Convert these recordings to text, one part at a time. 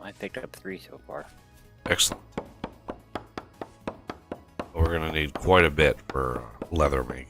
I picked up 3 so far. Excellent. We're going to need quite a bit for leather making.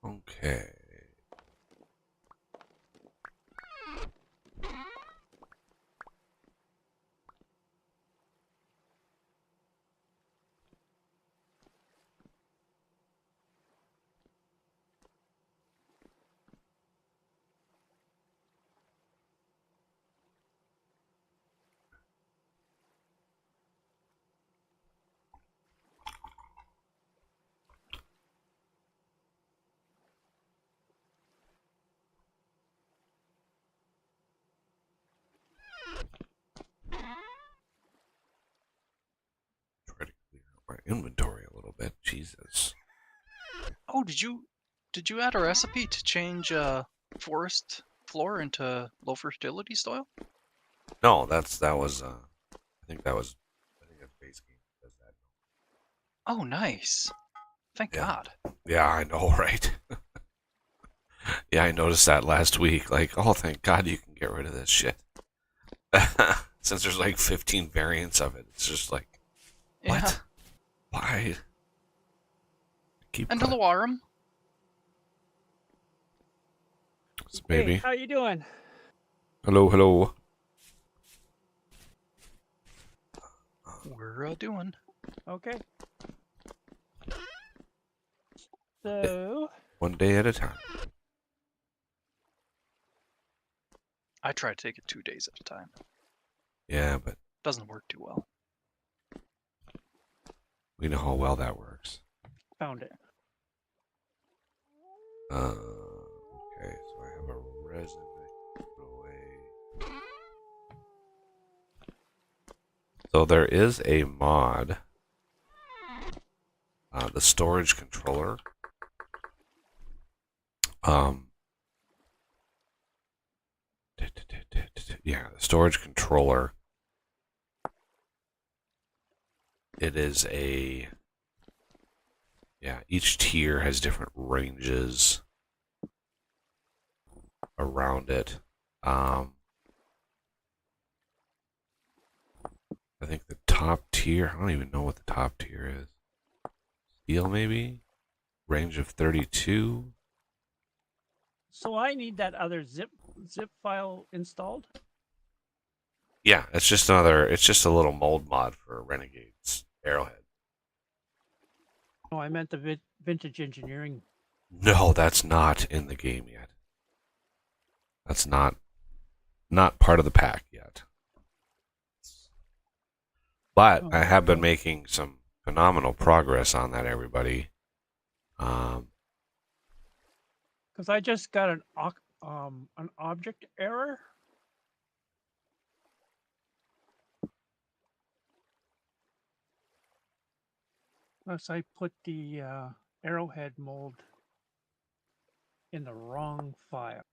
Okay. Try to clear out my inventory a little bit. Jesus. Oh, did you add a recipe to change forest floor into low fertility soil? No, that was I think that's base game that does that. Oh, nice. Thank Yeah. God. Yeah, I know, right? Yeah, I noticed that last week. Like, oh, thank God you can get rid of this shit. Since there's like 15 variants of it, it's just like, what? Yeah. Why? Keep And Deloarum. maybe. Hey, how you doing? Hello, hello. We're doing. Okay. So, One day at a time. I try to take it 2 days at a time. Yeah, but Doesn't work too well. we know how well that works. found it. Okay, so I have a resin I can put away. So there is a mod, the storage controller. Yeah, the storage controller. It is each tier has different ranges around it. I think the top tier, I don't even know what the top tier is. Steel, maybe? Range of 32. So I need that other zip file installed. Yeah, it's just a little mold mod for Renegade's Arrowhead. No, I meant the vintage engineering. No, that's not in the game yet. That's not part of the pack yet. But I have been making some phenomenal progress on that, everybody. Because I just got an object error. Unless I put the arrowhead mold in the wrong file.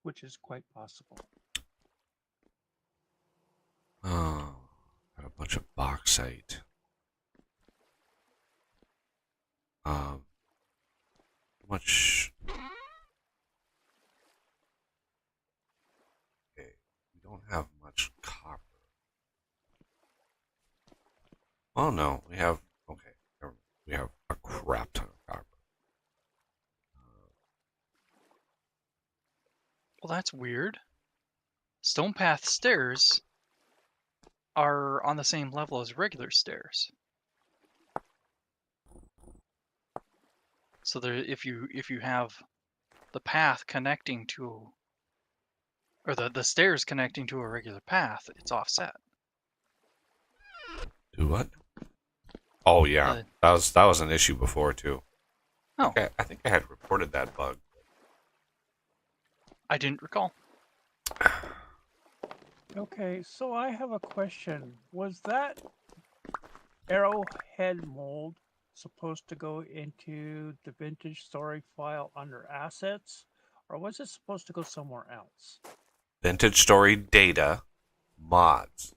Which is quite possible. Oh, got a bunch of bauxite. How much? Okay, we don't have much copper. Oh no, we have okay. We have a crap ton of copper. Well, that's weird. Stone path stairs are on the same level as regular stairs. So there, if you have the path connecting to, or the stairs connecting to a regular path, it's offset. Do what? Oh yeah, that was an issue before too. Oh, I think I had reported that bug. I didn't recall. Okay, so I have a question. Was that arrowhead mold supposed to go into the vintage story file under assets, or was it supposed to go somewhere else? Vintage story data mods.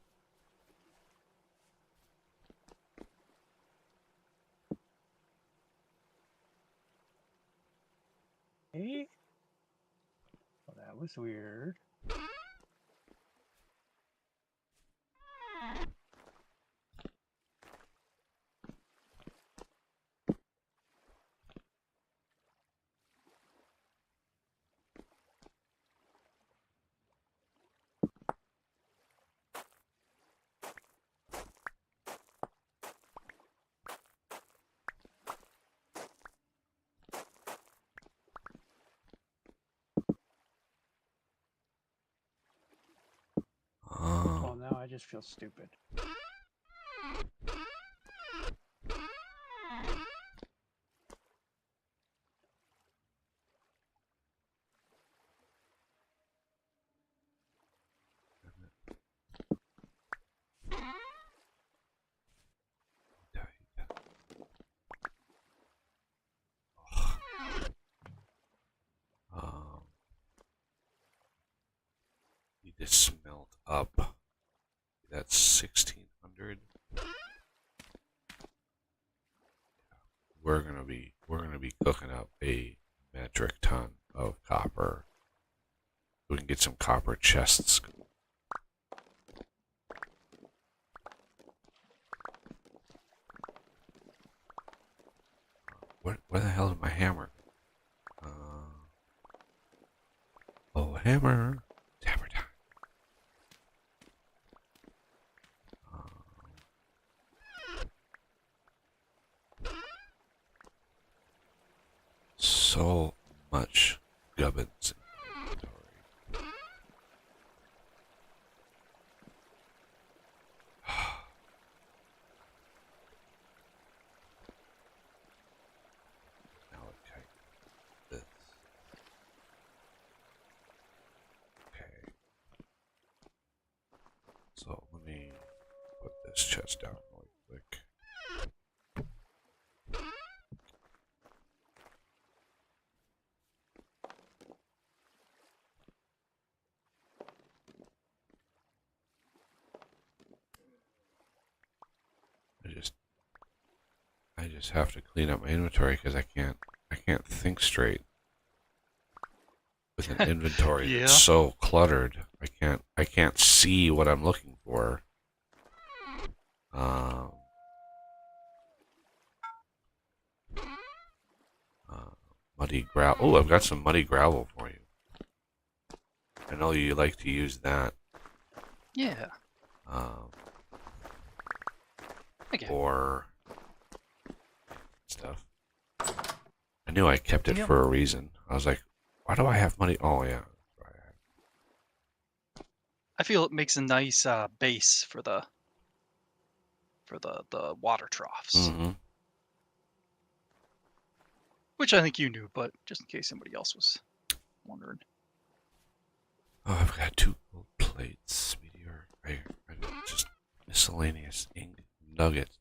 Okay. Well, that was weird. Well, now I just feel stupid. You just smelt up. That's 1600. We're gonna be cooking up a metric ton of copper. We can get some copper chests. Where the hell is my hammer? Oh, hammer! It's hammer time. So much gubbins in inventory. Now okay. This. Okay. So let me put this chest down really quick. I just have to clean up my inventory because I can't think straight with an inventory Yeah. that's so cluttered. I can't see what I'm looking for. Muddy gravel. Oh, I've got some muddy gravel for you. I know you like to use that. Yeah. Okay. Or stuff. I knew I kept it Yep. for a reason. I was like, why do I have money? Oh yeah. I feel it makes a nice base for the water troughs, Mm-hmm. which I think you knew, but just in case somebody else was wondering. Oh, I've got 2 gold plates. Meteor. Just miscellaneous nuggets.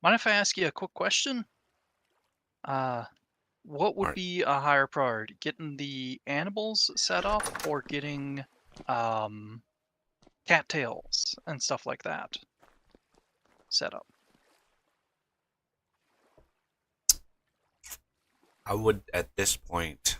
Mind if I ask you a quick question? What would Alright. be a higher priority, getting the animals set up or getting cattails and stuff like that set up? I would, at this point,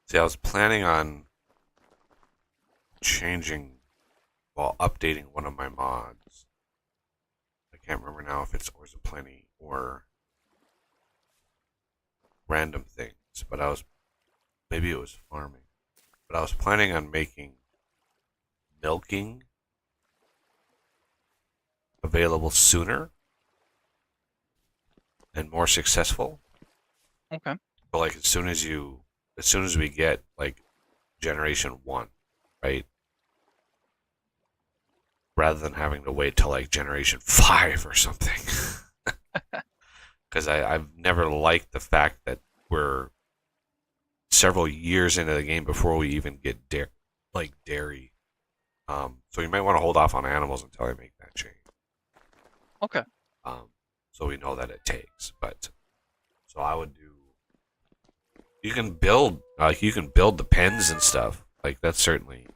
See, I was planning on updating one of my mods. I can't remember now if it's Ores of Plenty or random things, but maybe it was farming. But I was planning on making milking available sooner and more successful. Okay. But like as soon as we get like generation 1, right? Rather than having to wait till like generation 5 or something. Because I've never liked the fact that we're several years into the game before we even get dairy. So you might want to hold off on animals until I make that change. Okay. So we know that it takes. But so I would do. You can build the pens and stuff. Like that's certainly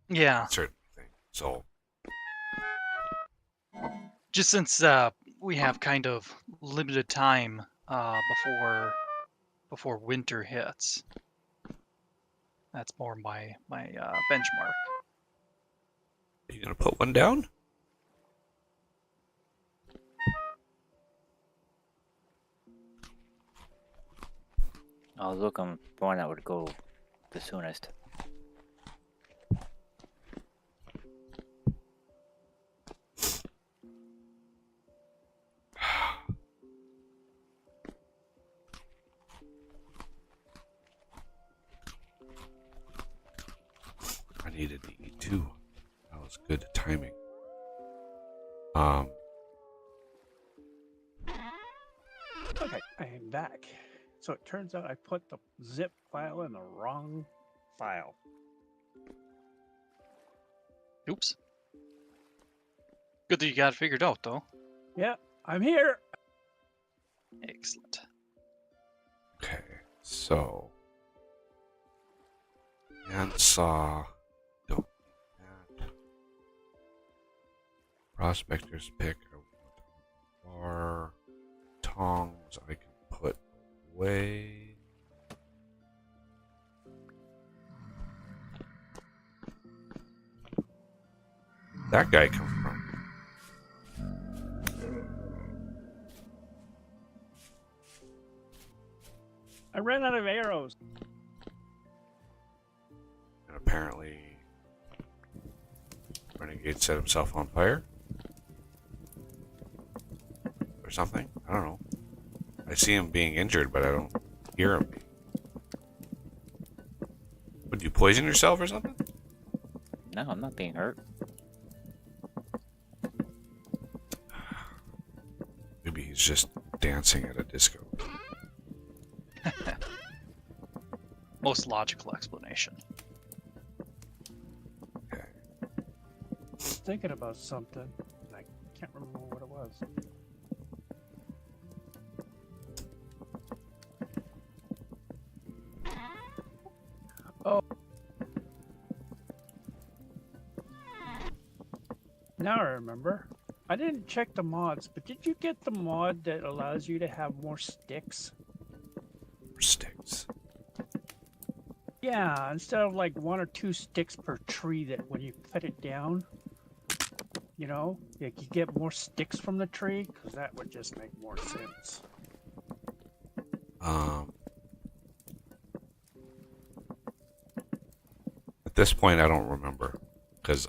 Yeah. certain thing. So Just since we have kind of limited time before winter hits, that's more my benchmark. are you gonna put one down? I was looking for one that would go the soonest. I needed to eat too. That was good timing. Okay, I am back. So it turns out I put the zip file in the wrong file. Oops. Good that you got it figured out, though. Yeah, I'm here. Excellent. Okay, so handsaw, don't need that. Prospector's pick, I want bar. Tongs I can put away. That guy come from? I ran out of arrows. And apparently Renegade set himself on fire. Or something. I don't know. I see him being injured, but I don't hear him. Would you poison yourself or something? No, I'm not being hurt. Maybe he's just dancing at a disco. Most logical explanation. Okay. I was thinking about something, and I can't remember what it was. Oh. Now I remember. I didn't check the mods, but did you get the mod that allows you to have more sticks? Sticks. Yeah, instead of like 1 or 2 sticks per tree that when you cut it down, you know, like you get more sticks from the tree, because that would just make more sense. At this point, I don't remember because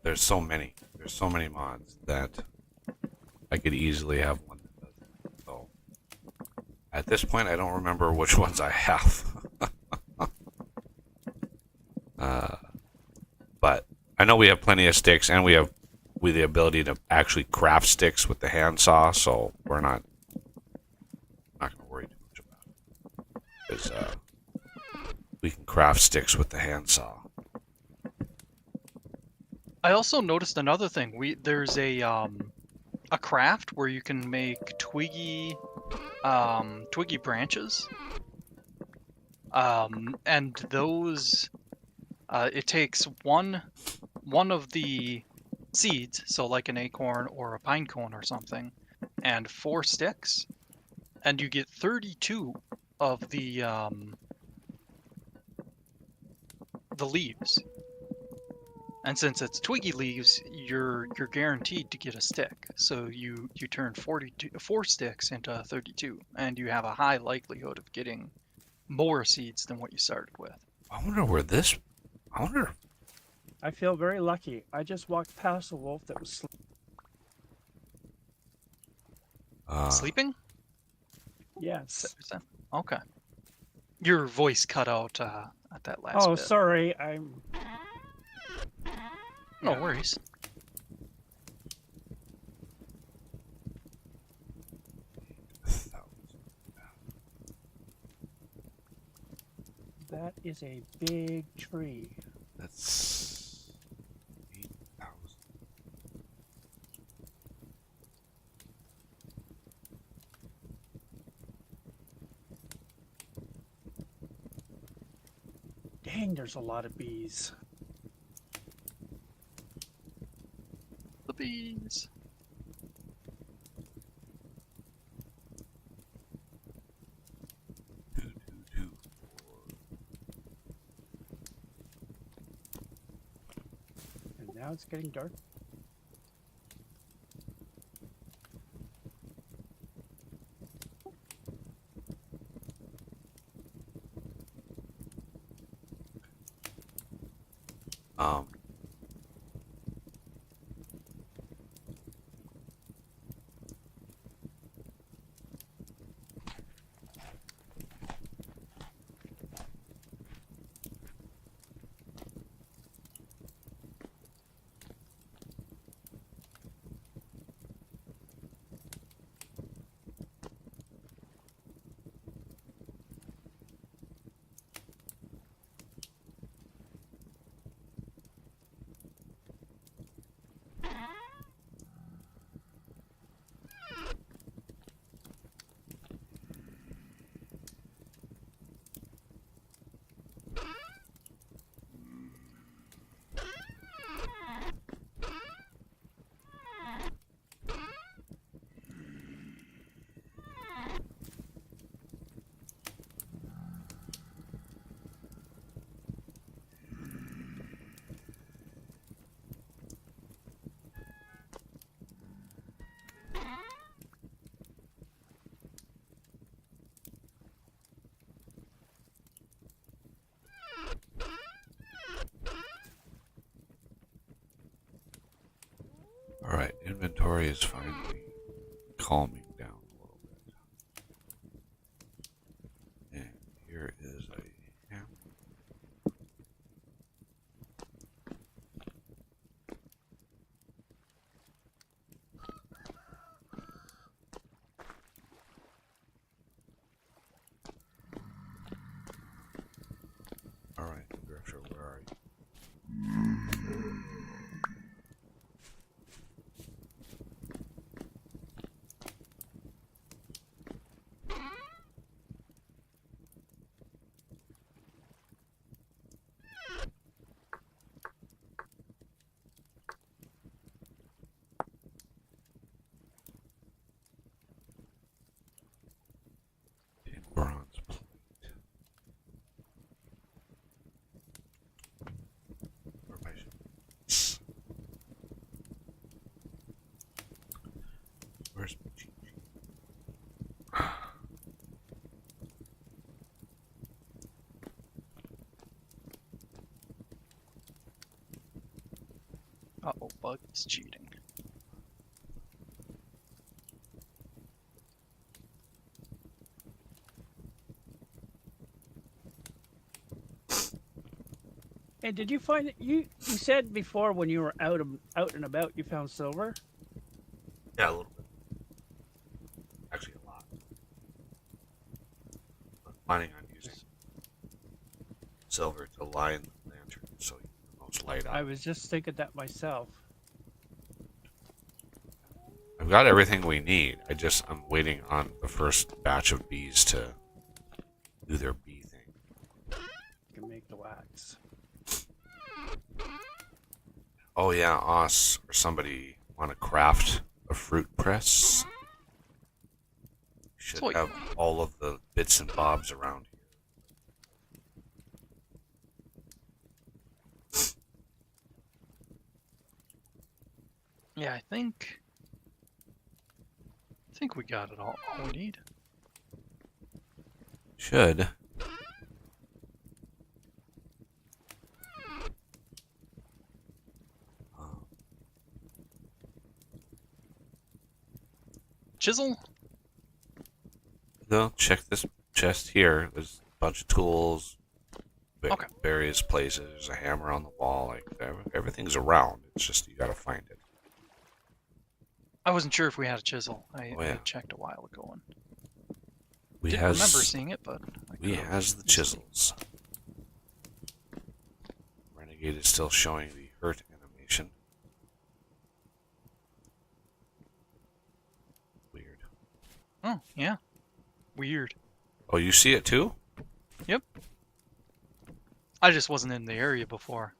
there's so many mods that I could easily have one that does that. So at this point, I don't remember which ones I have. But I know we have plenty of sticks, and we have the ability to actually craft sticks with the handsaw, so we're not going to worry too much about it. Because we can craft sticks with the handsaw. I also noticed another thing. There's a craft where you can make twiggy branches. And those it takes one of the seeds, so like an acorn or a pine cone or something, and 4 sticks, and you get 32 of the leaves. And since it's twiggy leaves, you're guaranteed to get a stick. So you turn 4 sticks into 32, and you have a high likelihood of getting more seeds than what you started with. I wonder where this. I wonder. I feel very lucky. I just walked past a wolf that was Sleeping? Yes. Is that- Okay. Your voice cut out at that last Oh, bit. sorry. I'm. No Yeah. worries. That is a big tree. That's 8,000. Dang, there's a lot of bees. The bees. Two, two, two, four. And now it's getting dark. Um. All right, inventory is finally calming down a little bit. And here is a hammer. All right, Grifter, where are you? In bronze plate. Or my shit. Where's my cheat sheet? Uh-oh, bug is cheating. Hey, did you find it? You said before when you were out and about you found silver? Yeah, a little bit. Actually, a lot. I'm planning on using silver to line the lantern so you get the most light out. I was just thinking that myself. I've got everything we need. I'm waiting on the first batch of bees to do their bee thing. You can make the wax. Oh yeah, us or somebody want to craft a fruit press? should Sweet. have all of the bits and bobs around here. Yeah, I think we got it all we need. Should. Chisel? No, check this chest here. There's a bunch of tools. Okay. Various places. There's a hammer on the wall. Like everything's around. It's just you gotta find it. I wasn't sure if we had a chisel. I Oh, yeah. checked a while ago and We didn't has remember seeing it, but we has the chisels. Renegade is still showing the hurt animation. Weird. Oh, yeah. Weird. Oh, you see it too? Yep. I just wasn't in the area before.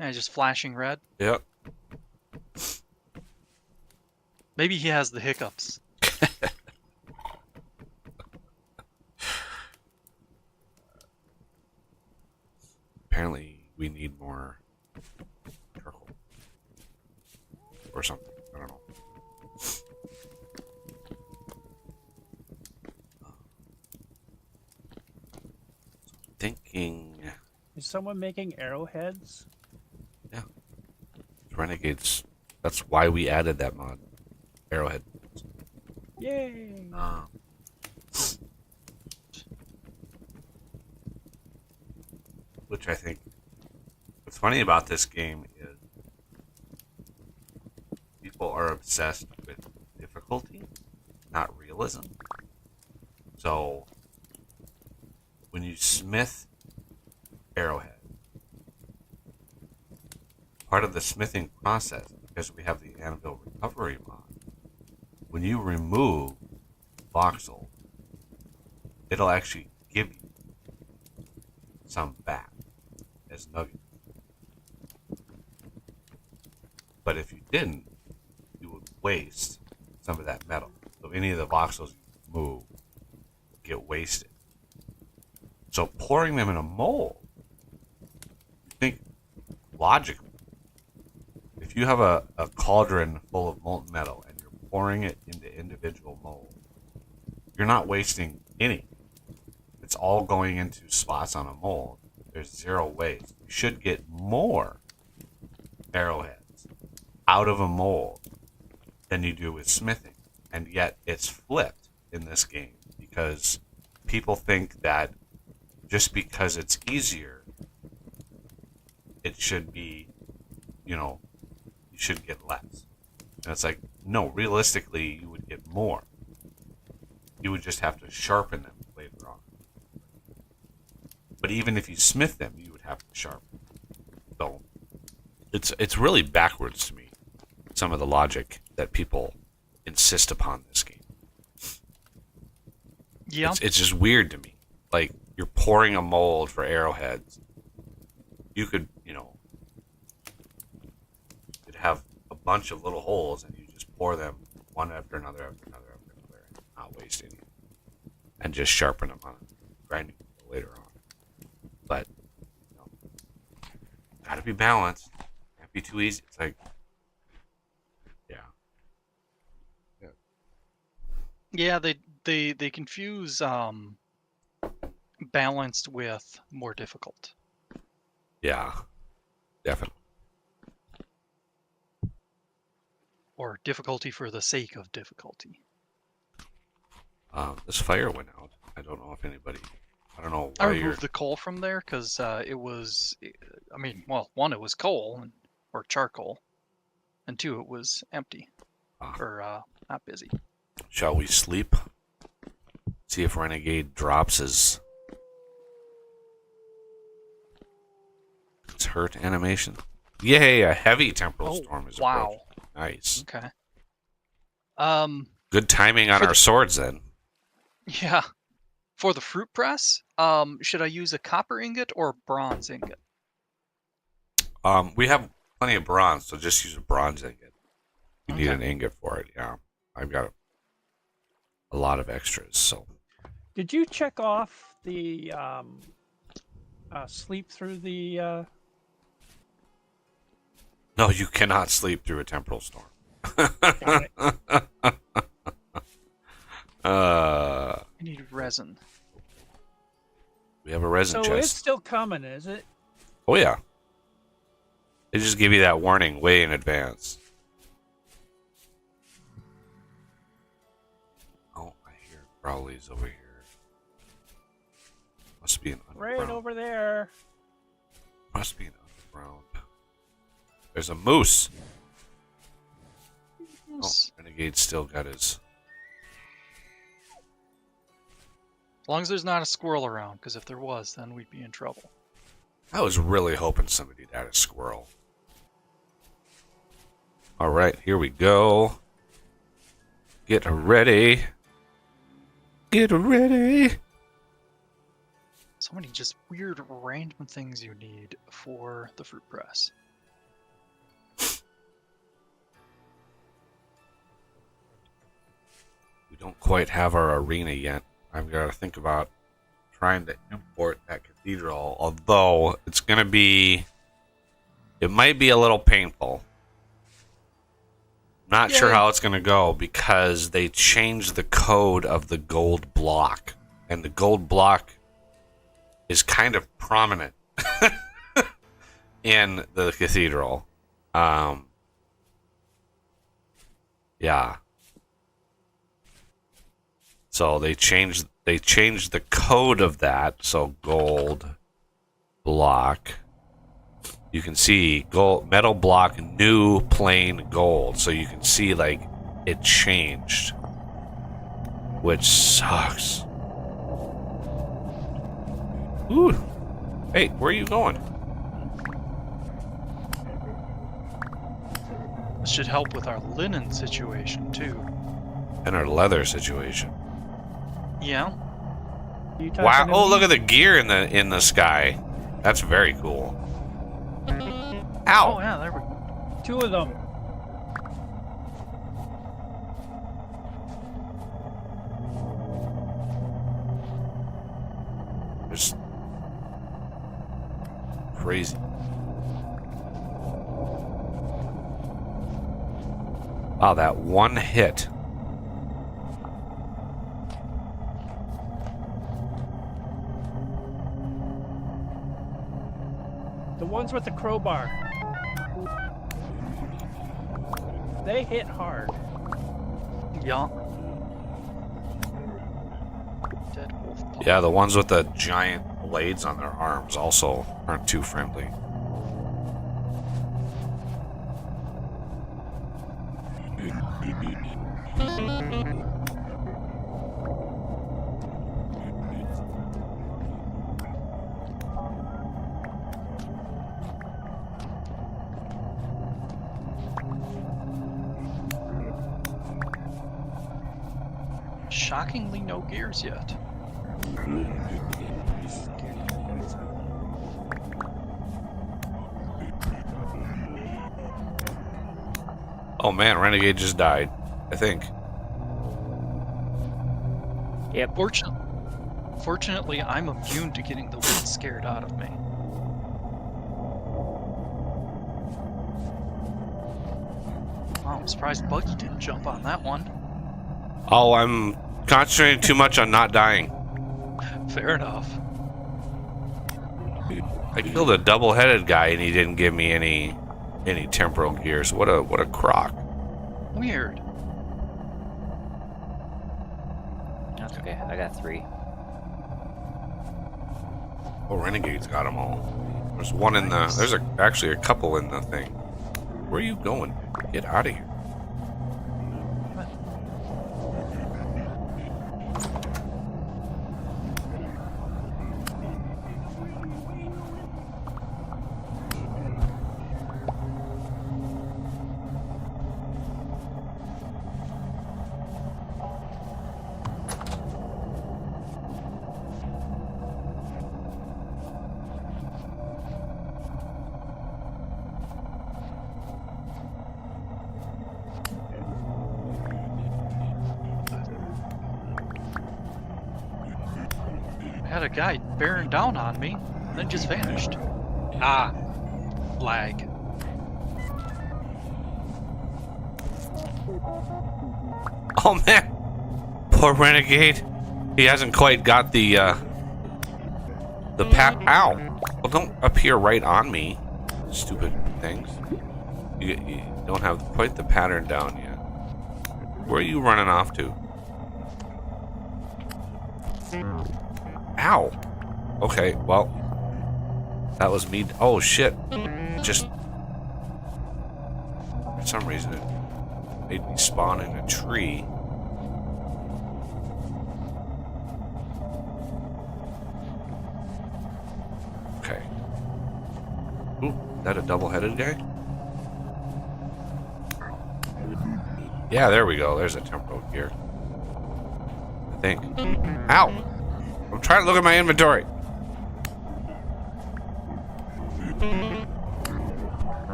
Just flashing red. Yep. Maybe he has the hiccups. Apparently, we need more charcoal or something. I don't know. Thinking Is someone making arrowheads? Renegades. That's why we added that mod. Arrowhead. Yay! Which I think what's funny about this game is people are obsessed with difficulty, not realism. So when you smith arrowhead, part of the smithing process, because we have the anvil recovery mod, when you remove voxel, it'll actually give you some back as nuggets. But if you didn't, you would waste some of that metal. So any of the voxels you remove get wasted. So pouring them in a mold, you think logically, if you have a cauldron full of molten metal and you're pouring it into individual molds, you're not wasting any. It's all going into spots on a mold. There's zero waste. You should get more arrowheads out of a mold than you do with smithing. And yet it's flipped in this game because people think that just because it's easier, it should be, you should get less. And it's like, no, realistically, you would get more. You would just have to sharpen them later on. But even if you smith them, you would have to sharpen. So it's really backwards to me, some of the logic that people insist upon this game. Yeah. It's just weird to me. Like, you're pouring a mold for arrowheads. You could, you'd have a bunch of little holes and you just pour them one after another after another after another and not waste any. And just sharpen them on a grinding wheel later on. But, gotta be balanced. Can't be too easy. It's like, Yeah, they confuse balanced with more difficult. yeah, definitely. Or difficulty for the sake of difficulty. This fire went out. I don't know if anybody. I don't know I why you're. removed the coal from there because it was. I mean, well, one, it was coal or charcoal, and two, it was empty or not busy. Shall we sleep? See if Renegade drops his hurt animation. Yay! A heavy temporal storm is approaching. Nice. Okay. Good timing on our swords then. Yeah. For the fruit press, should I use a copper ingot or a bronze ingot? We have plenty of bronze, so just use a bronze ingot. You need Okay. an ingot for it. Yeah, I've got it. a lot of extras. So Did you check off the sleep through the? no, you cannot sleep through a temporal storm. Got it. I need resin. We have a resin So it's chest. still coming, is it? Oh yeah. They just give you that warning way in advance. Oh, I hear Crowley's over here. Must be an underground. Right over there. Must be an underground. There's a moose. Oh, Renegade still got his. As long as there's not a squirrel around, because if there was, then we'd be in trouble. I was really hoping somebody'd add a squirrel. Alright, here we go. Get ready. Get ready. So many just weird random things you need for the fruit press. We don't quite have our arena yet. I've got to think about trying to import that cathedral, although it's going to be... It might be a little painful. Not sure Yay. how it's going to go because they changed the code of the gold block. And the gold block is kind of prominent in the cathedral. Yeah. So they changed the code of that. So gold block. You can see gold metal block new plain gold. So you can see like it changed. Which sucks. Ooh. Hey, where are you going? This should help with our linen situation too. And our leather situation. Yeah. You talking Wow! to Oh, me? look at the gear in the sky. That's very cool. Oh Ow! yeah, there we go. 2 of them. There's crazy. Wow, that one hit. The ones with the crowbar. They hit hard. Yeah. Dead wolf. Paw. Yeah, the ones with the giant blades on their arms also aren't too friendly. Shockingly, no gears yet. Oh man, Renegade just died. I think. Yep. Fortunately, I'm immune to getting the wind scared out of me. Wow, I'm surprised Buggy didn't jump on that one. Oh, I'm concentrating too much on not dying. Fair enough. I killed a double-headed guy and he didn't give me any temporal gears. What a crock. Weird. That's okay. I got 3. Oh, Renegade's got them all. There's one in the... There's actually a couple in the thing. Where are you going? Get out of here. had a guy bearing down on me, and then just vanished. Ah, lag. Oh man, poor renegade. He hasn't quite got the pat. Ow! Well, don't appear right on me, stupid things. You don't have quite the pattern down yet. Where are you running off to? Ow! Okay, well, that was me. Oh shit! Just for some reason it made me spawn in a tree. Okay. Ooh, is that a double-headed guy? Yeah, there we go. There's a temporal gear. I think. Ow! I'm trying to look at my inventory.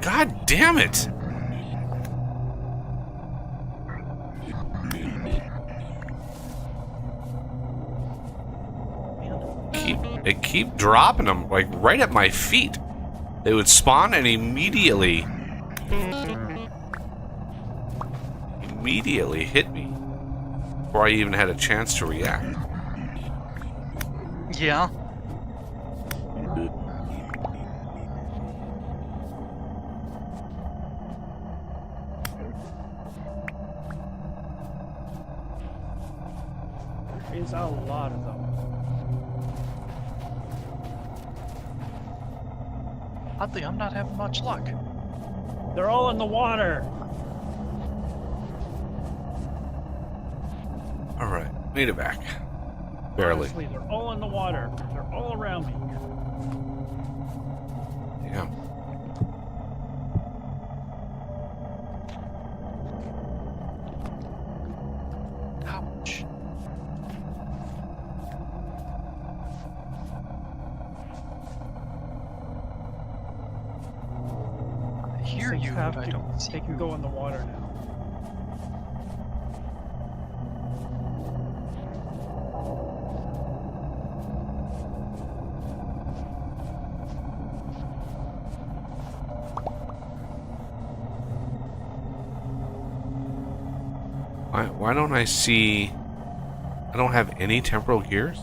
God damn it! They keep dropping them like right at my feet. They would spawn and immediately hit me before I even had a chance to react. Yeah. There's a lot of them. Oddly, I'm not having much luck. They're all in the water. Alright, made it back. Barely. Honestly, they're all in the water. They're all around me. Yeah. Ouch. I hear These you, things but I don't see They can you. go in the water now. Why don't I see... I don't have any temporal gears?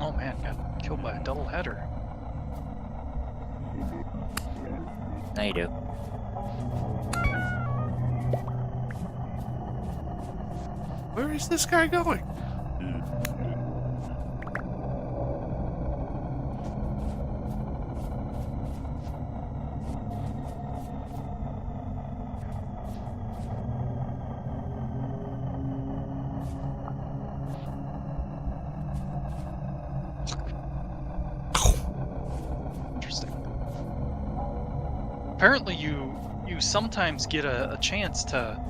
Oh man, got killed by a double header. Now you do. Where is this guy going? Interesting. Apparently you sometimes get a chance to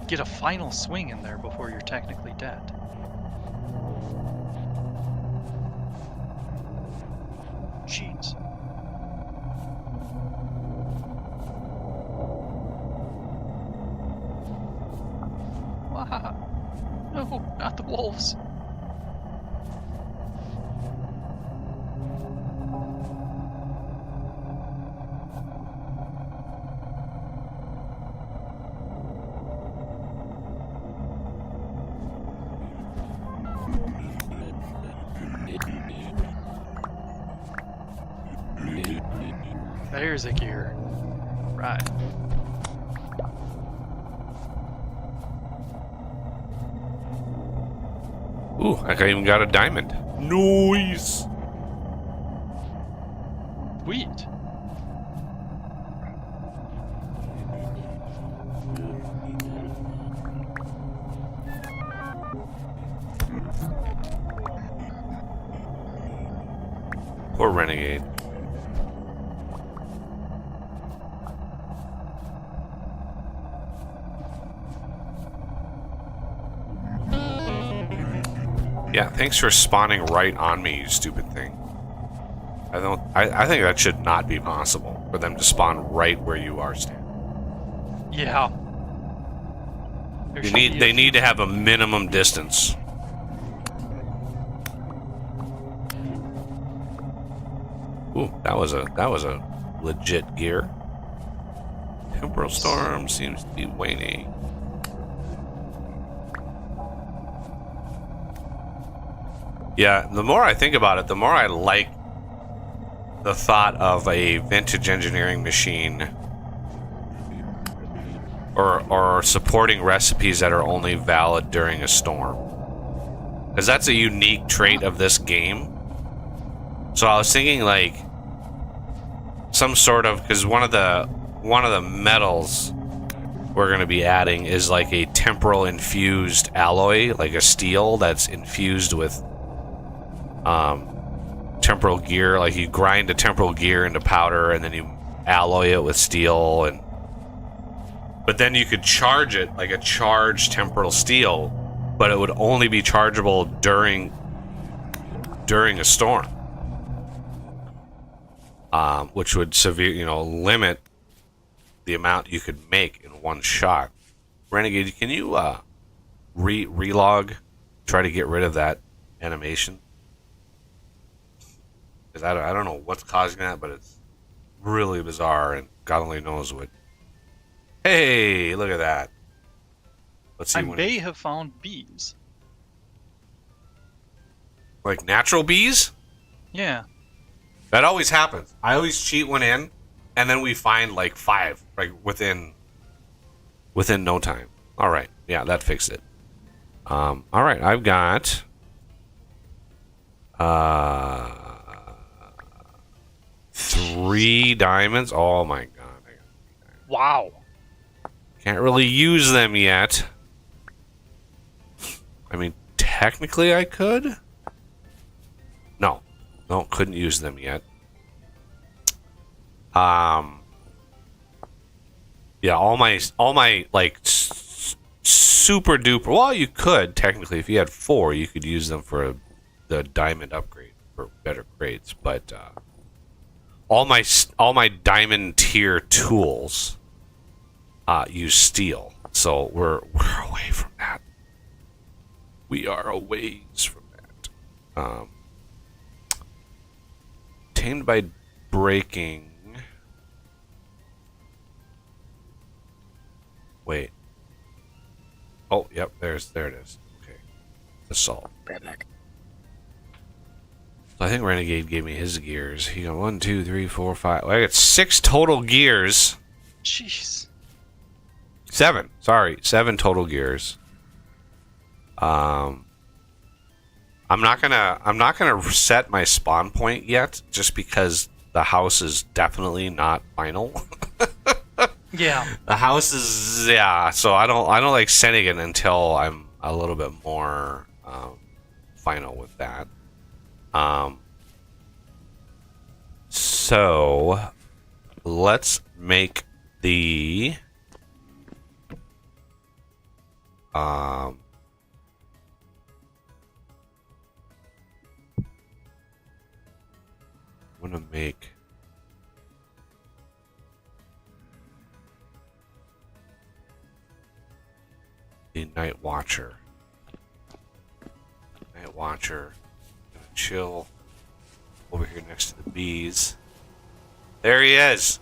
get a final swing in there before you're technically dead. Jeez. Wow. No, not the wolves. There's a gear. Right. Ooh, I even got a diamond. Nice. Sweet. Poor renegade. Yeah, thanks for spawning right on me, you stupid thing. I think that should not be possible for them to spawn right where you are standing. Yeah. There You should be need a they few- need to have a minimum distance. Ooh, that was a legit gear. Temporal storm seems to be waning. Yeah, the more I think about it, the more I like the thought of a vintage engineering machine or supporting recipes that are only valid during a storm. Because that's a unique trait of this game. So I was thinking like some sort of, because one of the metals we're going to be adding is like a temporal infused alloy, like a steel that's infused with temporal gear. Like you grind a temporal gear into powder and then you alloy it with steel, and but then you could charge it like a charged temporal steel, but it would only be chargeable during a storm, which would limit the amount you could make in one shot. Renegade, can you relog, try to get rid of that animation? Because I don't know what's causing that, but it's really bizarre, and God only knows what. Hey, look at that. Let's see. I may have found bees. Like natural bees? Yeah. That always happens. I always cheat one in, and then we find like 5, like within no time. All right, yeah, that fixed it. All right, I've got 3 diamonds. Oh my god! Wow. Can't really use them yet. I mean, technically I could. No, couldn't use them yet. Yeah, all my like super duper. Well, you could technically, if you had 4, you could use them for the diamond upgrade for better grades. But all my diamond tier tools use steel, so we're away from that. We are a ways from that. Tamed by breaking. Wait. Oh, yep. There it is. Okay. The salt. Right back. So I think Renegade gave me his gears. He got 1, 2, 3, 4, 5. Well, I got 6 total gears. Jeez. 7. Sorry, 7 total gears. I'm not gonna set my spawn point yet, just because the house is definitely not final. Yeah. The house is, yeah, so I don't like setting it until I'm a little bit more final with that. So let's make the I'm gonna make the Night Watcher. Night Watcher. Gonna chill over here next to the bees. There he is.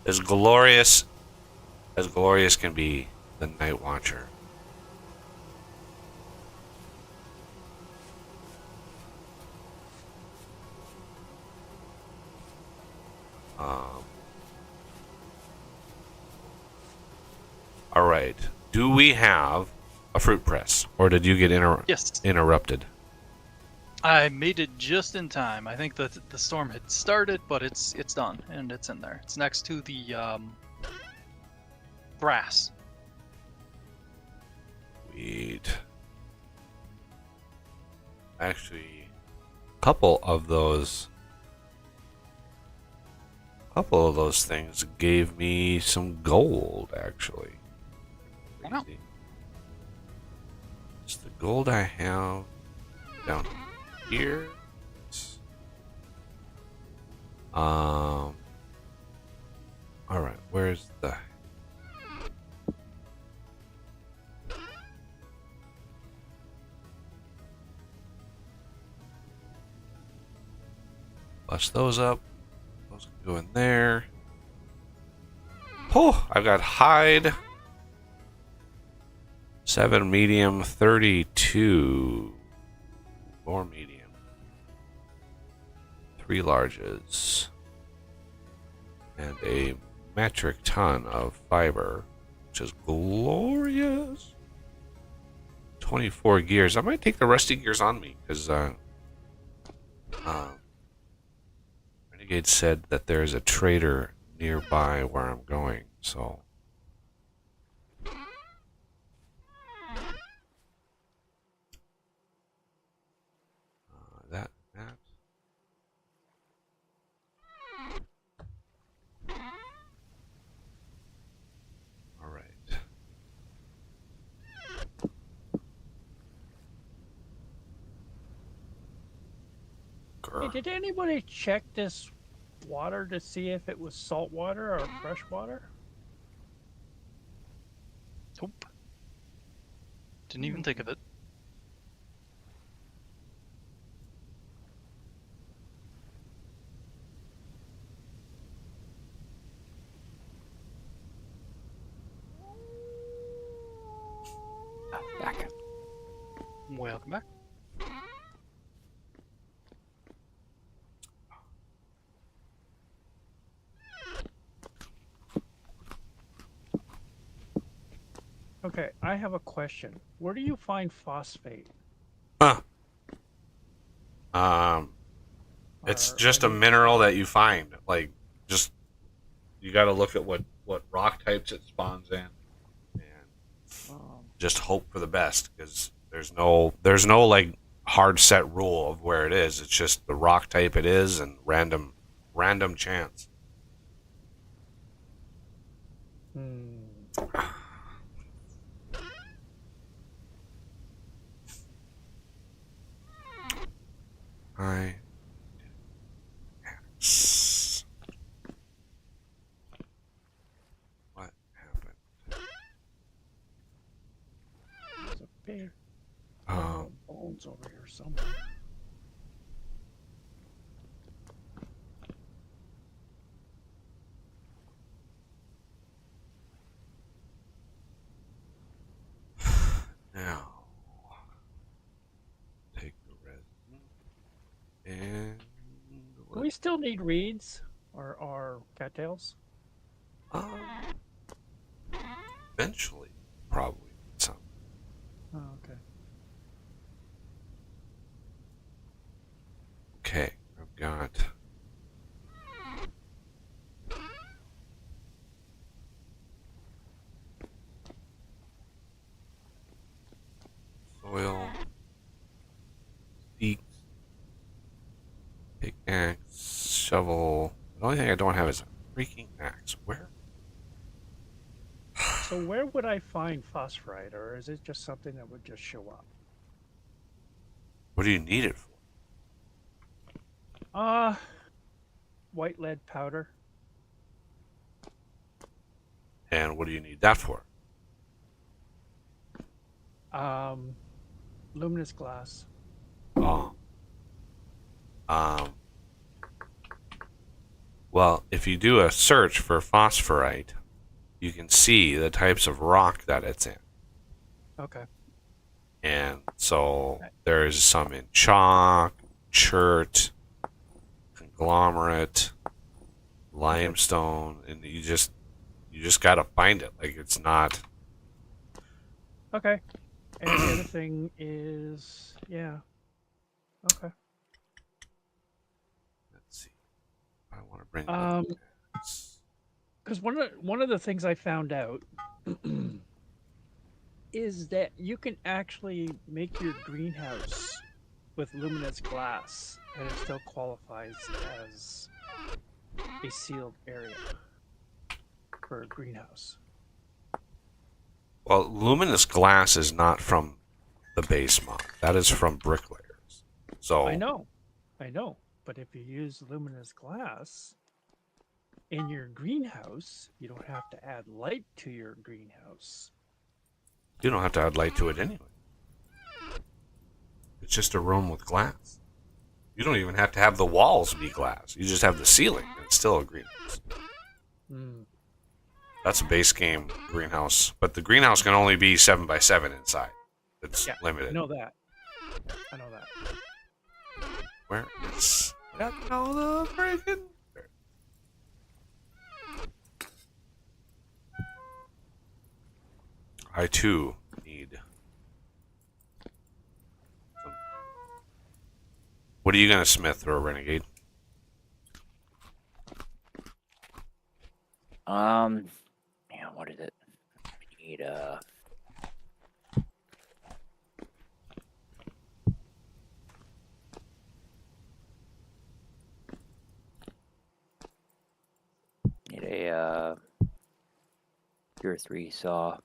As glorious can be, the Night Watcher. All right. Do we have a fruit press, or did you get Yes. interrupted? I made it just in time. I think that the storm had started, but it's done and it's in there. It's next to the grass. Sweet. Actually, a couple of those things gave me some gold, actually. Wow. It's the gold I have down here. All right, where's the Bust those up. Those can go in there. Oh, I've got hide. 7 medium, 32. 4 medium. 3 larges. And a metric ton of fiber, which is glorious. 24 gears. I might take the rusty gears on me because Renegade said that there's a trader nearby where I'm going, so that. All right. Hey, did anybody check this water to see if it was salt water or fresh water? Nope. Didn't even think of it. Back. Welcome back. Okay, I have a question. Where do you find phosphate? Huh. It's Or just a mineral that you find. Like, just you got to look at what rock types it spawns in, and just hope for the best because there's no like hard set rule of where it is. It's just the rock type it is and random chance. I what happened? There's a big bones over here somewhere. Now take the resin and Do we still need reeds or cattails? eventually probably some. Oh, okay. Okay, I've got soil, seeks, pickaxe, shovel. The only thing I don't have is a freaking axe. Where? So where would I find phosphorite, or is it just something that would just show up? What do you need it for? White lead powder. And what do you need that for? Luminous glass. Oh. Well, if you do a search for phosphorite, you can see the types of rock that it's in. Okay. And so there's some in chalk, chert, conglomerate, limestone, and you just gotta find it. Like it's not. Okay. And the other thing is, yeah. Okay. Let's see. I want to bring. Because one of the things I found out is that you can actually make your greenhouse with luminous glass, and it still qualifies as a sealed area for a greenhouse. Well, luminous glass is not from the base mod. That is from bricklayers. So I know, but if you use luminous glass in your greenhouse, you don't have to add light to your greenhouse. you don't have to add light to it anyway. It's just a room with glass. You don't even have to have the walls be glass. You just have the ceiling, and it's still a greenhouse. Hmm. That's a base game greenhouse, but the greenhouse can only be 7x7 inside. It's Yeah, limited. I know that. I know that. Where is that? All the freaking. I too need. Some... What are you gonna smith or a renegade? Yeah, what is it? We need a tier 3 saw.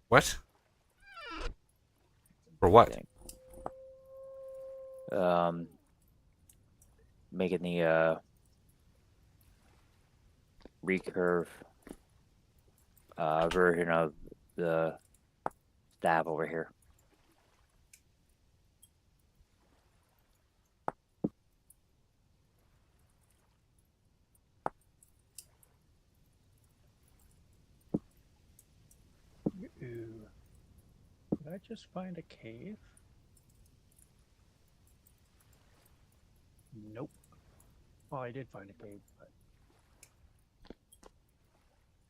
What? For what? Thing. Making the recurve version of the staff over here. Ooh. Did I just find a cave? Nope. Well, I did find a cave, but...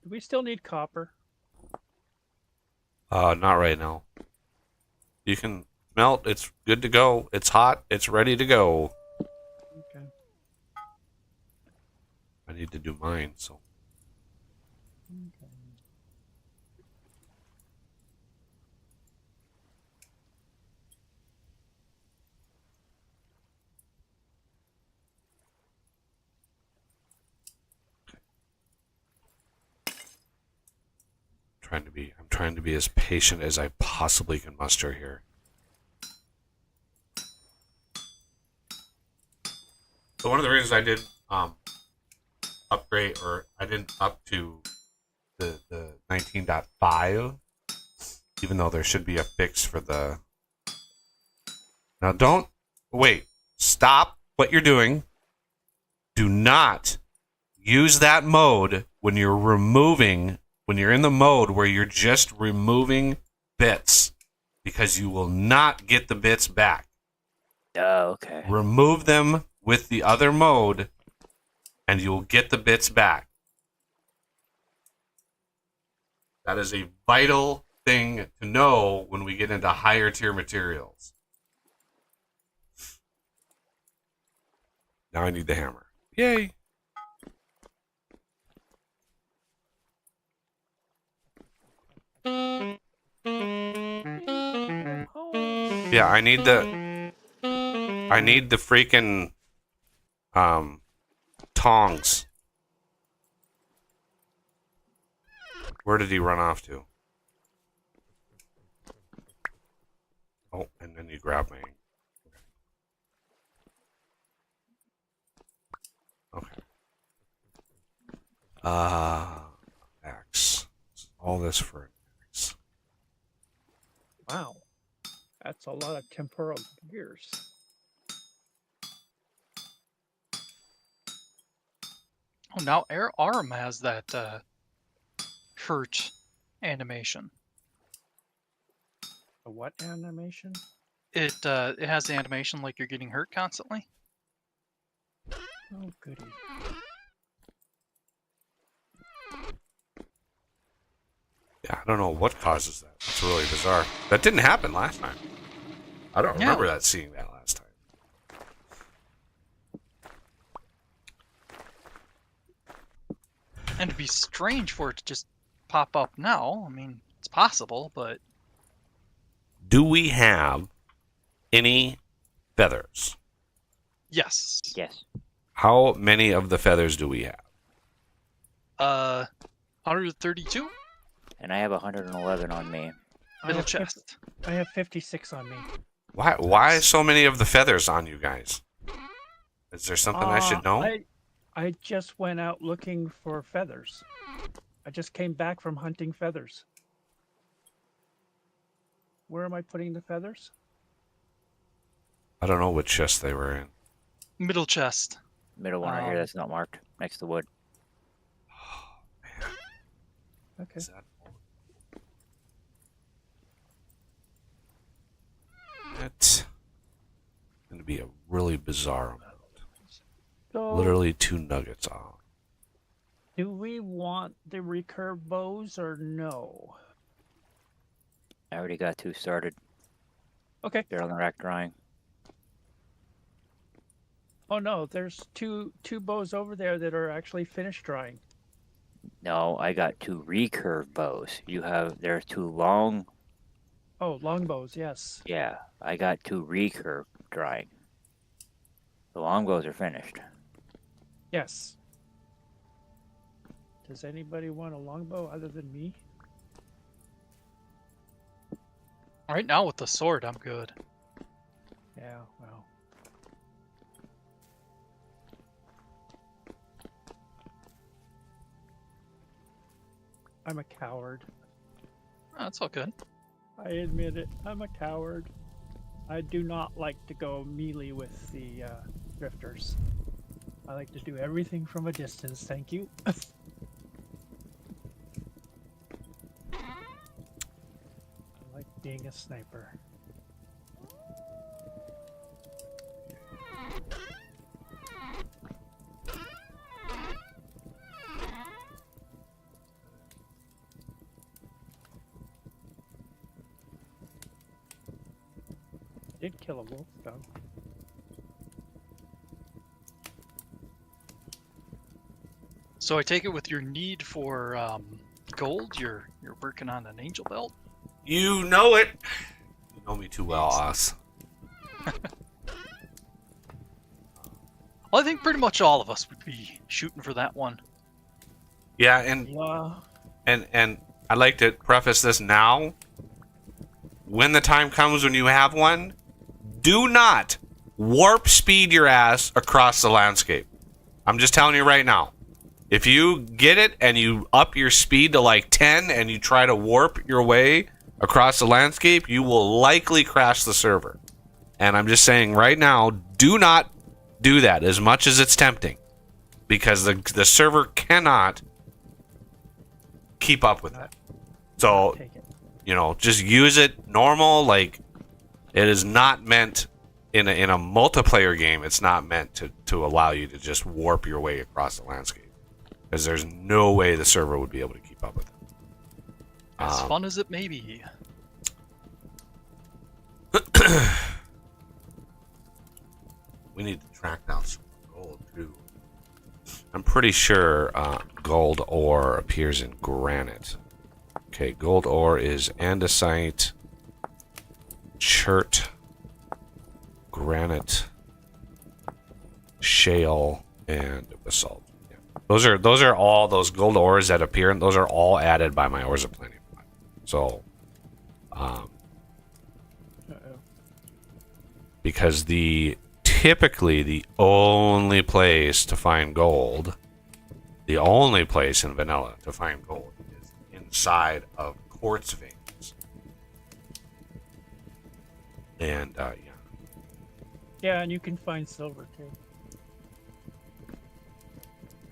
Do we still need copper? Not right now. You can melt. It's good to go. It's hot. It's ready to go. Okay. I need to do mine, so. Okay. I'm trying to be as patient as I possibly can muster here. So one of the reasons I did upgrade, or I didn't up to the 19.5, even though there should be a fix for the. Now don't wait. Stop what you're doing. Do not use that mode when you're removing. When you're in the mode where you're just removing bits, because you will not get the bits back. Oh, okay. Remove them with the other mode, and you'll get the bits back. That is a vital thing to know when we get into higher tier materials. Now I need the hammer. Yay! Yeah, I need the freaking tongs. Where did he run off to? Oh, and then you grab me. Okay. Axe. All this for an axe. Wow. That's a lot of temporal gears. Oh, now Arum has that hurt animation. A what animation? It has the animation like you're getting hurt constantly. Oh, goody. Yeah, I don't know what causes that. That's really bizarre. That didn't happen last time. I don't remember that seeing that last time. And it'd be strange for it to just pop up now. I mean, it's possible, but... Do we have any feathers? Yes. Yes. How many of the feathers do we have? 132? And I have 111 on me. Middle chest. I have 56 on me. Why so many of the feathers on you guys? Is there something I should know? I just went out looking for feathers. I just came back from hunting feathers. Where am I putting the feathers? I don't know what chest they were in. Middle chest. Middle one right here that's not marked next to wood. Okay. Is that... It's going to be a really bizarre amount. So, Literally 2 nuggets off. do we want the recurve bows or no? I already got 2 started. Okay. They're on the rack drying. Oh no, there's two bows over there that are actually finished drying. No, I got 2 recurve bows. There's 2 long. Oh, longbows, yes. Yeah, I got 2 recurve drying. The long bows are finished. Yes. Does anybody want a longbow other than me? Right now with the sword, I'm good. Yeah, well. I'm a coward. Oh, that's all good. I admit it. I'm a coward. I do not like to go melee with the drifters. I like to do everything from a distance, thank you. I like being a sniper. Did kill a wolf though. So I take it with your need for gold, you're working on an angel belt. You know it! You know me too well, Oz. Well, I think pretty much all of us would be shooting for that one. Yeah, and Yeah. I'd like to preface this now. When the time comes when you have one, do not warp speed your ass across the landscape. I'm just telling you right now. If you get it and you up your speed to like 10 and you try to warp your way across the landscape, you will likely crash the server. And I'm just saying right now, do not do that as much as it's tempting. Because the server cannot keep up with that. So, Take it. you know, just use it normal. Like, it is not meant in a multiplayer game. It's not meant to allow you to just warp your way across the landscape, because there's no way the server would be able to keep up with it. As fun as it may be. We need to track down some gold too. I'm pretty sure gold ore appears in granite. Okay, gold ore is andesite, chert, granite, shale, and basalt. Yeah. Those are all those gold ores that appear, and those are all added by my ores of plenty. So, because typically the only place to find gold, the only place in vanilla to find gold is inside of quartz veins. And yeah. Yeah, and you can find silver too.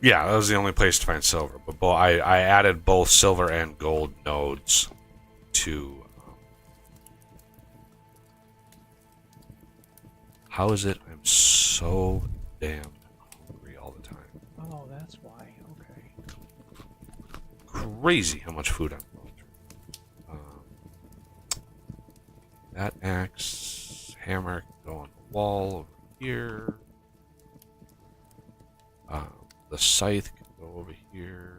Yeah, that was the only place to find silver. But I added both silver and gold nodes to... how is it I'm so damn hungry all the time? Oh, that's why. Okay. Crazy how much food I'm going through. That axe, hammer can go on the wall over here. The scythe can go over here.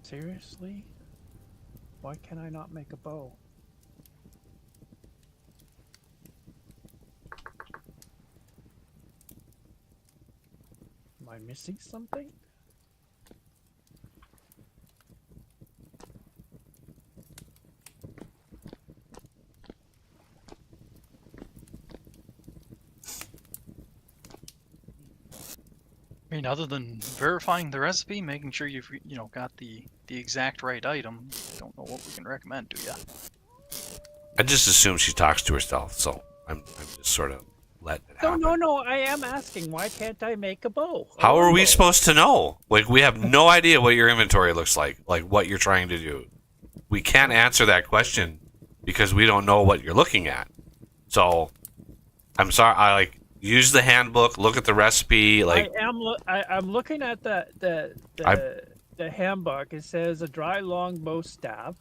Seriously? Why can I not make a bow? Am I missing something? I mean, other than verifying the recipe, making sure you've got the exact right item, don't know what we can recommend, do ya? I just assume she talks to herself, so I'm just sort of letting it happen. No. I am asking, why can't I make a bow? How are we longbow? supposed to know? Like, we have no idea what your inventory looks like what you're trying to do. We can't answer that question because we don't know what you're looking at. So, I'm sorry. I use the handbook, look at the recipe. I'm looking at the handbook. It says a dry longbow staff,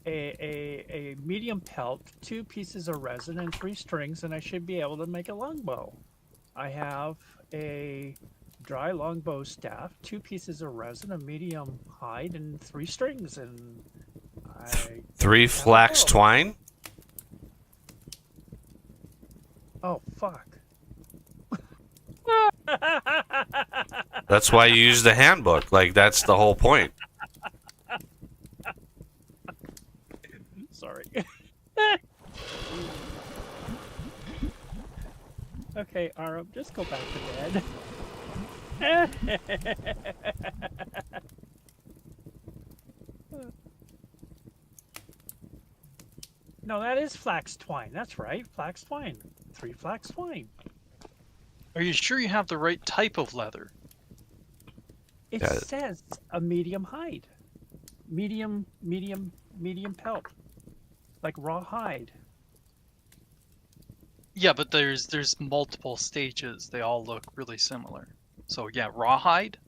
a medium pelt, 2 pieces of resin, and 3 strings, and I should be able to make a longbow. I have a dry longbow staff, 2 pieces of resin, a medium hide, and 3 strings, and 3 flax twine. Oh fuck! That's why you use the handbook. That's the whole point. Sorry. Okay, Aram, just go back to bed. No, that is flax twine. That's right, flax twine. 3 flax twine. Are you sure you have the right type of leather? It says a medium hide. Medium pelt. Like raw hide. Yeah, but there's multiple stages. They all look really similar. So yeah, rawhide.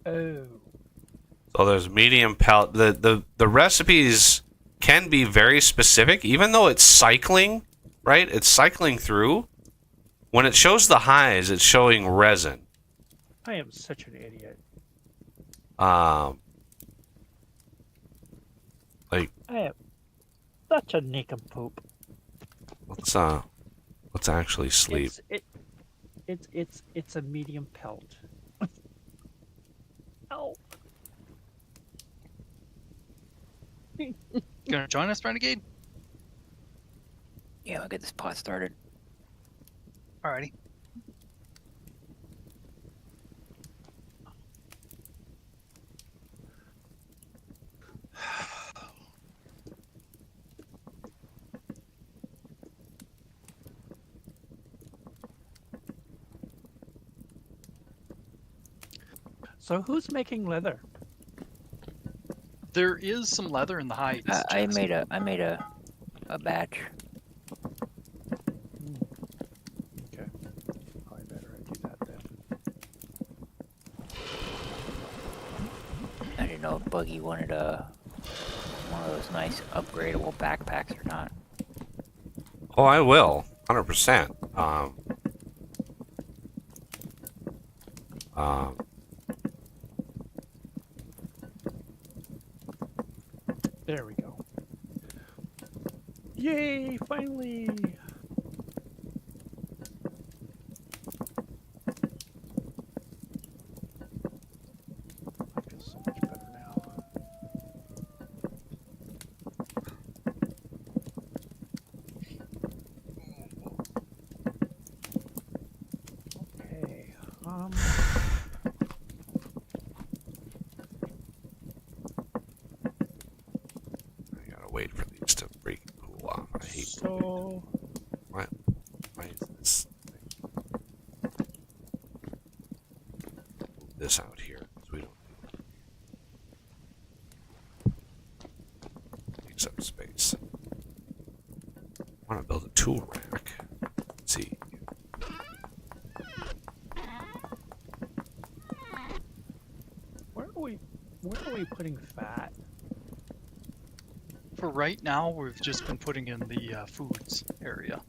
Oh. So there's medium pelt. The recipes can be very specific, even though it's cycling, right? It's cycling through. When it shows the highs, it's showing resin. I am such an idiot. Like I am such a nincompoop. let's actually sleep. It's a medium pelt. Ow. Gonna join us, Renegade? Yeah, I'll get this pot started. Alrighty. So who's making leather? There is some leather in the hides. I Jess. made a batch. Okay. I better do that then. I didn't know if Buggy wanted one of those nice upgradable backpacks or not. Oh, I will, 100%. There we go. Yay! Finally. I feel so much better now. Okay. I gotta wait for these to break and cool off. I hate So. why is this move this out here because we don't takes up space. I want to build a tool rack. Let's see. Where are we putting fat? For right now, we've just been putting in the foods area.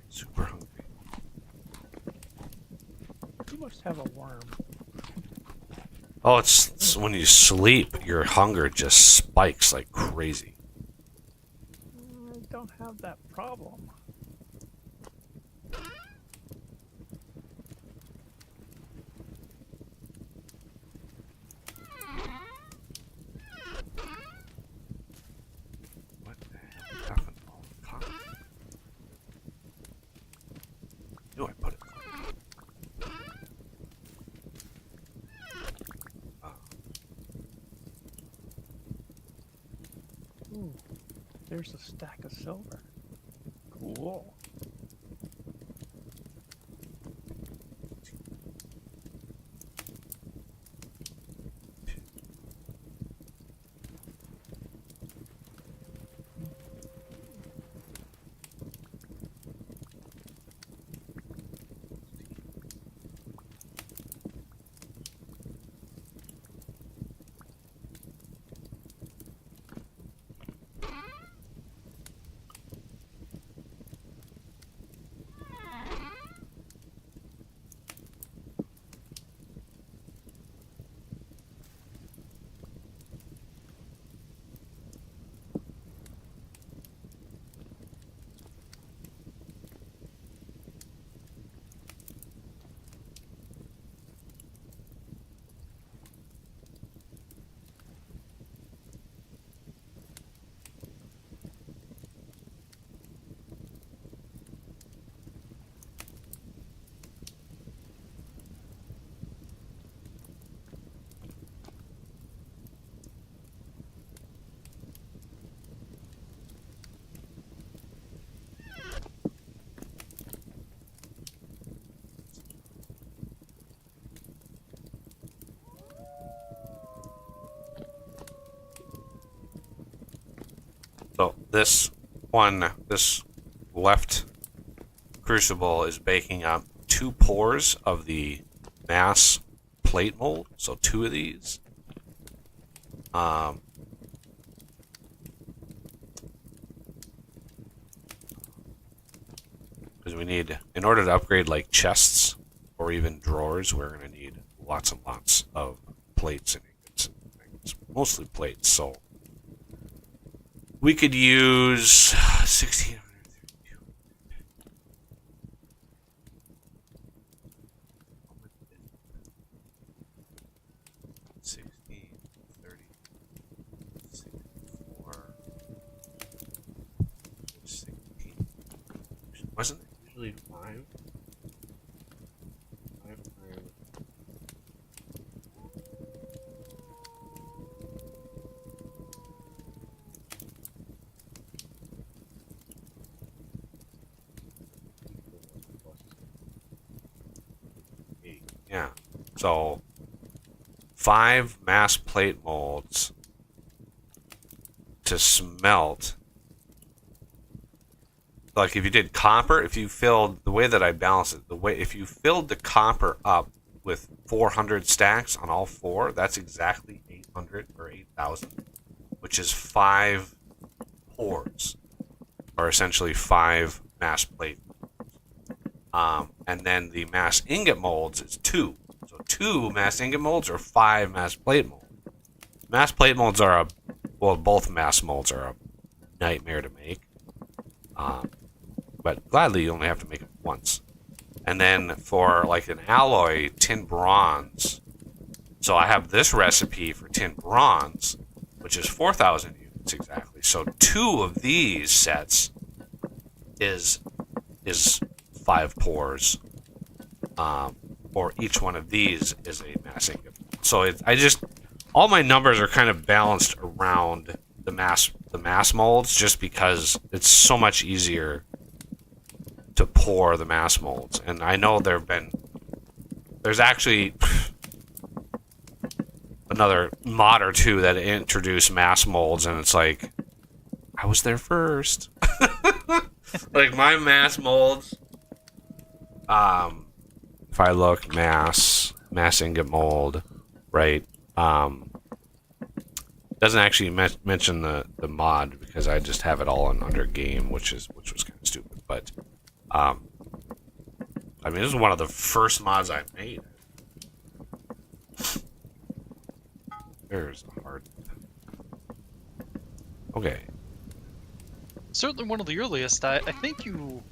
Super hungry. You must have a worm. Oh, it's when you sleep, your hunger just spikes like crazy. I don't have that problem. there's a stack of silver. Cool. So this left crucible is baking up 2 pours of the mass plate mold. So 2 of these. Because we need, in order to upgrade like chests or even drawers, we're going to need lots and lots of plates and ingots and things. Mostly plates, so we could use 1632. 16, 30, 64, 16. Wasn't it usually 5? 5 times. Yeah. So 5 mass plate molds to smelt. Like if you did copper, if you filled the way that I balance it, if you filled the copper up with 400 stacks on all 4, that's exactly 800 or 8,000, which is 5 pours, or essentially 5 mass plate. And then the mass ingot molds is 2. So 2 mass ingot molds or 5 mass plate molds. Mass plate molds are both mass molds are a nightmare to make. But gladly you only have to make it once. And then for like an alloy, tin bronze. So I have this recipe for tin bronze, which is 4,000 units exactly. So 2 of these sets is 5 pours, or each one of these is a mass ingot. So all my numbers are kind of balanced around the mass molds, just because it's so much easier to pour the mass molds. And I know there's actually another mod or 2 that introduced mass molds, and it's like, I was there first. Like my mass molds, if I look mass ingot mold, right, doesn't actually mention the mod, because I just have it all under game, which was kind of stupid. But I mean, this is one of the first mods I made. There's a hard. Okay. Certainly one of the earliest. I think you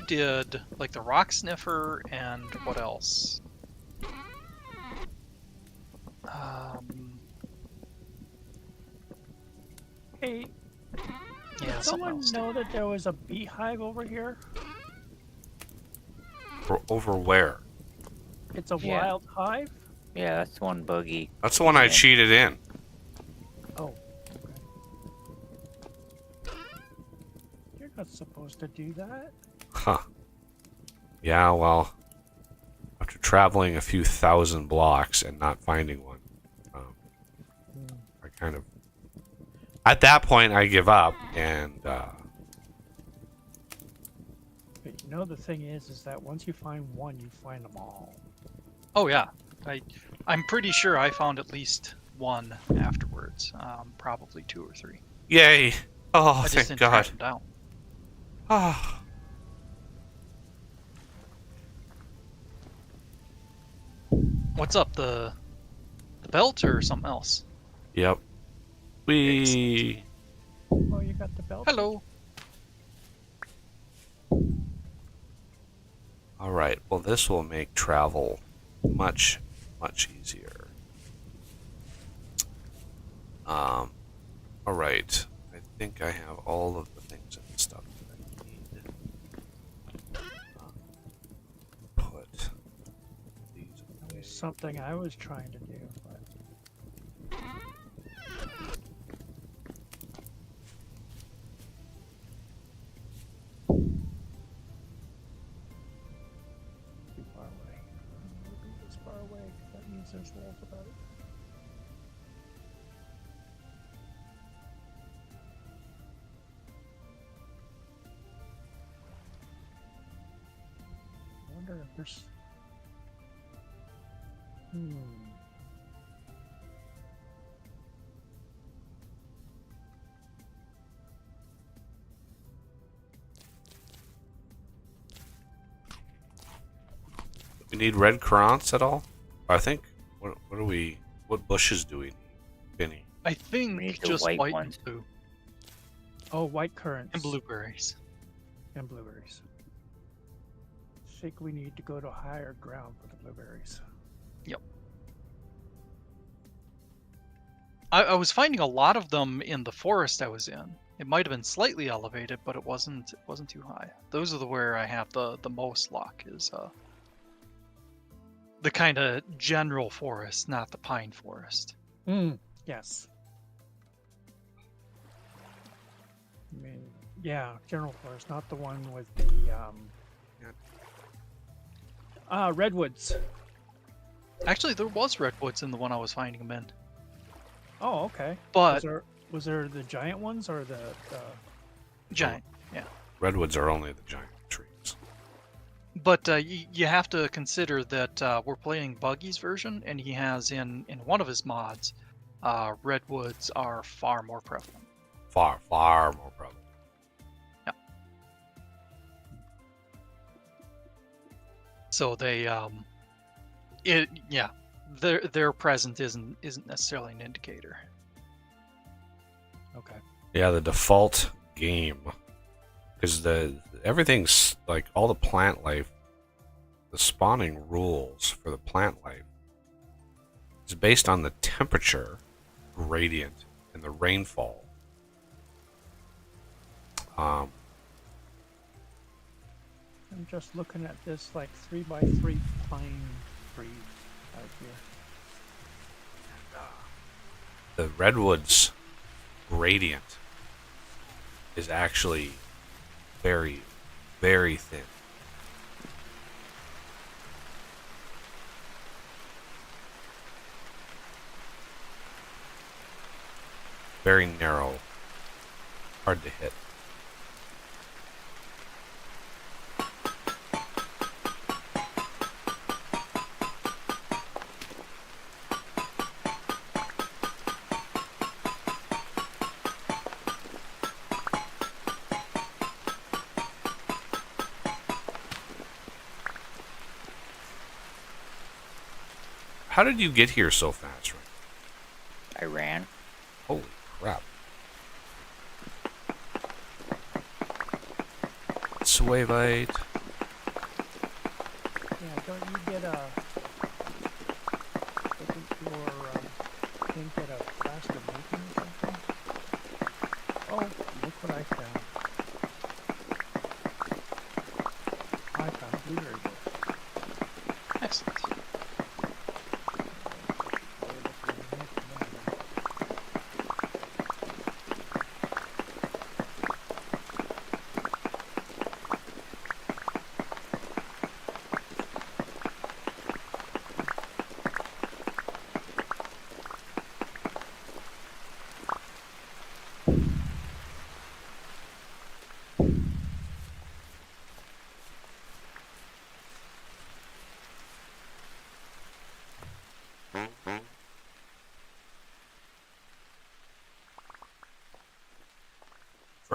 did like the rock sniffer and what else? Hey, Yeah, did something someone else. know that there was a beehive over here? Over where? It's a Yeah. wild hive? Yeah, that's one buggy. That's the one I Yeah. cheated in. Oh. That's supposed to do that. Huh. Yeah, well, after traveling a few thousand blocks and not finding one, I kind of... At that point, I give up, and... But you know, the thing is that once you find one, you find them all. Oh yeah, I'm pretty sure I found at least one afterwards. Probably 2 or 3. Yay! Oh, I just thank didn't track God. them down. Ah. What's up, the belt or something else? Yep. We... Oh, you got the belt? Hello. Alright, well this will make travel much, much easier. Alright. I think I have all of the things and stuff that I need. Put these That away. was something I was trying to do, but too far away. Maybe this far away, 'cause that means there's wolves about it. I wonder if there's... We need red currants at all? I think. What do we? What bushes do we need? Benny. I think We need the just white white ones. and blue Oh, white currants. and blueberries. And blueberries. I think we need to go to higher ground for the blueberries. Yep. I was finding a lot of them in the forest I was in. It might have been slightly elevated, but it wasn't too high. Those are where I have the most luck, is the kind of general forest, not the pine forest. Yes. I mean, yeah, general forest, not the one with the redwoods. Actually, there was redwoods in the one I was finding them in. Oh, okay. But Was there the giant ones or the giant, yeah. Redwoods are only the giant trees. But you have to consider that we're playing Buggy's version, and he has in one of his mods, redwoods are far more prevalent. Far, far more prevalent. Yeah. So they, their presence isn't necessarily an indicator. Okay. Yeah, the default game, because everything's like all the plant life, the spawning rules for the plant life is based on the temperature gradient and the rainfall. I'm just looking at this like 3x3 pine tree out here. The redwoods gradient is actually very, very thin. Very narrow, hard to hit. How did you get here so fast, Rick? I ran. Holy crap. Sway bite. Yeah, don't you get a... Doesn't your thing get a faster movement or something? Oh, look what I found. I found a blueberry bush. Excellent.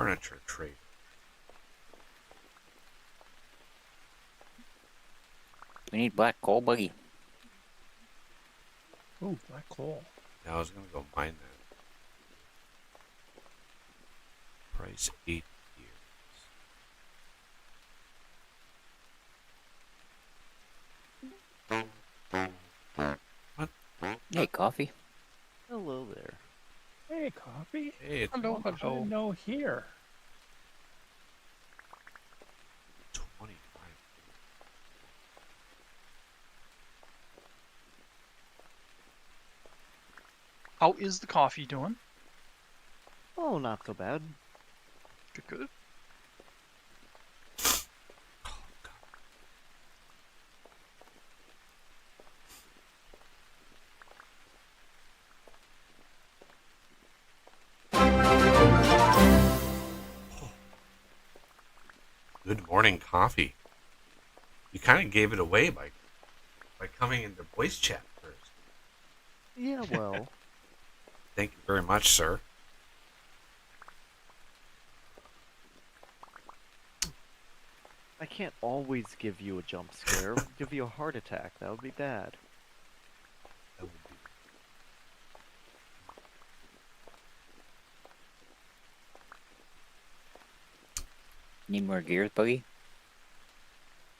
Furniture trade. We need black coal, Buggy. Ooh, black coal. Yeah, I was gonna go mine that. Price 8 years. What? Hey, coffee. Hello there. Hey, coffee. Hey, it's Hello, Welcome to hello. No Here. 25. How is the coffee doing? Oh, not so bad. Good, good. Good morning, coffee. You kind of gave it away by coming into voice chat first. Yeah, well, Thank you very much, sir. I can't always give you a jump scare. Give you a heart attack. That would be bad. That would be Need more gears, Buggy?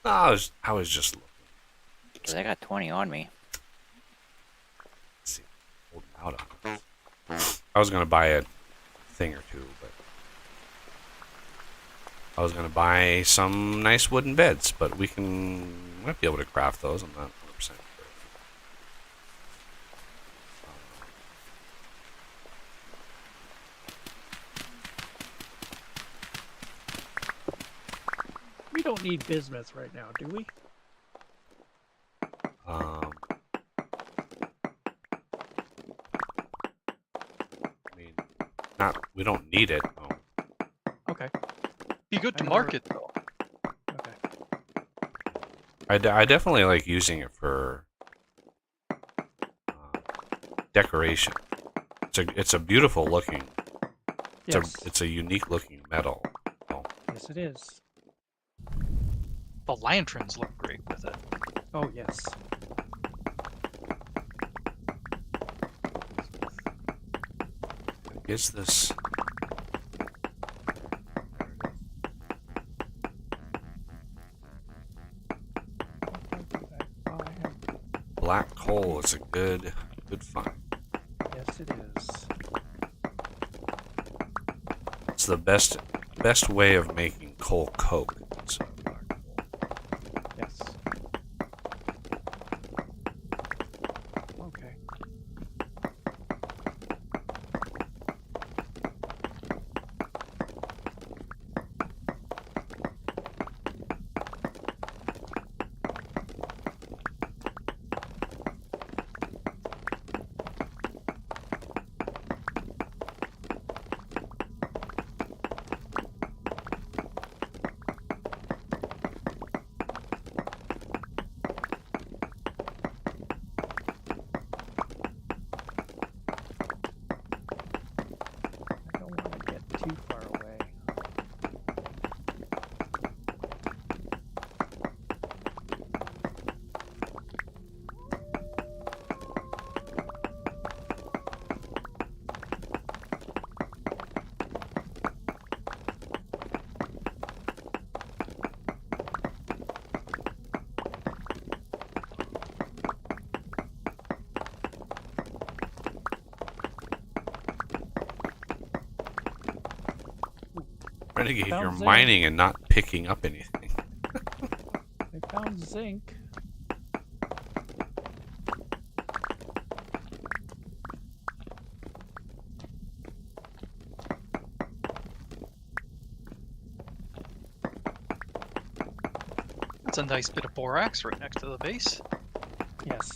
No, I was just looking. Because I got 20 on me. Let's see, holding out on it. I was gonna buy a thing or two, but I was gonna buy some nice wooden beds, but might be able to craft those. I'm not 100% sure. We don't need bismuth right now, do we? I mean, we don't need it. No. Okay. Be good to I never- market though. Okay. I definitely like using it for decoration. It's a beautiful looking. Yes. It's a unique looking metal. Yes, it is. The lanterns look great with it. Oh, yes. Is this? Black coal is a good find. Yes, it is. It's the best way of making coal coke. It's, black coal. Yes. Okay. I don't want to get too far away. Renegade, you're Found zinc. mining and not picking up anything. I found zinc. That's a nice bit of borax right next to the base. Yes.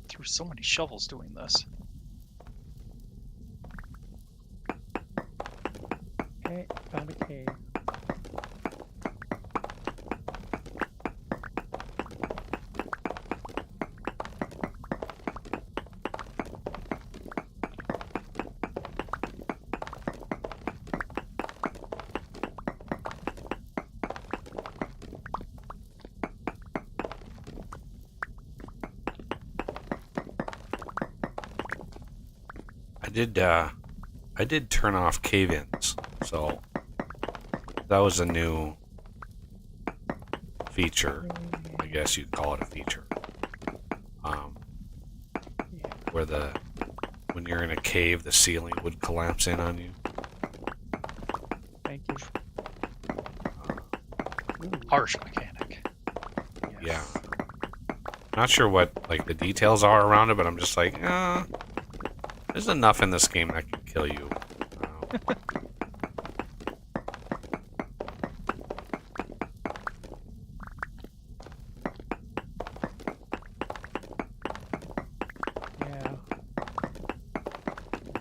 through so many shovels doing this. Okay, found a cave. I did turn off cave-ins, so that was a new feature. I guess you'd call it a feature. Yeah. Where when you're in a cave, the ceiling would collapse in on you. Thank you. Ooh, Harsh mechanic. Yeah. Not sure what like the details are around it, but I'm just like, there's enough in this game that can kill you. Yeah.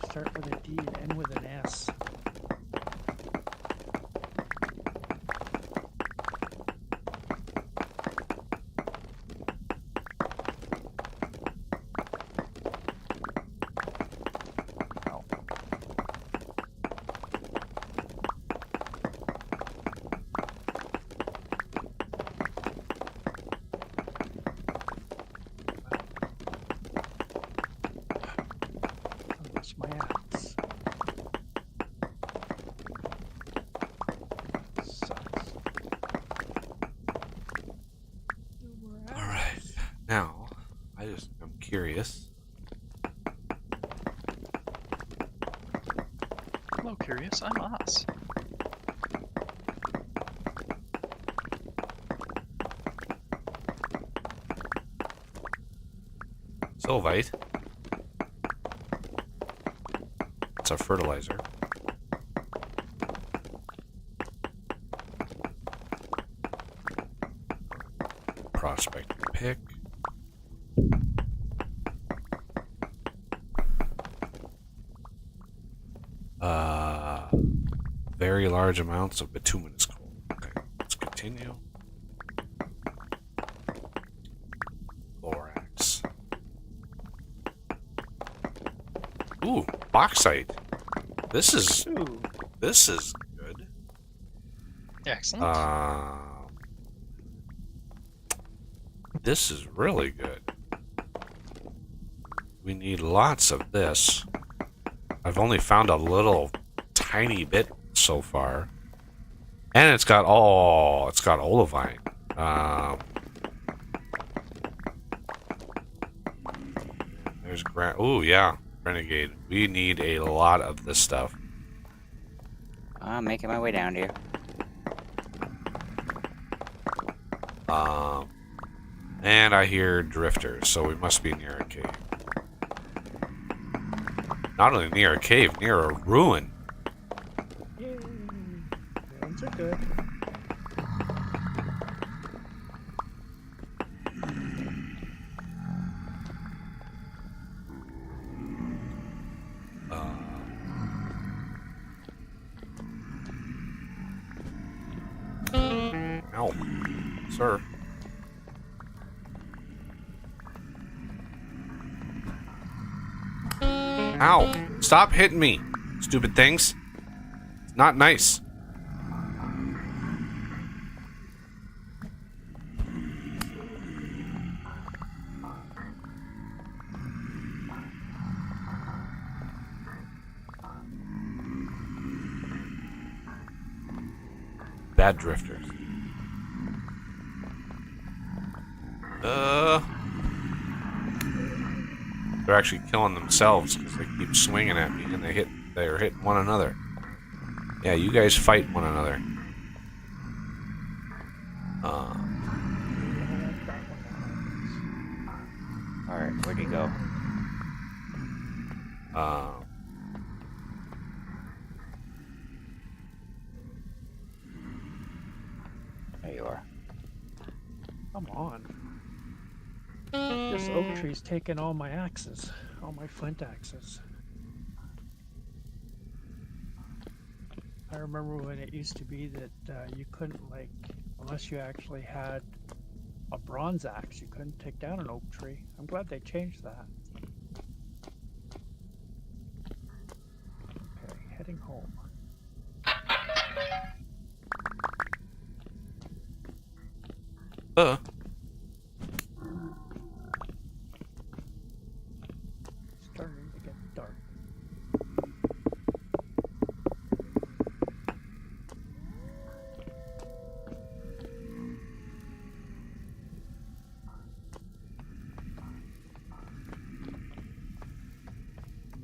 Start with a D and end with an S. That's my axe. Sucks. All right. Now, I'm curious. Hello, curious. I'm Oz. Sylvite. It's a fertilizer. Prospect pick. Very large amounts of bituminous coal. Okay, let's continue. Borax. Ooh, bauxite. This is Ooh, good. Excellent. This is really good. We need lots of this. I've only found a little tiny bit so far. And it's got olivine. There's ooh, yeah, renegade. We need a lot of this stuff. I'm making my way down here. And I hear drifters, so we must be near a cave. Not only near a cave, near a ruin. yay. Ruins are good. Ow. Sir. Ow. Stop hitting me, stupid things. It's not nice. Bad drifters. They're actually killing themselves because they keep swinging at me and they're hitting one another. Yeah, you guys fight one another. Alright, where'd he go? There you are. Come on. Just oak tree's taken all my axes, all my flint axes. I remember when it used to be that you couldn't, like, unless you actually had a bronze axe, you couldn't take down an oak tree. I'm glad they changed that. Okay, heading home. Starting to get dark.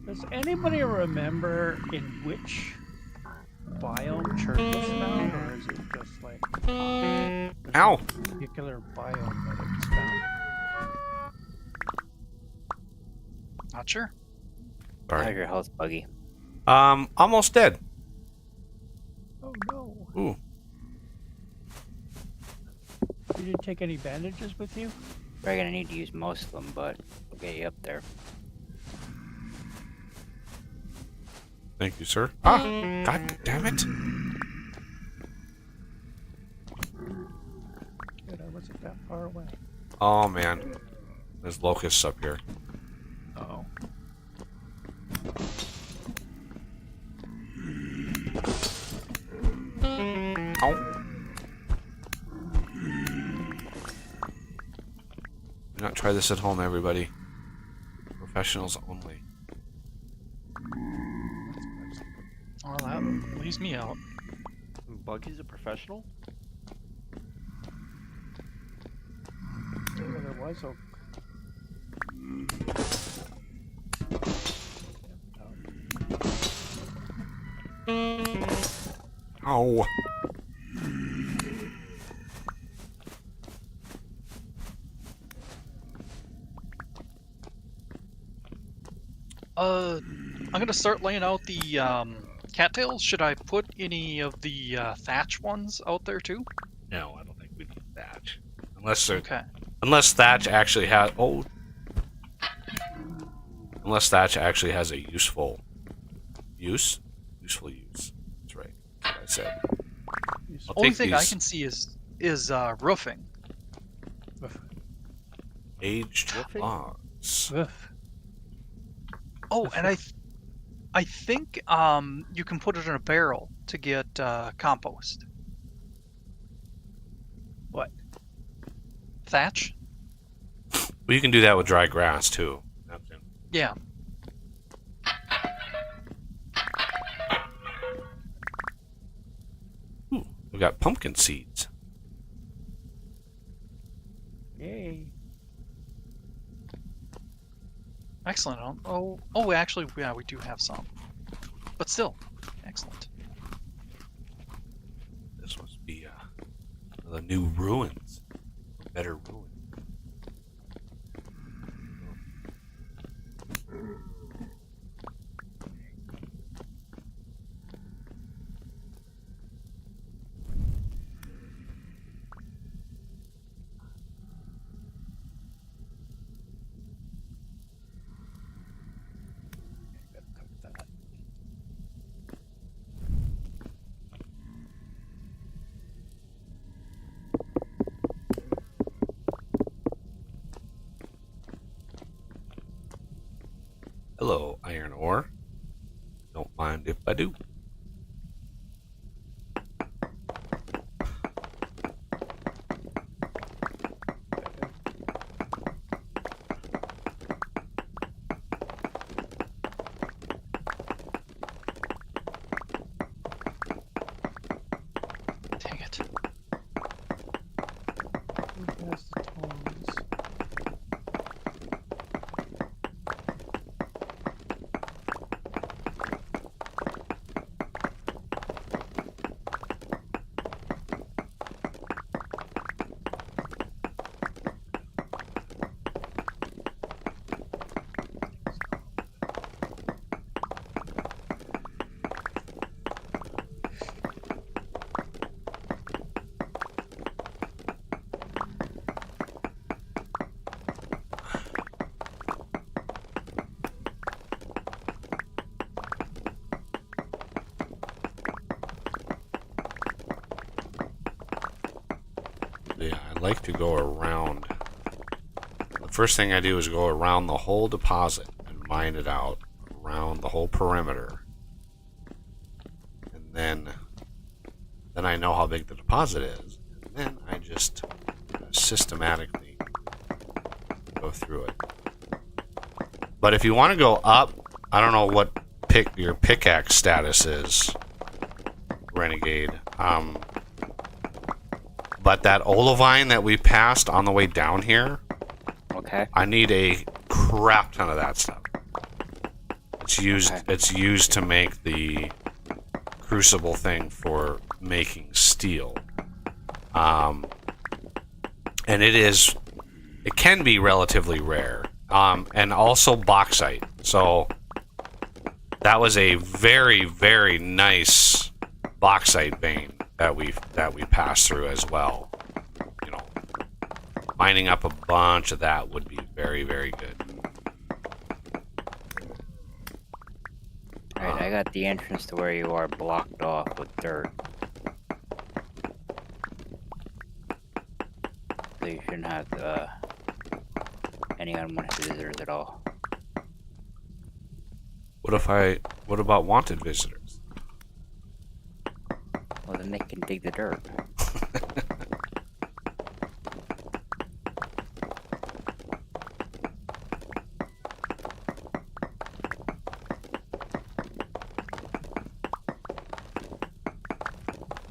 Does anybody remember in which biome church was found, or is it just like there's Ow! a particular biome that it was found? Not sure. How's Sorry. your health, Buggy? Almost dead. Oh no! Ooh. You didn't take any bandages with you? Probably gonna need to use most of them, but we'll get you up there. Thank you, sir. Ah! God damn it! Good, I wasn't that far away. Oh man, there's locusts up here. Oh. Ow! Do not try this at home, everybody. Professionals only. Well, that leaves me out. Buggy's a professional? Yeah, there was oak. Ow! I'm gonna start laying out the cattails. Should I put any of the thatch ones out there too? No, I don't think we need thatch. Unless they're, Okay. unless thatch actually has unless thatch actually has a useful use. That's right. That's what I said. I'll Only take thing I these can see is roofing. aged Roofing? logs. Woof. Oh, and I think you can put it in a barrel to get compost. What? Thatch? Well, you can do that with dry grass too. Yeah. Ooh, we got pumpkin seeds. Yay. Excellent. Oh, actually, yeah, we do have some. But still, excellent. This must be the new ruins. Better ruins. Gotta cook that. Hello, iron ore. Don't mind if I do. Dang it. Who has the tongs? like to go around. The first thing I do is go around the whole deposit and mine it out around the whole perimeter. And then I know how big the deposit is. And then I just systematically go through it. But if you want to go up, I don't know what your pickaxe status is, Renegade. But that olivine that we passed on the way down here, Okay. I need a crap ton of that stuff. It's used. Okay. It's used to make the crucible thing for making steel. And it can be relatively rare. And also bauxite. So that was a very, very nice bauxite vein that we passed through as well. You know, mining up a bunch of that would be very, very good. Alright, I got the entrance to where you are blocked off with dirt. So you shouldn't have any unwanted visitors at all. What about wanted visitors? Well, then they can dig the dirt.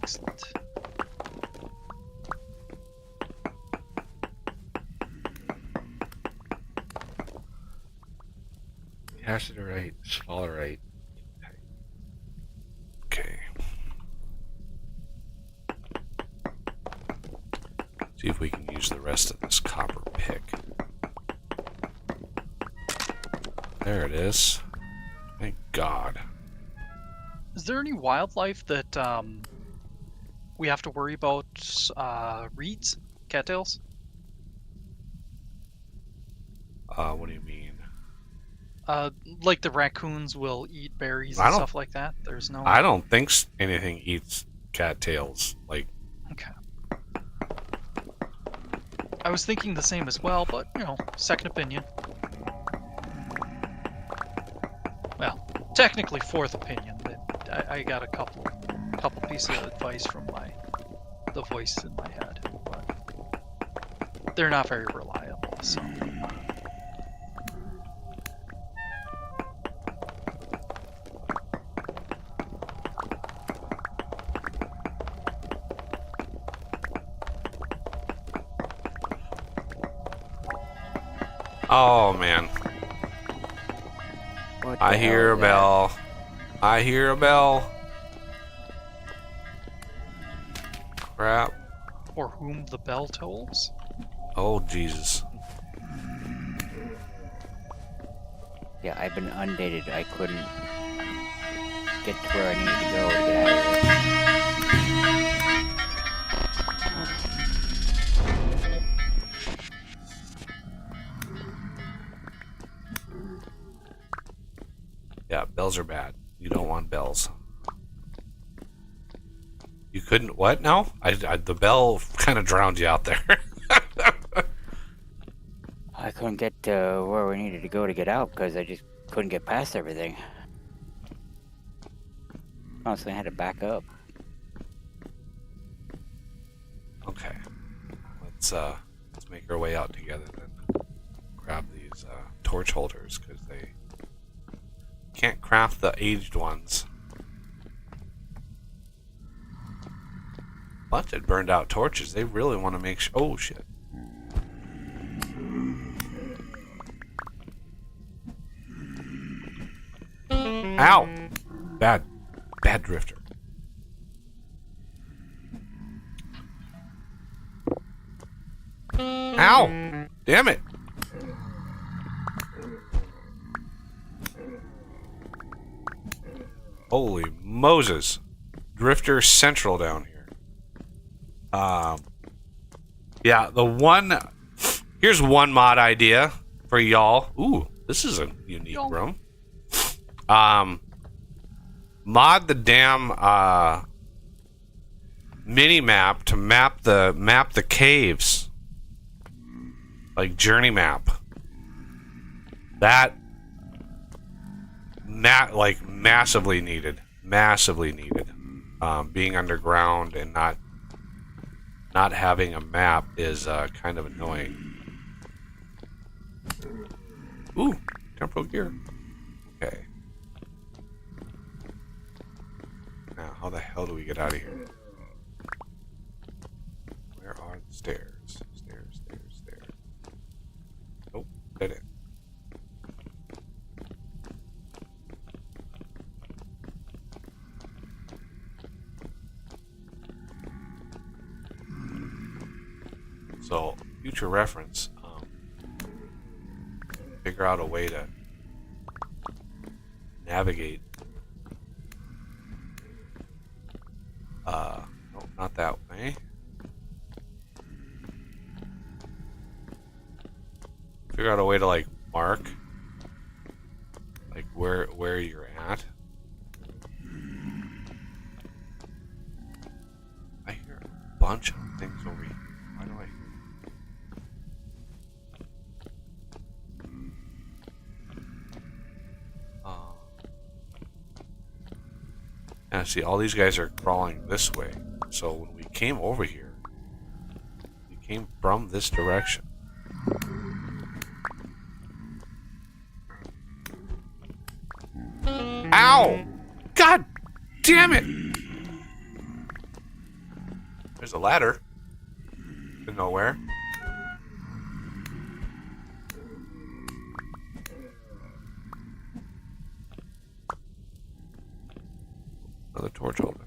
Excellent. Casterite, sphalerite. Okay. See if we can use the rest of this copper pick. There it is. Thank God. Is there any wildlife that we have to worry about? Reeds, cattails? What do you mean? Like the raccoons will eat berries I and don't- stuff like that. There's no. I don't think anything eats cattails. Like, Okay. I was thinking the same as well, but you know, second opinion. Well, technically fourth opinion. But I got a couple pieces of advice from the voice in my head, but they're not very reliable. So. oh man, What the I hear hell a is that? bell. I hear a bell. Crap. For whom the bell tolls? Oh Jesus. Yeah, I've been undated. I couldn't get to where I needed to go to get out of here. Yeah, bells are bad. You don't want bells. You couldn't what now? The bell kind of drowned you out there. I couldn't get to where we needed to go to get out because I just couldn't get past everything. Honestly, I had to back up. Okay. Let's make our way out together then. Grab these torch holders because they can't craft the aged ones. But it burned out torches. They really want to make sure. Oh shit. Ow! Bad drifter. Ow! Damn it! Holy Moses. Drifter Central down here. Yeah, here's one mod idea for y'all. Ooh, this is a unique room. Mod the damn mini map to map the caves, like journey map. That like massively needed. Being underground and not having a map is kind of annoying. Ooh, temporal gear. Okay. Now, how the hell do we get out of here? Where are the stairs? Stairs. Nope, dead end. So, future reference, figure out a way to navigate. No, not that way. Figure out a way to like mark, like where you're at. I hear a bunch of things over here. Why do I hear? Yeah, see, all these guys are crawling this way. So when we came over here, we came from this direction. Ow! God damn it! There's a ladder. To nowhere. Another torch holder.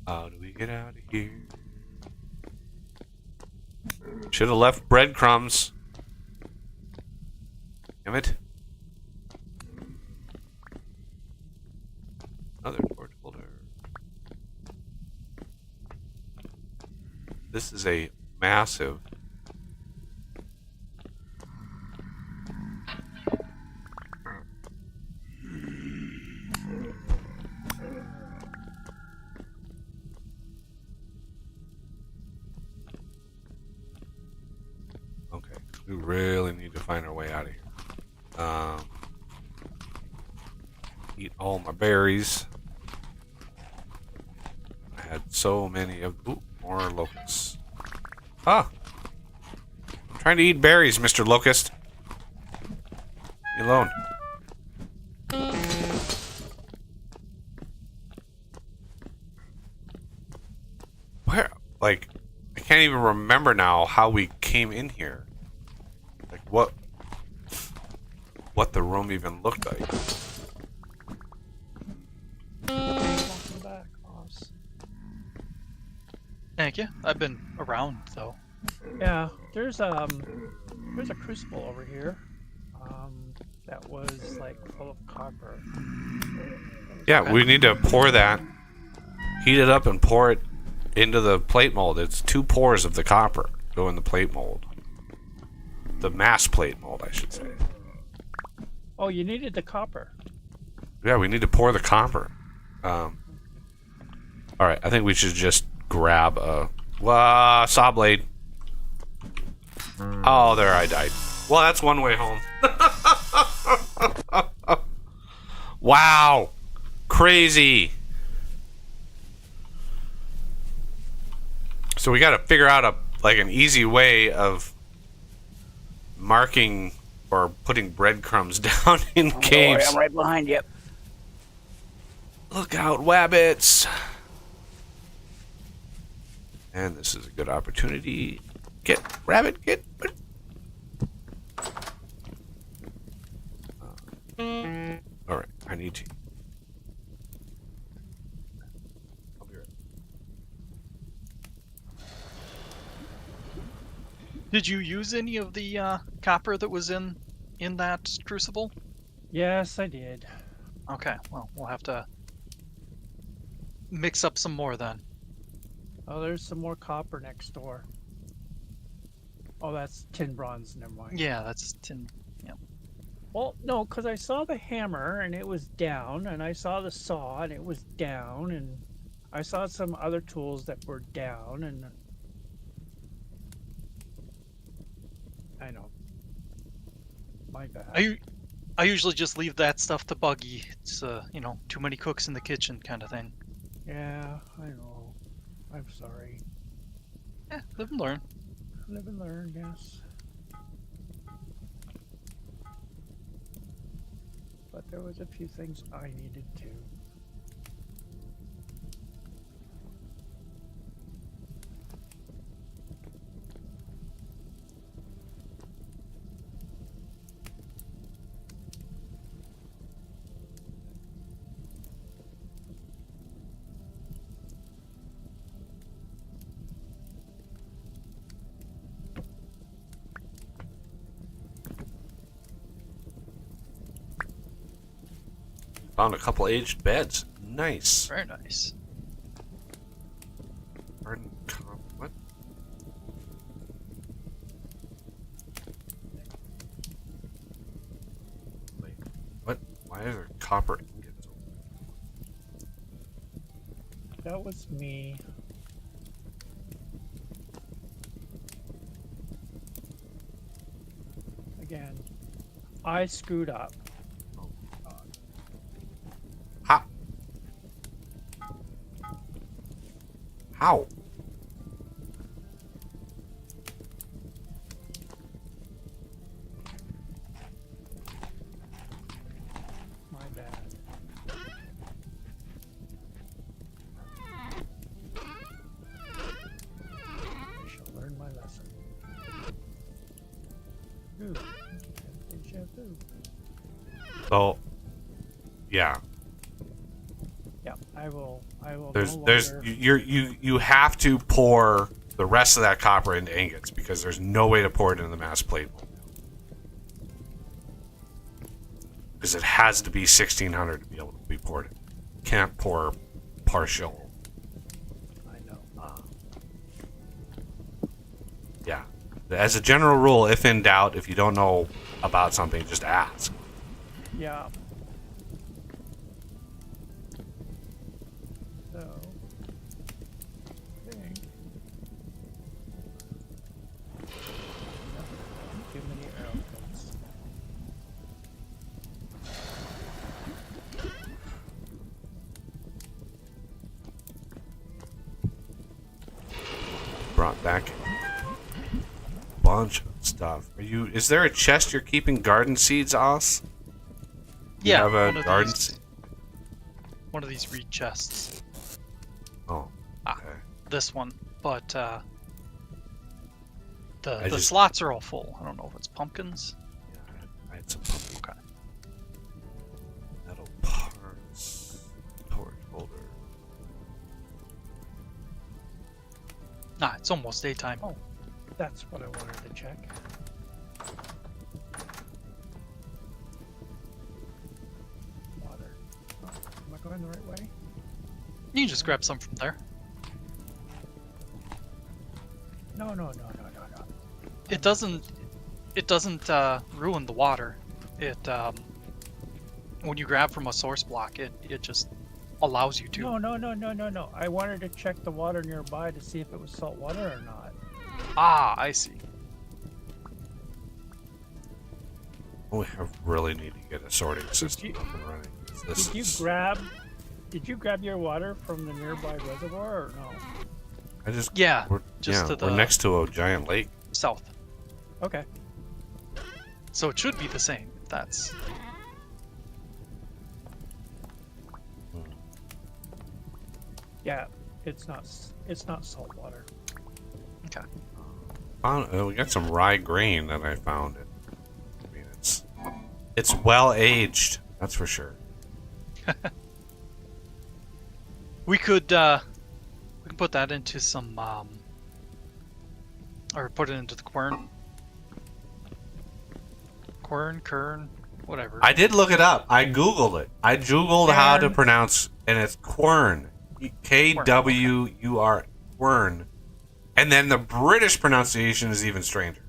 How do we get out of here? Should have left breadcrumbs. Damn it. Another torch holder. This is a massive. Okay, we really need to find our way out of here. Eat all my berries. I had so many of. Ooh, more locusts. Ah! I'm trying to eat berries, Mr. Locust. Leave me alone. Where? Like, I can't even remember now how we came in here. Like, what the room even looked like. Welcome back, Oz. Thank you. I've been around though. Yeah, there's a crucible over here. That was like full of copper. Yeah, Okay. we need to pour that, heat it up, and pour it into the plate mold. It's 2 pours of the copper go in the plate mold. The mass plate mold, I should say. Oh, you needed the copper. Yeah, we need to pour the copper. Alright, I think we should just grab a saw blade. Oh, there I died. Well, that's one way home. Wow. Crazy. So we got to figure out an easy way of marking or putting breadcrumbs down in Don't caves. worry, I'm right behind you. Look out, wabbits. And this is a good opportunity. Get, rabbit, get. Alright, I need to. I'll be right back. Did you use any of the copper that was in that crucible? Yes, I did. Okay, well, we'll have to mix up some more then. Oh, there's some more copper next door. Oh, that's tin bronze. Never mind. Yeah, that's tin. Yeah. Well, no, because I saw the hammer and it was down, and I saw the saw and it was down, and I saw some other tools that were down, and I know. My bad. I usually just leave that stuff to Buggy. It's too many cooks in the kitchen kind of thing. Yeah, I know. I'm sorry. Yeah, live and learn. Live and learn, yes. But there was a few things I needed to. Found a couple aged beds. Nice. Very nice. What? Wait, what? Why are there copper ingots? That was me. Again, I screwed up. How? My bad. I shall learn my lesson. Ooh, deja vu. Oh, yeah. Yeah, I will. There's you have to pour the rest of that copper into ingots because there's no way to pour it into the mass plate mold. Because it has to be 1600 to be able to be poured in. Can't pour partial. I know. Yeah. As a general rule, if in doubt, if you don't know about something, just ask. Yeah. So, I think too many arrow points. Brought back a bunch of stuff. Is there a chest you're keeping garden seeds, Oz? Yeah, You have a garden one of these reed chests. Oh. Ah. Okay. This one, but the just- slots are all full. I don't know if it's pumpkins. Yeah, I had some pumpkin. Okay. Metal parts. Torch holder. Nah, it's almost daytime. Oh, that's what I wanted to check. Water. Oh, am I going the right way? You can just grab some from there. No. It doesn't ruin the water. It when you grab from a source block, it just allows you to. No. I wanted to check the water nearby to see if it was salt water or not. Ah, I see. We really need to get a sorting system you- up and running. Did you grab your water from the nearby reservoir or no? Yeah, We're to next to a giant lake. south. Okay. So it should be the same. That's Yeah, it's not salt water. okay. We got some rye grain that I found. I mean, it's well aged. That's for sure. We can put that into some or put it into the quern, kern, whatever. I did look it up. I googled it. I googled how to Quern. pronounce, and it's quern, Kwur, quern, and then the British pronunciation is even stranger.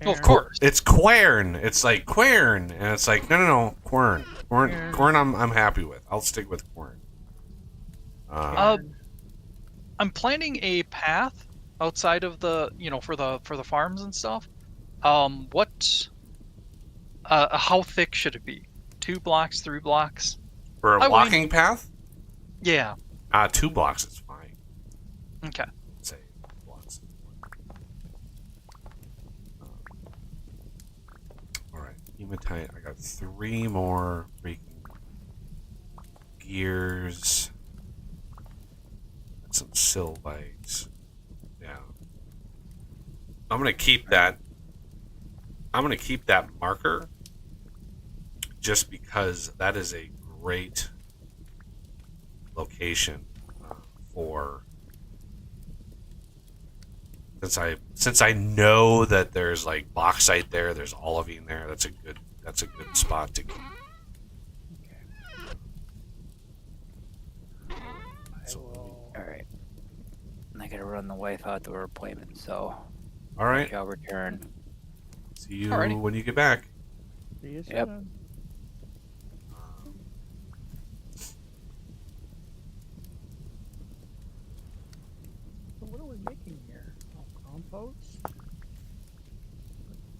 Well, of course. It's quern. It's like quern, and it's like no, quern. Quern. I'm happy with. I'll stick with quern. I'm planning a path outside of the, for the farms and stuff. What? How thick should it be? 2 blocks, 3 blocks? For a I walking path, Yeah. 2 blocks is fine. Okay. Say blocks. All right, hematite. I got 3 more freaking gears. Some sylvites. Yeah. I'm gonna keep that. I'm gonna keep that marker just because that is a great location for. Since I know that there's like bauxite there, there's olivine there. That's a good spot to keep. All right. I gotta run the wife out to her appointment, so All right. shall return. See you Alrighty. when you get back. See you Yep. soon. So what are we making here? Oh, compost,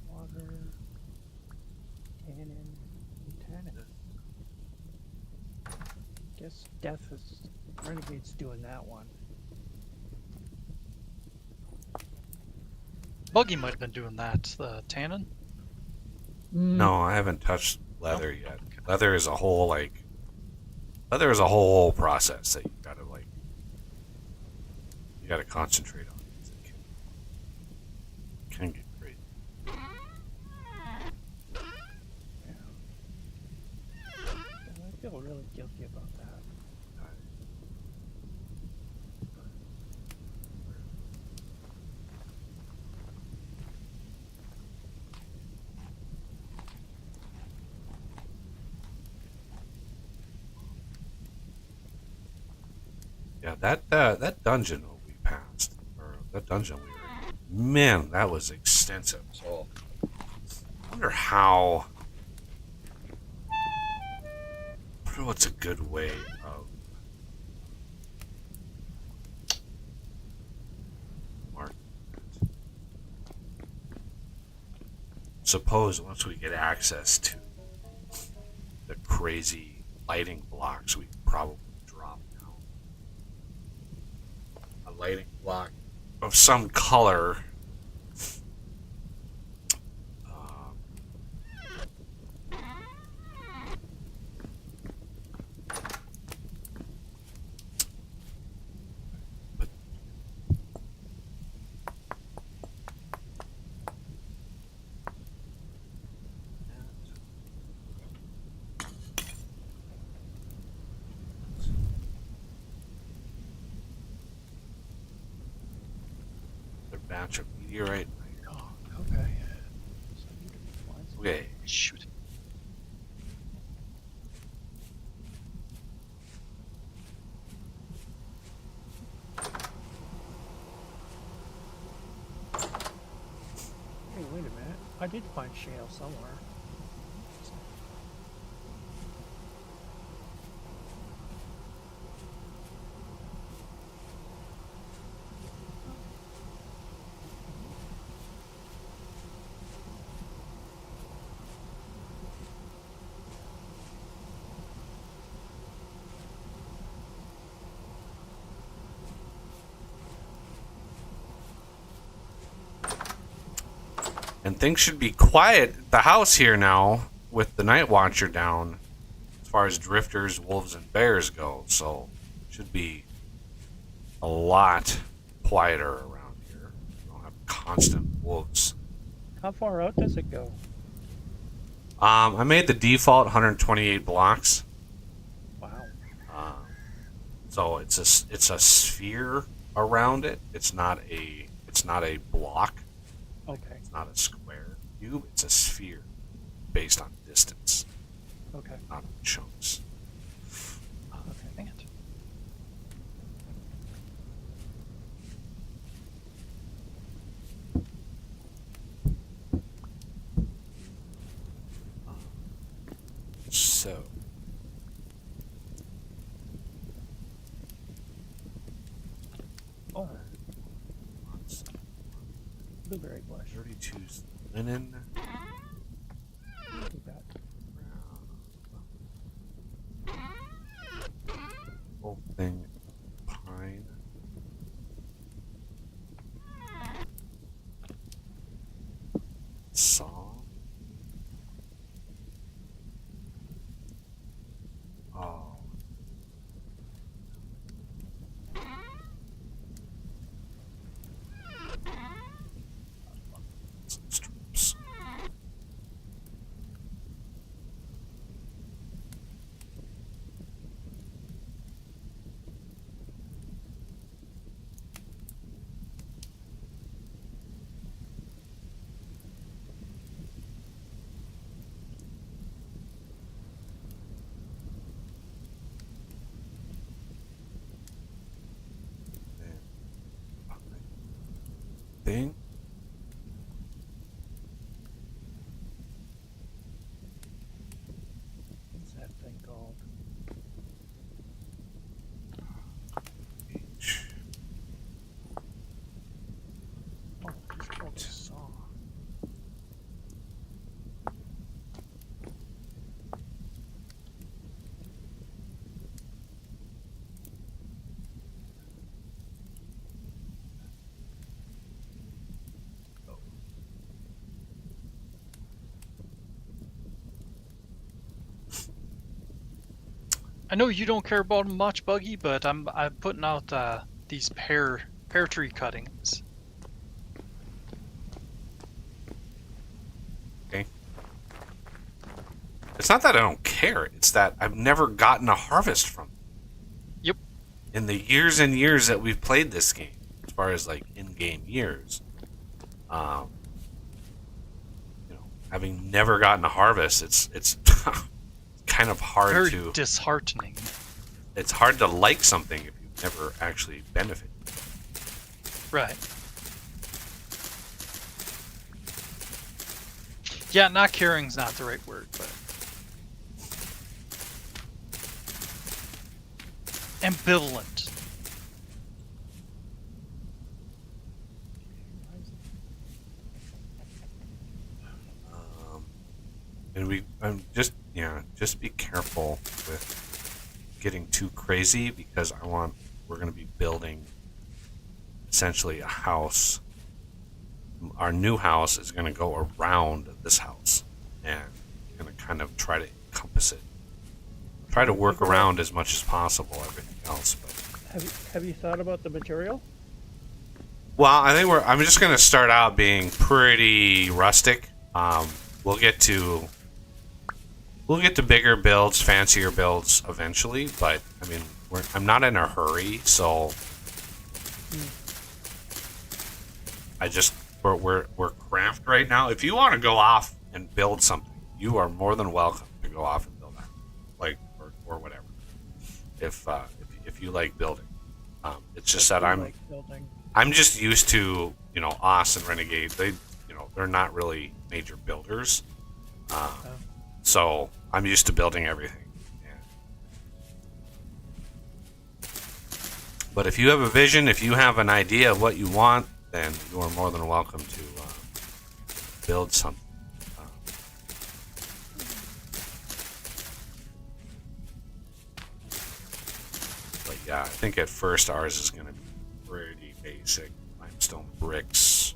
water, tannin, tannin. Guess Death is Renegade's doing that one. Buggy might have been doing that, the tannin. No, I haven't touched leather yet. Leather is a whole process that you gotta concentrate on. It can get crazy. I feel really guilty about that. Yeah, that dungeon we passed, or that dungeon we were in, man, that was extensive. So I wonder what's a good way of marking it. Suppose once we get access to the crazy lighting blocks, we can probably drop down a lighting block of some color. Batch of meteorite. Oh, okay. Okay. Shoot. Hey, wait a minute. I did find shale somewhere. And things should be quiet at the house here now with the night watcher down as far as drifters, wolves, and bears go. So should be a lot quieter around here. We don't have constant wolves. How far out does it go? I made the default 128 blocks. Wow. So it's a sphere around it. It's not a block. Okay. It's not a square cube. It's a sphere based on distance, Okay. not on chunks. Okay, dang it. we choose linen. Too bad. Whole thing pine. Saw. Oh. Some strips. Thing. What's that thing called? H. Oh, it's called a saw. I know you don't care about them much, Buggy, but I'm putting out these pear tree cuttings. Okay. It's not that I don't care. It's that I've never gotten a harvest from them. Yep. In the years and years that we've played this game, as far as like in-game years, you know, having never gotten a harvest, it's kind of hard Very to. disheartening. It's hard to like something if you've never actually benefited. Right. Yeah, not caring's not the right word, but ambivalent. And I'm just be careful with getting too crazy because we're going to be building essentially a house. Our new house is going to go around this house and going to kind of try to encompass it. Try to work around as much as possible everything else. But Have you thought about the material? well, I think I'm just going to start out being pretty rustic. We'll get to bigger builds, fancier builds eventually, but I mean, I'm not in a hurry, so we're craft right now. If you want to go off and build something, you are more than welcome to go off and build that, like or whatever. If you like building, it's just that I'm just used to Oss and Renegade. They're not really major builders. So I'm used to building everything. But if you have a vision, if you have an idea of what you want, then you are more than welcome to build something. But yeah, I think at first ours is going to be pretty basic. Limestone bricks.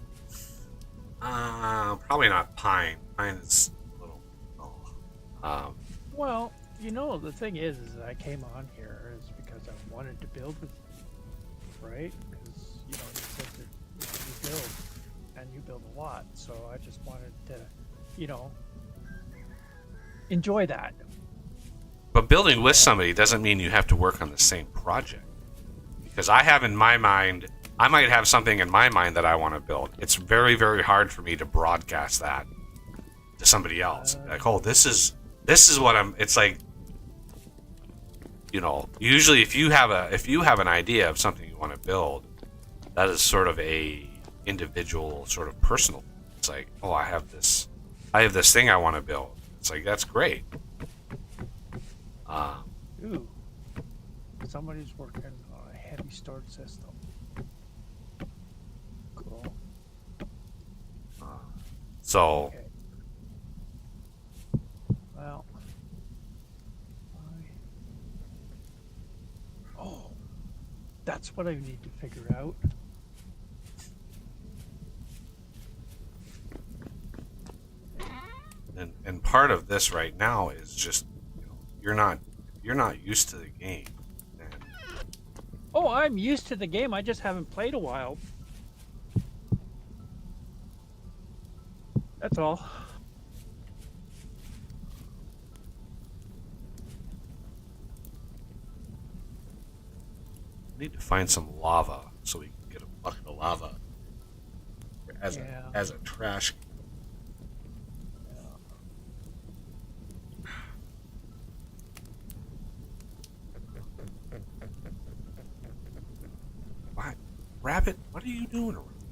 Probably not pine. Pine is a little dull. Well, the thing is I came on here is because I wanted to build with you, right? Because, you said that you build, and you build a lot, so I just wanted to, enjoy that. But building with somebody doesn't mean you have to work on the same project. Because I have in my mind, I might have something in my mind that I want to build. It's very, very hard for me to broadcast that to somebody else. Like, oh, this is what I'm. It's like, usually if you have an idea of something you want to build, that is sort of a individual, sort of personal. It's like, oh, I have this thing I want to build. It's like, that's great. Ooh, somebody's working on a heavy storage system. Cool. So Okay. Well. Oh, that's what I need to figure out. and part of this right now is just, you're not used to the game, and Oh, I'm used to the game. I just haven't played a while. That's all. we need to find some lava so we can get a bucket of lava as Yeah. a trash. What? Rabbit, what are you doing around here?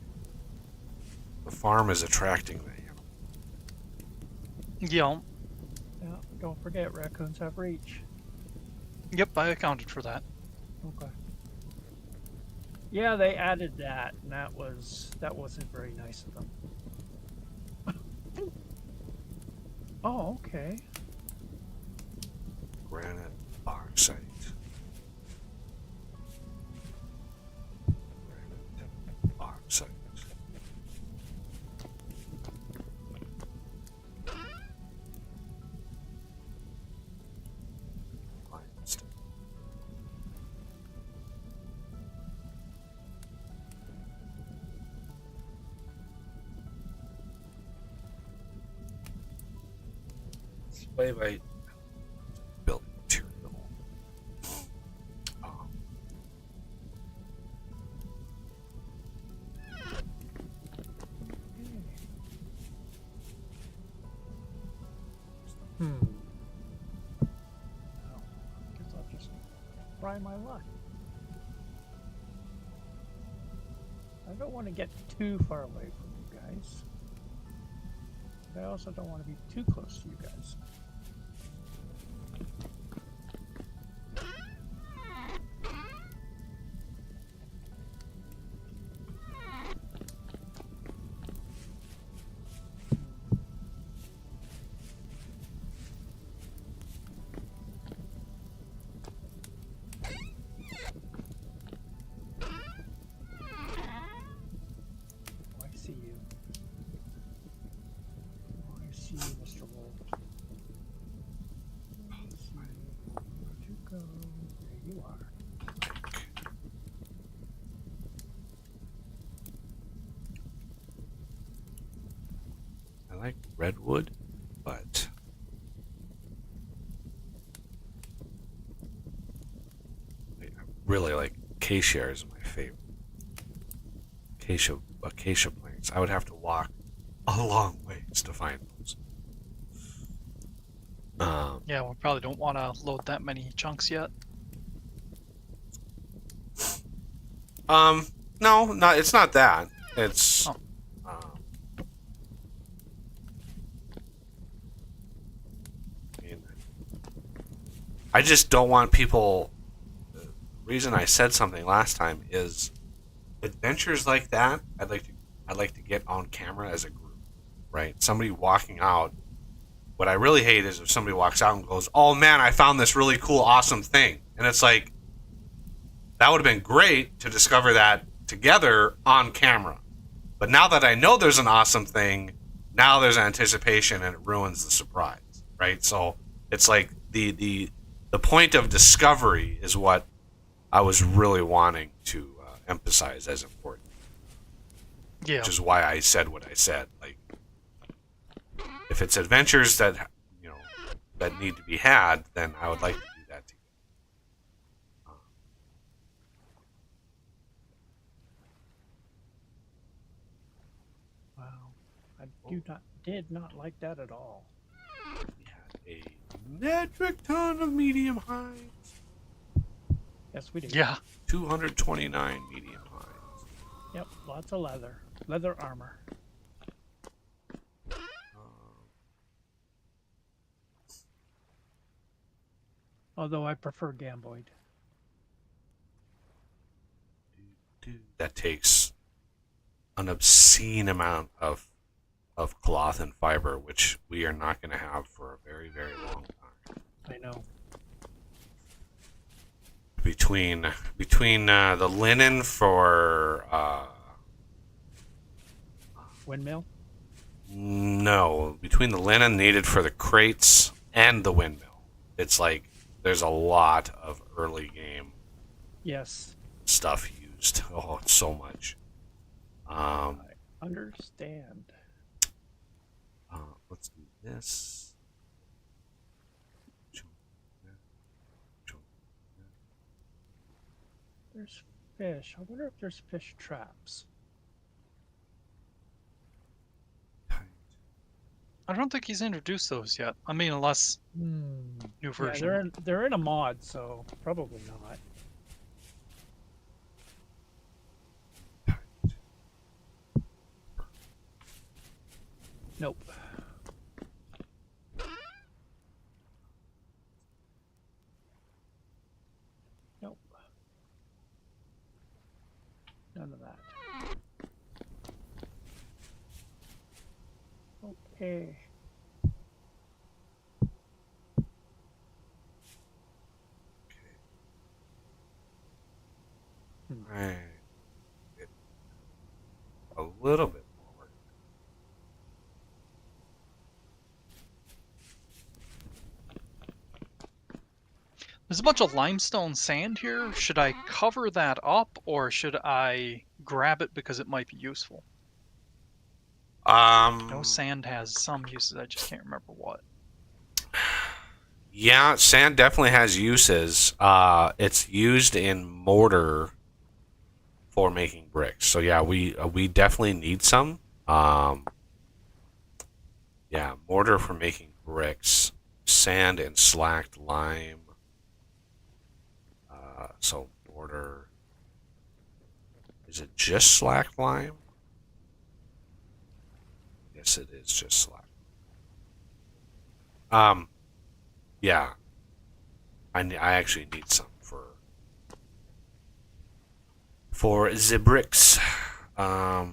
The farm is attracting the animal. Yeah. Yeah. Don't forget, raccoons have reach. Yep, I accounted for that. Okay. Yeah, they added that, and that wasn't very nice of them. Oh, okay. Granite bauxite. Granite bauxite. Limestone. Wait, wait. Building material. Oh. Hmm. Well, guess I'll just try my luck. I don't want to get too far away from you guys. But I also don't want to be too close to you guys. Oh, I see you. Oh, I see you, Mr. Wolf. I see you. Where'd you go? There you are. I like redwood, but I really like acacia is my favorite. Acacia plants. I would have to walk a long ways to find those. Yeah, we probably don't want to load that many chunks yet. No, not. It's not that. It's. Oh. I mean, I just don't want people. The reason I said something last time is adventures like that. I'd like to get on camera as a group, right? Somebody walking out. What I really hate is if somebody walks out and goes, "Oh man, I found this really cool, awesome thing," and it's like that would have been great to discover that together on camera. But now that I know there's an awesome thing, now there's anticipation and it ruins the surprise, right? So it's like the point of discovery is what I was really wanting to emphasize as important. Yeah. Which is why I said what I said. Like, if it's adventures that that need to be had, then I would like to do that together. Wow. I did not like that at all. We had a metric ton of medium hides. Yes, we did. Yeah. 229 medium hides. Yep, lots of leather. Leather armor. Although I prefer Gamboid. That takes an obscene amount of of cloth and fiber, which we are not going to have for a very, very long time. I know. Between the linen for Windmill? no, between the linen needed for the crates and the windmill, it's like there's a lot of early game Yes. stuff used. Oh, it's so much. I understand. Let's do this. There's fish. I wonder if there's fish traps. I don't think he's introduced those yet. I mean, unless new Yeah, version. they're in a mod, so probably not. Nope. Nope. None of that. Okay. Right. A little bit more. There's a bunch of limestone sand here. Should I cover that up, or should I grab it because it might be useful? I know sand has some uses, I just can't remember what. Yeah, sand definitely has uses. It's used in mortar for making bricks. So yeah, we definitely need some. Yeah, mortar for making bricks, sand and slacked lime. So mortar. Is it just slacked lime? Yes, it is just slacked. Yeah. I actually need some for the bricks. Yeah,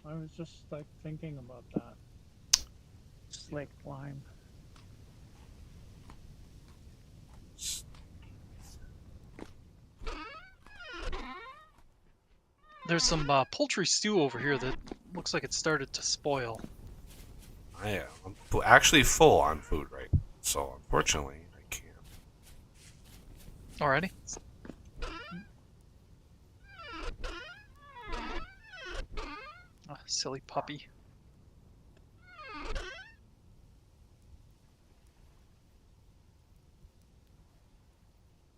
I was just like thinking about that. Slick lime. There's some poultry stew over here that looks like it started to spoil. I'm actually full on food right now, so unfortunately I can't. Alrighty. Silly puppy.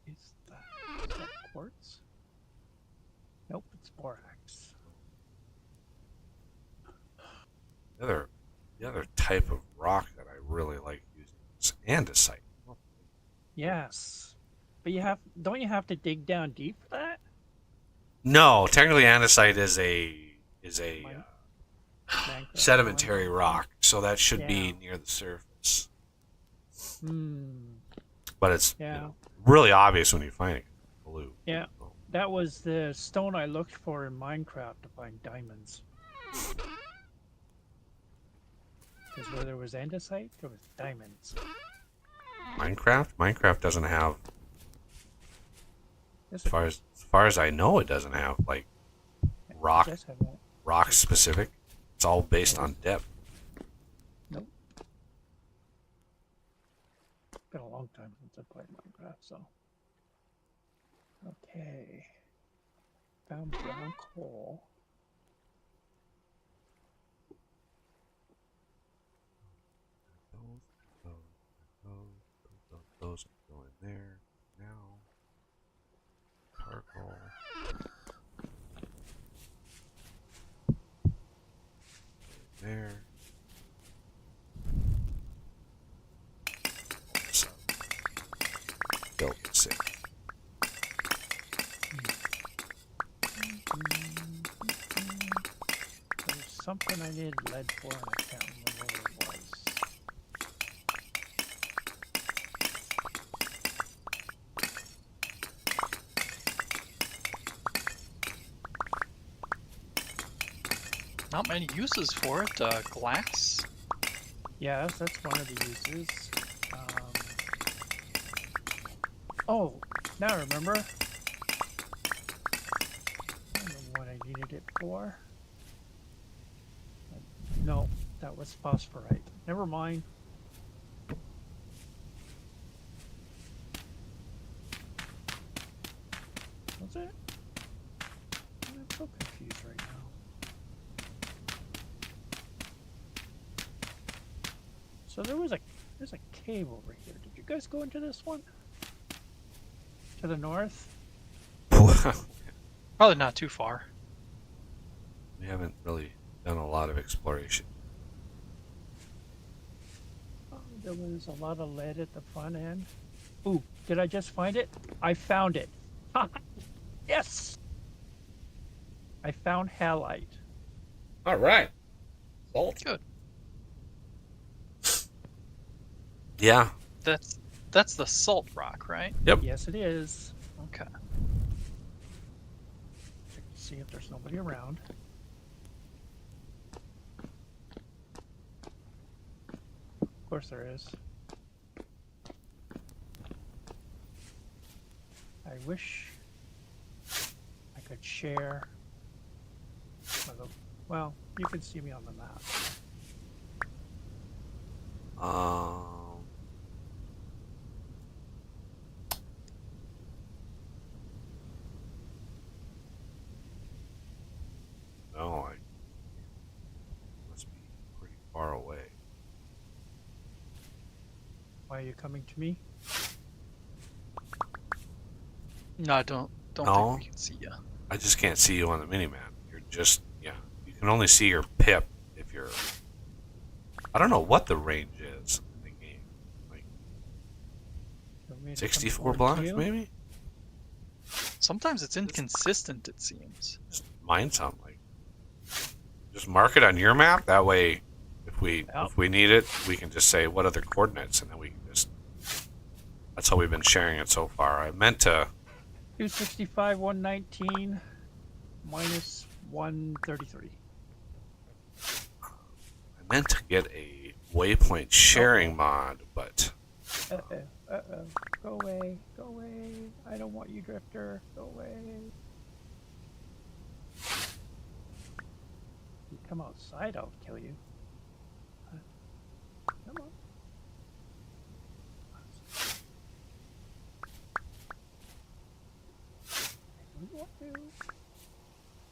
Is that quartz? Nope, it's borax. The other type of rock that I really like using is andesite. Yes. But don't you have to dig down deep for that? No, technically andesite is a Minecraft sedimentary mine? rock, so that should be Yeah. near the surface. Hmm. But it's Yeah. really obvious when you find it. Blue. Yeah. So, That was the stone I looked for in Minecraft to find diamonds. Because where there was andesite, there was diamonds. Minecraft doesn't have, Yes, as far as I know, it doesn't have like rock Yes, I won't. rock specific. It's all based on depth. Nope. It's been a long time since I played Minecraft, so. Okay. Found brown coal. Those go in there now. Charcoal. There. So, built the city. There's something I needed lead for, and I can't remember what it was. Not many uses for it. Glass. Yes, that's one of the uses. Oh, now I remember. I don't know what I needed it for. No, that was phosphorite. Never mind. Was it? I'm so confused right now. So there's a cave over here. Did you guys go into this one? To the north? Probably not too far. We haven't really done a lot of exploration. Oh, there was a lot of lead at the front end. Ooh, did I just find it? I found it. Yes! I found halite. All right. Salt. Good. Yeah. That's the salt rock, right? Yep. Yes, it is. Okay. Check to see if there's nobody around. Of course there is. I wish I could share. Well, you can see me on the map. No, I must be pretty far away. Why are you coming to me? No, I don't No. think we can see you. I just can't see you on the minimap. You're just, yeah. You can only see your pip if you're. I don't know what the range is in the game. Like You want me to come 64 over to blocks, you? maybe? Sometimes it's inconsistent, it seems. Just mine something like. Just mark it on your map. That way, if we need it, we can just say what other coordinates, and then we can just. That's how we've been sharing it so far. I meant to. 265, 119, minus 133. I meant to get a waypoint sharing mod, but Uh-oh, uh-oh. Go away, go away. I don't want you, Drifter. Go away. You come outside, I'll kill you. Come on. I don't want to.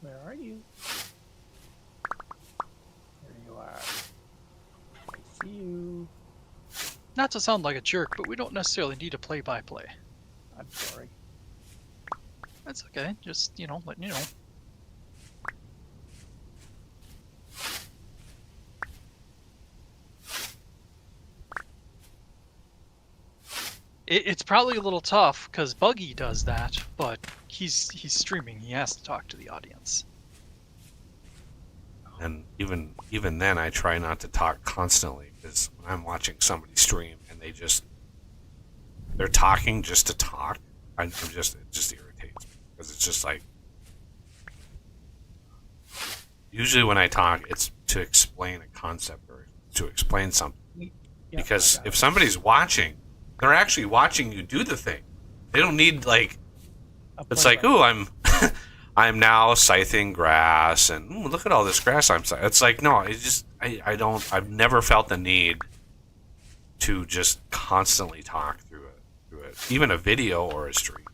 Where are you? There you are. I see you. Not to sound like a jerk, but we don't necessarily need a play-by-play. I'm sorry. That's okay. Just, letting you know. It's probably a little tough because Buggy does that, but he's streaming. He has to talk to the audience. and even then, I try not to talk constantly because when I'm watching somebody stream and they're talking just to talk, it just irritates me because it's just like usually when I talk, it's to explain a concept or to explain something. Yeah, Because I got if it. somebody's watching, they're actually watching you do the thing. They don't need like it's like, ooh, I'm now scything grass, and ooh, look at all this grass I'm scything. It's like, no, I've never felt the need to just constantly talk through it, even a video or a stream.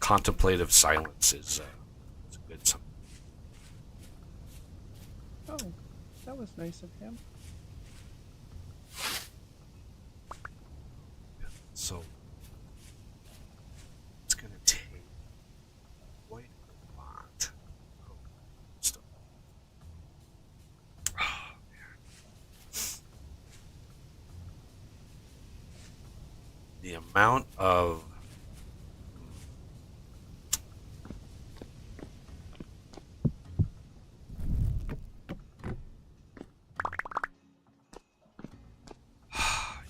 Contemplative silence is a good something. Oh, that was nice of him. So it's gonna take quite a lot of stuff. Oh, man. The amount of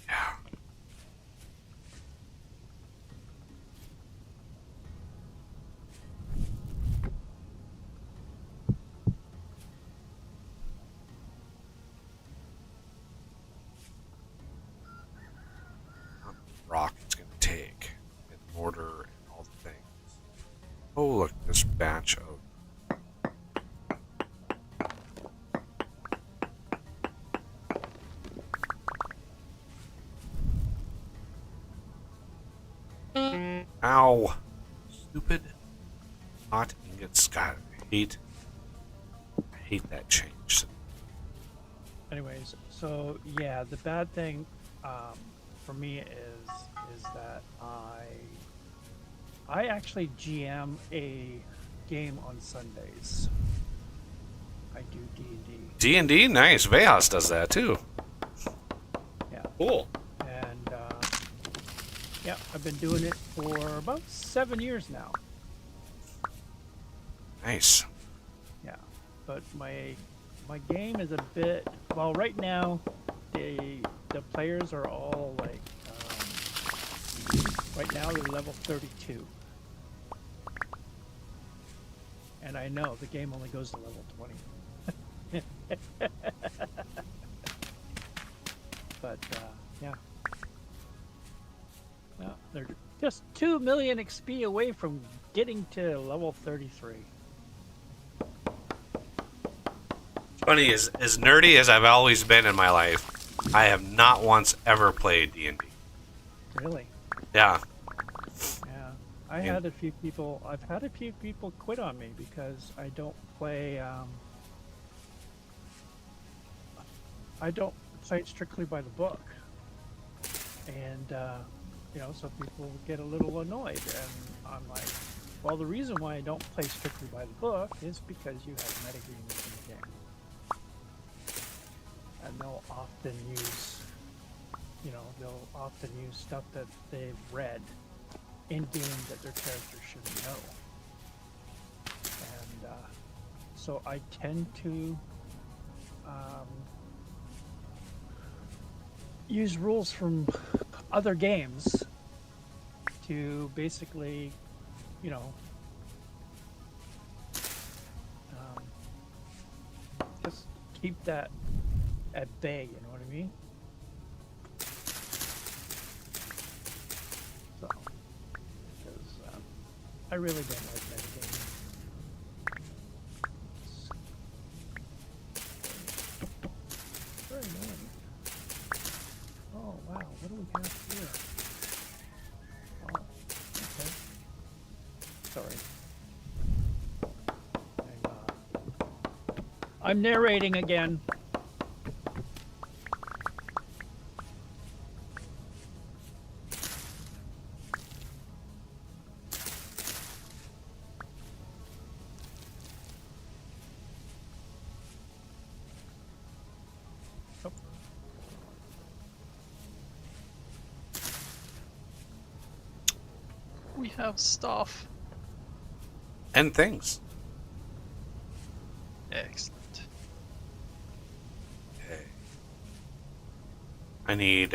yeah. batch of. Ow! Stupid hot ingots. God, I hate that change. Anyways, so yeah, the bad thing for me is that I actually GM a game on Sundays. I do D&D. D&D, nice. Vejas does that too. Yeah. Cool. And yeah, I've been doing it for about 7 years now. Nice. Yeah, but my game is a bit, well, right now the players are all like right now they're level 32, and I know the game only goes to level 20. But yeah, they're just 2 million XP away from getting to level 33. Funny, as nerdy as I've always been in my life, I have not once ever played D&D. Really? Yeah. Yeah. I've had a few people quit on me because I don't play strictly by the book. And so people get a little annoyed, and I'm like, well, the reason why I don't play strictly by the book is because you have metagames in the game. And they'll often use stuff that they've read in game that their characters shouldn't know. And so I tend to use rules from other games to basically, just keep that at bay, you know what I mean? So, because I really don't like metagaming. It's very annoying. Oh wow, what do we have here? Oh, okay. Sorry. I'm narrating again. We have stuff. And things. Excellent. Okay. I need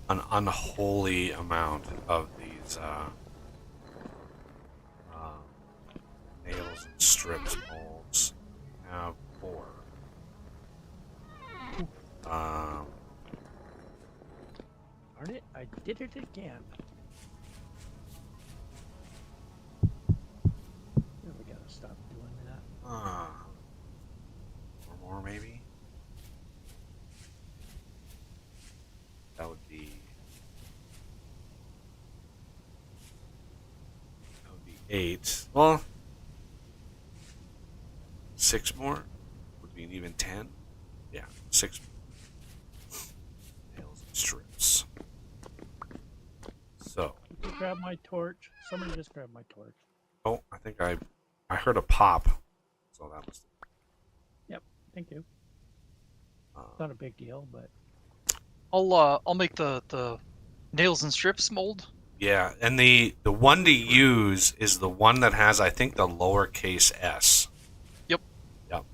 an unholy amount of these nails and strips molds. I have 4. Darn it, I did it again. We gotta stop doing that. Or more maybe? That would be 8. Well, 6 more would be an even 10. Yeah, 6 more. Nails and strips. So. You grab my torch. Somebody just grab my torch. Oh, I think I heard a pop. So that was. Yep, thank you. Not a big deal, but I'll make the nails and strips mold. Yeah, and the one to use is the one that has, I think, the lowercase s. Yep. Yep.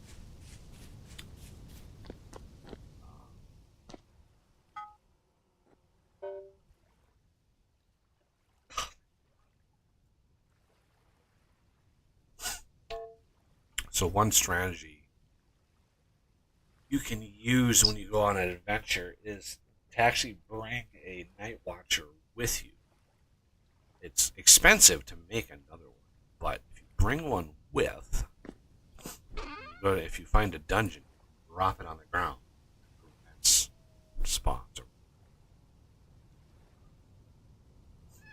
So one strategy you can use when you go on an adventure is to actually bring a night watcher with you. It's expensive to make another one, But if you bring one with, if you find a dungeon, drop it on the ground. Prevents spawns.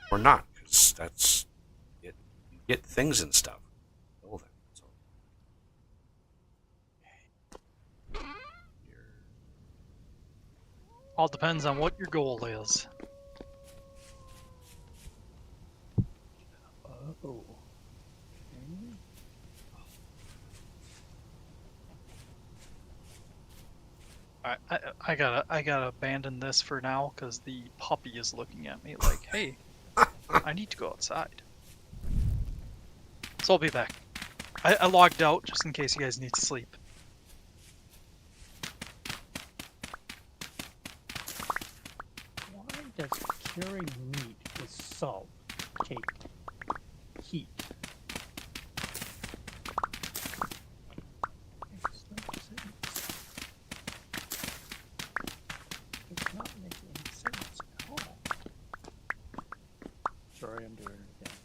Or not, because that's it. You get things and stuff. Build it. So. All depends on what your goal is. Oh. I gotta abandon this for now because the puppy is looking at me like, hey, I need to go outside. So I'll be back. I logged out just in case you guys need to sleep. Why does curing meat with salt take heat? Makes no sense. Does not make any sense at all. Sorry, I'm doing it again.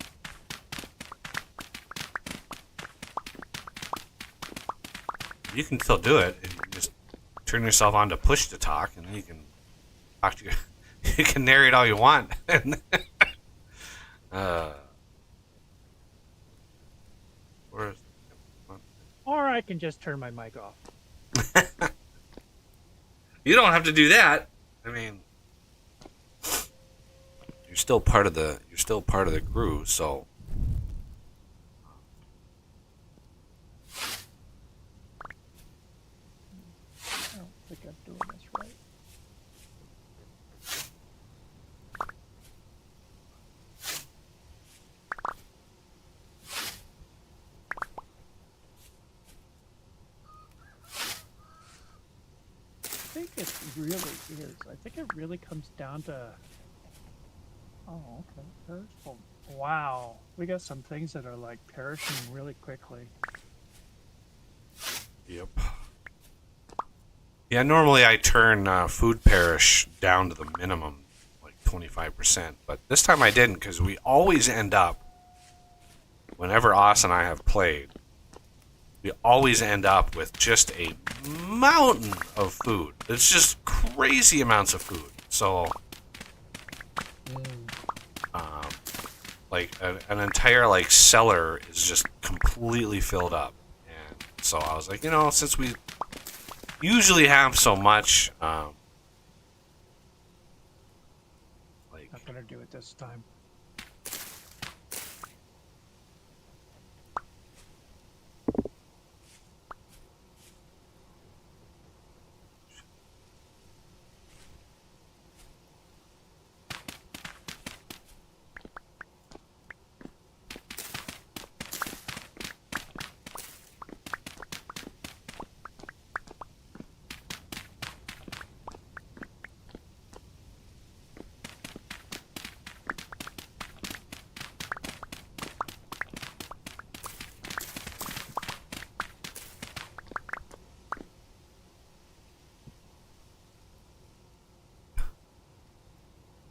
You can still do it. And just turn yourself on to push to talk, and then you can talk to your. You can narrate all you want. Where's Or I can just turn my mic off. You don't have to do that. I mean, you're still part of the crew, so. I don't think I'm doing this right. I think it really is. I think it really comes down to. Oh, okay. Perishable. Wow, we got some things that are like perishing really quickly. Yep. Yeah, normally I turn food perish down to the minimum, like 25%. But this time I didn't, because we always end up, whenever Oz and I have played, we always end up with just a mountain of food. It's just crazy amounts of food. So, like an entire like cellar is just completely filled up. And so I was like, since we usually have so much, Not gonna do it this time.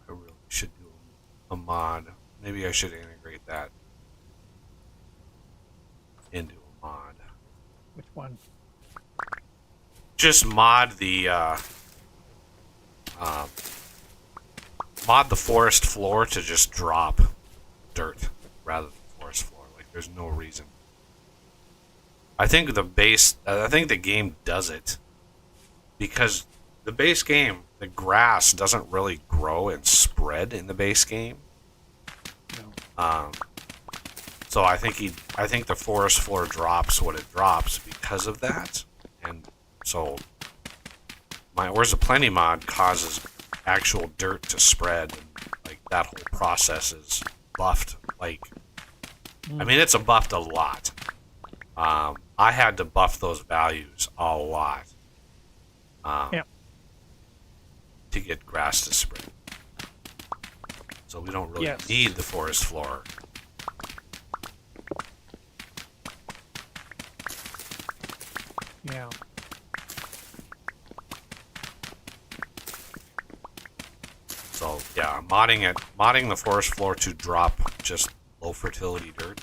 I really should do a mod. Maybe I should integrate that into a mod. Which one? Just mod the forest floor to just drop dirt rather than forest floor. Like, there's no reason. I think the game does it because the base game, the grass doesn't really grow and spread in the base game. No. So I think the forest floor drops what it drops because of that, and so my Where's the Plenty mod causes actual dirt to spread, and like that whole process is buffed. Like, I mean, it's buffed a lot. I had to buff those values a lot. Yep. To get grass to spread. So we don't really need the forest floor. Yeah. So yeah, modding the forest floor to drop just low fertility dirt.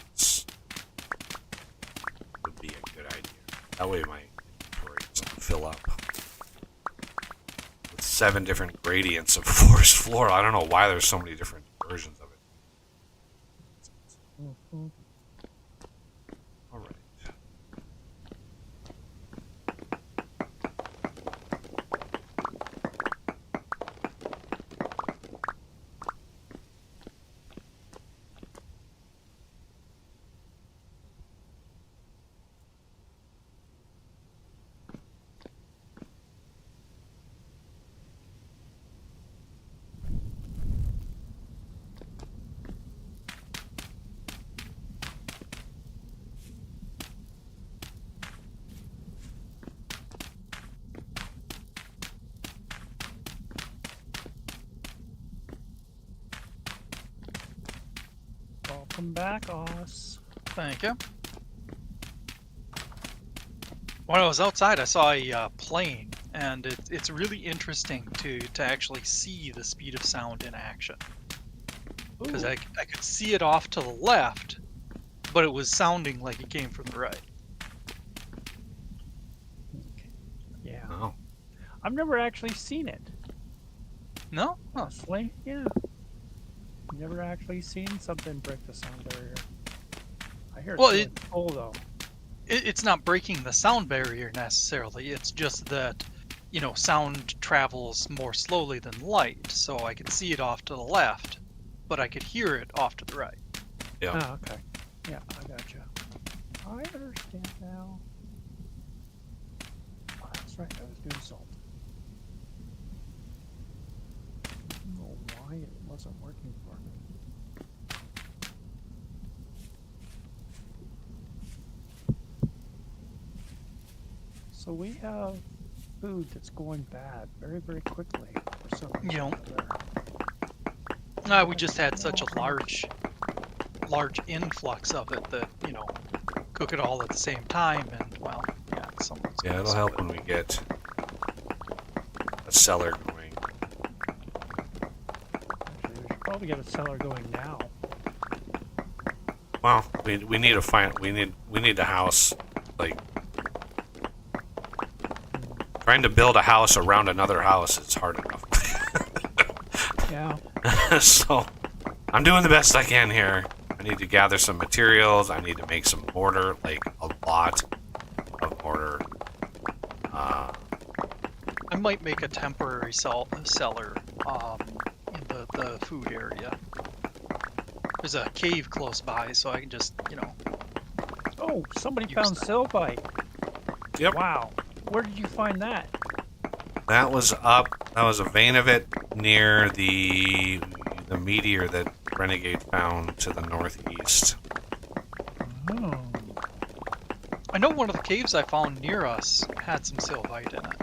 That way my inventory doesn't fill up. With 7 different gradients of forest floor. I don't know why there's so many different versions of it. Mhm. Alright. Welcome back, Oz. Thank you. When I was outside, I saw a plane, and it's really interesting to actually see the speed of sound in action. Because Ooh. I could see it off to the left, but it was sounding like it came from the right. Yeah. Oh. I've never actually seen it. No? Huh. Honestly, yeah. Never actually seen something break the sound barrier. I hear it's Well, really cool though. It's not breaking the sound barrier necessarily. It's just that, you know, sound travels more slowly than light, so I could see it off to the left, but I could hear it off to the right. Yeah. Oh, okay. Yeah, I gotcha. I understand now. Oh, that's right, I was doing salt. I don't know why it wasn't working for me. So we have food that's going bad very, very quickly for some reason. You know. or other. We just had such a large influx of it that, you know, cook it all at the same time, and well, yeah, someone's Yeah, gonna it'll spoil help when we get a cellar going. Actually, we should probably get a cellar going now. Well, we need to find we need a house. Like trying to build a house around another house is hard enough. Yeah. So I'm doing the best I can here. I need to gather some materials. I need to make some mortar, like a lot of mortar. I might make a temporary cellar in the food area. There's a cave close by, so I can just, you know. Oh, somebody Use found that. silvite. Yep. Wow. Where did you find that? That was up. That was a vein of it near the meteor that Renegade found to the northeast. Oh. I know one of the caves I found near us had some sylvite in it,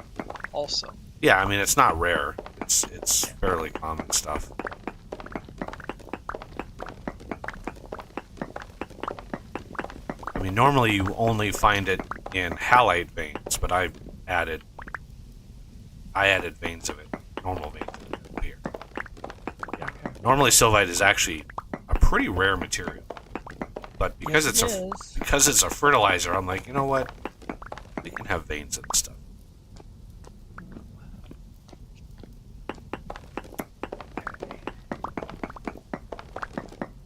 also. Yeah, I mean it's not rare. It's fairly common stuff. I mean normally you only find it in halite veins, but I added veins of it, normal veins of it here. Yeah, okay. Normally sylvite is actually a pretty rare material, but because Yes, it is. because it's a fertilizer, I'm like, you know what? We can have veins of this stuff.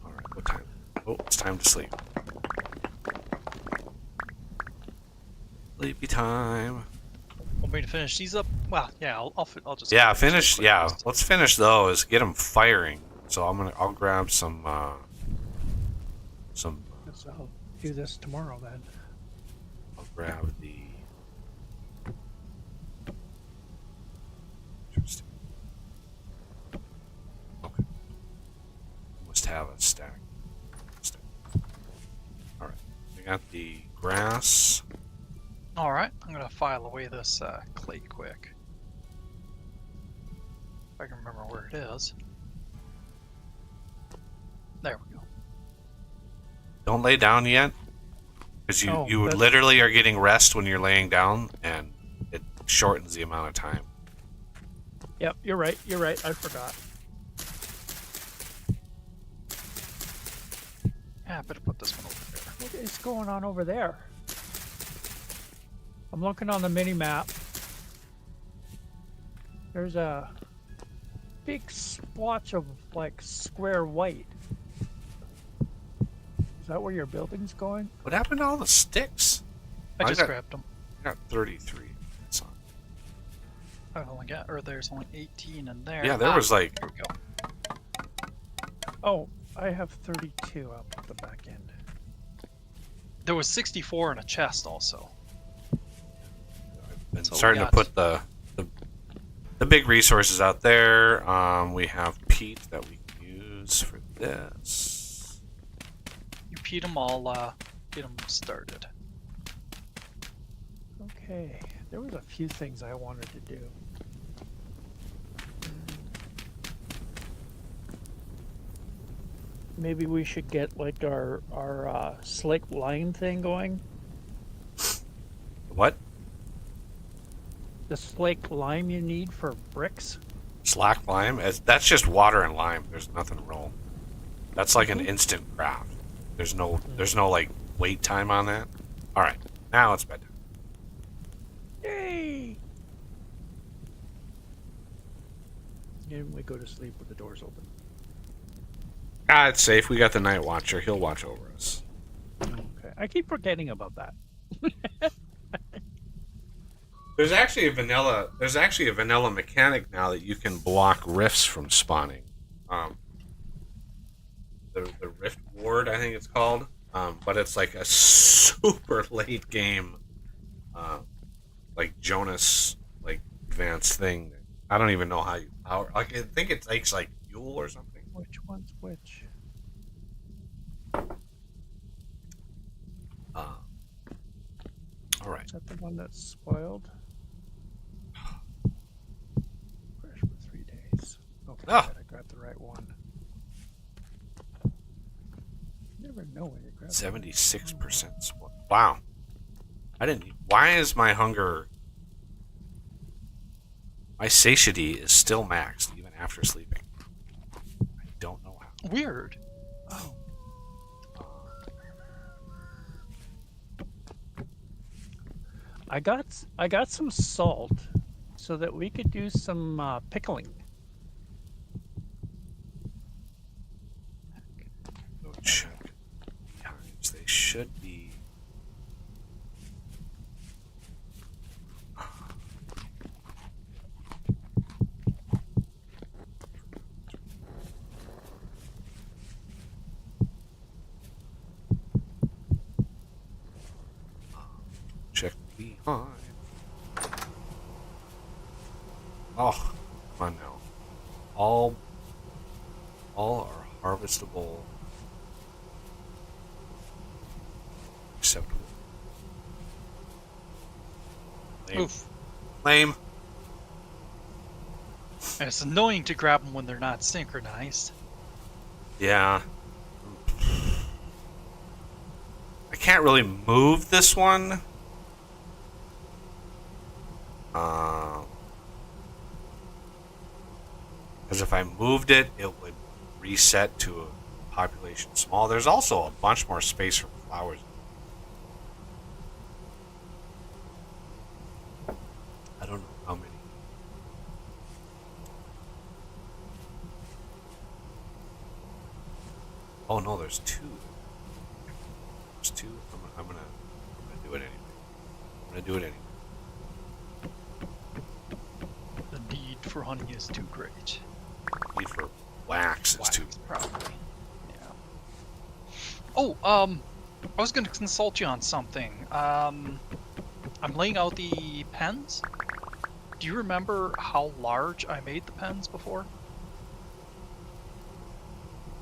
All right, what time? Oh, it's time to sleep. Sleepy time. Want me to finish these up? Well, yeah, I'll just. Yeah, finish these Yeah, quick. let's finish those. Get them firing. So I'll grab some. Guess I'll do this tomorrow then. I'll grab the. Interesting. Okay. Must have a stack. All right. We got the grass. All right, I'm gonna file away this clay quick. If I can remember where it is. There we go. Don't lay down yet, because Oh, you that's- literally are getting rest when you're laying down, and it shortens the amount of time. Yep, you're right. You're right. I forgot. Yeah, I better put this one over there. What is going on over there? I'm looking on the mini map. There's a big splotch of like square white. Is that where your building's going? What happened to all the sticks? I just got- grabbed them. I got 33. That's on. I only got, or there's only 18 in there. Yeah, there was like, There we go. Oh, I have 32 up at the back end. There was 64 in a chest also. been So we starting to got- put the big resources out there. We have peat that we can use for this. You peed them all, get them started. Okay, there was a few things I wanted to do. Maybe we should get like our slake lime thing going. What? The slake lime you need for bricks. Slack lime? That's just water and lime. There's nothing wrong. That's like an instant craft. There's no like wait time on that. All right, now it's bedtime. Yay! And we go to sleep with the doors open. Ah, it's safe. We got the night watcher. He'll watch over us. Okay, I keep forgetting about that. There's actually a vanilla mechanic now that you can block rifts from spawning. The rift ward, I think it's called. But it's like a super late game, like Jonas, like advanced thing. I don't even know how you power. Like I think it takes like fuel or something. Which one's which? All right. Is that the one that's spoiled? Fresh for 3 days. Okay, Ah. I grabbed the right one. You never know when you grab. 76% split. Wow. I didn't. Why is my hunger? My satiety is still maxed even after sleeping. I don't know how. Weird. Oh. I got some salt so that we could do some pickling. Go check behinds. They should be. Check behind. Oh, come on now. All are harvestable. Acceptable. Lame. Oof. Lame. And it's annoying to grab them when they're not synchronized. Yeah. I can't really move this one. Because if I moved it, it would reset to a population small. There's also a bunch more space for flowers. I don't know how many. Oh no, there's two. There's two. I'm gonna do it anyway. I'm gonna do it anyway. The need for honey is too great. Need for wax is too. Wax, probably. Yeah. Oh, I was going to consult you on something. I'm laying out the pens. Do you remember how large I made the pens before?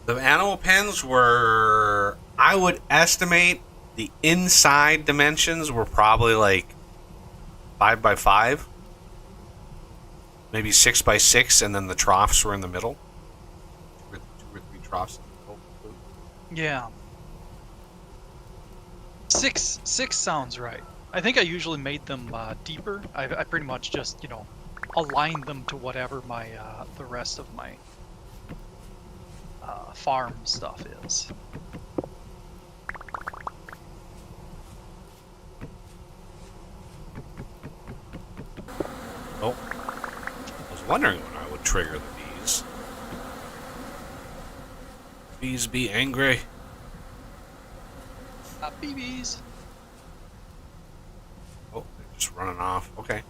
The animal pens were, I would estimate the inside dimensions were probably like 5 by 5, maybe 6 by 6, and then the troughs were in the middle. Two or three troughs in the middle. Yeah. Six sounds right. I think I usually made them deeper. I pretty much just, aligned them to whatever my the rest of my farm stuff is. Oh, I was wondering when I would trigger the bees. Bees be angry. BBs. Oh, they're just running off. Okay.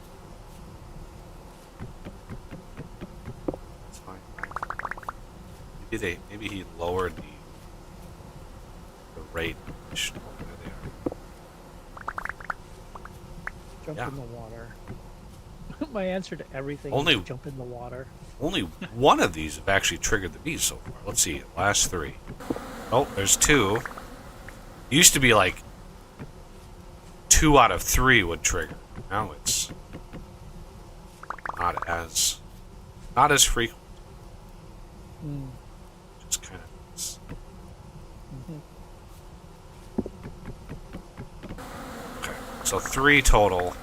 That's fine. Maybe he lowered the rate. Oh, there they are. Jump Yeah. in the water. My answer to everything Only- is jump in the water. Only one of these have actually triggered the bees so far. Let's see. Last 3. Oh, there's 2. It used to be like 2 out of 3 would trigger. Now it's not as frequent. Mm. Just kind of nice. Mm-hmm. Okay. So 3 total.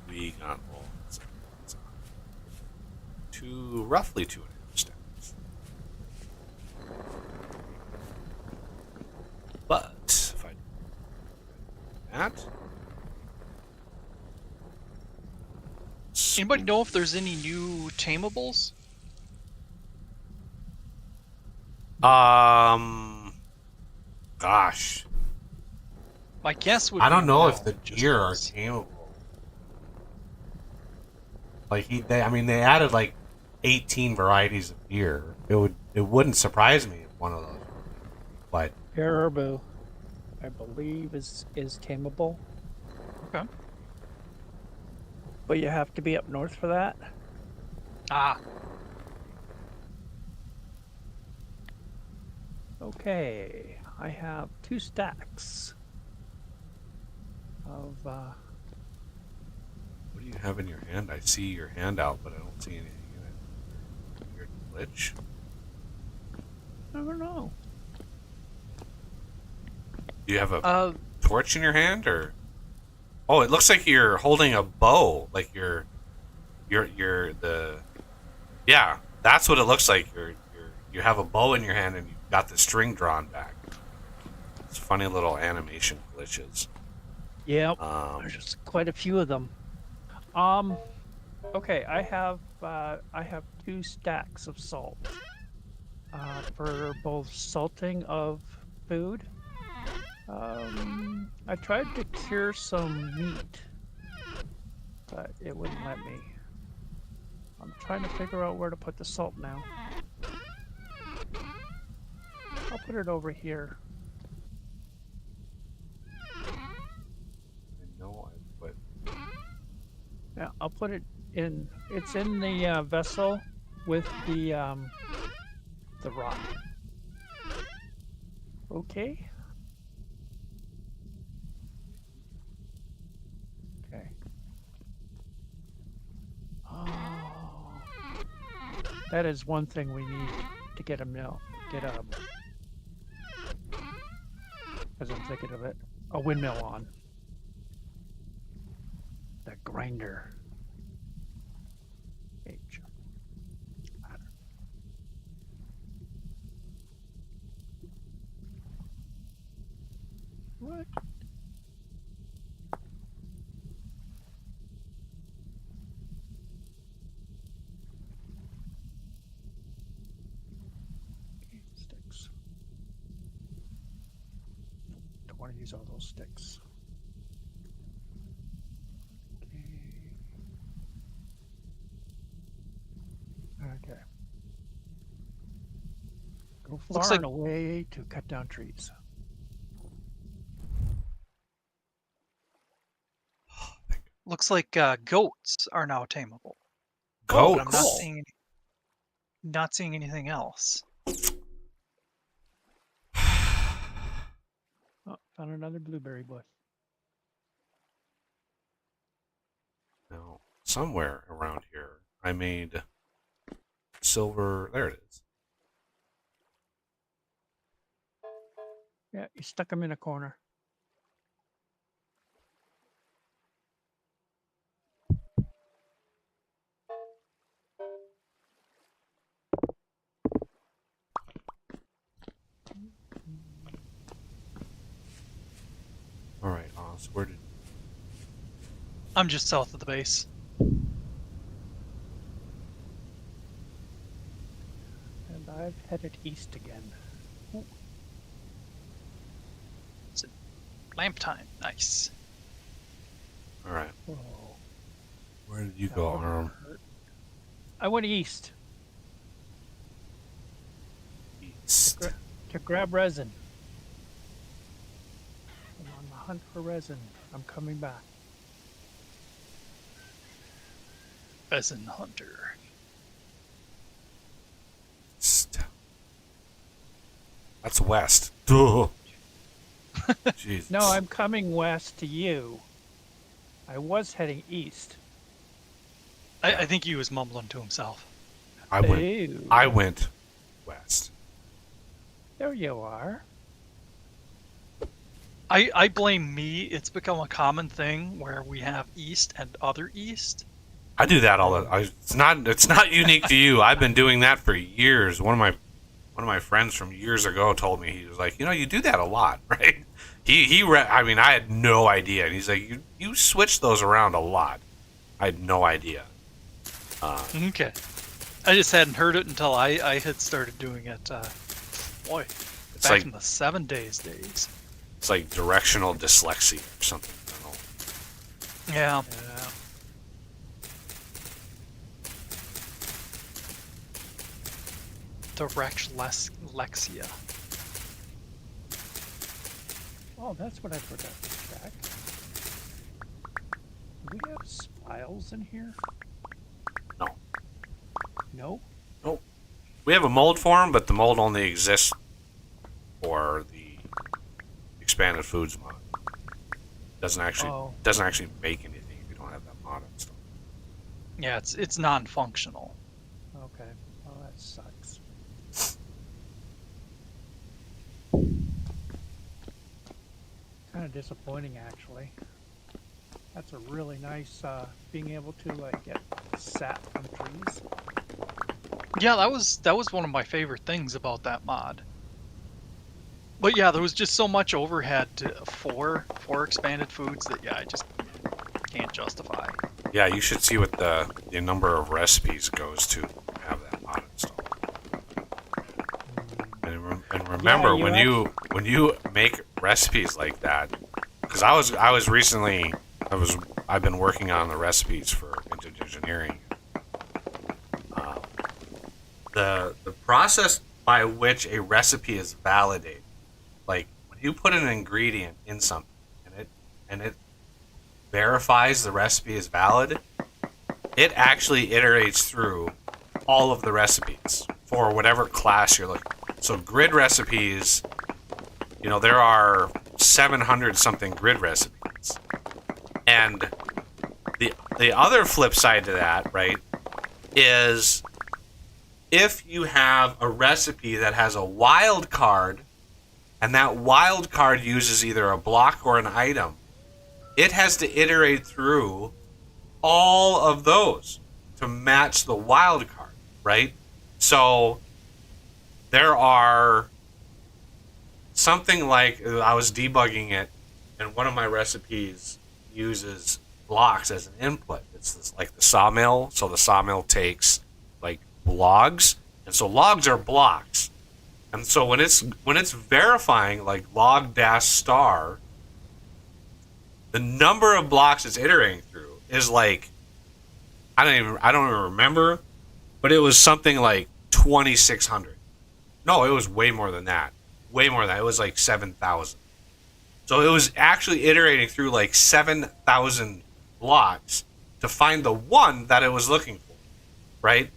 We got roughly 2.5 stacks. But if I do that, Anybody know if there's any new tamables? gosh, My guess would I be don't know no, if the just deer are 'cause- tameable. Like they added like 18 varieties of deer. It wouldn't surprise me if one of those. But Caribou, I believe, is tameable. Okay. But you have to be up north for that. Ah, Okay, I have 2 stacks of what do you have in your hand? I see your hand out, but I don't see anything in it. Weird glitch. I don't know. Do you have a uh, torch in your hand, or? Oh, it looks like you're holding a bow. Like you're the. Yeah, that's what it looks like. You have a bow in your hand and you've got the string drawn back. It's funny little animation glitches. Yep, there's just quite a few of them. Okay, I have 2 stacks of salt for both salting of food. I tried to cure some meat, but it wouldn't let me. I'm trying to figure out where to put the salt now. I'll put it over here. I know I put. Yeah, I'll put it in. It's in the vessel with the rock. Okay. Okay. Oh, that is one thing we need to get a mill. As I'm thinking of it, a windmill on. The grinder. H. What? Sticks. Don't want to use all those sticks. Okay. Go far Looks like- and away to cut down trees. looks like goats are now tameable. Goats. But I'm not seeing anything else. Oh, found another blueberry bush. No, somewhere around here, I made silver. There it is. Yeah, you stuck them in a corner. So where did? I'm just south of the base. And I've headed east again. Lamp time. Nice. All right. Whoa. Where did you That go, would Arm? hurt. I went east East. to grab resin. I'm on the hunt for resin. I'm coming back. Pheasant hunter. East. That's west. Duh. Jesus. No, I'm coming west to you. I was heading east. I think he was mumbling to himself. I went. Ew. I went west. There you are. I blame me. It's become a common thing where we have east and other east. I do that all the. It's not unique to you. I've been doing that for years. One of my friends from years ago told me, he was like, you do that a lot, right? I mean, I had no idea. And he's like, you switch those around a lot. I had no idea. Okay. I just hadn't heard it until I had started doing it. Boy, It's back like in the 7 days. it's like directional dyslexia or something. I don't know. Yeah. Direct Lexia. Oh, that's what I forgot to check. Do we have spiles in here? No. No? We have a mold form, but the mold only exists for the expanded foods mod. Doesn't actually make anything if you don't have that mod installed. Yeah, it's non-functional. Okay. Well, that sucks. Kind of disappointing, actually. That's a really nice, being able to get sap from trees. Yeah, that was one of my favorite things about that mod. But yeah, there was just so much overhead for expanded foods that I just can't justify. Yeah, you should see what the number of recipes goes to have that mod installed. And remember, Yeah, when you make recipes like that, because I've been working on the recipes for vintage engineering. The process by which a recipe is validated, like when you put an ingredient in something and it verifies the recipe is valid, it actually iterates through all of the recipes for whatever class you're looking. So grid recipes, there are 700 something grid recipes. And the other flip side to that, right, is if you have a recipe that has a wild card and that wild card uses either a block or an item, it has to iterate through all of those to match the wild card, right? So there are something like, I was debugging it, and one of my recipes uses blocks as an input. It's like the sawmill, so the sawmill takes like logs, and so logs are blocks. And so when it's verifying like log dash star, the number of blocks it's iterating through is like, I don't even remember, but it was something like 2,600. No, it was way more than that. Way more than that. It was like 7,000. So it was actually iterating through like 7,000 blocks to find the one that it was looking for, right?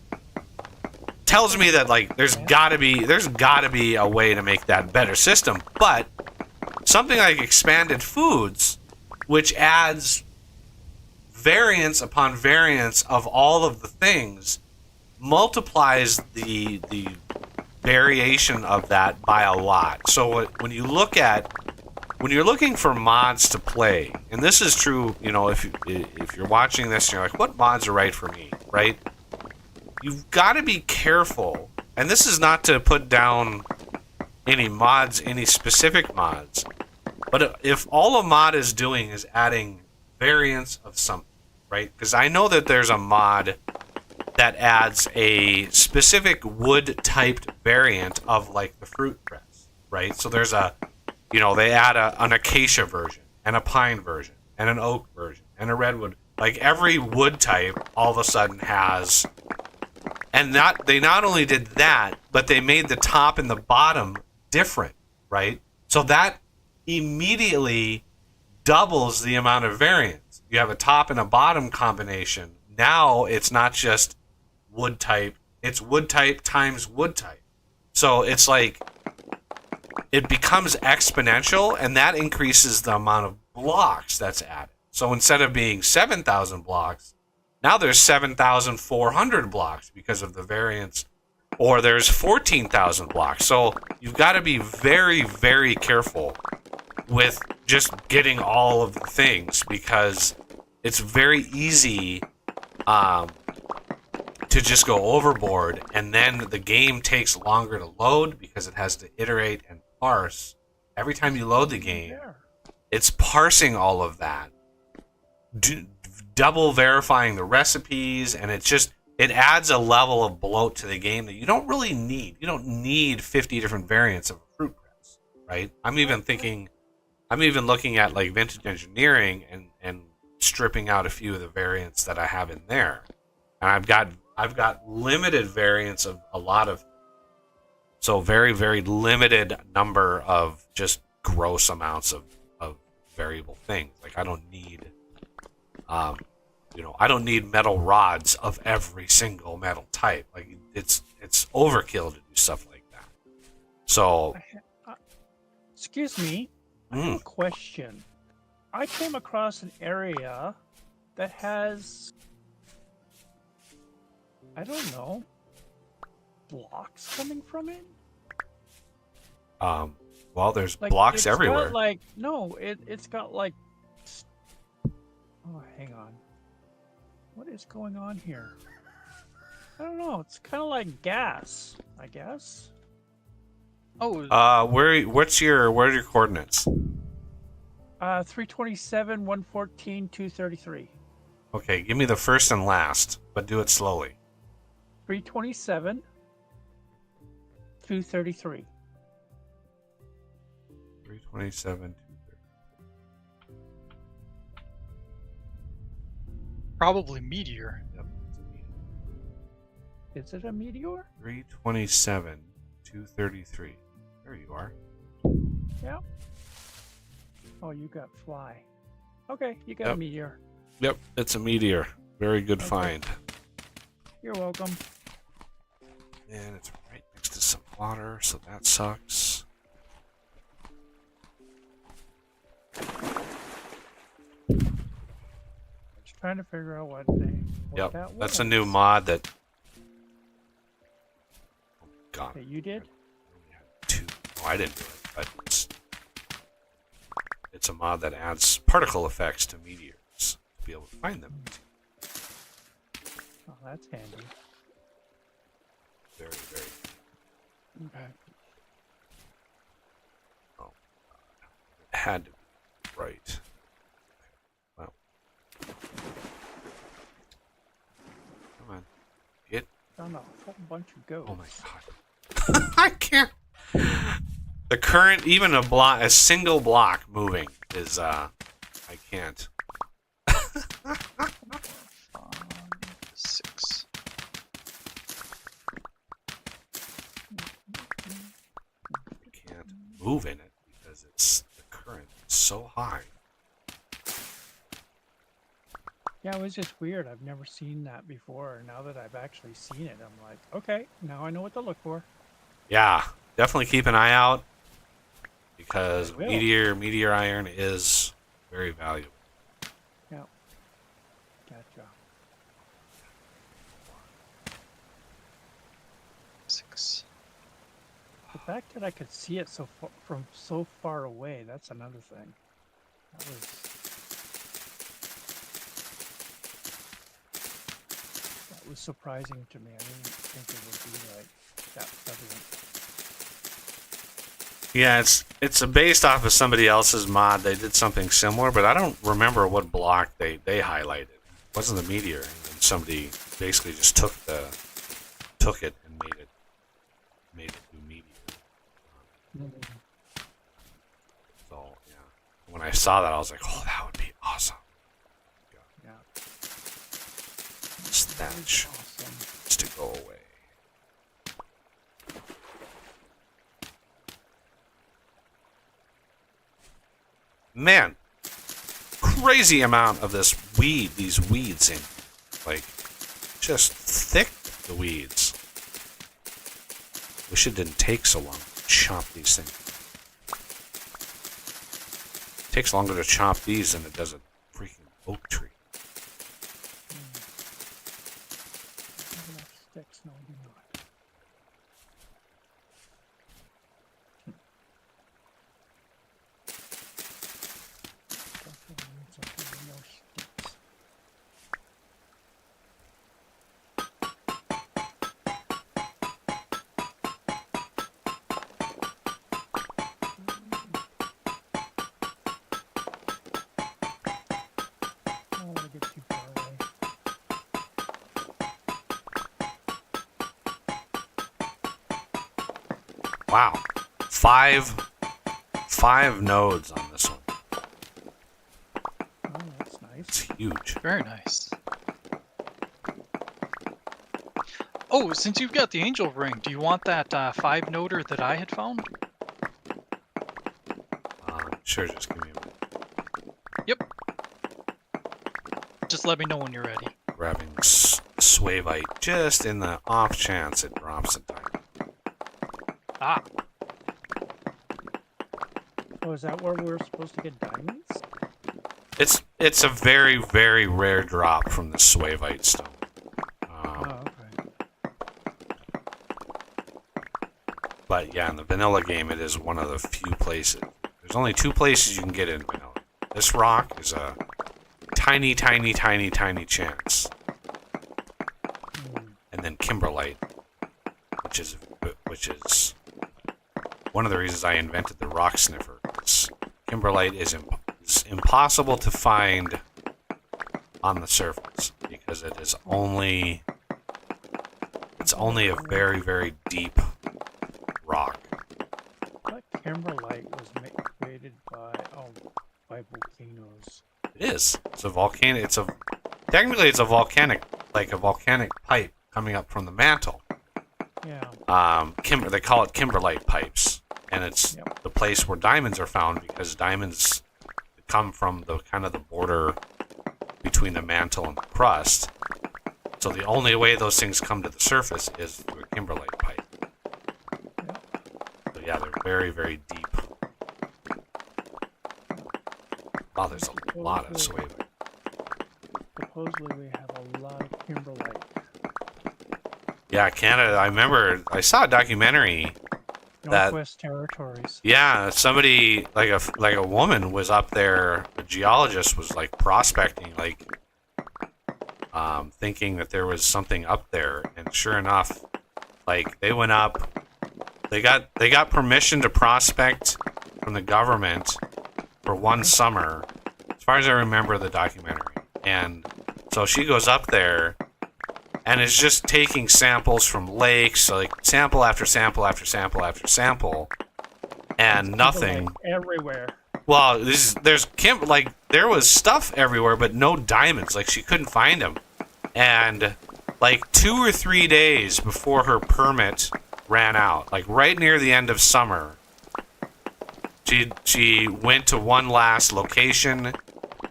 Tells me that like there's gotta be a way to make that better system. But something like expanded foods, which adds variance upon variance of all of the things, multiplies the variation of that by a lot. So when you're looking for mods to play, and this is true, if you're watching this and you're like, what mods are right for me, right? You've got to be careful, and this is not to put down any mods, any specific mods, But if all a mod is doing is adding variants of something, right? Because I know that there's a mod that adds a specific wood-typed variant of, like, the fruit press, right? So there's a, they add an acacia version, and a pine version, and an oak version, and a redwood. Like, every wood type all of a sudden has... And they not only did that, but they made the top and the bottom different, right? So that immediately doubles the amount of variance. You have a top and a bottom combination. Now it's not just wood type, it's wood type times wood type. So it's like it becomes exponential, and that increases the amount of blocks that's added. So instead of being 7,000 blocks, now there's 7,400 blocks because of the variance, or there's 14,000 blocks. So you've got to be very, very careful with just getting all of the things, because it's very easy to just go overboard, and then the game takes longer to load because it has to iterate and parse. Every time you load the game, it's parsing all of that, double verifying the recipes, and it adds a level of bloat to the game that you don't really need. You don't need 50 different variants of a fruit press, right? I'm even looking at, like, vintage engineering and stripping out a few of the variants that I have in there. And I've got limited variants of a lot of, so very, very limited number of just gross amounts of variable things. Like, I don't need I don't need metal rods of every single metal type. Like, it's overkill to do stuff like that. So, excuse me, I have a question. I came across an area that has, I don't know, blocks coming from it. Well, there's Like, blocks everywhere. It's got like. Oh, hang on. What is going on here? I don't know. It's kind of like gas, I guess. Oh, Where's your coordinates? 327, 114, 233. Okay, give me the first and last, but do it slowly. 327, 233. 327. probably meteor. Yep, it's a meteor. Is it a meteor? 327, 233. There you are. Yeah. Oh, you got fly. Okay, you got a meteor. Yep, it's a meteor. Very good Okay. find. You're welcome. And it's right next to some water, so that sucks. Just trying to figure out what Yep, that was. that's a new mod that... Oh, God. That you did? I only had 2. No, I didn't do it, but it's a mod that adds particle effects to meteors to be able to find them. Oh, that's handy. Very, very. Okay. Oh, it had to be right. Well, come on, get. Found a whole bunch of ghosts. Oh my God, I can't. The current, even a single block moving is I can't. 6. Can't move in it because the current is so high. Yeah, it was just weird. I've never seen that before. Now that I've actually seen it, I'm like, okay, now I know what to look for. Yeah, definitely keep an eye out because I will. meteor iron is very valuable. Yeah. Gotcha. 6. The fact that I could see it from so far away, that's another thing. That was surprising to me. I didn't think it would be like that prevalent. Yeah, it's based off of somebody else's mod. They did something similar, but I don't remember what block they highlighted. It wasn't the meteor, and somebody basically just took it and made it do meteor. So yeah, when I saw that, I was like, oh, that would be awesome. Yeah. Stench Awesome. needs to go away. Man, crazy amount of these weeds in, like, just thick, the weeds. Wish it didn't take so long to chop these things. It takes longer to chop these than it does a freaking oak tree. Have enough sticks? No, I do not. Definitely need something more sticks. I don't want to get too far away. Wow, five nodes on this one. Oh, that's It's nice. huge. Very nice. Oh, since you've got the angel ring, do you want that 5-noder that I had found? Sure, just give me a minute. Just let me know when you're ready. Grabbing Swavite just in the off chance it drops in time. Ah, Oh, is that where we were supposed to get diamonds? It's a very, very rare drop from the Swavite stone. Oh, okay. But yeah, in the vanilla game, it is one of the few places. There's only 2 places you can get in vanilla. This rock is a tiny, tiny, tiny, tiny chance. And then Kimberlite, which is one of the reasons I invented the rock sniffer. Kimberlite is impossible to find on the surface because it's only a very, very deep rock. I thought kimberlite was created by volcanoes. It is. It's a volcano. Technically it's a volcanic pipe coming up from the mantle. Yeah. They call it kimberlite pipes, and it's Yep. the place where diamonds are found because diamonds come from the kind of the border between the mantle and the crust. So the only way those things come to the surface is through a kimberlite pipe. Yep. So yeah, they're very, very deep. Wow, there's a lot of sway. Supposedly we have a lot of kimberlite. Yeah, Canada. I remember I saw a documentary. Northwest Territories. Yeah, somebody like a woman was up there. A geologist was like prospecting, like thinking that there was something up there, and sure enough, like they went up. They got permission to prospect from the government for one summer, as far as I remember the documentary. And so she goes up there and is just taking samples from lakes, so like sample after sample after sample after sample, and nothing. Everywhere. Well, there was stuff everywhere, but no diamonds. Like she couldn't find them, and like 2 or 3 days before her permit ran out, like right near the end of summer, she went to one last location,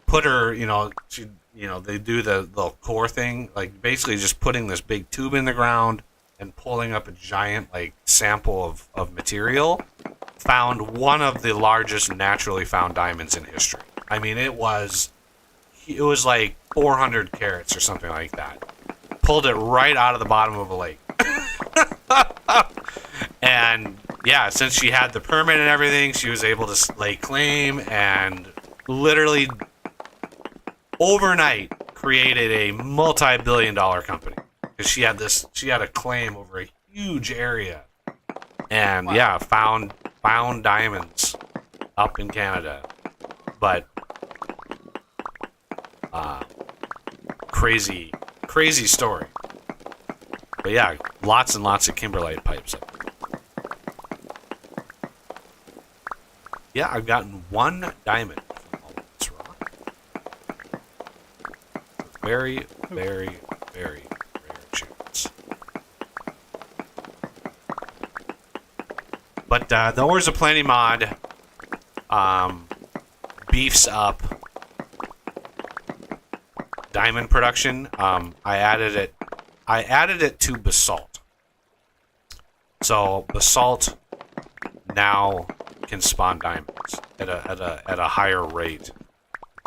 put her, they do the core thing, like basically just putting this big tube in the ground and pulling up a giant like sample of material, found one of the largest naturally found diamonds in history. I mean, it was like 400 carats or something like that. Pulled it right out of the bottom of a lake. And yeah, since she had the permit and everything, she was able to lay claim and literally overnight created a multi-billion-dollar company because she had a claim over a huge area, and yeah, found found diamonds up in Canada, but crazy story. But yeah, lots and lots of kimberlite pipes up there. Yeah, I've gotten 1 diamond from all of this rock. Very, very, very rare chance. But the Ores of Plenty mod beefs up diamond production. I added it to basalt. So basalt now can spawn diamonds at a higher rate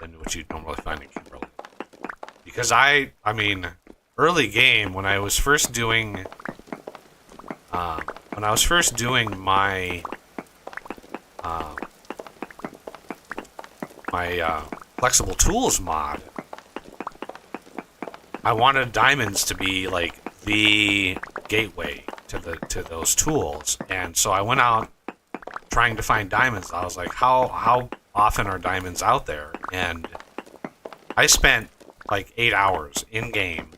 than what you'd normally find in kimberlite. Because I mean, early game when I was first doing my flexible tools mod, I wanted diamonds to be like the gateway to those tools, and so I went out trying to find diamonds. I was like, how often are diamonds out there? And I spent like 8 hours in game,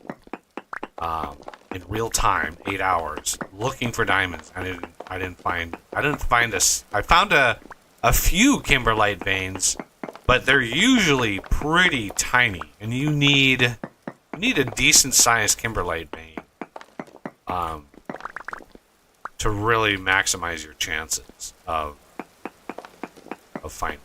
in real time, 8 hours looking for diamonds. I found a few kimberlite veins, but they're usually pretty tiny, and you need a decent sized kimberlite vein to really maximize your chances of finding.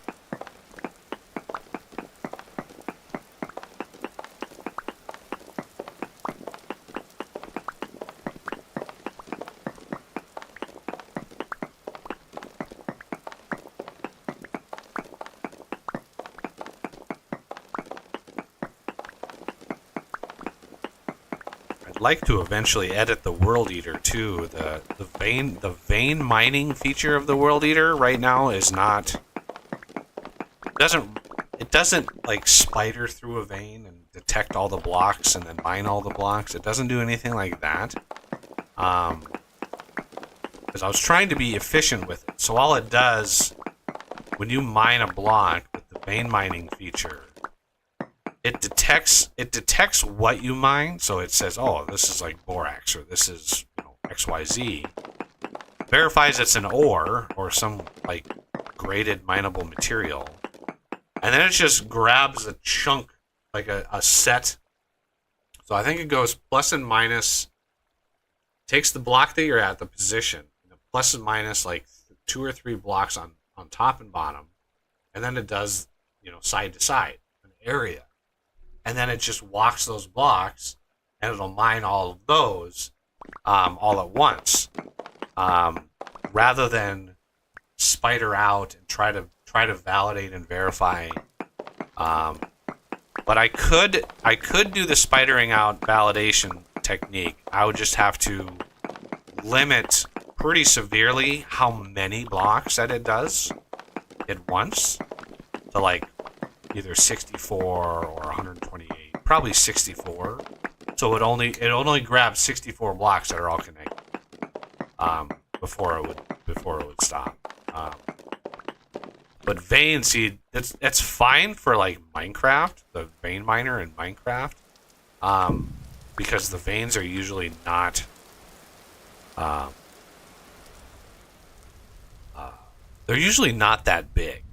I'd like to eventually edit the World Eater too. The vein mining feature of the World Eater right now is not it doesn't like spider through a vein and detect all the blocks and then mine all the blocks. It doesn't do anything like that. Because I was trying to be efficient with it. So all it does when you mine a block with the vein mining feature, it detects what you mine. So it says, oh, this is like borax, or this is, XYZ. Verifies it's an ore or some like graded mineable material, and then it just grabs a chunk, like a set. So I think it goes plus and minus, takes the block that you're at, the position, plus and minus like 2 or 3 blocks on top and bottom, and then it does, side to side, an area. And then it just walks those blocks, and it'll mine all of those all at once, rather than spider out and try to validate and verify. But I could do the spidering out validation technique. I would just have to limit pretty severely how many blocks that it does at once, to like either 64 or 128, probably 64. So it only grabs 64 blocks that are all connected before it would stop. But vein seed, that's fine for like Minecraft, the vein miner in Minecraft, because the veins are usually not they're usually not that big.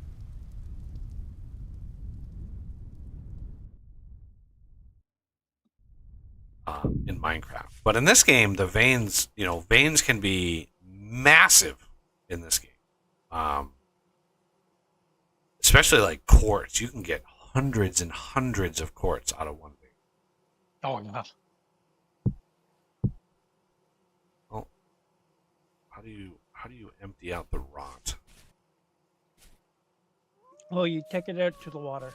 In Minecraft, but in this game, the veins can be massive in this game, especially like quartz. You can get hundreds and hundreds of quartz out of one vein. Oh yeah. Oh, how do you empty out the rot? Oh, you take it out to the water.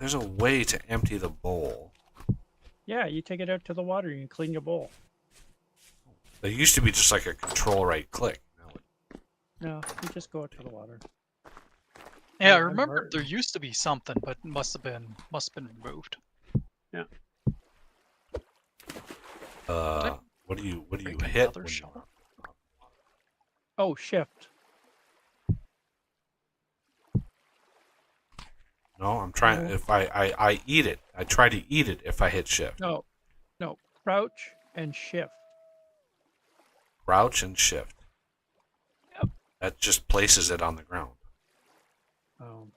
There's a way to empty the bowl. Yeah, you take it out to the water and you clean your bowl. There used to be just like a control right click. No, you just go out to the water. Yeah, I I've remember heard. there used to be something, but it must have been removed. What do you Break hit another when you shot? Oh, shift. No, I'm trying. No. If I eat it, I try to eat it if I hit shift. No, no. Crouch and shift. Crouch and shift. Yep. That just places it on the ground. Um,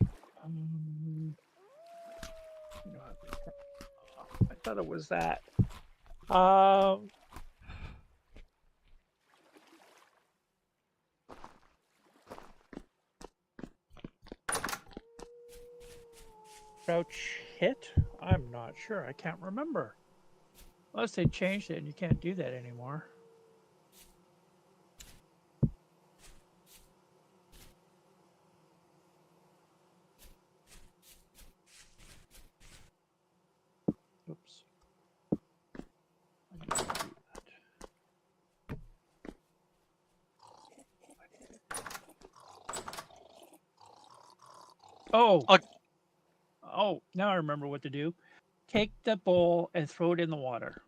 you know, I thought it was that. Crouch hit? I'm not sure. I can't remember. Unless they changed it and you can't do that anymore. Oops. I need to do that. Oh. Oh, now I remember what to do. Take the bowl and throw it in the water.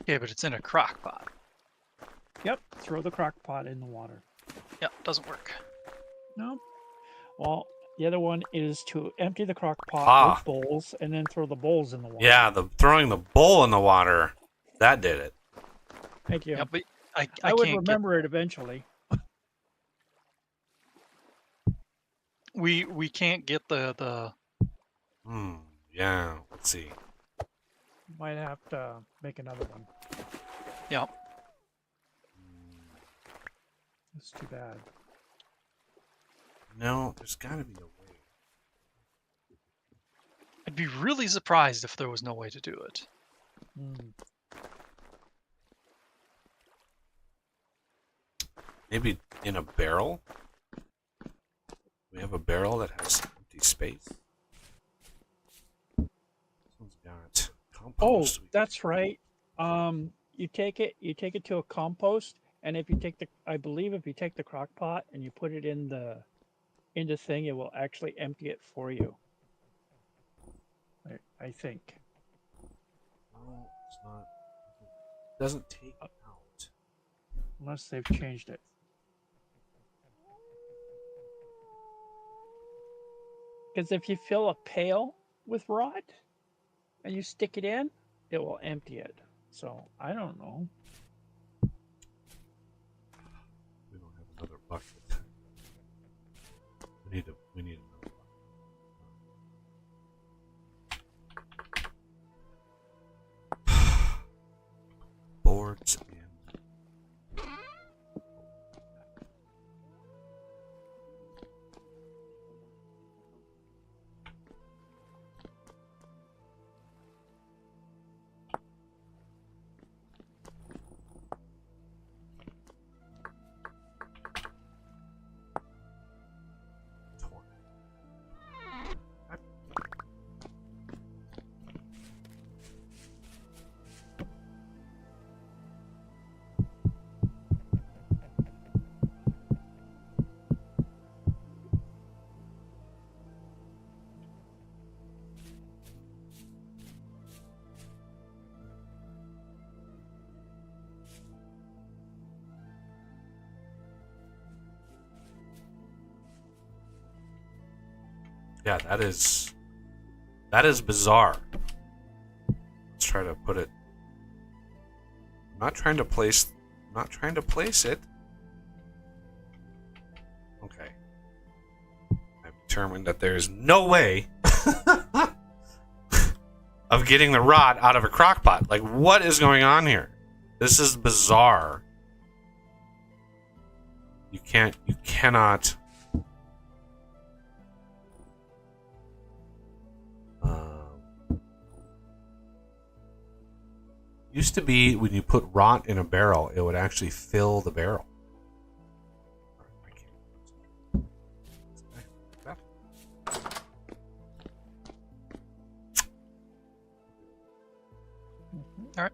Yeah, but it's in a crock pot. Yep, throw the crock pot in the water. Yeah, doesn't work. No. Well, the other one is to empty the crock pot with bowls and then throw the bowls in the water. Yeah, the throwing the bowl in the water, that did it. Thank you. Yeah, but I would can't remember it eventually. we can't get the Yeah, let's see. Might have to make another one. yeah. It's too bad. No, there's got to be a way. I'd be really surprised if there was no way to do it. Maybe in a barrel? We have a barrel that has empty space. This one's got Oh, compost. that's right. You take it to a compost, and if you take I believe if you take the crock pot and you put it in the thing, it will actually empty it for you. I think. No, it's not. It doesn't take it out. Unless they've changed it. Because if you fill a pail with rot and you stick it in, it will empty it. So I don't know. We don't have another bucket. We need another bucket. Boards and yeah, that is bizarre. Let's try to put it. I'm not trying to place it. Okay. I've determined that there is no way of getting the rot out of a crock pot. Like, what is going on here? This is bizarre. You cannot. Used to be when you put rot in a barrel, it would actually fill the barrel. All right.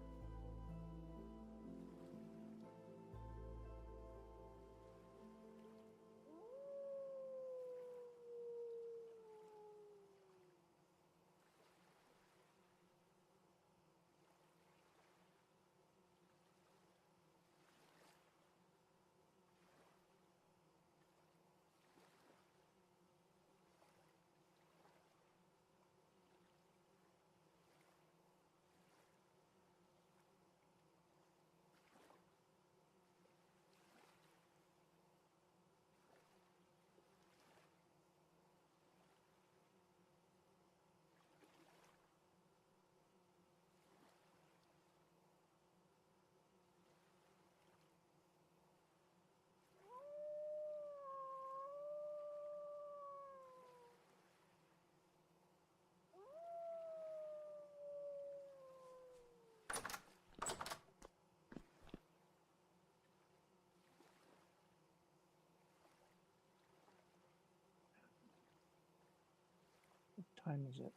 time is it?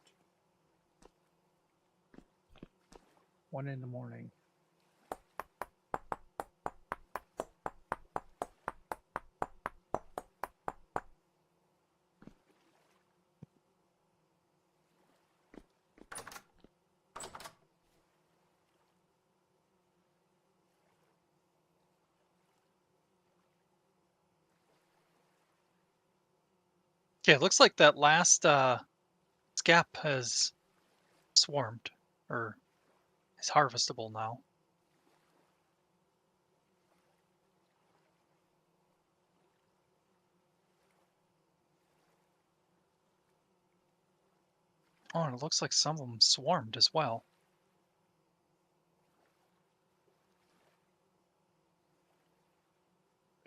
1 in the morning. Okay, it looks like that last scap has swarmed, or is harvestable now. Oh, and it looks like some of them swarmed as well.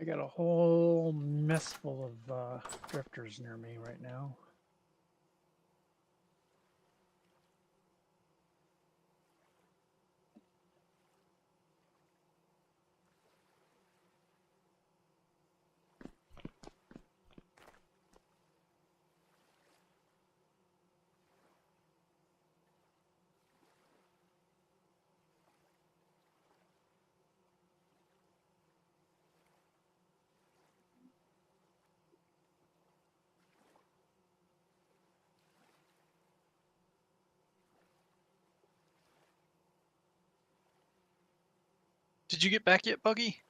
I got a whole mess full of drifters near me right now. Did you get back yet, Buggy?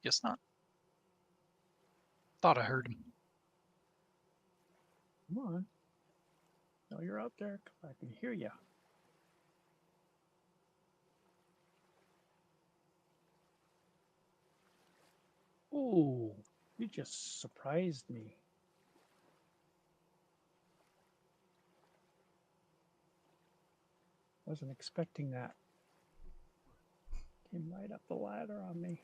Guess not. Thought I heard him. Come on. No, you're out there. I can hear you. Ooh, you just surprised me. Wasn't expecting that. Came right up the ladder on me.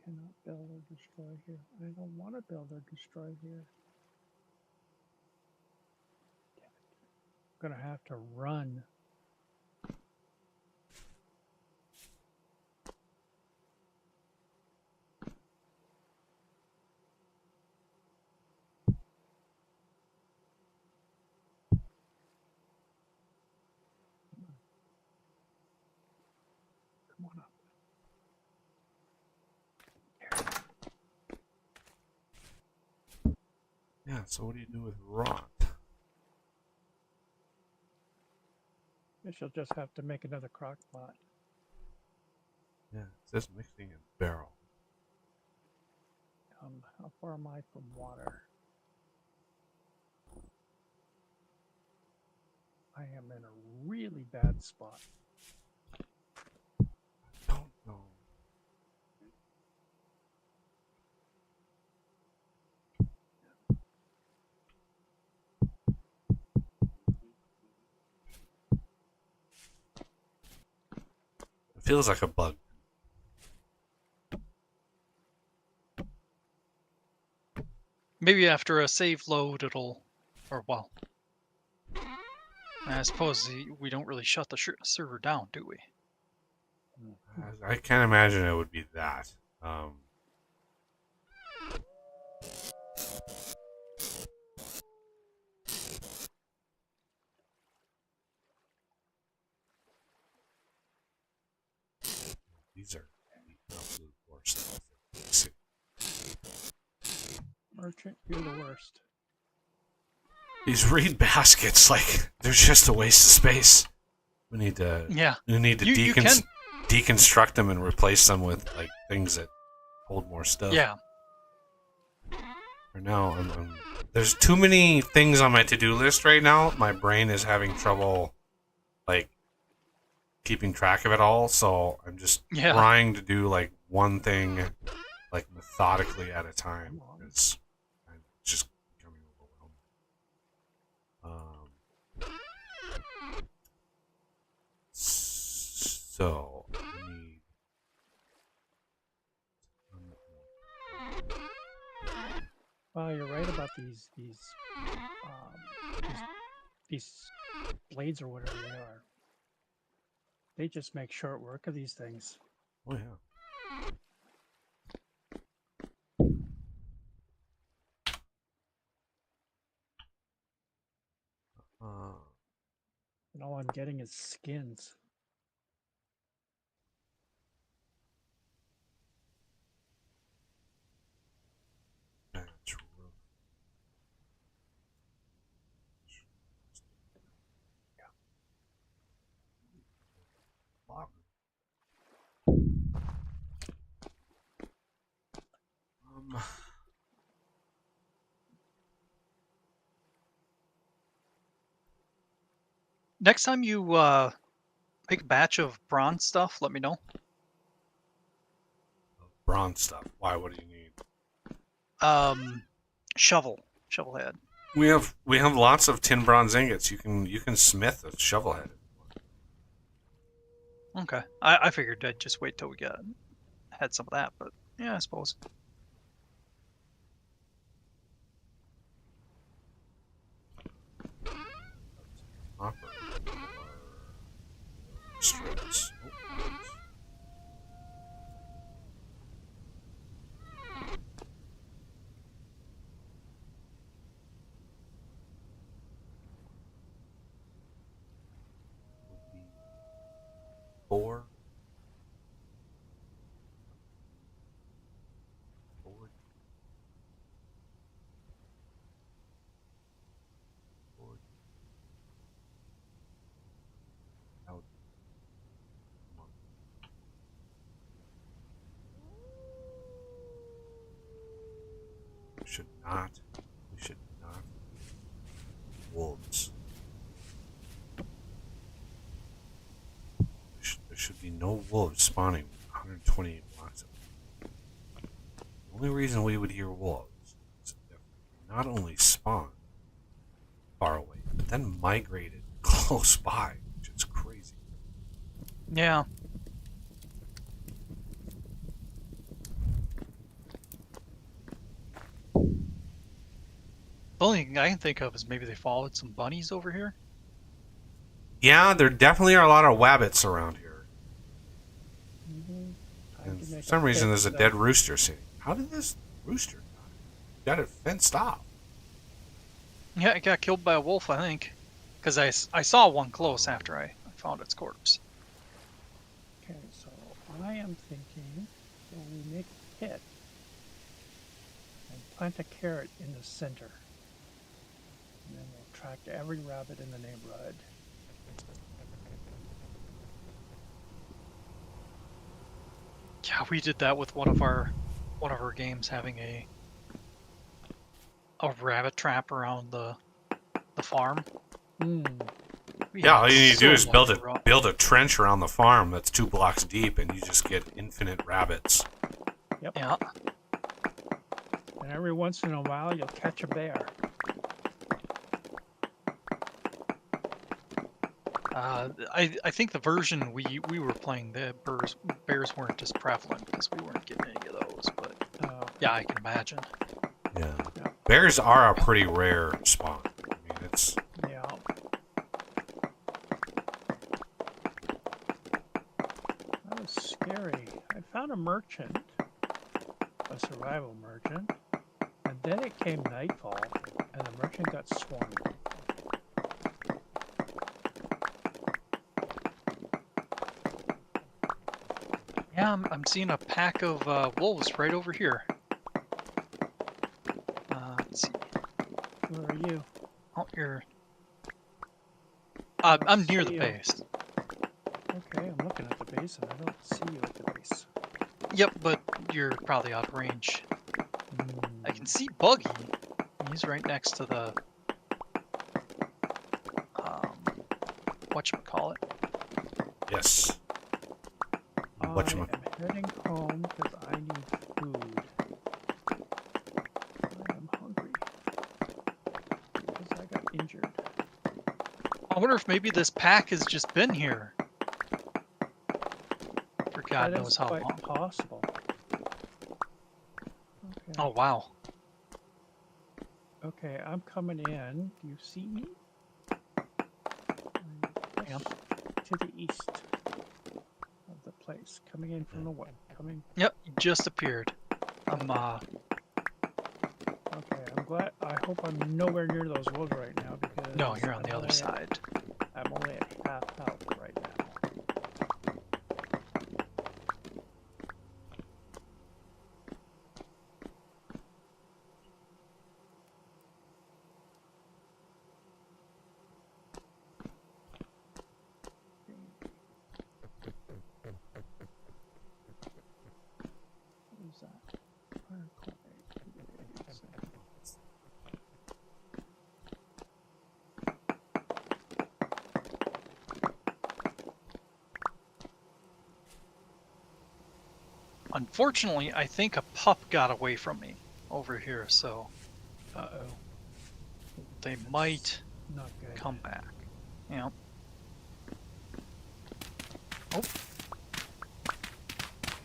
Cannot build or destroy here. I don't want to build or destroy here. Damn it. I'm gonna have to run. Come on up. Yeah, so what do you do with rot? Guess you'll just have to make another crock pot. Yeah, it says mixing in barrel. How far am I from water? I am in a really bad spot. Don't know. It feels like a bug. Maybe after a save load, it'll, or well, I suppose we don't really shut the server down, do we? I can't imagine it would be that. These are the absolute worst. Merchant, you're the worst. These reed baskets, like, they're just a waste of space. We need to, Yeah. you can. deconstruct them and replace them with like things that hold more stuff. Yeah. For now, there's too many things on my to-do list right now. My brain is having trouble, like, keeping track of it all. So I'm just trying to do like one thing, like methodically at a time. It's just becoming overwhelming. So I need. Well, you're right about these blades or whatever they are. They just make short work of these things. Oh yeah. And all I'm getting is skins. That's rough. Yeah. Wow. Next time you pick a batch of bronze stuff, let me know. Bronze stuff. Why? What do you need? Shovel head. We have lots of tin bronze ingots. You can smith a shovel head. Okay, I figured I'd just wait till we had some of that, but yeah, I suppose. Copper. Strips. Would be 4. 4. 4. Out. We should not. Wolves. There should be no wolves spawning with 128 blocks of them. The only reason we would hear wolves is if they not only spawn far away, but then migrated close by, which is crazy. Yeah. The only thing I can think of is maybe they followed some bunnies over here. Yeah, there definitely are a lot of wabbits around here. And for some reason, there's a dead rooster sitting. How did this rooster die? Got it fenced off. Yeah, it got killed by a wolf, I think. Because I saw one close after I found its corpse. Okay, so I am thinking, so we make a pit and plant a carrot in the center. And then we'll attract every rabbit in the neighborhood. Yeah, we did that with one of our games, having a rabbit trap around the farm. Yeah, all you need to do is build a trench around the farm that's 2 blocks deep, and you just get infinite rabbits. Yep. Yeah. And every once in a while, you'll catch a bear. I think the version we were playing, the bears weren't as prevalent because we weren't getting any of those. But yeah, I can imagine. Yeah. Bears are a pretty rare spawn. I mean, it's... Yeah. That was scary. I found a merchant, a survival merchant, and then it came nightfall, and the merchant got swarmed. Yeah, I'm seeing a pack of wolves right over here. Let's see. Where are you? Oh, you're... I'm near the see you. base. Okay, I'm looking at the base and I don't see you at the base. Yep, but you're probably out of range. I can see Buggy. He's right next to the... whatchamacallit. Yes. I am heading home because I need food. I am hungry because I got injured. I wonder if maybe this pack has just been here for God That knows is how quite long. possible. Okay. Oh wow. Okay, I'm coming in. Do you see me? Hang on. To the east of the place. Coming in from the west. Coming. Yep, you just appeared. I'm Okay, I'm glad. I hope I'm nowhere near those wolves right now because no, you're on I'm the other only side. I'm only at half health right now. What is that? Fire clay. Unfortunately, I think a pup got away from me over here, so Uh-oh. they might Not good. come back. Yeah. Oh.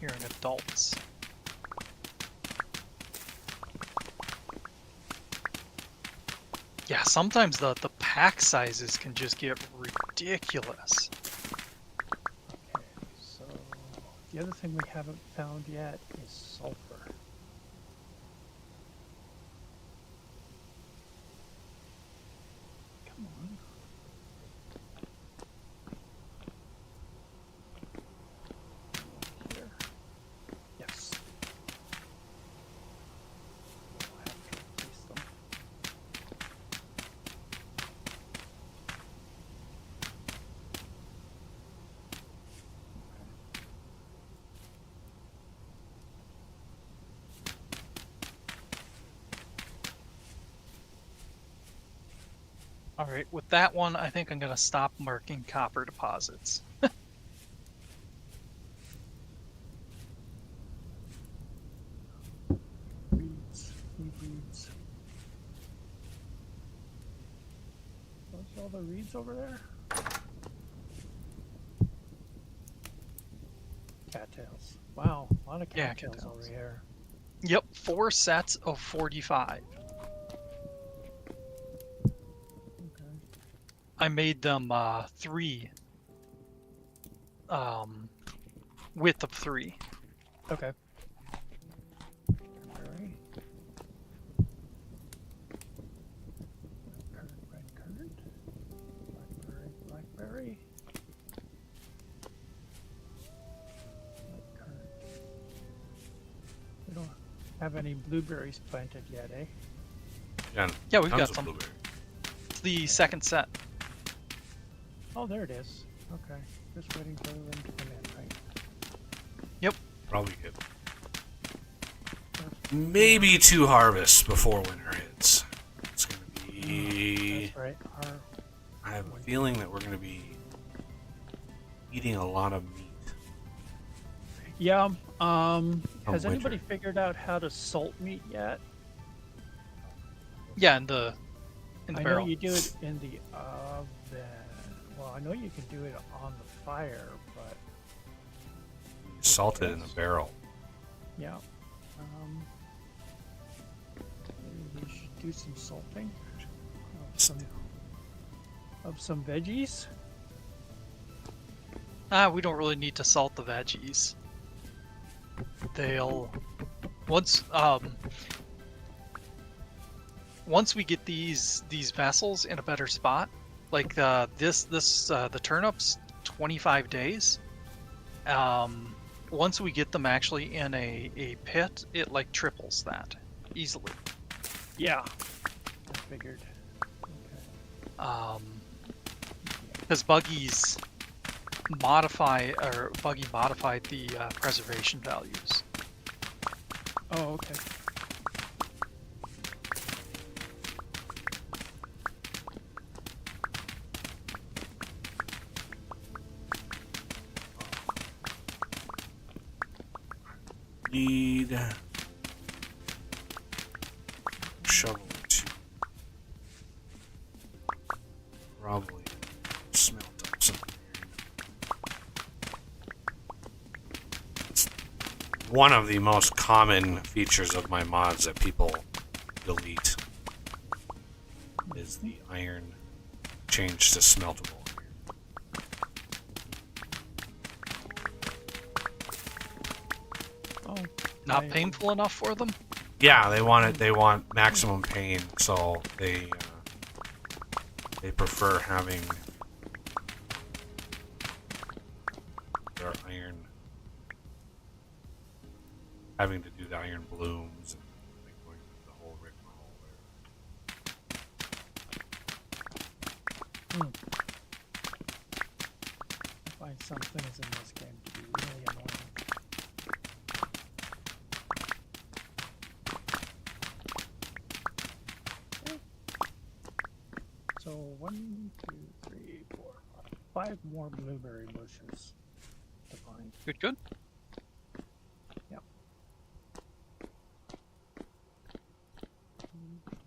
Hearing adults. Yeah, sometimes the pack sizes can just get ridiculous. Okay, so the other thing we haven't found yet is sulfur. Come on. Here. Yes. We'll have to replace them. Alright, with that one, I think I'm going to stop marking copper deposits. Reeds. Need reeds. Those all the reeds over there? Cattails. Wow, a lot of Yeah, cattails over cattails. here. Yep, 4 sets of 45. Okay. I made them 3. Width of 3. Okay. Berry. Red currant. Blackberry. Blackberry. Red currant. We don't have any blueberries planted yet, eh? Yeah, we've tons got of some. blueberry. It's the second set. Oh, there it is. Okay. Just waiting for them to come in, right? Probably good. Maybe 2 harvests before winter hits. It's gonna be. That's right. I have a feeling that we're gonna be eating a lot of meat. Yeah. From Has anybody winter. figured out how to salt meat yet? Yeah, in the I barrel. know you do it in the oven. Well, I know you can do it on the fire, but Salted in a barrel. yeah. Maybe we should do some salting of some veggies. We don't really need to salt the veggies. They'll once we get these vessels in a better spot, like the turnips, 25 days. Once we get them actually in a pit, it like triples that easily. Yeah. I figured. Okay. Because Buggy modified the preservation values. Oh, okay. Need shovel to probably smelt up some iron. It's one of the most common features of my mods that people delete is the iron change to smeltable. Oh. Not I- painful enough for them? Yeah, they want it. They want maximum pain, so they prefer having having to do the iron blooms and like going through the whole rigmarole there. I find some things in this game to be really annoying. Okay. So 1, 2, 3, 4, 5 more blueberry bushes to find. Good. Yep.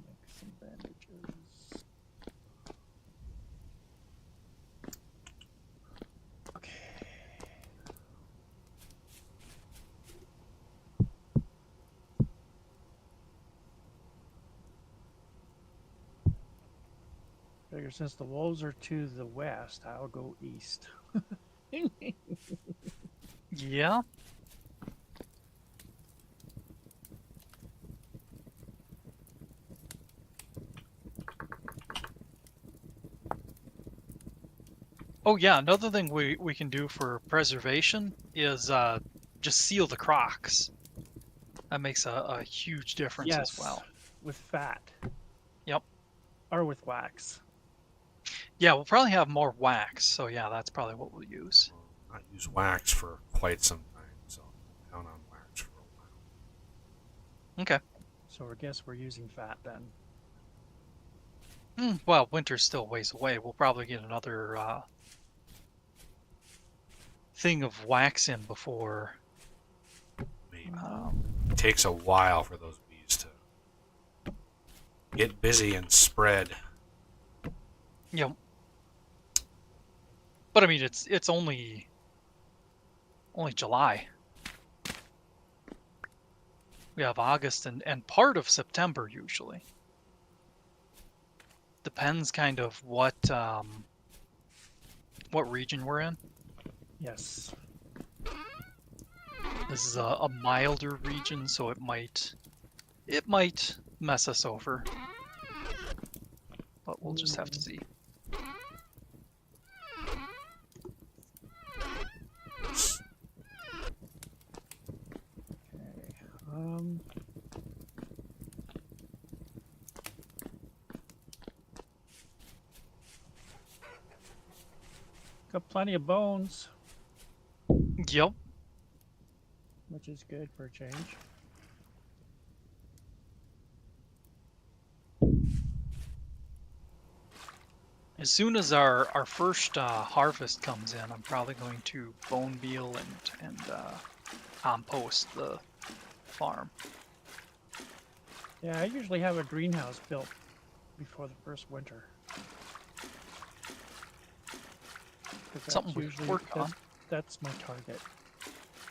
Make some bandages. Okay. Figure since the wolves are to the west, I'll go east. Yeah. Oh yeah, another thing we can do for preservation is just seal the crocks. That makes a huge difference as well. With fat. Yep. Or with wax. Yeah, we'll probably have more wax, so yeah, that's probably what we'll use. Not use wax for quite some time, so I'm down on wax for a while. Okay. So I guess we're using fat then. Well, winter's still a ways away. We'll probably get another thing of wax in before. Maybe. It takes a while for those bees to get busy and spread. Yep. But I mean, it's only July. We have August and part of September usually. Depends kind of what region we're in. Yes. This is a milder region, so it might mess us over. But we'll just have to see. Okay. Got plenty of bones, Yep. which is good for a change. As soon as our first harvest comes in, I'm probably going to bone meal and compost the farm. Yeah, I usually have a greenhouse built before the first winter. 'Cause that's Something we usually- work on. That's my target,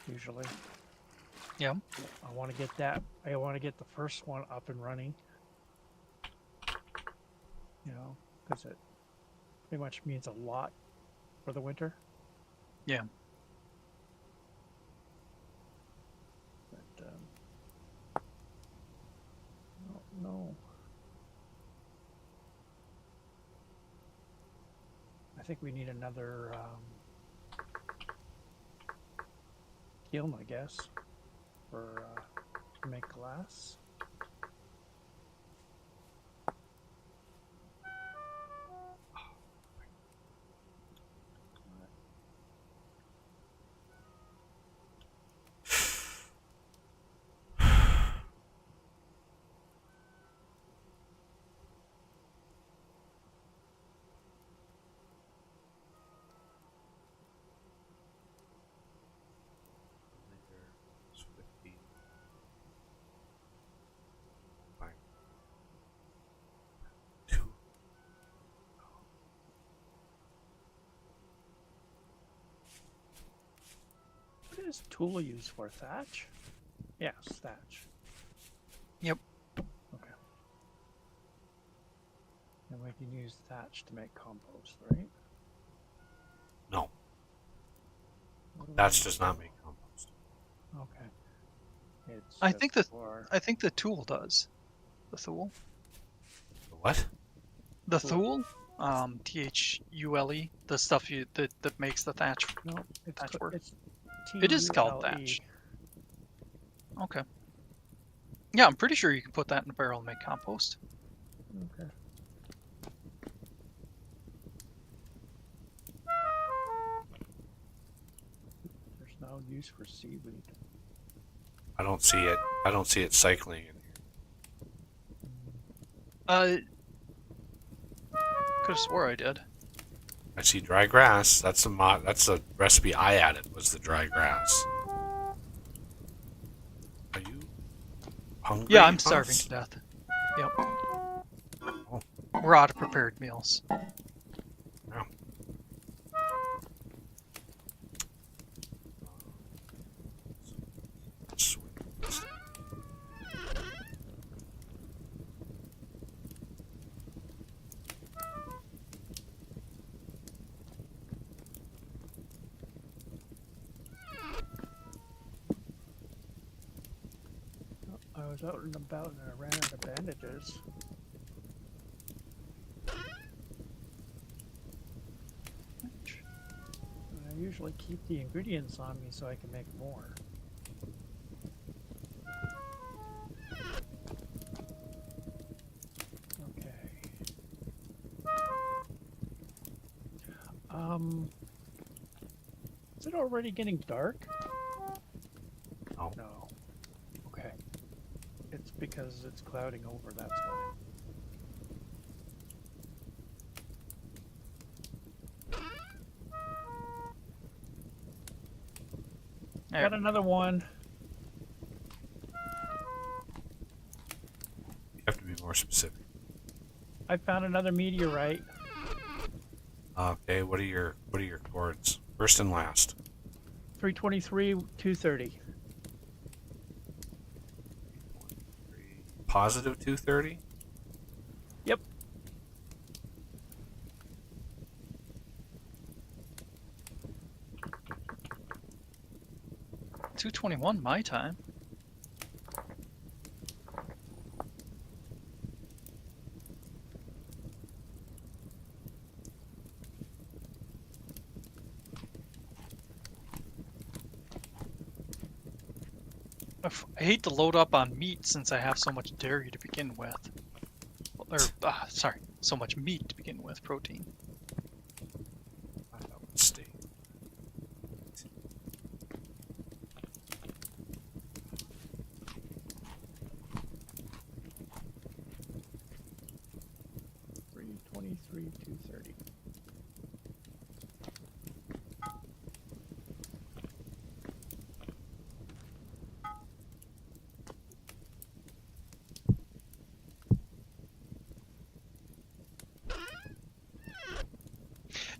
usually. Yeah. I want to get that. I want to get the first one up and running. You know, because it pretty much means a lot for the winter. Yeah. But no. I think we need another kiln, I guess, for to make glass. There's 50. Fine. 2. What is Tula used for? Thatch? Yes, thatch. Yep. Okay. And we can use thatch to make compost, right? No, What do thatch we- does not make compost. Okay. It's I just think that- for- I think the tool does. The Thule. The what? The Thule. THULE. The stuff that makes the thatch. No, it's thatch co- work. it's It is called TULE. thatch. Okay. Yeah, I'm pretty sure you can put that in a barrel and make compost. Okay. There's no use for seaweed. I don't see it. I don't see it cycling in here. Could have swore I did. I see dry grass. That's the recipe I added, was the dry grass. Are you hungry? Yeah, I'm Hans? starving to death. Yep. Oh. We're out of prepared meals. Yeah. Sweet. I was out and about and I ran out of bandages. And I usually keep the ingredients on me so I can make more. Okay. Is it already getting dark? No. No. Okay. It's because it's clouding over, that's why. There. Got another one. You have to be more specific. I found another meteorite. Okay, what are your chords? First and last. 323, 230. Positive 230? Yep. $2.21 my time. I hate to load up on meat since I have so much dairy to begin with. Or, sorry, so much meat to begin with, protein. That would stay. Three 23, 230.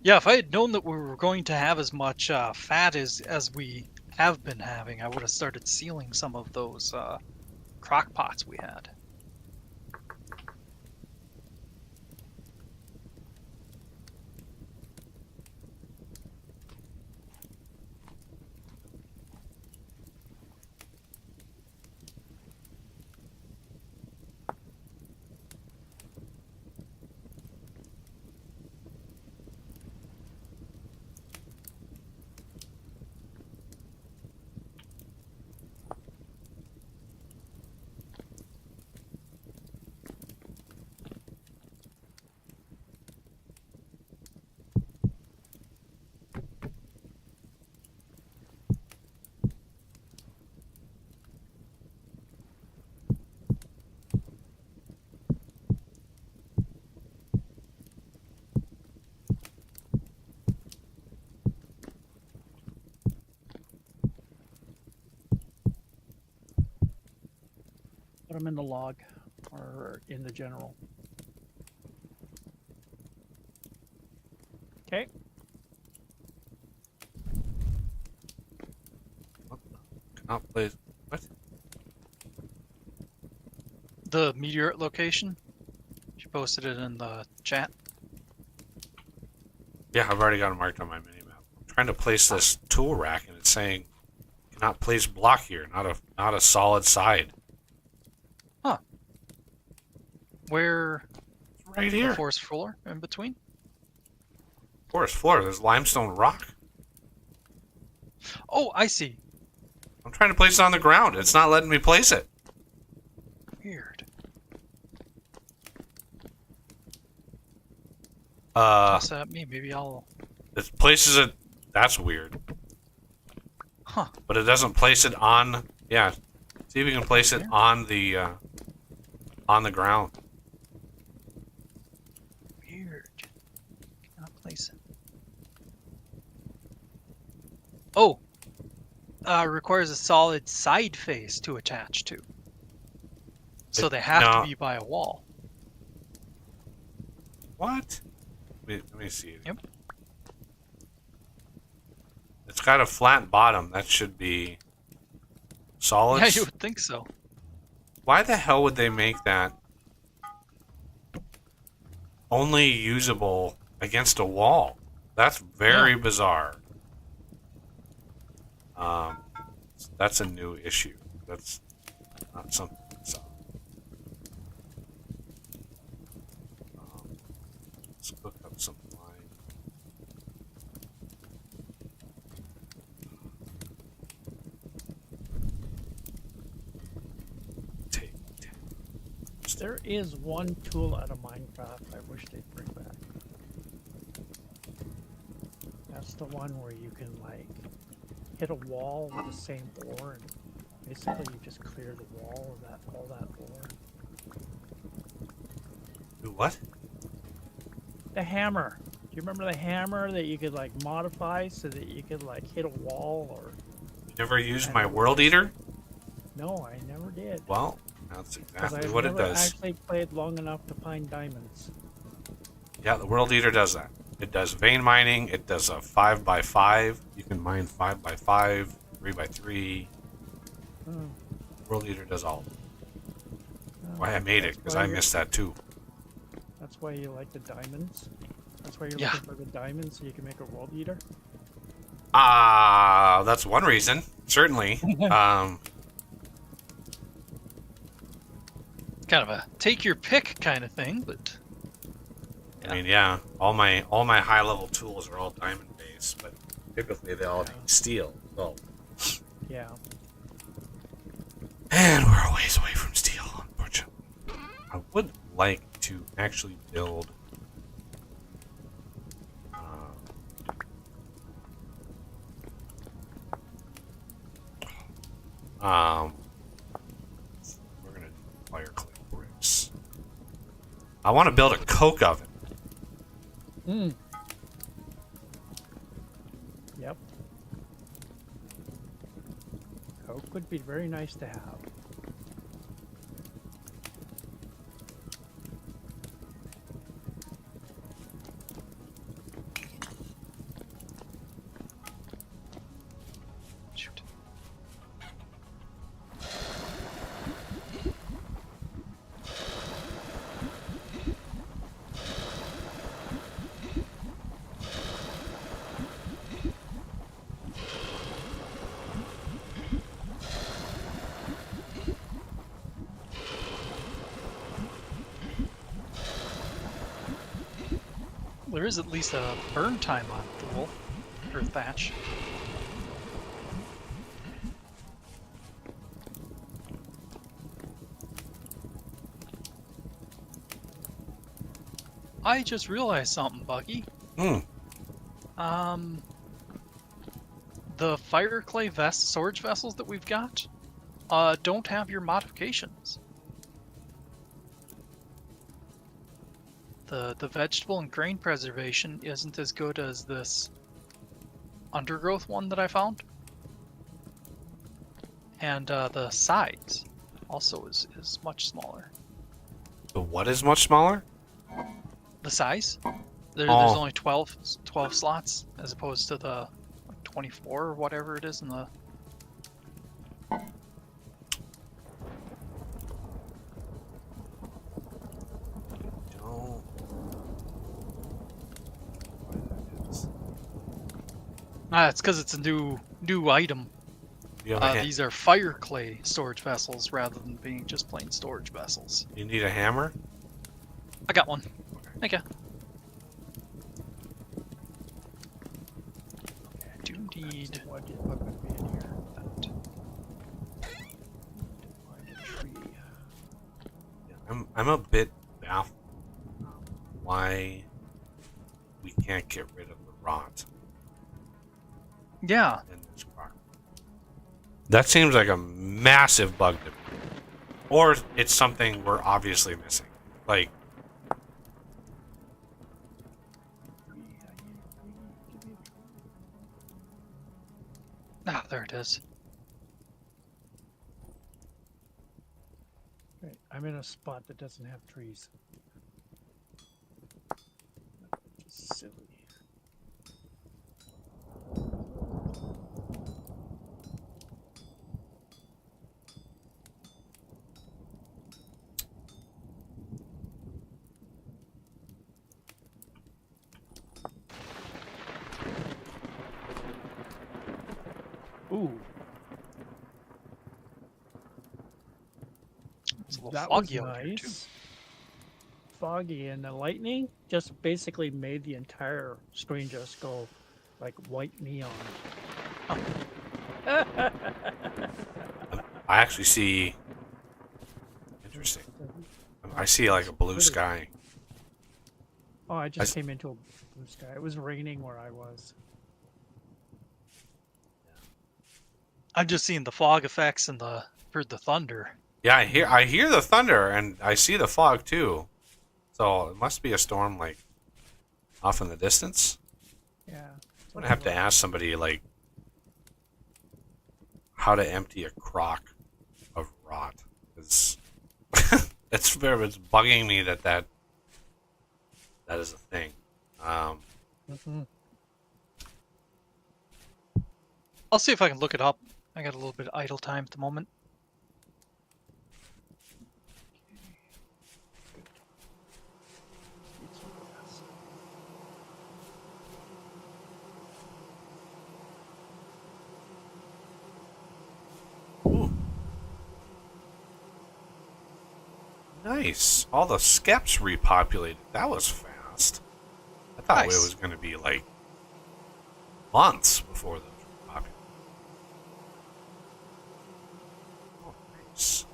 Yeah, if I had known that we were going to have as much fat as we have been having, I would have started sealing some of those crock pots we had. Put them in the log or in the general. Okay. Cannot place. What? The meteorite location. She posted it in the chat. Yeah, I've already got it marked on my mini map. I'm trying to place this tool rack, and it's saying cannot place block here. Not a solid side. Where It's right here. the forest floor in between? Forest floor. There's limestone rock. Oh, I see. I'm trying to place it on the ground. It's not letting me place it. Weird. It Toss that at me. Maybe I'll. places it. That's weird. Huh. But it doesn't place it on. Yeah. See if you can place it on the ground. Weird. Cannot place it. Oh. Requires a solid side face to attach to. So they have no. to be by a wall. What? Let me see. Yep. It's got a flat bottom. That should be solid. Yeah, you would think so. Why the hell would they make that only usable against a wall? That's very bizarre. That's a new issue. That's not something that's let's hook up some line. Take. There is one tool out of Minecraft I wish they'd bring back. That's the one where you can like hit a wall with the same ore and basically you just clear the wall of all that ore. Do what? The hammer. Do you remember the hammer that you could like modify so that you could like hit a wall or? You never used my world eater? No, I never did. Well, that's Because exactly I've what it never does. actually played long enough to find diamonds. Yeah, the world eater does that. It does vein mining. It does a 5x5. You can mine 5x5, 3x3. Hmm. World eater does all. Oh, Why I made it, that's because why I you're- missed that too. That's why you like the diamonds. That's why you're Yeah. looking for the diamonds so you can make a world eater. That's one reason. Certainly. Kind of a take your pick kind of thing, but I mean, yeah, all my high level tools are all diamond based, but typically they all need steel. So, Yeah. and we're a ways away from steel, unfortunately. I would like to actually build. We're gonna do fire clay bricks. I want to build a coke oven. Hmm. Yep. Coke would be very nice to have. shoot. There is at least a burn time on the wool or thatch. I just realized something, Bucky. Hmm. The fire clay storage vessels that we've got, don't have your modifications. The vegetable and grain preservation isn't as good as this undergrowth one that I found. And the size also is much smaller. The what is much smaller? The size? There's Oh. only 12 slots as opposed to the 24 or whatever it is in the... Don't. It's because it's a new item. You, have a These are fire clay storage vessels rather than being just plain storage vessels. you need a hammer? I got one. Okay. I do need What would be in here? that. I'm a bit baffled why we can't get rid of the rot Yeah. in this car. That seems like a massive bug to me. Or it's something we're obviously missing. Like, Ah, there it is. Right, I'm in a spot that doesn't have trees. Just silly. Ooh, It's a little that was foggy out here too. nice. Foggy, and the lightning just basically made the entire screen just go like white neon. I actually see. Interesting. I see like a blue sky. Oh, I just came into a blue sky. It was raining where I was. I'm just seeing the fog effects and heard the thunder. Yeah, I hear the thunder and I see the fog too. So it must be a storm like off in the distance. Yeah. I'm gonna have to ask somebody like how to empty a crock of rot. It's it's bugging me that is a thing. Mhm. I'll see if I can look it up. I got a little bit of idle time at the moment. Ooh. Nice. All the skeps repopulated. That was fast. I thought Nice. it was going to be like months before those repopulated. Oh, nice.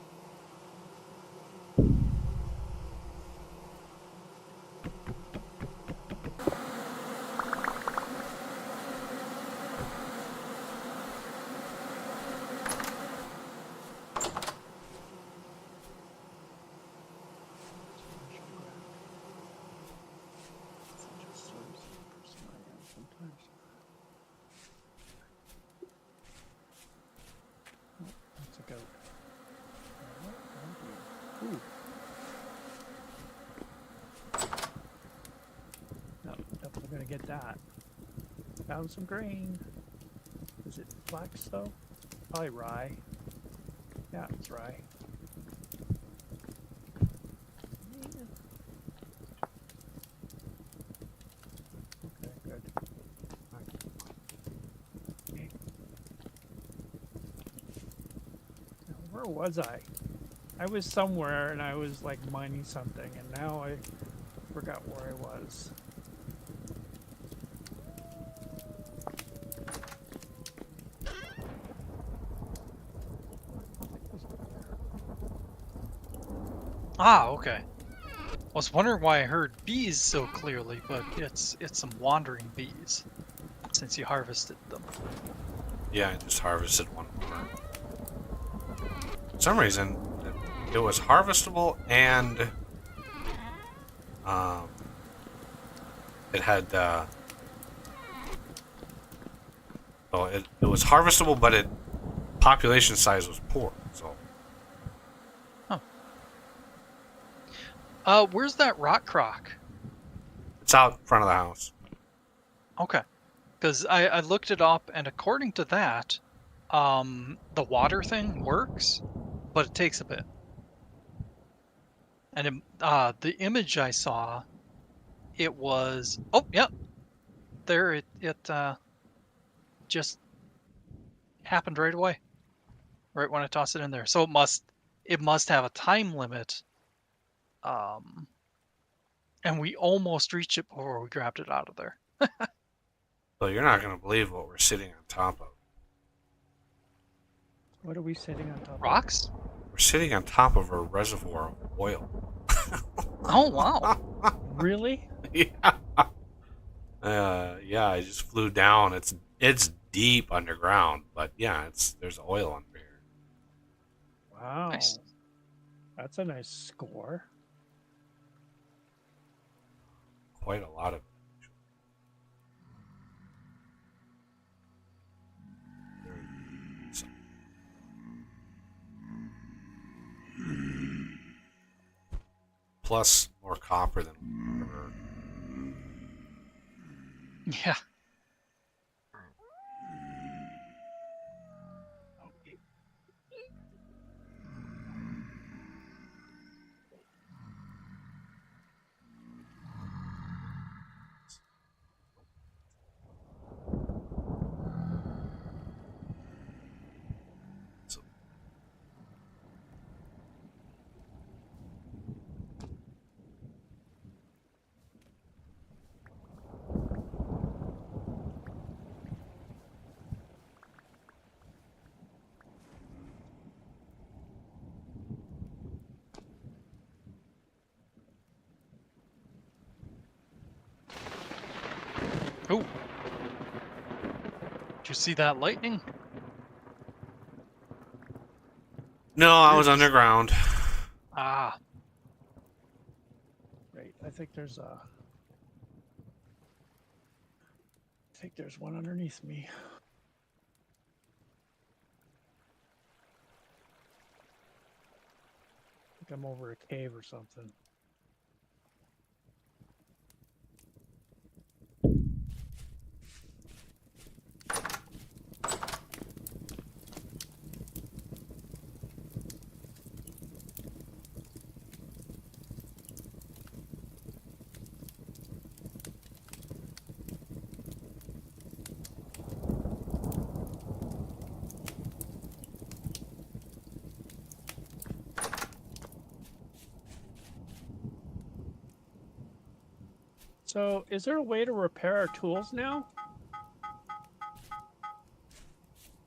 Ooh. No, definitely gonna get that. Found some grain. Is it flax though? Probably rye. Yeah, it's rye. Okay, good. Now, where was I? I was somewhere and I was like mining something, and now I forgot where I was. Ah, okay. I was wondering why I heard bees so clearly, but it's some wandering bees since you harvested them. Yeah, I just harvested one more. For some reason, it was harvestable and it had well, it was harvestable, but population size was poor. So Where's that rock croc? it's out in front of the house. Okay. Because I looked it up, and according to that, the water thing works, but it takes a bit. And the image I saw, it was... Oh, yep. There, it just happened right away. Right when I tossed it in there. So it must have a time limit. And we almost reached it before we grabbed it out of there. So you're not going to believe what we're sitting on top of. What are we sitting on top of? Rocks? We're sitting on top of a reservoir of oil. Oh wow. Really? Yeah. Yeah, I just flew down. It's deep underground, but yeah, there's oil under here. Wow. Nice. That's a nice score. Quite a lot of it. So, plus more copper than ever. Yeah. So, Oh. Did you see that lightning? no, I was underground. Ah. Right. I think there's one underneath me. I think I'm over a cave or something. So, is there a way to repair our tools now?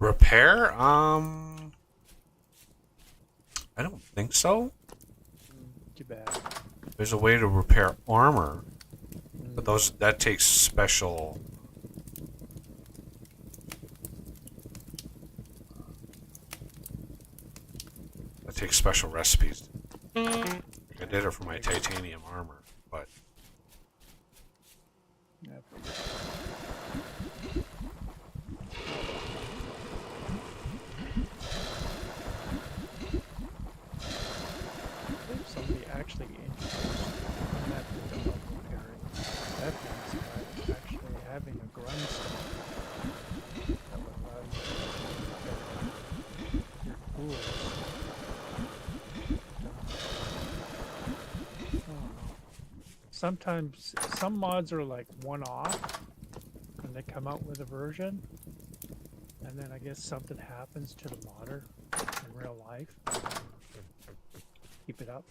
Repair? I don't think so. Too bad. There's a way to repair armor, but Mm. that takes special. That takes special recipes. I did it for my titanium armor, but Yep. I think somebody actually introduced that to the repairing weapons by actually having a grindstone that would allow you to repair your tools. I don't know. Sometimes some mods are like one-off when they come out with a version, and then I guess something happens to the modder in real life. Keep it up.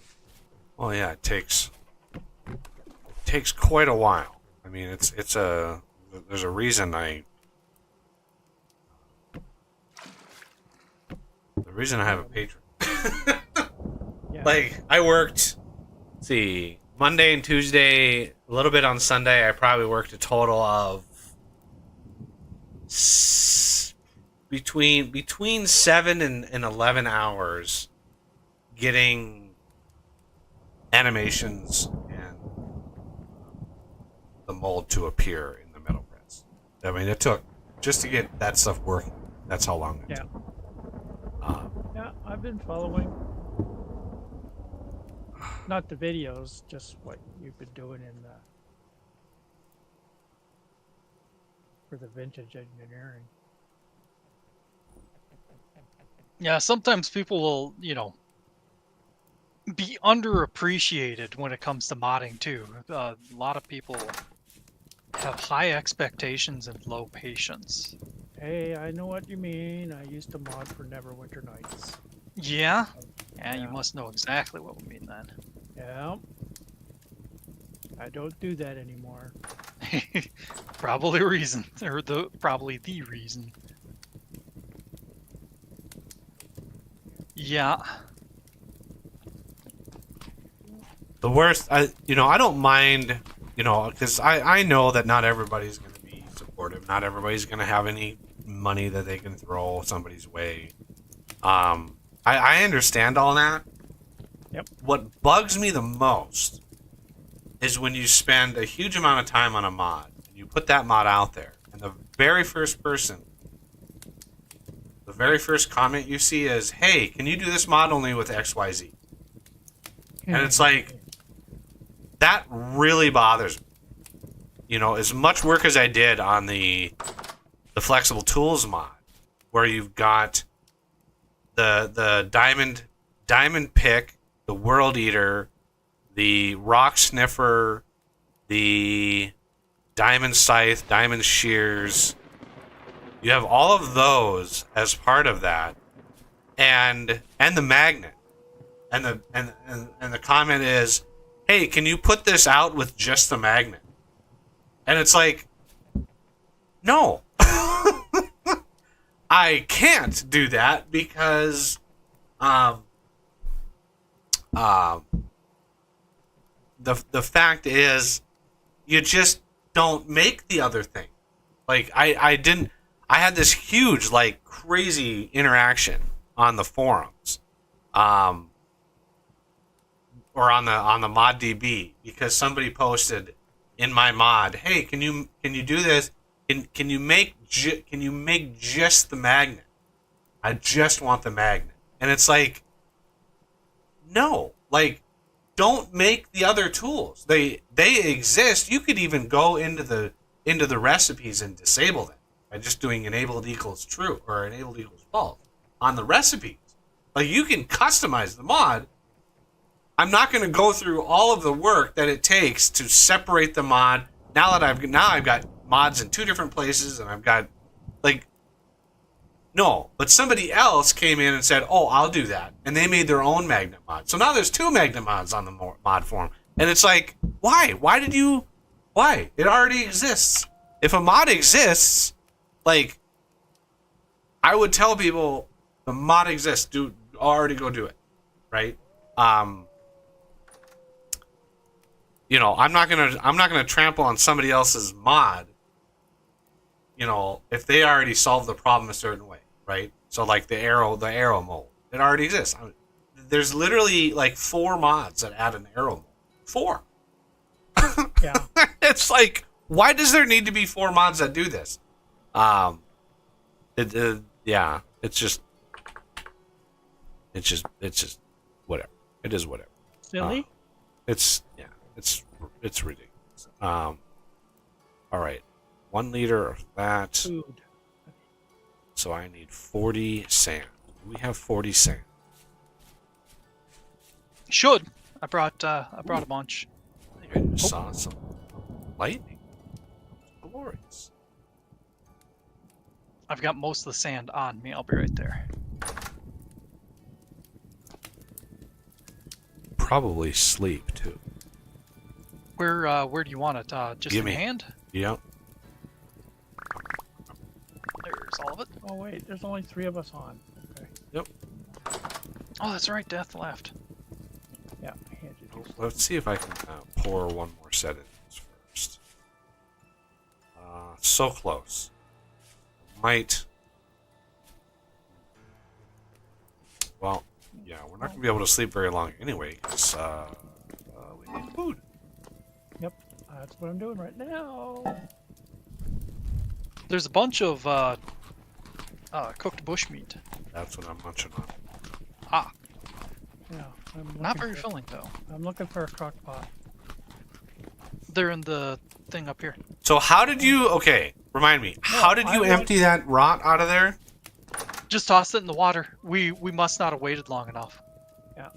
well, yeah, it takes quite a while. I mean, there's a reason I have a patron. Yeah. Like, I worked, let's see, Monday and Tuesday, a little bit on Sunday. I probably worked a total of between 7 and 11 hours getting animations and the mold to appear in the metal press. I mean, it took, just to get that stuff working, that's how long it Yeah. took. Yeah, I've been following. Not the videos, just what you've been doing in the for the vintage engineering. Yeah, sometimes people will, be underappreciated when it comes to modding too. A lot of people have high expectations and low patience. Hey, I know what you mean. I used to mod for Neverwinter Nights. Yeah? Yeah, you Yeah. must know exactly what we mean then. Yeah. I don't do that anymore. Probably the reason. Yeah. The worst, I don't mind, because I know that not everybody's going to be supportive. Not everybody's going to have any money that they can throw somebody's way. I understand all that. Yep. What bugs me the most is when you spend a huge amount of time on a mod, and you put that mod out there, and the very first comment you see is, hey, can you do this mod only with XYZ? And it's like, that really bothers me. As much work as I did on the flexible tools mod, where you've got the diamond pick, the world eater, the rock sniffer, the diamond scythe, diamond shears. You have all of those as part of that, and the magnet, and the comment is, hey, can you put this out with just the magnet? And it's like, no, I can't do that because the fact is, you just don't make the other thing. Like I had this huge, like, crazy interaction on the forums, or on the ModDB, because somebody posted in my mod, hey, can you do this? Can you make just the magnet? I just want the magnet. And it's like, no, like, don't make the other tools. They exist. You could even go into the recipes and disable them by just doing enabled equals true or enabled equals false on the recipes. Like, you can customize the mod. I'm not going to go through all of the work that it takes to separate the mod. Now I've got mods in 2 different places, and I've got, like, no. But somebody else came in and said, oh, I'll do that, and they made their own magnet mod. So now there's 2 magnet mods on the mod forum, and it's like, why? Why? It already exists. If a mod exists, like, I would tell people the mod exists. Already go do it, right? I'm not gonna trample on somebody else's mod, if they already solved the problem a certain way, right? So, like, the arrow mold, it already exists. There's literally like 4 mods that add an arrow mold. 4. Yeah. It's like, why does there need to be 4 mods that do this? Yeah, it's just whatever. It is whatever. Silly? It's ridiculous. All right, 1 liter of that. Food. So I need 40 sand. We have 40 sand. Should. I brought a bunch. I think I just saw some lightning. Glorious. I've got most of the sand on me. I'll be right there. Probably sleep too. Where do you want it? Just Give in me. hand? Yep. There's all of it. Oh wait, there's only 3 of us on. Okay. Yep. Oh, that's right. Death left. Yeah, I handed you. Let's see if I can pour 1 more set in this first. So close. Might. Well, yeah, we're not gonna be able to sleep very long anyway, because we need food. Yep, that's what I'm doing right now. There's a bunch of cooked bushmeat. That's what I'm munching on. Ah, Yeah, not very filling though. I'm looking for a crock pot. They're in the thing up here. So how did you? Okay, remind me. How did you empty that rot out of there? Just tossed it in the water. We must not have waited long enough. Yeah.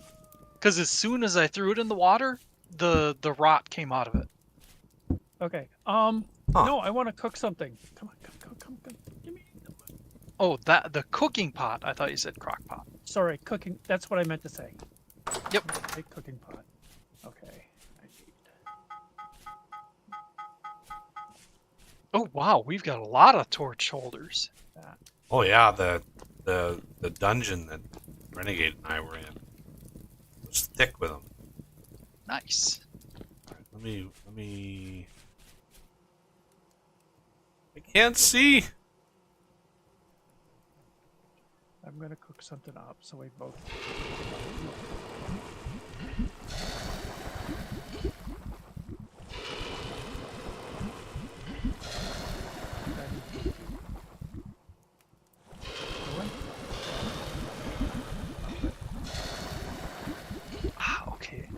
Because as soon as I threw it in the water, the rot came out of it. Okay. Huh. No, I want to cook something. Come on. Give me. Oh, the cooking pot. I thought you said crock pot. Sorry, cooking. That's what I meant to say. Yep. Big cooking pot. Okay. I need. Oh wow, we've got a lot of torch holders. That. Oh yeah, the dungeon that Renegade and I were in was thick with them. Nice. Let me. I can't see. I'm gonna cook something up so we both. Ah, okay.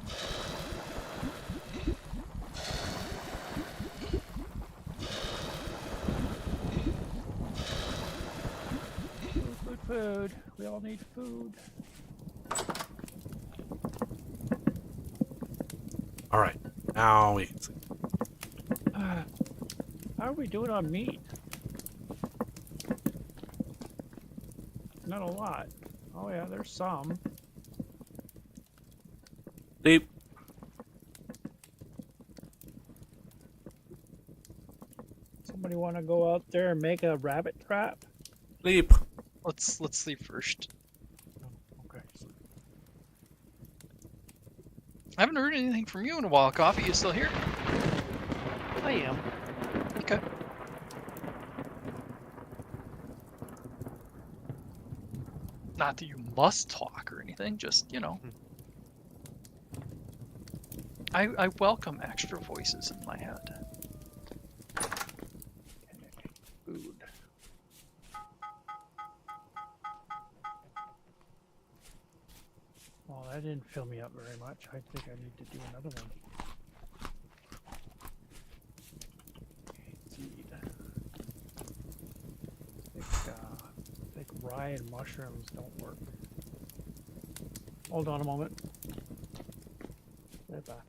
Food. We all need food. All right, now we can see. How are we doing on meat? Not a lot. Oh yeah, there's some. Sleep. Somebody want to go out there and make a rabbit trap? Sleep. Let's sleep first. Okay. I haven't heard anything from you in a while. Coffee, you still here? I am. Okay. Not that you must talk or anything, just, you know. I welcome extra voices in my head. Food. Well, that didn't fill me up very much. I think I need to do another one. Seed. I think rye and mushrooms don't work. Hold on a moment. Right back.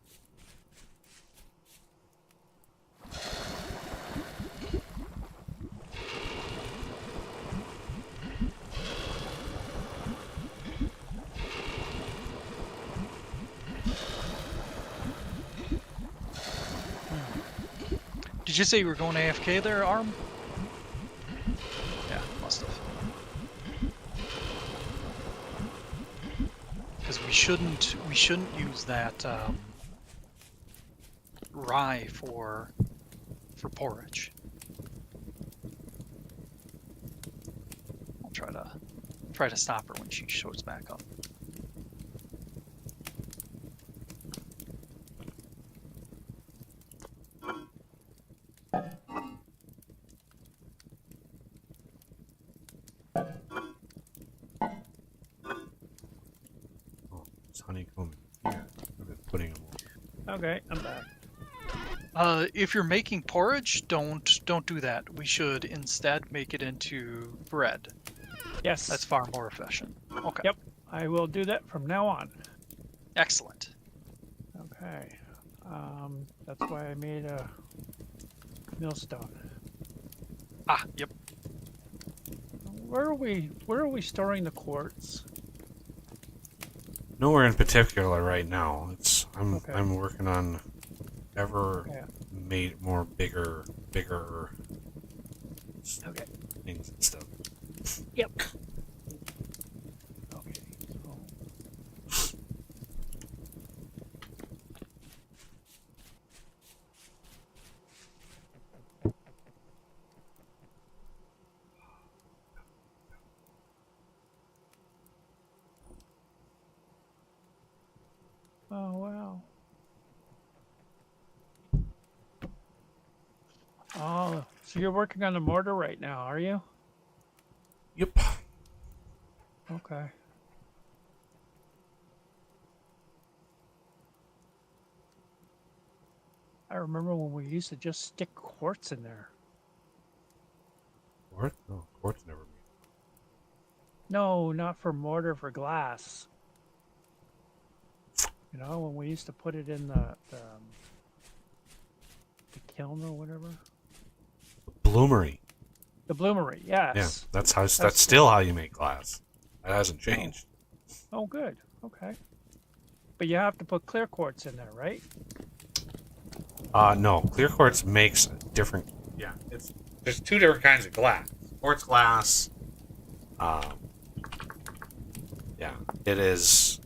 Did you say you were going AFK there, Arm? Yeah, must have. Because we shouldn't use that rye for porridge. I'll try to stop her when she shows back up. Oh, it's honeycomb here. I've been putting them on. Okay, I'm back. If you're making porridge, don't do that. We should instead make it into bread. Yes. That's far more efficient. Okay. Yep. I will do that from now on. Excellent. Okay. That's why I made a millstone. Ah, yep. Where are we storing the quartz? Nowhere in particular right now. Okay. I'm working on ever Yeah. made more bigger Okay. things and stuff. Yep. Okay. So. Oh wow. Oh, so you're working on the mortar right now, are you? Yep. Okay. I remember when we used to just stick quartz in there. Quartz? No, quartz never made. No, not for mortar, for glass. You know, when we used to put it in the kiln or whatever. Bloomery. The bloomery, yes. Yeah, that's still how you make glass. That hasn't changed. Oh, good. Okay. But you have to put clear quartz in there, right? No, clear quartz makes different. Yeah, there's two different kinds of glass. Quartz glass. Yeah, it is.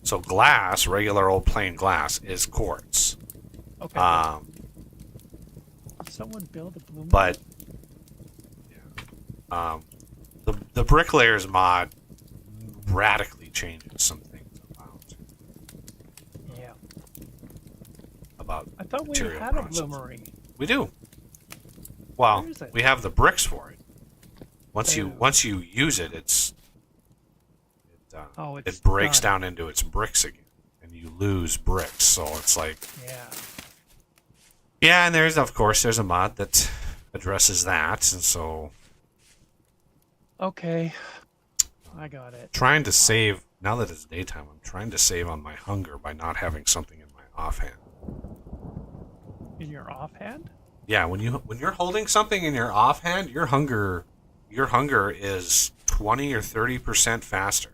So glass, regular old plain glass, is quartz. Okay. Did someone build a bloom? But the bricklayers mod radically changes some things Yeah. about I thought we material had a processing. bloomery. We do. Well, Where is it? we have the bricks for it. Once Oh. you use it, it It's breaks done. down into its bricks again, and you lose bricks. So it's like, Yeah. yeah, and there's a mod that addresses that, and so Okay. I got it. trying to save now that it's daytime. I'm trying to save on my hunger by not having something in my offhand. In your offhand? Yeah, when you're holding something in your offhand, your hunger is 20 or 30% faster.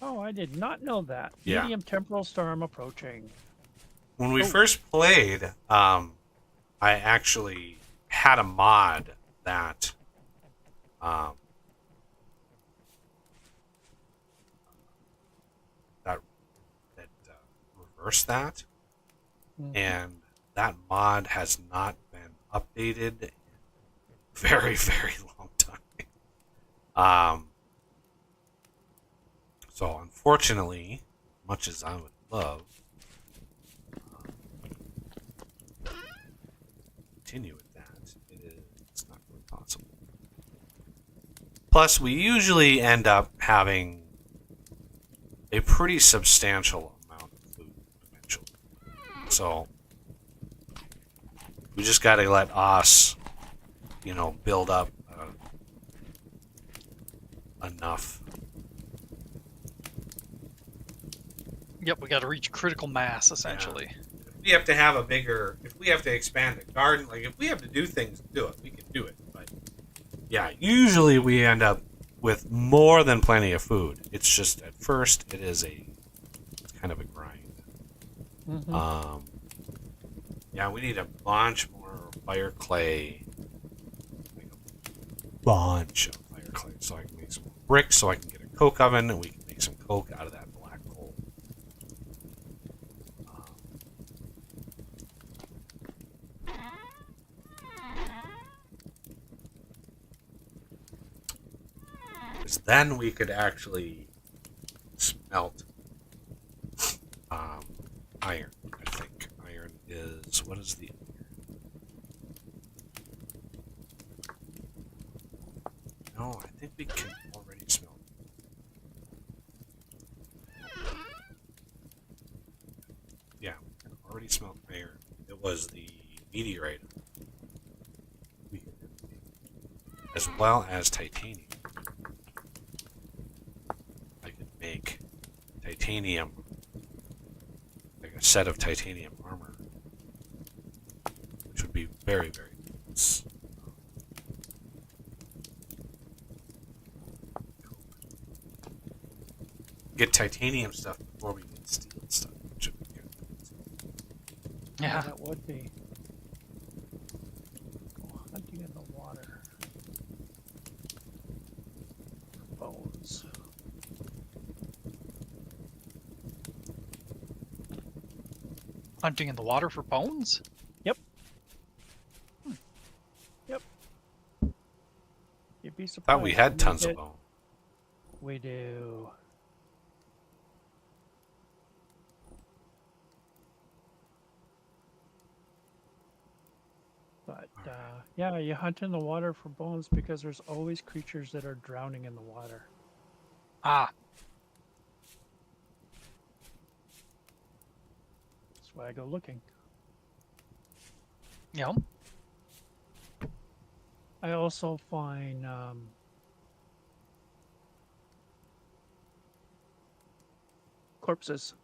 Oh, I did not know that. Yeah. Medium temporal storm approaching. When we Oh. first played, I actually had a mod that reversed that, Mhm. and that mod has not been updated in a very, very long time. So unfortunately, much as I would love continue with that, it's not really possible. Plus, we usually end up having a pretty substantial amount of food eventually. So we just got to let us, build up enough. Yep, we got to reach critical mass essentially. If we have to have if we have to expand the garden, like if we have to do things to do it, we can do it. But yeah, usually we end up with more than plenty of food. It's just at first it's kind of a grind. Mhm. Yeah, we need a bunch more fire clay. Like a bunch of fire clay so I can make some bricks, so I can get a coke oven, and we can make some coke out of that black coal. Because then we could actually smelt iron. I think iron is what is the No, I think we can already smelt. Yeah, we can already smelt iron. It was the meteorite. As well as titanium. I could make titanium, like a set of titanium armor, which would be very, very nice. Get titanium stuff before we get steel stuff, which would be good. Yeah. That would be. Go hunting in the water. Bones. Hunting in the water for bones? Yep. You'd be surprised. Thought we had tons of it. bone. We do. But yeah, you hunt in the water for bones because there's always creatures that are drowning in the water. Ah, That's why I go looking. yeah. I also find corpses.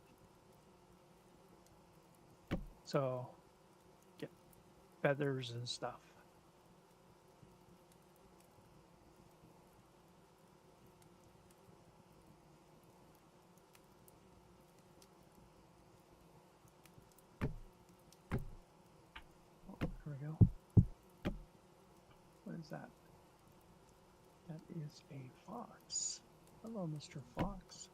So get feathers and stuff. Oh, there we go. What is that? That is a fox. Hello, Mr. Fox.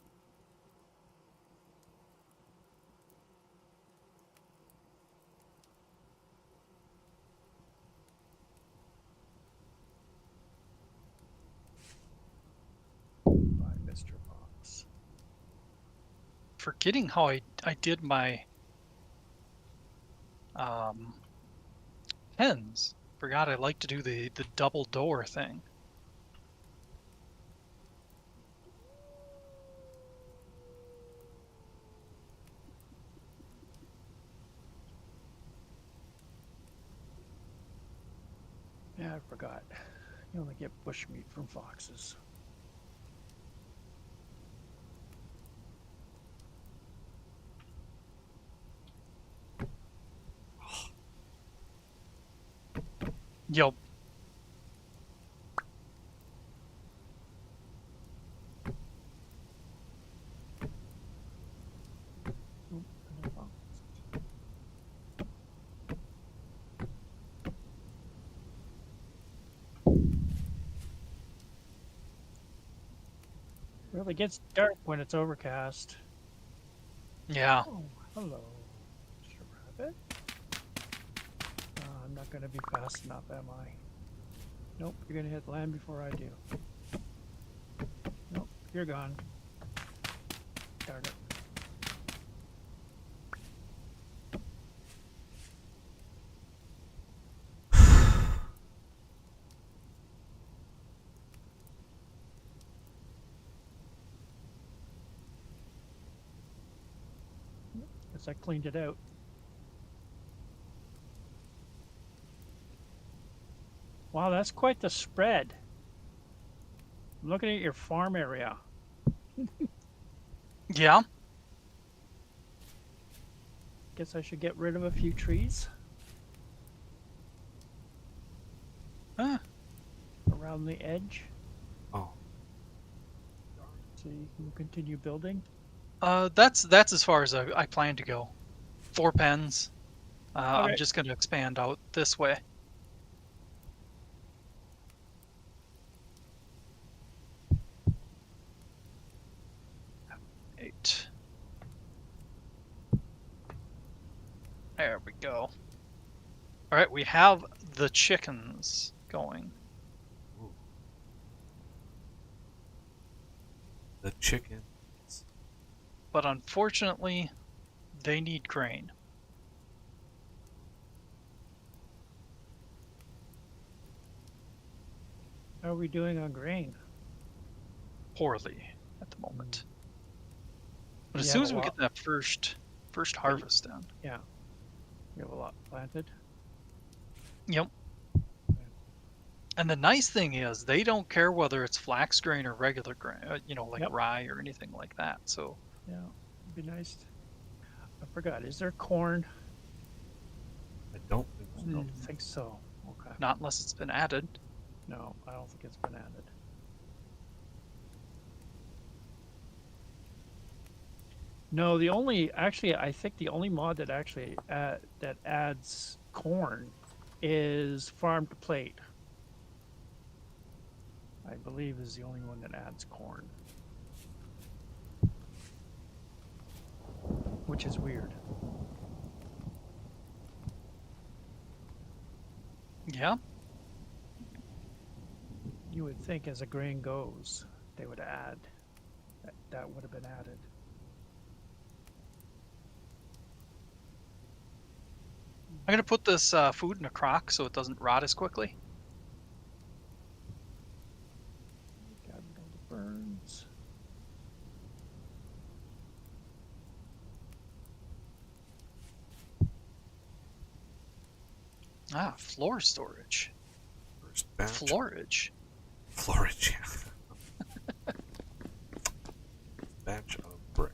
forgetting how I did my pens. Forgot I like to do the double door thing. Yeah, I forgot. You only get bushmeat from foxes. Yep. Oop, another fox. Well, it gets dark when it's overcast. Yeah. Oh, hello, Mr. Rabbit. I'm not going to be fast enough, am I? Nope, you're going to hit land before I do. Nope, you're gone. Darn it. Guess I cleaned it out. Wow, that's quite the spread. I'm looking at your farm area. Yeah. Guess I should get rid of a few trees Huh. around the edge Oh, so you can continue building. That's as far as I plan to go. 4 pens. I'm Okay. just gonna expand out this way. Eight. There we go. All right, we have the chickens going. the chicken. But unfortunately, they need grain. How are we doing on grain? Poorly at the moment. But as You soon have as a we lot. get that first harvest done. Yeah. You have a lot planted. Yep. And the nice thing is they don't care whether it's flax grain or regular grain, like Yep. rye or anything like that. So Yeah, it'd be nice. I forgot. Is there corn? I don't think I so. don't think so. Okay. not unless it's been added. No, I don't think it's been added. No, I think the only mod that actually that adds corn is farm to plate. I believe is the only one that adds corn. Which is weird. Yeah. You would think as a grain goes, they would add. That would have been added. I'm gonna put this food in a crock so it doesn't rot as quickly. Got all the burns. Ah, floor storage. First batch. Florage. Florage, yeah. Batch of brick.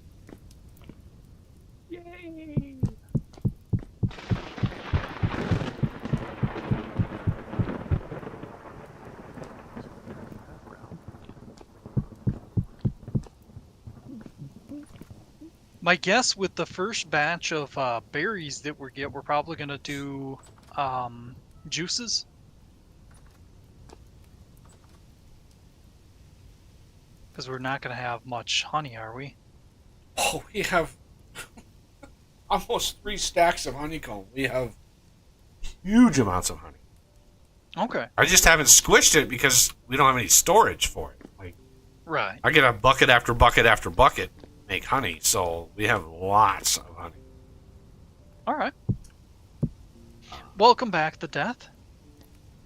Yay! My guess with the first batch of berries that we're probably gonna do juices. Because we're not gonna have much honey, are we? Oh, we have almost 3 stacks of honeycomb. We have huge amounts of honey. Okay. I just haven't squished it because we don't have any storage for it. Like, Right. I get a bucket after bucket after bucket. make honey, so we have lots of honey. All right. Welcome back, the Death.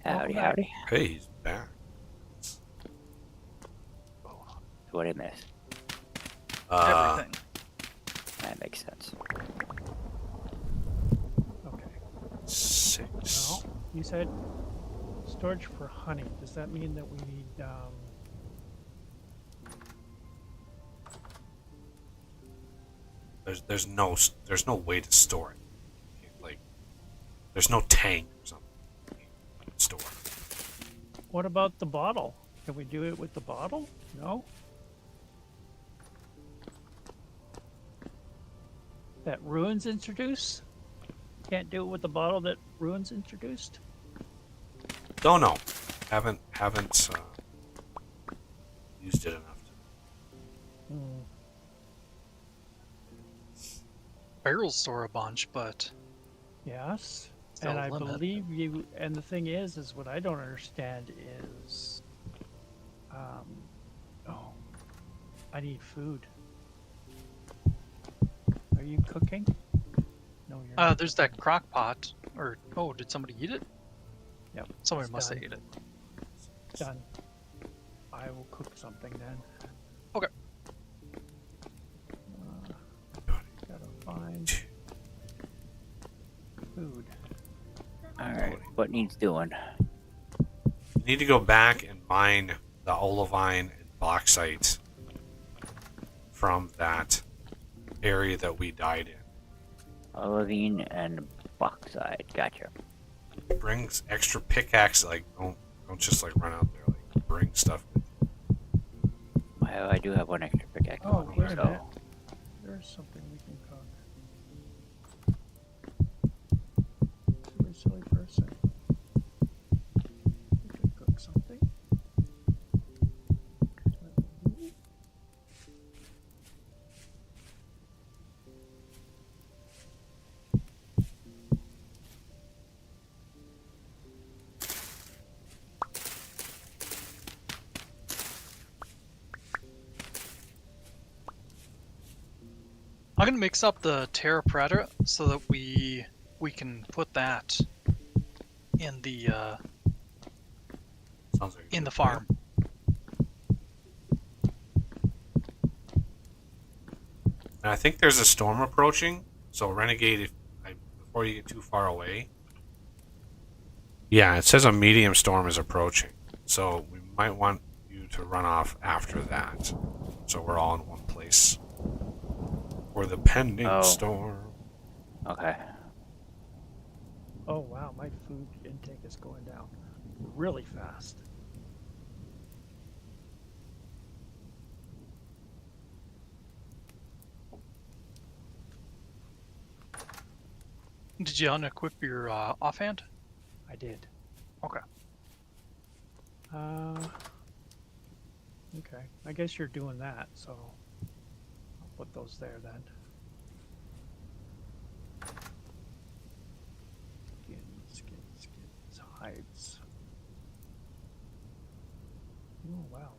Howdy, Welcome back. howdy. Hey, he's back. What I miss? Everything. That makes sense. Okay. 6. Well, you said storage for honey. Does that mean that we need There's no way to store it. Like, there's no tank or something you can store. what about the bottle? Can we do it with the bottle? No? That Ruins introduced? Can't do it with the bottle that Ruins introduced? Don't know. Haven't used it enough. Hmm. Barrels store a bunch, but Yes. Still And a I limit. believe you, and the thing is what I don't understand is, oh, I need food. Are you cooking? No, you're not. there's that crock pot. Or did somebody eat it? Yep, Somebody it's must have done. ate it. Done. I will cook something then. Okay. Gotta find food. Alright, what needs doing? You need to go back and mine the olivine and bauxite from that area that we died in. Olivine and bauxite. Gotcha. Bring extra pickaxe. Like, don't just like run out there. Like, bring stuff with you. Well, I do have one extra pickaxe Oh, on me, wait a so minute. There's something we can cook. You're a silly person. We can cook something. I'm gonna mix up the Terra Preta so that we can put that in the Sounds like a in good the plan. farm. And I think there's a storm approaching. So Renegade, before you get too far away. Yeah, it says a medium storm is approaching. So we might want you to run off after that. So we're all in one place. For the pending Oh. storm. okay. Oh wow, my food intake is going down really fast. Did you unequip your offhand? I did. Okay. Okay. I guess you're doing that, so I'll put those there then. Skins, hides. Oh wow.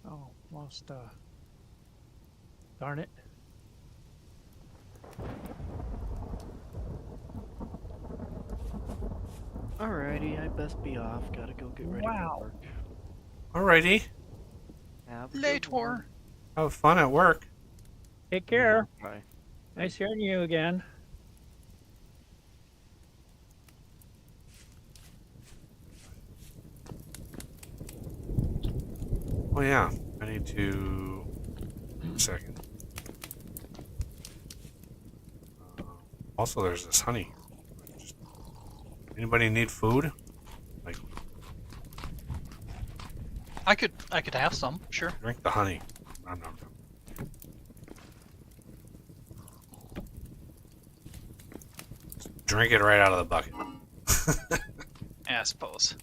Oh, lost darn it. Alrighty, I best be off. Gotta go get ready Wow. for work. Alrighty. Have a good Later. one. Have fun at work. Take care. Bye. Nice hearing you again. Oh yeah, I need to. A second. Also, there's this honey. Anybody need food? Like, I could have some, sure. drink the honey. Nom, nom, nom. Drink it right out of the bucket. I suppose.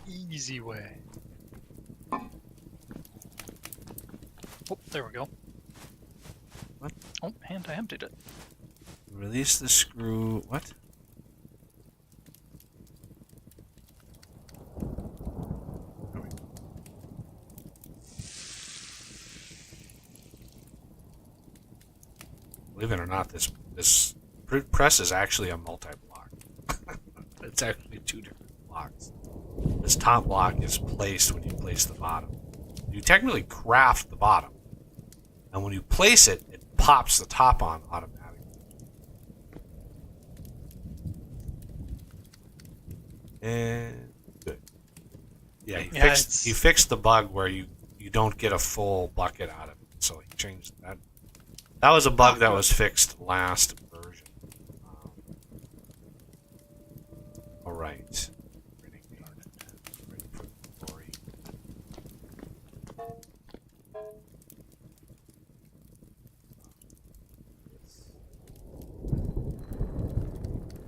The easy way. Oh, there we go. What? Oh, and I emptied it. Release the screw. What? not, this press is actually a multi-block. It's actually 2 different blocks. This top block is placed when you place the bottom. You technically craft the bottom, and when you place it, it pops the top on automatically. And good. Yeah, he fixed the bug where you don't get a full bucket out of it. So he changed that. That was a bug that was fixed last version. All right. Ready for the glory.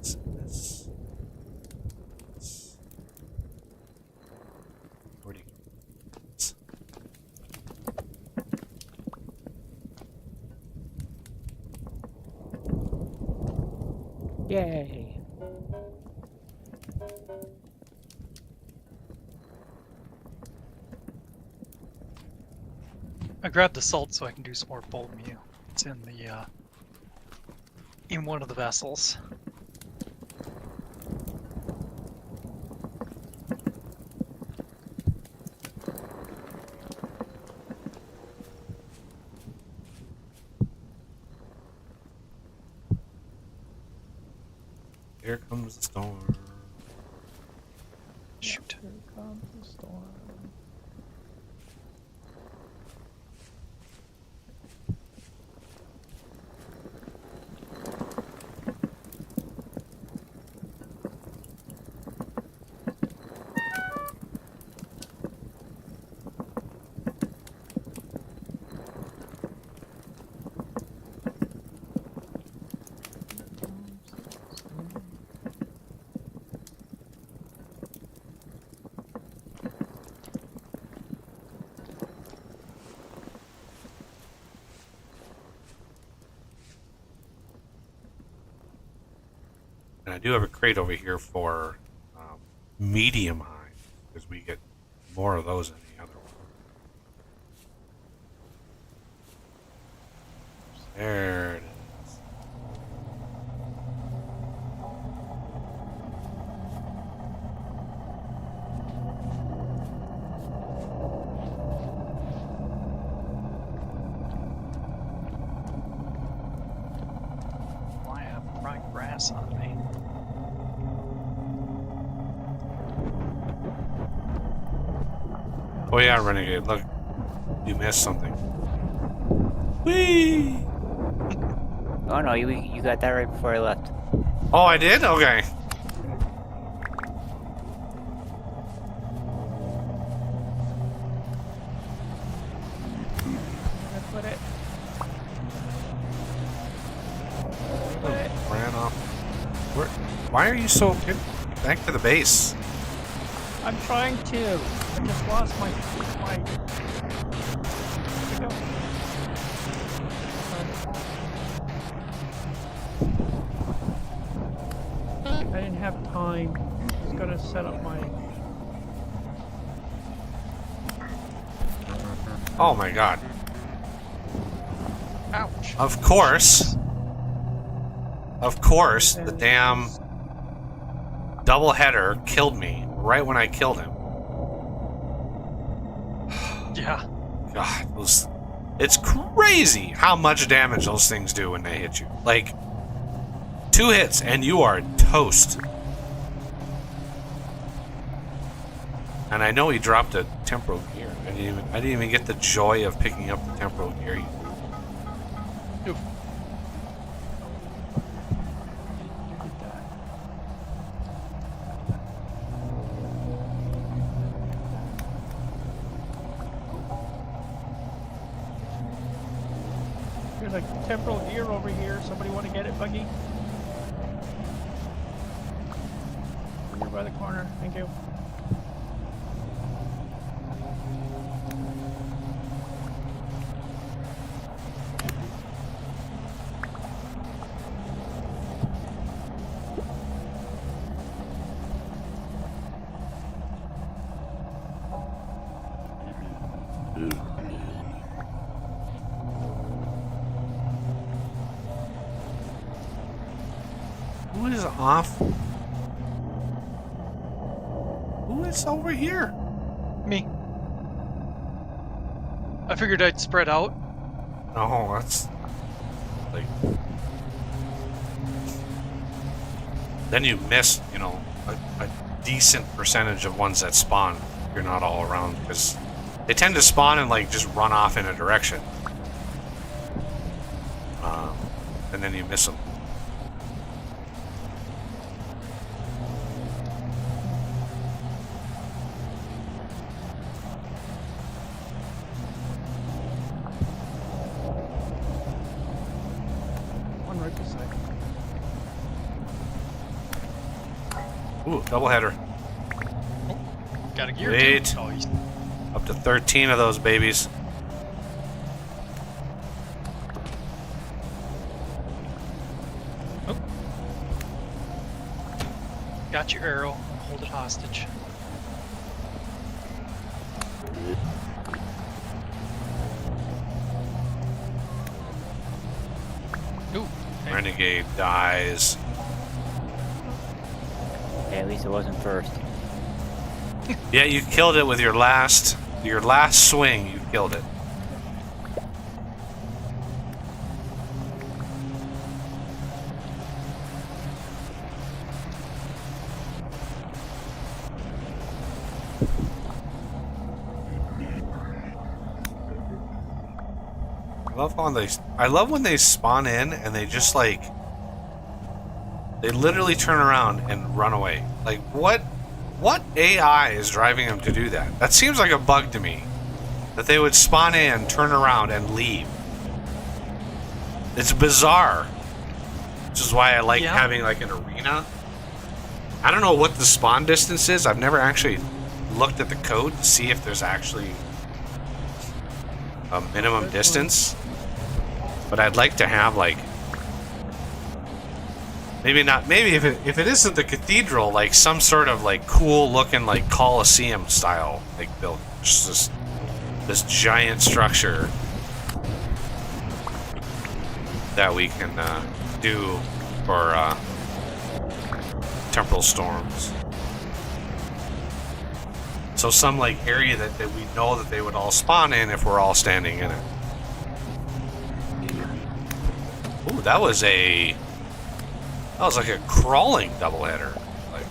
This. Where'd he go? Yay! I grabbed the salt so I can do some more bulk meal. It's in the in one of the vessels. Here comes the storm. Shoot. Here comes the storm. And I do have a crate over here for medium high, because we get more of those than the other one. There it is. I have fried grass on me. Oh yeah, Renegade, look. You missed something. Whee! Oh no, you got that right before I left. Oh, I did? Okay. I put it. Ran off. Why are you so... Get back to the base. I'm trying to. I just lost my. Where'd it go? I didn't have time. I was gonna set up my. Oh my god. Ouch. Of course. Of course, the damn doubleheader killed me right when I killed him. Yeah. God, it's crazy how much damage those things do when they hit you. Like, 2 hits and you are toast. And I know he dropped a temporal gear. I didn't even get the joy of picking up the temporal gear. Oof. There's a temporal gear over here. Somebody want to get it, Buggy? Over by the corner. Thank you. Who is off? Who is over here? Me. I figured I'd spread out. No, that's like. Then you miss, you know, a decent percentage of ones that spawn. If you're not all around, because they tend to spawn and like just run off in a direction, and then you miss them. One right beside me. Ooh, doubleheader. Got a gear Wait. too. Oh, he's Up to 13 of those babies. got your arrow. Hold it hostage. Ooh. Renegade dies. Okay, at least it wasn't first. Yeah, you killed it with your last swing. You killed it. I love when they spawn in and they just like they literally turn around and run away. Like what AI is driving them to do that? That seems like a bug to me. That they would spawn in, turn around, and leave. It's bizarre. Which is why I like having like an arena. I don't know what the spawn distance is. I've never actually looked at the code to see if there's actually a minimum distance. But I'd like to have like maybe if it isn't the cathedral, like some sort of like cool looking like Colosseum style like build. Just this giant structure that we can do for temporal storms. So some like area that we know that they would all spawn in if we're all standing in it. Ooh, that was like a crawling doubleheader. Like,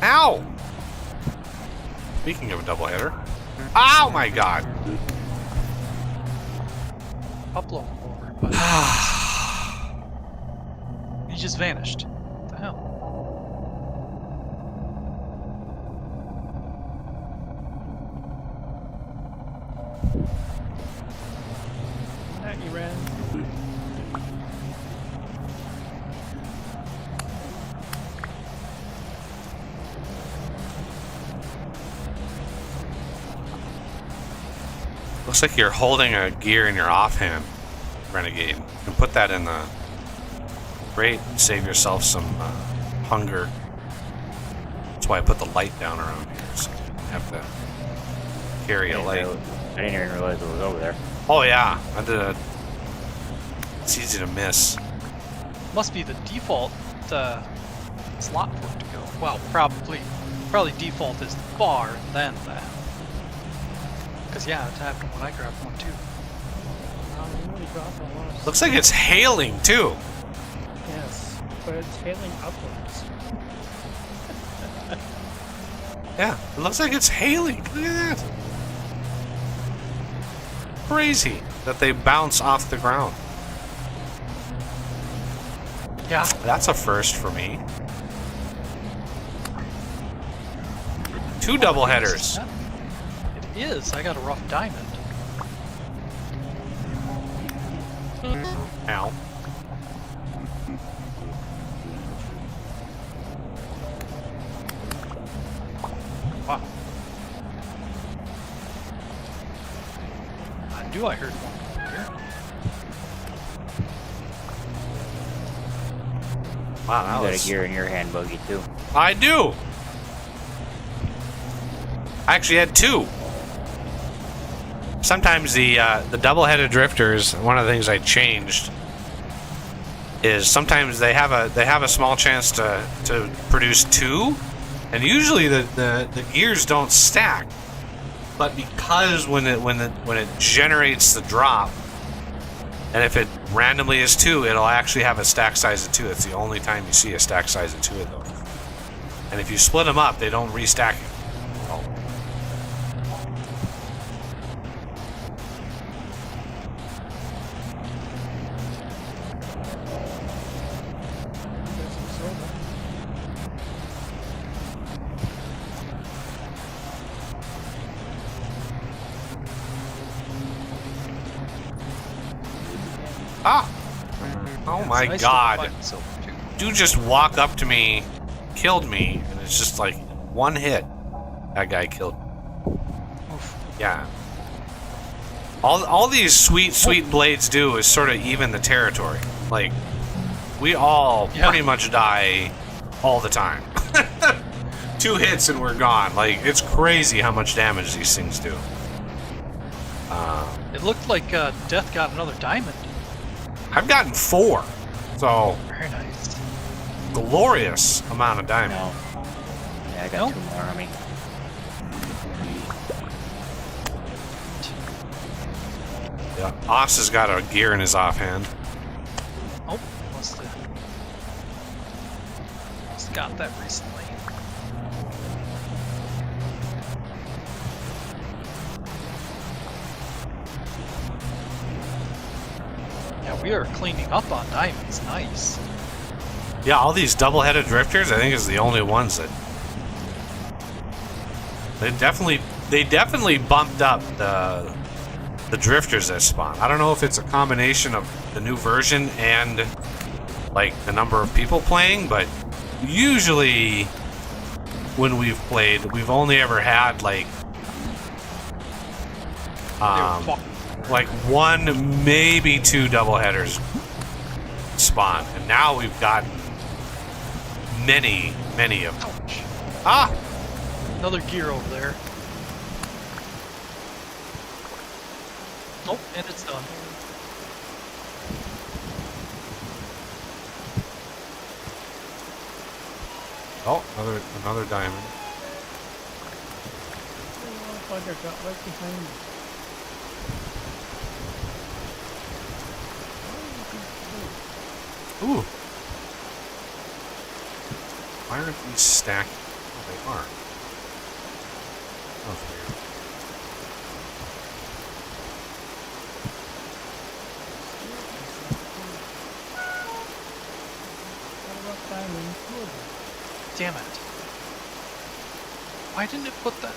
ow! Speaking of a doubleheader, oh my god! Upload over, but he just vanished. What the hell? That you ran. Looks like you're holding a gear in your offhand, Renegade. You can put that in the grate and save yourself some hunger. That's why I put the light down around here, so you don't have to carry a light. I didn't even realize it was over there. Oh yeah, I did it. It's easy to miss. Must be the default slot for it to go. Well, probably default is bar, then that. Because yeah, it happened when I grabbed one too. You really dropped a lot of Looks like it's hailing too. Yes, but it's hailing upwards. Yeah, it looks like it's hailing. Look at that. Crazy that they bounce off the ground. Yeah. That's a first for me. 2 double headers. It is. I got a rough diamond. Ow. Wow. I knew I heard one here. Wow, You that got was... a gear in your hand, Buggy, too. I do. I actually had 2. sometimes the double-headed drifters. One of the things I changed is sometimes they have a small chance to produce 2, and usually the gears don't stack. But because when it generates the drop, and if it randomly is 2, it'll actually have a stack size of 2. It's the only time you see a stack size of 2 of those. And if you split them up, they don't restack it. Oh. There's some soda. Ah! Oh my It's nice to god. find silver, too. Dude just walk up to me, killed me, and it's just like one hit. That guy killed me. Oof. Yeah. All these sweet blades do is sort of even the territory. Like, we all pretty much die all the time. 2 hits and we're gone. Like, it's crazy how much damage these things do. It looked like Death got another diamond. I've gotten 4. So, Very nice. glorious amount of diamond. No. Yeah, I got No? 2 more on me. Yeah. Oss has got a gear in his offhand. Oh, must have got that recently. Yeah, we are cleaning up on diamonds. Nice. Yeah, all these double-headed drifters, I think, is the only ones that they definitely bumped up the drifters that spawn. I don't know if it's a combination of the new version and like the number of people playing, but usually when we've played, we've only ever had like 1, maybe 2 doubleheaders spawn, and now we've gotten many of them. Ouch. Ah! Another gear over there. Oh, and it's done. Oh, another diamond. Oh, bugger got right behind me. Ooh. Why aren't these stacking? Oh, they are. That was weird. Damn it. Why didn't it put that?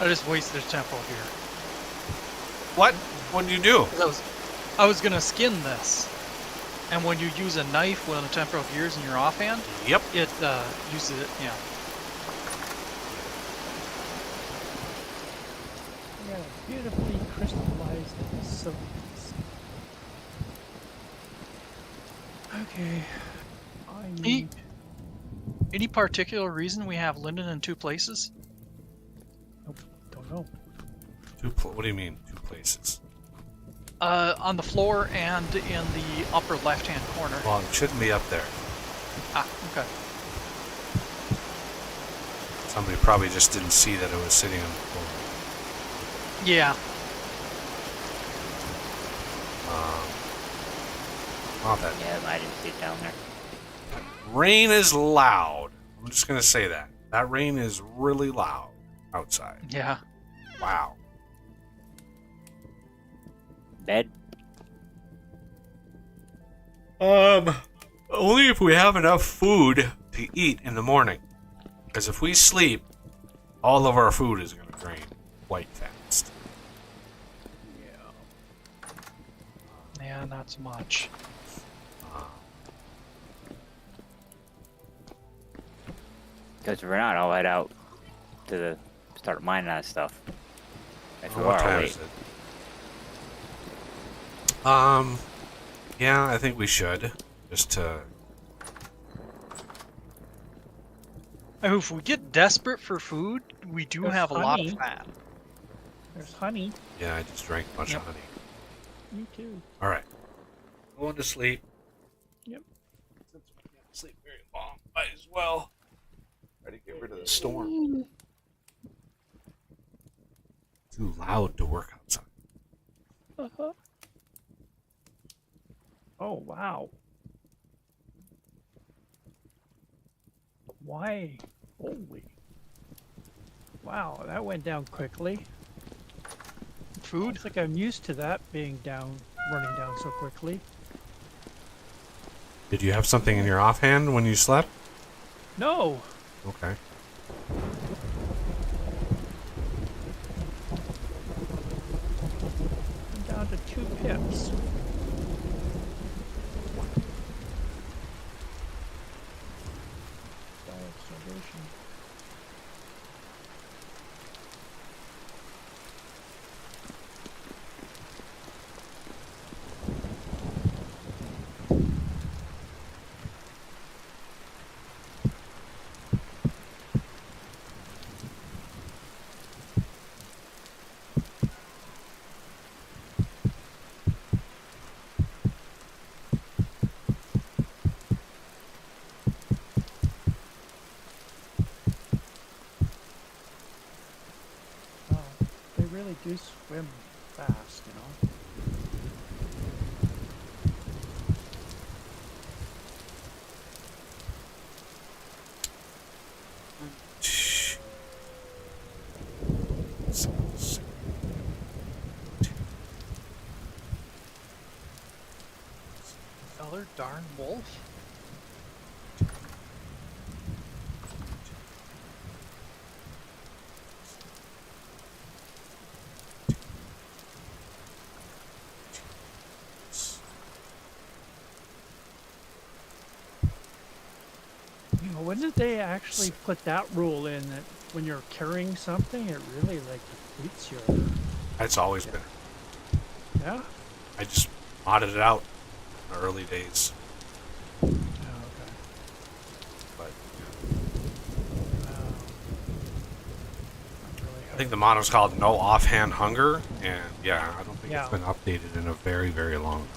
I just wasted a tempo here. What? What'd you do? 'Cause I was gonna skin this, and when you use a knife with a temporal gears in your offhand, Yep. it uses it. Yeah. Yeah, beautifully crystallized silver. Okay. I need. Any particular reason we have Linden in 2 places? Nope, don't know. What do you mean, 2 places? On the floor and in the upper left-hand corner. Well, it shouldn't be up there. Ah, okay. Somebody probably just didn't see that it was sitting on the floor. Yeah. Not that. Yeah, I didn't see it down there. Rain is loud. I'm just gonna say that. That rain is really loud outside. Yeah. Wow. Bed? Only if we have enough food to eat in the morning. Because if we sleep, all of our food is gonna drain quite fast. Yeah, not so much. Because if we're not, I'll head out to start mining that stuff. If we What are, I'll time wait. is it? Yeah, I think we should. Just to... If we get desperate for food, we do There's have a lot of honey. fat. There's honey. Yeah, I just drank a bunch Yep. of honey. Me too. All right. Going to sleep. Yep. Since we can't sleep very long, might as well try to get rid of the storm. Too loud to work outside. Uh-huh. Oh, wow. Why? Holy. Wow, that went down quickly. Food? It's like I'm used to that being down, running down so quickly. Did you have something in your offhand when you slept? No! Okay. I'm down to 2 pips. Diet starvation. Oh, they really do swim fast, you know? Feller darn wolf? You know, when did they actually put that rule in that when you're carrying something, it really like depletes your... It's always been. Yeah? I just modded it out in the early days. Oh, okay. But Wow. Not really I think the mod was called No Offhand Hunger, and yeah, I don't think Yeah. it's been updated in a very, very long time.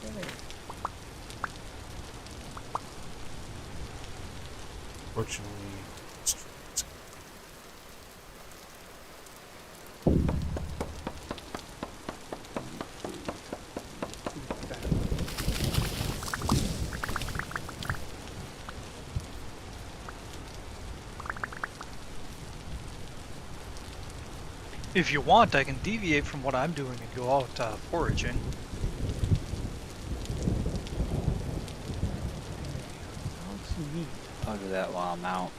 Okay. Fortunately, If you want, I can deviate from what I'm doing and go out foraging. Sounds neat. I'll do that while I'm out.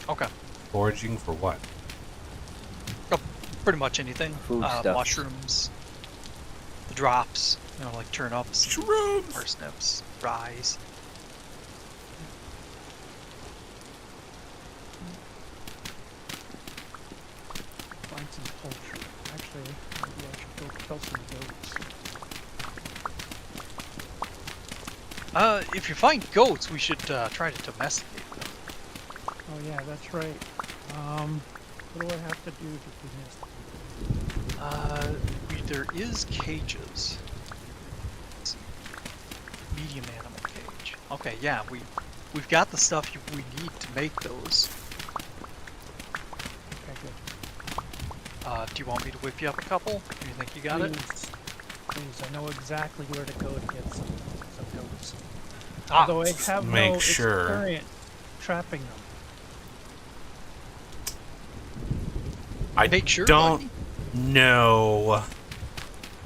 Okay. foraging for what? Pretty much anything. Food stuff. Mushrooms. The drops. You know, like turnips, Shrooms! parsnips, rye. Find some poultry. Actually, maybe I should go kill some goats. If you find goats, we should try to domesticate them. Oh yeah, that's right. What do I have to do to domesticate? There is cages. Let's see. Medium animal cage. Okay, yeah, we've got the stuff we need to make those. Okay, good. Do you want me to whip you up a couple? Do you think you got it? Please, I know exactly where to go to get some goats. Ah, Although I have make no sure. experience trapping them. I Make sure, don't buddy. know.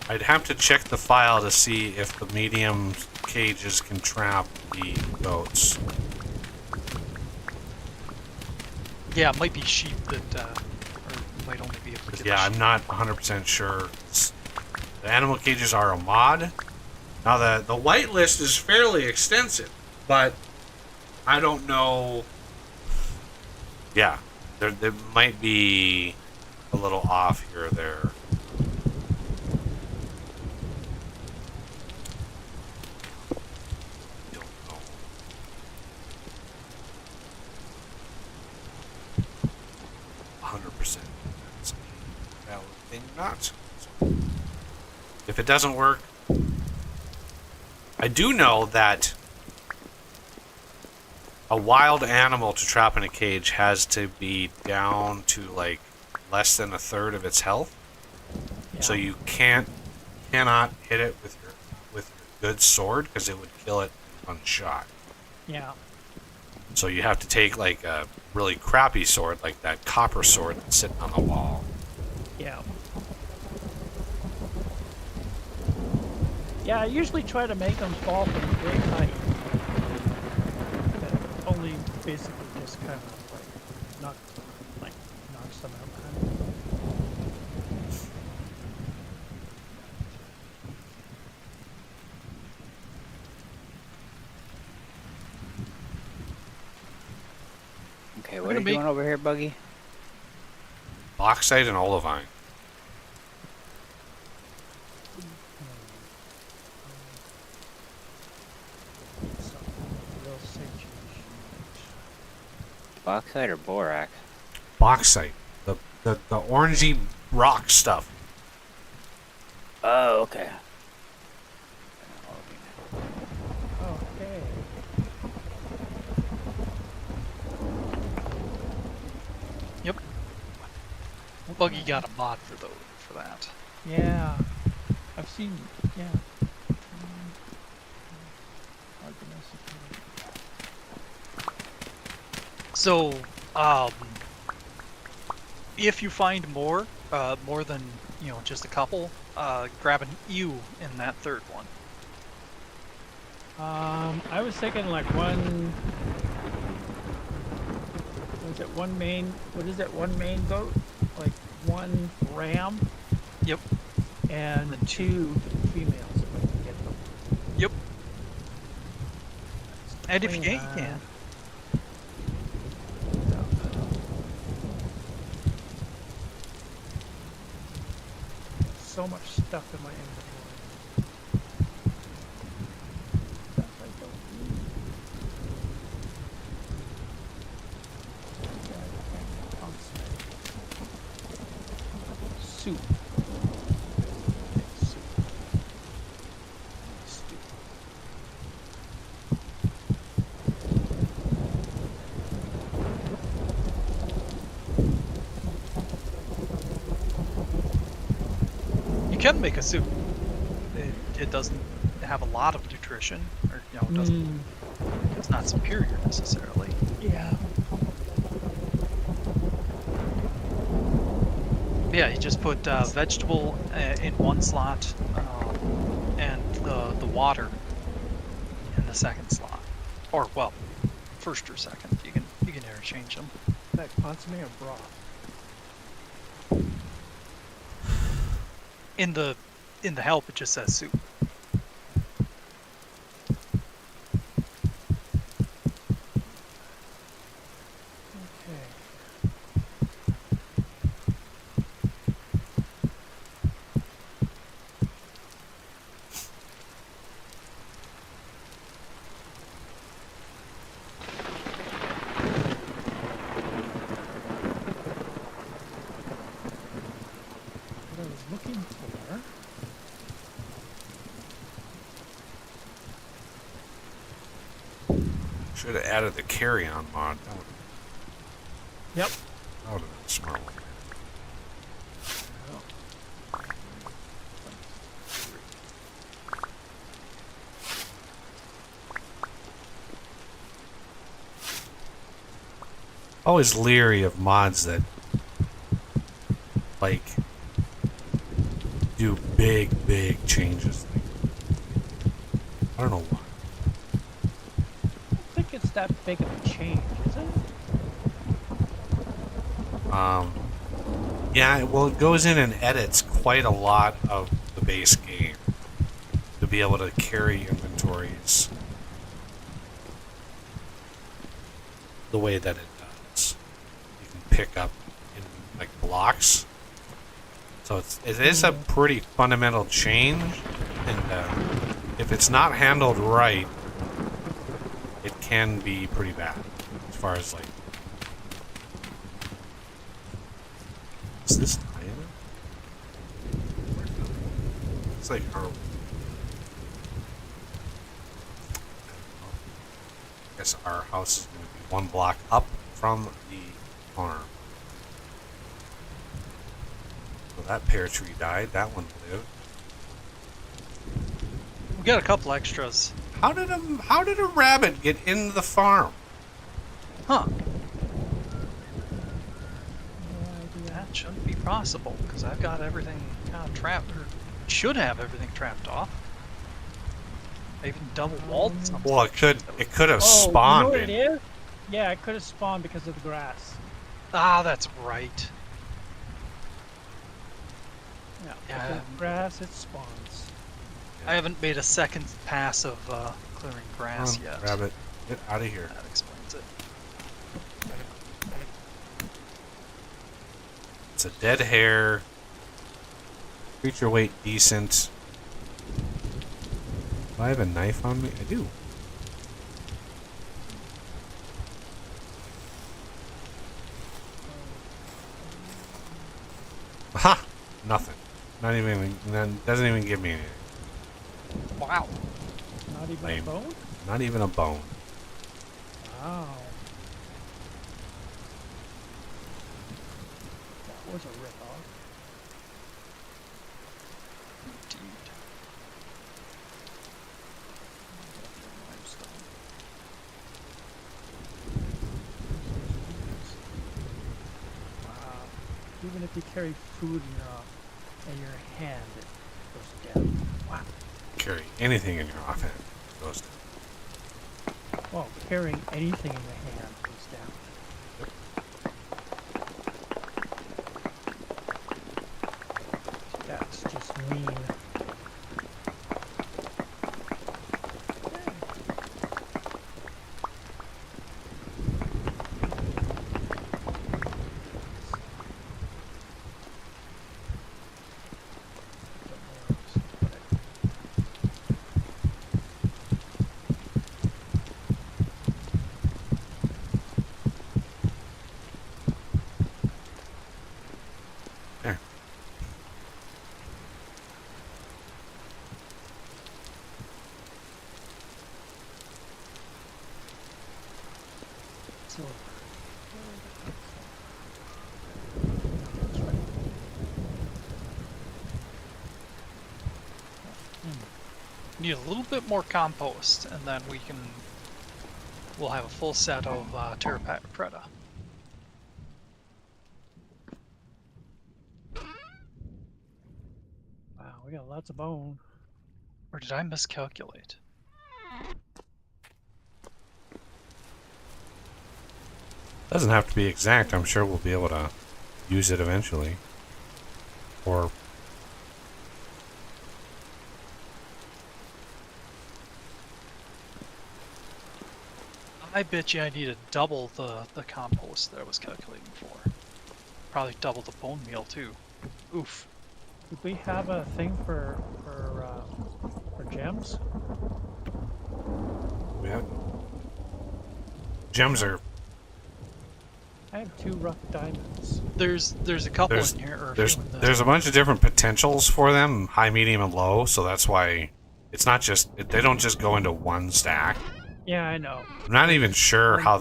I'd have to check the file to see if the medium cages can trap the goats. Yeah, it might be sheep that, or you might only be able to get Yeah, the I'm not 100% sure. The animal cages are a mod. Now, the whitelist is fairly extensive, but I don't know. Yeah, there might be a little off here or there. Don't know. not. If it doesn't work, I do know that a wild animal to trap in a cage has to be down to like less than a third of its health. Yeah. So you cannot hit it with your good sword because it would kill it in one shot. Yeah. So you have to take like a really crappy sword, like that copper sword that's sitting on the wall. Yeah. Yeah, I usually try to make them fall from a great height. That only basically just kind of knocks them out. Kind of. Okay, We're what are gonna you doing over here, Buggy? Bauxite and olivine. Little sage. Bauxite or borax? Bauxite. The orangey rock stuff. Oh, okay. Okay. Buggy got a mod for that. Yeah. I've seen. Yeah. So, if you find more than just a couple, grab an ewe in that third one. I was thinking like one. Was it one main? What is it? One main goat? Like one ram? Yep. And And two females if I can get them. Yep. And if you 29. can't, you can. So much stuff in my inventory. Stuff I don't need. Soup. Soup. Stew. You can make a soup. It doesn't have a lot of nutrition, or it doesn't. It's not superior necessarily. Yeah. Yeah, you just put vegetable in one slot, and the water in the second slot, or well, first or second. You can interchange them. That consomme or broth? In the help, it just says soup. Okay. What I was looking for. Should have added the carry-on mod. Yep. That would have been smart. Always leery of mods that like do big changes. I don't know why. I don't think it's that big of a change, is it? Yeah, well, it goes in and edits quite a lot of the base game to be able to carry inventories the way that it does. You can pick up in like blocks, so it is a pretty fundamental change, and if it's not handled right, it can be pretty bad as far as like. Is this diamond? Looks like our. I guess our house is going to be one block up from the farm. So that pear tree died. That one lived. We got a couple extras. How did a rabbit get into the farm? Huh. No idea. That shouldn't be possible, because I've got everything kind of trapped, or should have everything trapped off. I even double walled something. Well, it could have Oh, spawned you know what in. it is? Yeah, it could have spawned because of the grass. Ah, that's right. Yeah, Yeah. because of grass, it spawns. I haven't made a second pass of clearing grass Come on, yet. rabbit, get out of here. That explains it. It's a dead hair. Creature weight decent. Do I have a knife on me? I do. Aha! Nothing. Not even. Doesn't even give me anything. Wow. Not even Lame. a bone? Not even a bone. Wow. That was a ripoff. Indeed. Wow. Even if you carry food in your hand, it goes down. Wow. Carry anything in your offhand. Goes down. Well, carrying anything in the hand goes down. That's just mean. There. So, Need a little bit more compost, and then we'll have a full set of Terra Preta. wow, we got lots of bone. Or did I miscalculate? Doesn't have to be exact. I'm sure we'll be able to use it eventually. Or I bet you I needed double the compost that I was calculating for. Probably double the bone meal too. Oof. Did we have a thing for gems? yeah. Gems are I have 2 rough diamonds. There's a couple There's- in here. Or a there's few in this. there's a bunch of different potentials for them, high, medium, and low. So that's why it's not just they don't just go into one stack. Yeah, I know. I'm not even sure how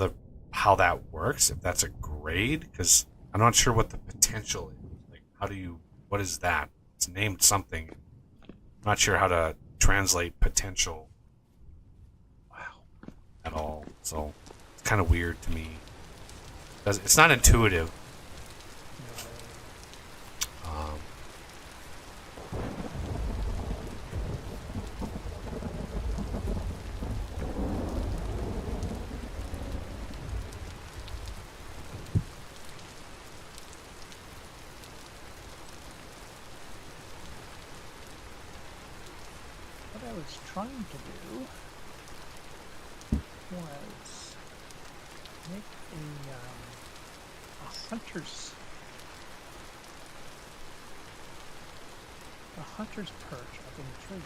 that works. If that's a grade, because I'm not sure what the potential is. Like, what is that? It's named something. I'm not sure how to translate potential. Wow. At all. So it's kind of weird to me. It's not intuitive. Um, What I was trying to do was make a hunter's perch up in the tree.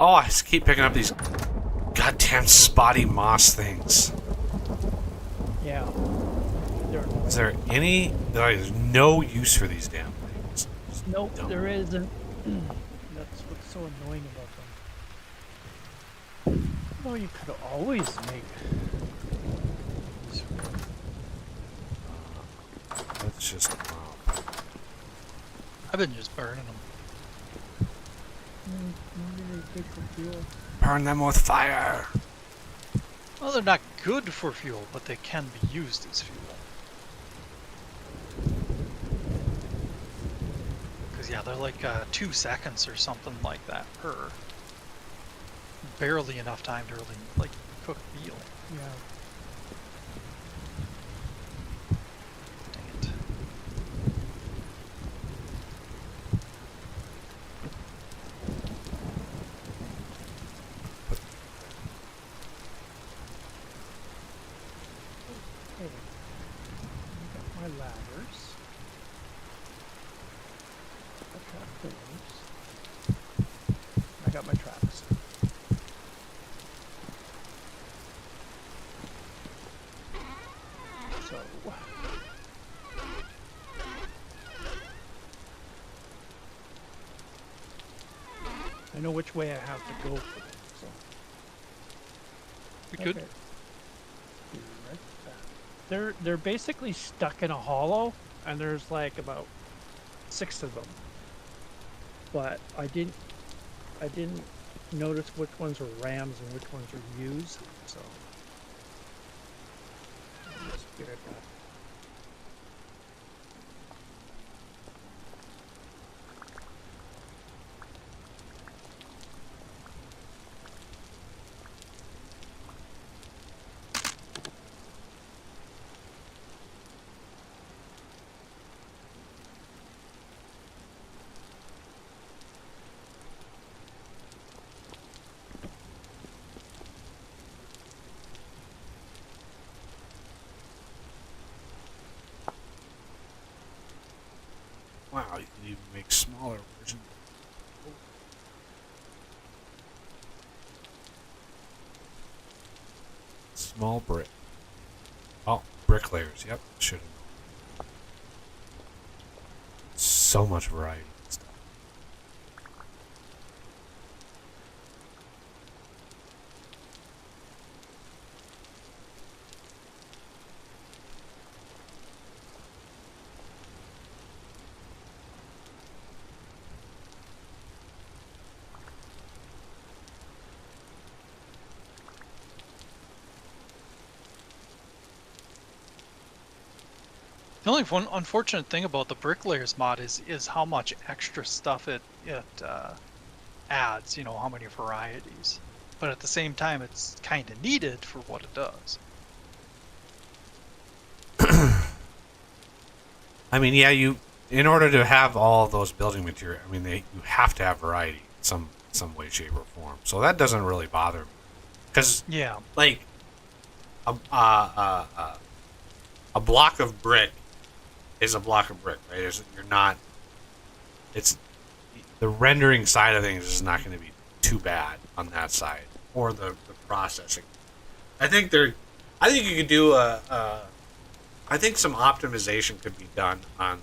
Oh, I just keep picking up these goddamn spotty moss things. Yeah. They're annoying. Is there any... There's no use for these damn things. Nope, Don't. there isn't. That's what's so annoying about them. Oh, you could always make. Let's just... I've been just burning them. Maybe they're good for fuel. burn them with fire. Well, they're not good for fuel, but they can be used as fuel. Because, yeah, they're like 2 seconds or something like that per. Barely enough time to really, like, cook meal. Yeah. Dang it. Okay. I got my ladders. I got pillars. I got my traps. So I know which way I have to go for it. So We could. okay. Be right back. They're basically stuck in a hollow, and there's like about 6 of them. But I didn't notice which ones were rams and which ones were ewes. So I'll just be right back. Wow, you can even make smaller versions. Small brick. Oh, bricklayers. Yep, should have known. So much variety. and stuff. The only one unfortunate thing about the Bricklayers mod is how much extra stuff it adds. You know, how many varieties. But at the same time, it's kind of needed for what it does. I mean, yeah, in order to have all those building material, I mean, you have to have variety in some way, shape, or form. So that doesn't really bother me, because Yeah. like a block of brick is a block of brick, right? It's the rendering side of things is not going to be too bad on that side, or the processing. I think you could do I think some optimization could be done on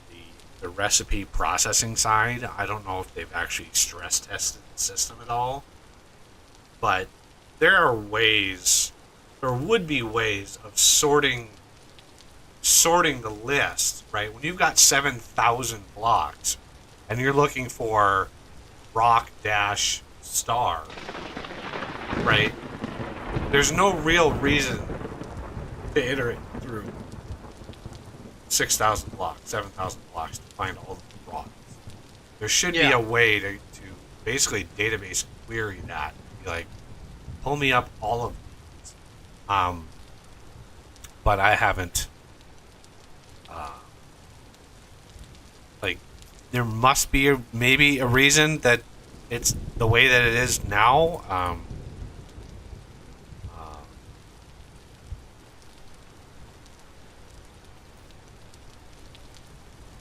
the recipe processing side. I don't know if they've actually stress tested the system at all, but there would be ways of sorting the list, right? When you've got 7,000 blocks and you're looking for rock dash star, right? There's no real reason to iterate through 6,000 blocks, 7,000 blocks to find all the rocks. There should be a way to basically database query that. Be like, pull me up all of these. But I haven't. Like, there must be maybe a reason that it's the way that it is now.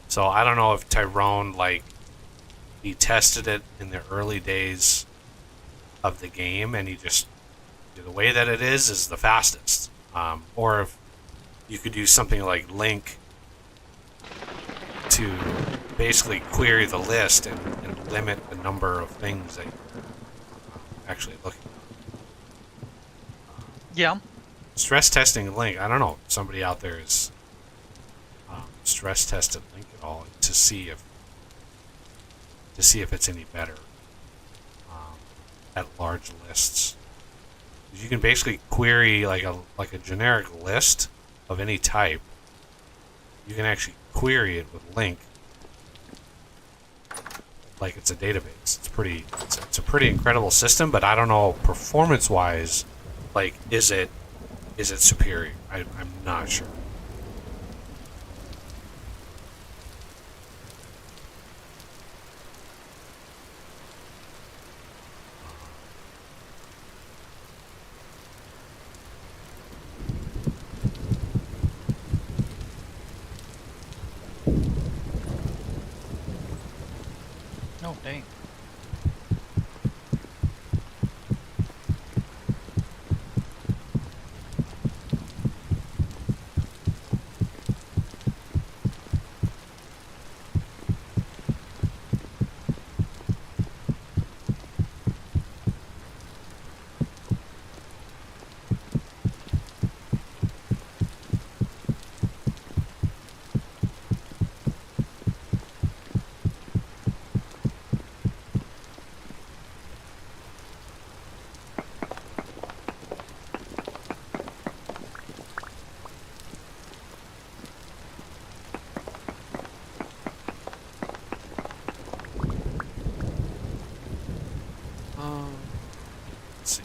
So I don't know if Tyrone, like, he tested it in the early days of the game, and you just the way that it is the fastest. Or if you could use something like Link to basically query the list and limit the number of things that you're actually looking at. Yeah. Stress testing Link, I don't know. Somebody out there is stress tested Link at all to see if it's any better at large lists. You can basically query like a generic list of any type. You can actually query it with Link like it's a database. It's a pretty incredible system, but I don't know performance wise, like is it superior? I'm not sure. Oh, dang. Let's see.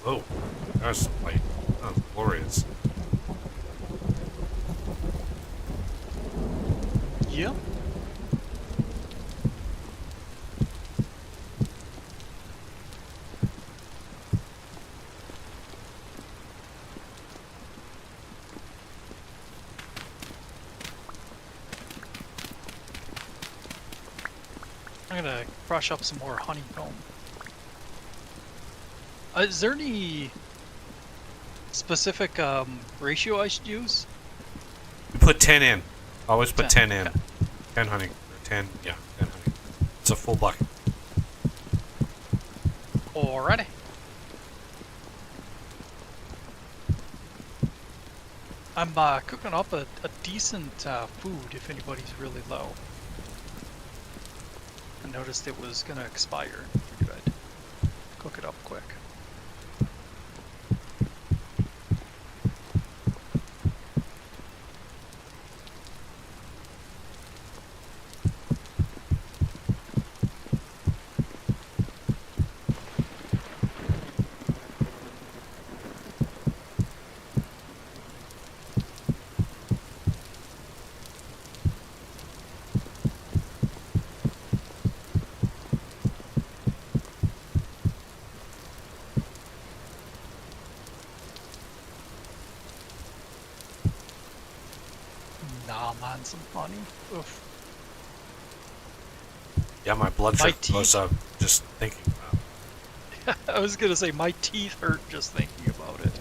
Whoa, there's some light. That was glorious. Yeah. I'm gonna brush up some more honeycomb. Is there any specific ratio I should use? You put 10 in. Always put 10 in. Okay. 10 honey. Or 10, yeah, 10 honey. It's a full bucket. Alrighty. I'm cooking up a decent food if anybody's really low. I noticed it was gonna expire. Figured I'd cook it up quick. Nah, man, some honey. Oof. Yeah, my blood My sugar goes teeth. up just thinking about it. I was gonna say my teeth hurt just thinking about it.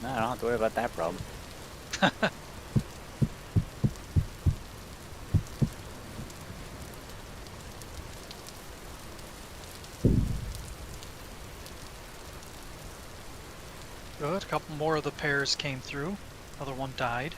No, I don't have to worry about that problem. Good. A couple more of the pears came through. Another one died.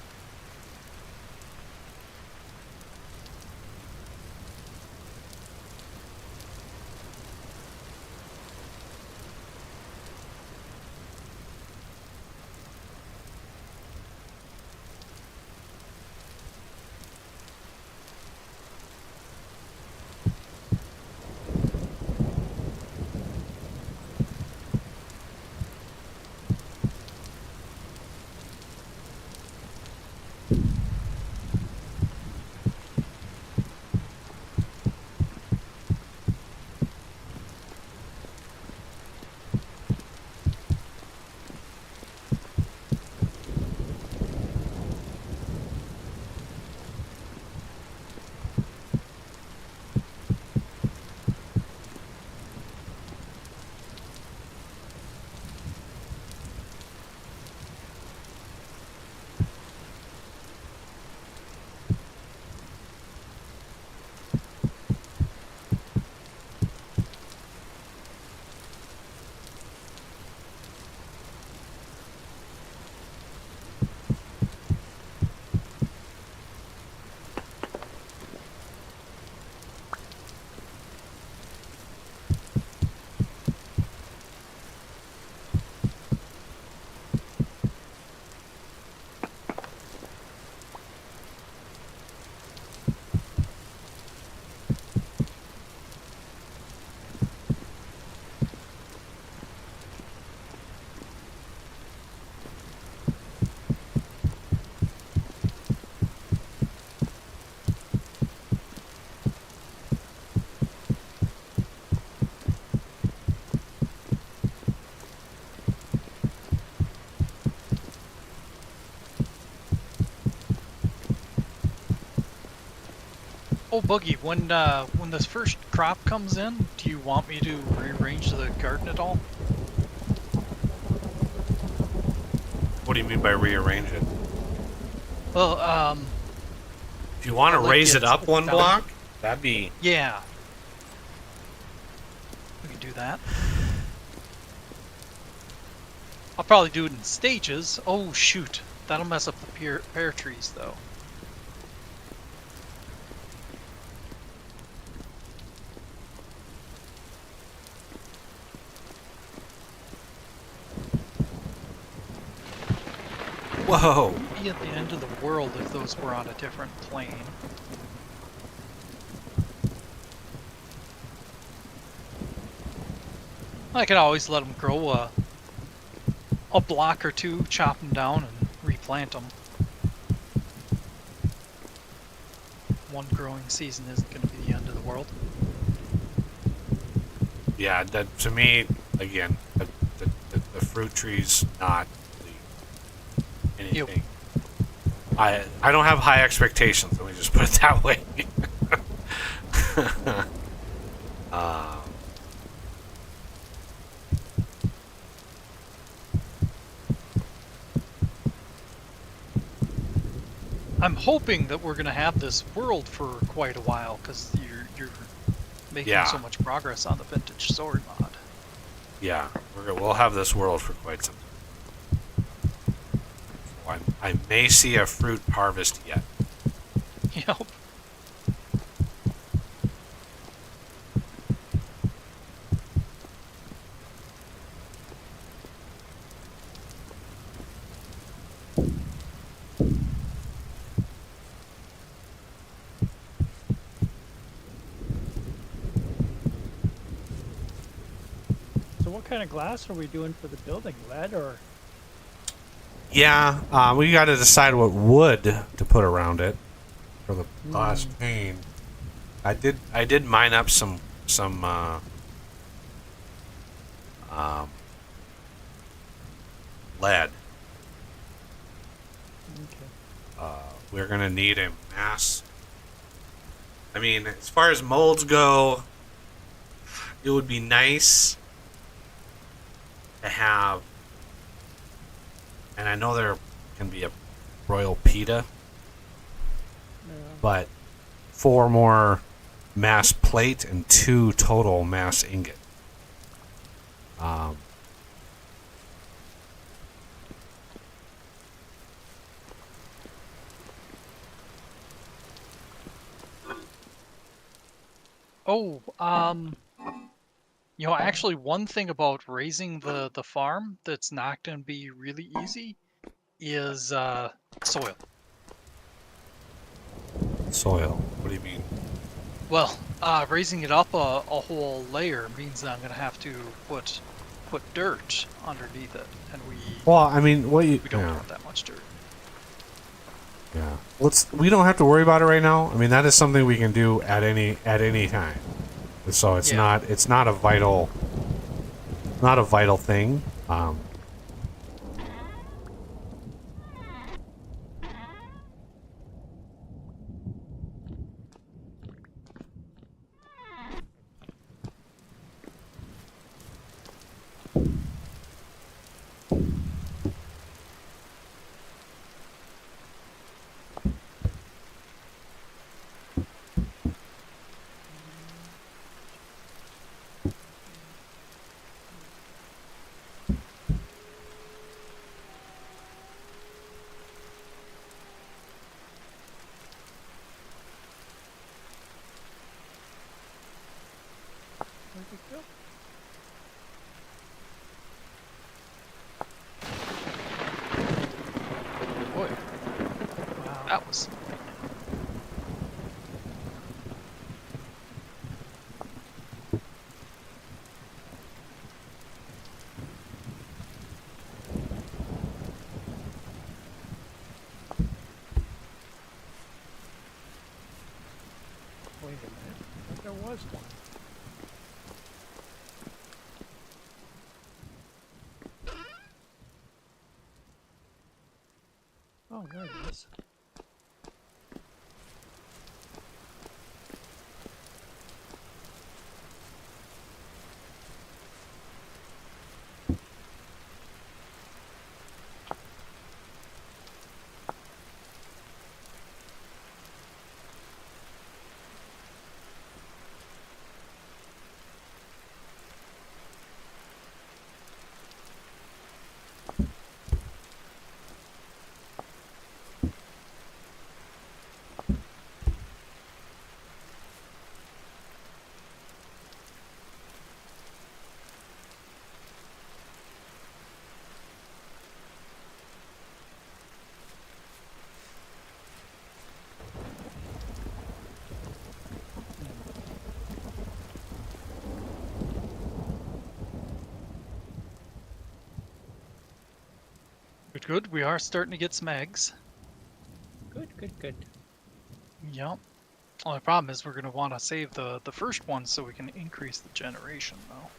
Oh, Boogie, when this first crop comes in, do you want me to rearrange the garden at all? What do you mean by rearrange it? Well, If you want to like raise it it's up one down. block, that'd be... Yeah. We can do that. I'll probably do it in stages. Oh, shoot. That'll mess up the pear trees, though. Whoa! We'd be at the end of the world if those were on a different plane. I can always let them grow a block or two, chop them down, and replant them. One growing season isn't going to be the end of the world. Yeah, that, to me, again, the fruit tree's not really anything. I don't have high expectations, let me just put it that way. I'm hoping that we're going to have this world for quite a while, because you're making Yeah. so much progress on the vintage sword mod. Yeah, we'll have this world for quite some time. So I may see a fruit harvest yet. Yep. So what kind of glass are we doing for the building? Lead or? Yeah, we got to decide what wood to put around it for the last pane. I did mine up some lead. Okay. We're gonna need a mass. I mean, as far as molds go, it would be nice to have, and I know there can be a royal pita, but 4 more mass plate and 2 total mass ingot. Oh, you know, actually, one thing about raising the farm that's not going to be really easy is soil. Soil. What do you mean? Well, raising it up a whole layer means that I'm going to have to put dirt underneath it, and Well, I mean, what you we don't yeah. want that much dirt. Yeah. We don't have to worry about it right now. I mean, that is something we can do at any time. So it's Yeah. not a vital thing. Where'd it go? Boy, Wow. that was Wait a minute. I thought there was one. Oh, there it is. Good, good. We are starting to get some eggs. Good, good, good. Yep. Only problem is we're going to want to save the first one so we can increase the generation, though.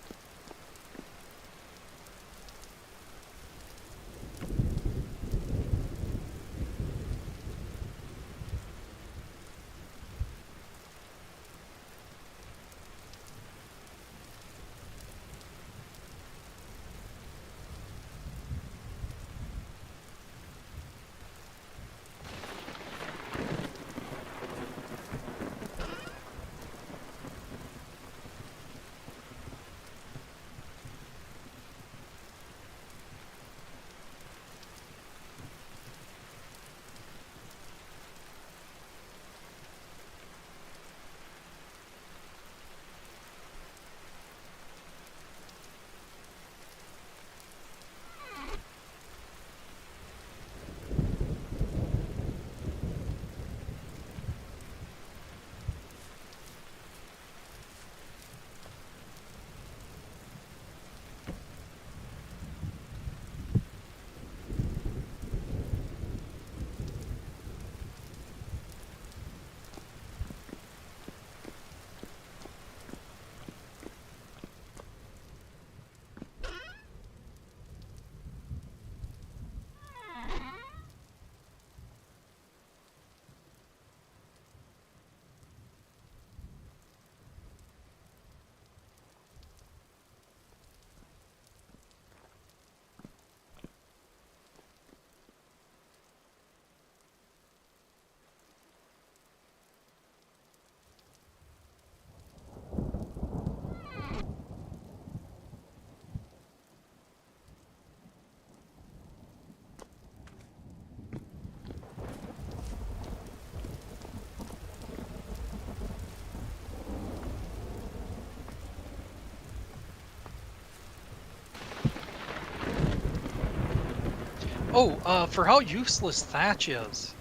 Oh, for how useless thatch is,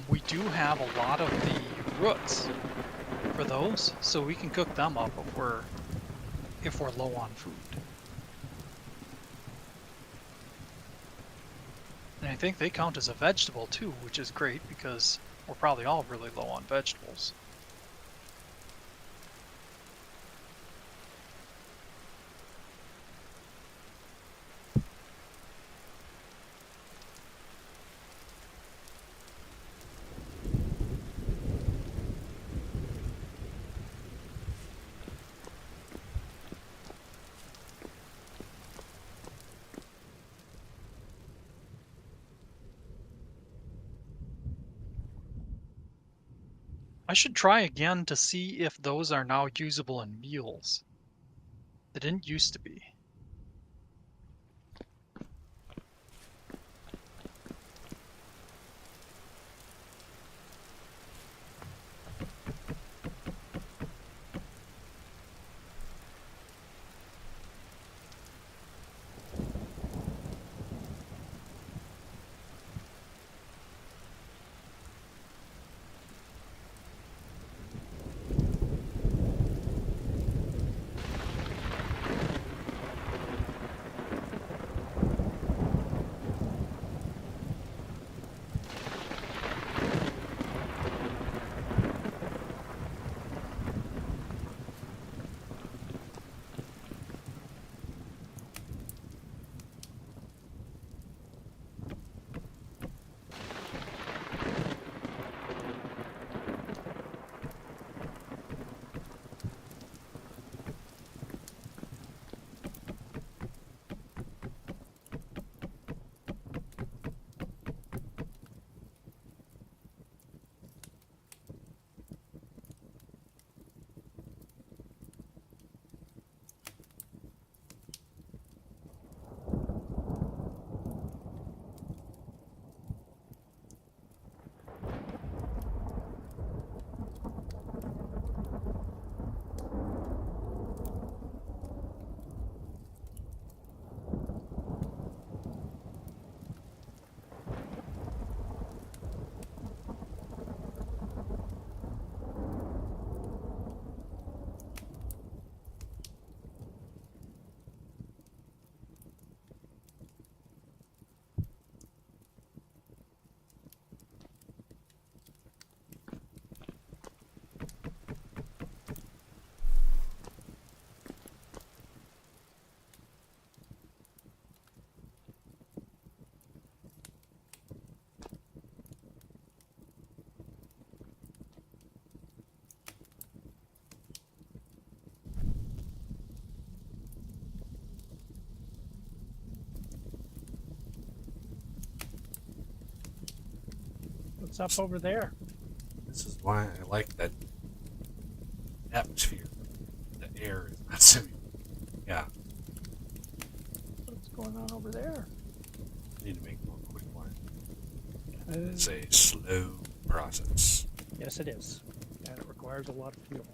we do have a lot of the roots for those, so we can cook them up if we're low on food. And I think they count as a vegetable too, which is great because we're probably all really low on vegetables. I should try again to see if those are now usable in meals. They didn't used to be. What's up over there? This is why I like that atmosphere. The air is not semi. Yeah, What's going on over there? need to make more quick line. Uh, It's a slow process. yes, it is. And it requires a lot of fuel.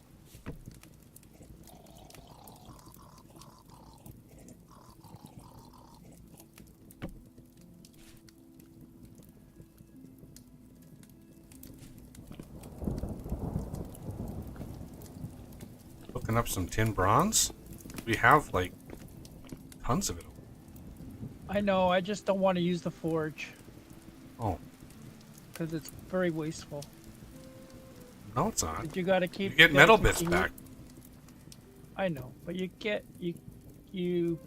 Hooking up some tin bronze? We have, like, tons of it. I know, I just don't want to use the forge. Oh, Because it's very wasteful. no, it's not. But you gotta keep... You get gotta metal keep bits the- back. I know, but you get... You...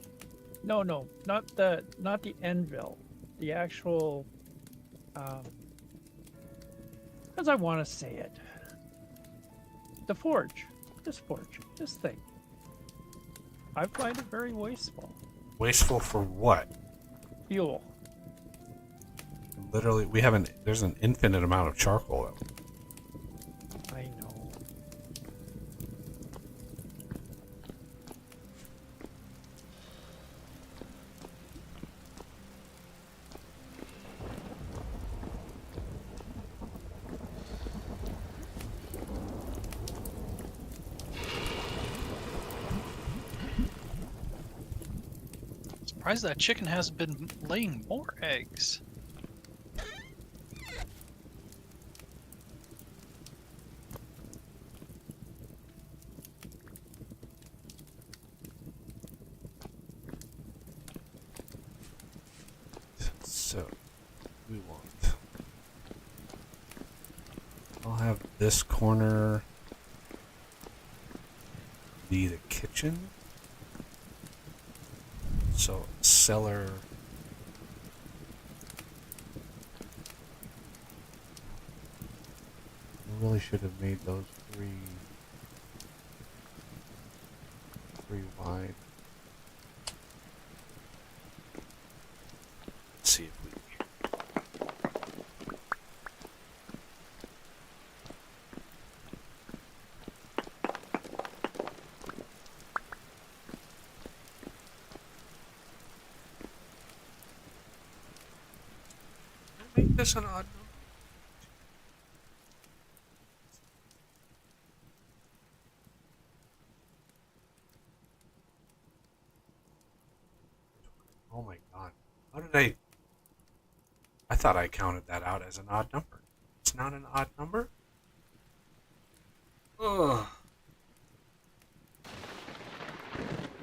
No, not the anvil. The actual... As I want to say it. The forge. This forge. This thing. I find it very wasteful. Wasteful for what? Fuel. Literally, there's an infinite amount of charcoal. I know. Surprised that chicken hasn't been laying more eggs. So, we want. I'll have this corner be the kitchen. So, cellar. I really should have made those three wide. Let's see if we make this an odd number. Oh my god. How did I thought I counted that out as an odd number. It's not an odd number? Ugh.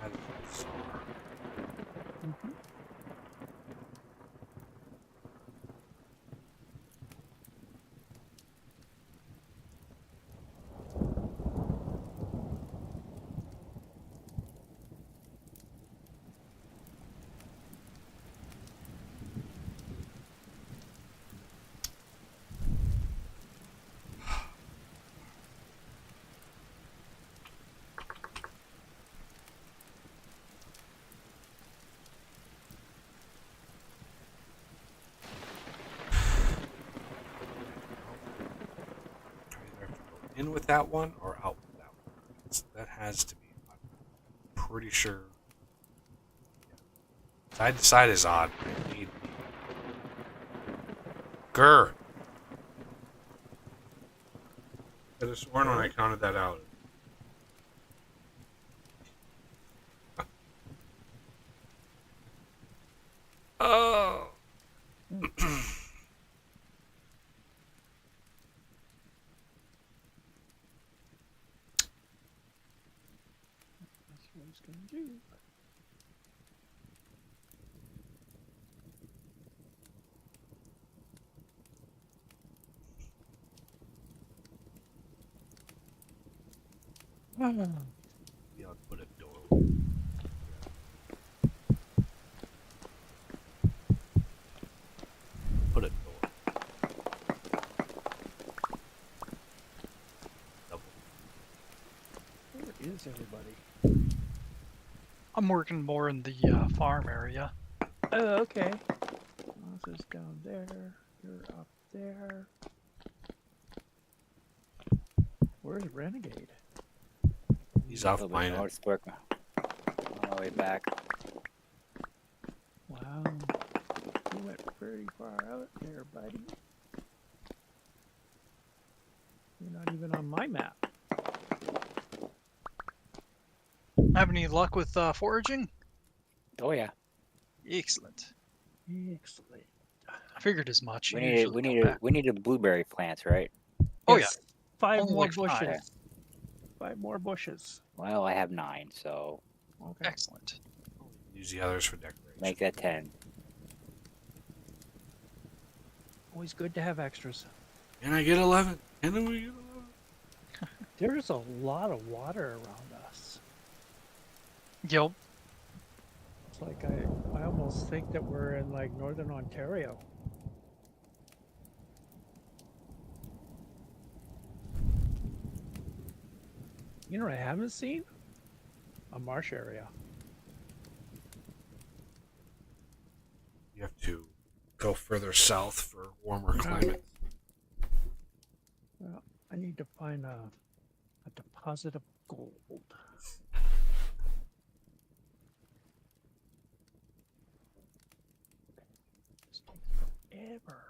That is bizarre. I either have to go in with that one or out with that one. That has to be. I'm pretty sure. Side to side is odd. I need. Grr. I could have sworn when I counted that out. Oh. That's what I was gonna do. Maybe I'll put a door. Put a door. Double. Where is everybody? I'm working more in the farm area. Oh, okay. This is down there. You're up there. Where's Renegade? He's A off little bit mining. north, working on the way back. Wow. You went pretty far out there, buddy. You're not even on my map. Have any luck with foraging? Oh yeah, Excellent. Excellent. I figured as much. we You need usually come back. we need a blueberry plants, right? Oh, Yes, 5 Only more like five. bushes. 5 more bushes. Well, I have 9, so Okay. Excellent. Use the others for decoration. make that 10. Always good to have extras. Can I get 11? Can we get 11? There's a lot of water around us. Yep. It's like I almost think that we're in like northern Ontario. You know what I haven't seen? A marsh area. You have to go further south for warmer climate. Well, I need to find a deposit of gold. This takes forever.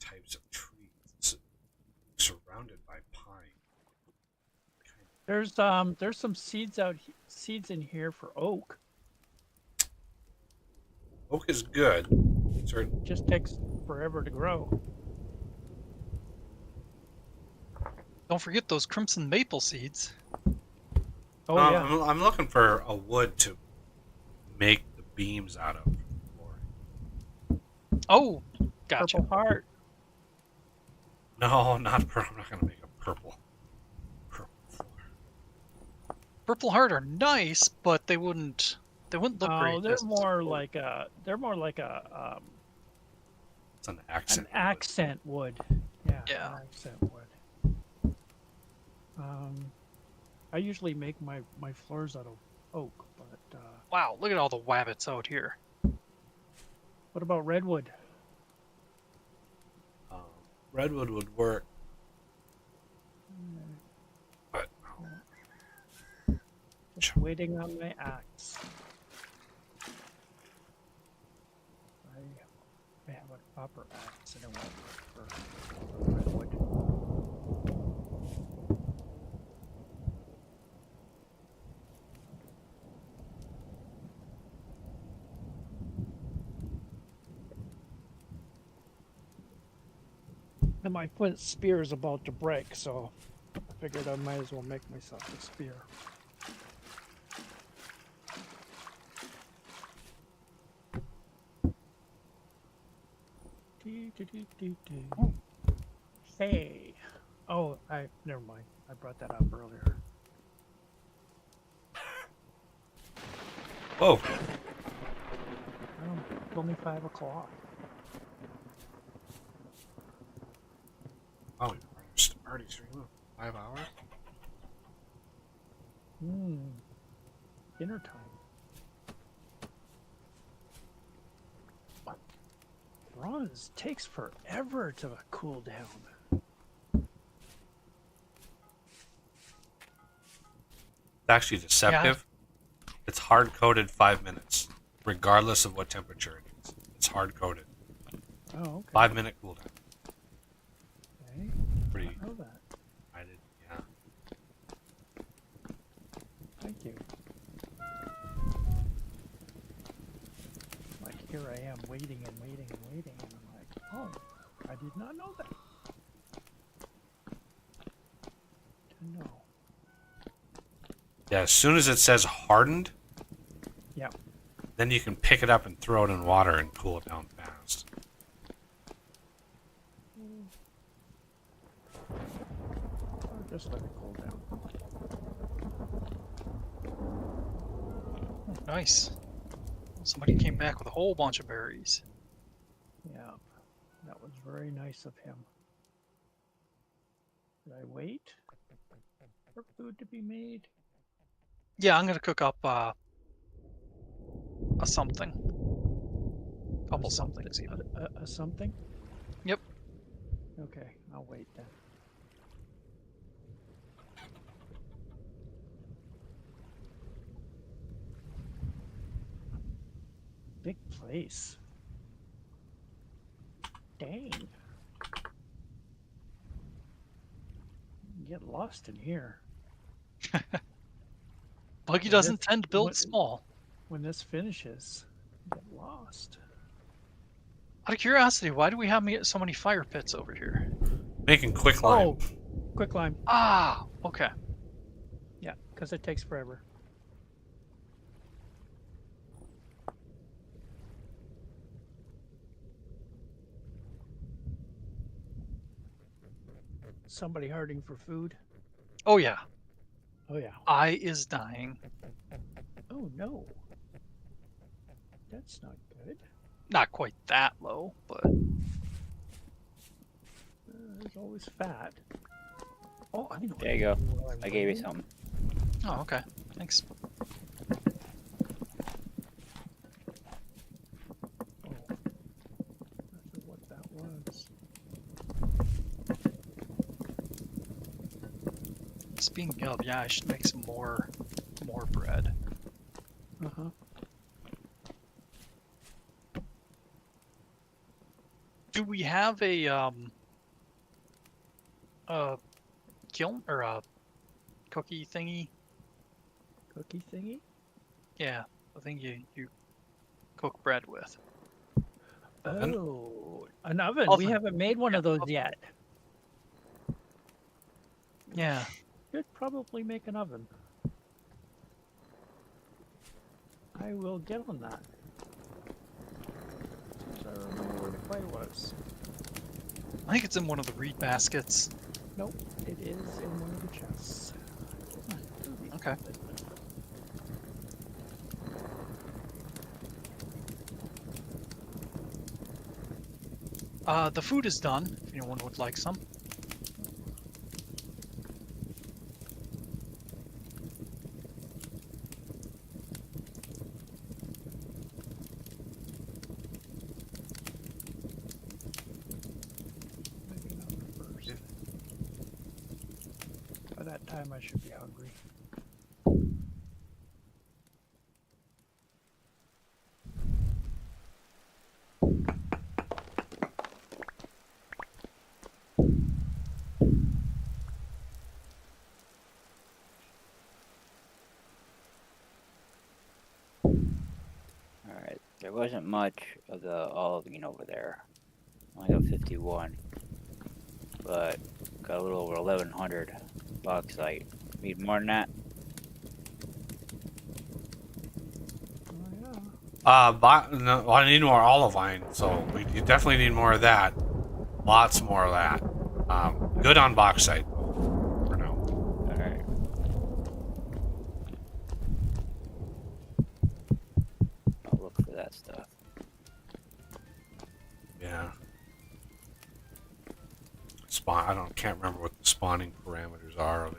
Types of trees. It's surrounded by pine. There's some seeds seeds in here for oak. Oak is good. Certain. Just takes forever to grow. Don't forget those crimson maple seeds. Oh yeah. I'm looking for a wood to make the beams out of. Oh, gotcha. Purple heart. No, not purple. I'm not gonna make a purple. Purple floor. Purple heart are nice, but they wouldn't look great. They're as- more like a It's an an accent. accent wood. Yeah. Yeah. An accent wood. I usually make my floors out of oak, but Wow, look at all the wabbits out here. what about redwood? Redwood would work, but Just waiting on my axe. I have a copper axe and it won't work for redwood. And my flint spear is about to break, so I figured I might as well make myself a spear. Hey. Oh, never mind. I brought that up earlier. whoa! Oh, it's only 5 o'clock. Oh, you're already streaming 5 hours. Dinner time. Bronze takes forever to cool down. It's actually deceptive. It's hard coded 5 minutes, regardless of what temperature it is. It's hard coded. Oh, okay. 5-minute cooldown. Okay. Pretty. I know that. I did. Yeah. Thank you. Like here I am waiting and waiting and waiting, and I'm like, oh, I did not know that. Didn't know. Yeah. As soon as it says hardened, Yeah. then you can pick it up and throw it in water and cool it down fast. Or just let it cool down. Oh, nice. Somebody came back with a whole bunch of berries. Yeah. That was very nice of him. Did I wait for food to be made? Yeah, I'm gonna cook up a something. Couple A something. somethings even. A something? Yep. Okay, I'll wait then. Big place. Dang. Get lost in here. Buggy When doesn't this- tend to build when- small. When this finishes, get lost. Out of curiosity, why do we have so many fire pits over here? Making quick lime. Oh, quick lime. Ah, okay. Yeah, because it takes forever. Somebody hurting for food? Oh yeah, Oh yeah. eye is dying. Oh no. That's not good. Not quite that low, but There's always fat. Oh, I know. There you go. While I gave you waiting. something. oh okay. Thanks. Oh, I forgot what that was. Speaking of, yeah, I should make some more bread. Uh-huh. Do we have a kiln or a cookie thingy? Cookie thingy? Yeah, the thing you cook bread with. Oven? Oh, an oven. We Oven. haven't made one of those oven. yet. Yeah. Should probably make an oven. I will get on that. As I remember where the clay was. I think it's in one of the reed baskets. Nope, it is in one of the chests. Okay. The food is done, if anyone would like some. Maybe not the first. By that time, I should be hungry. Alright, there wasn't much of the olivine over there. Only got 51. But got a little over 1100 bauxite. Need more than that? Oh yeah. No, I need more olivine, so you definitely need more of that. Lots more of that. Good on bauxite for now. Alright. I'll look for that stuff. Yeah. Can't remember what the spawning parameters are of it.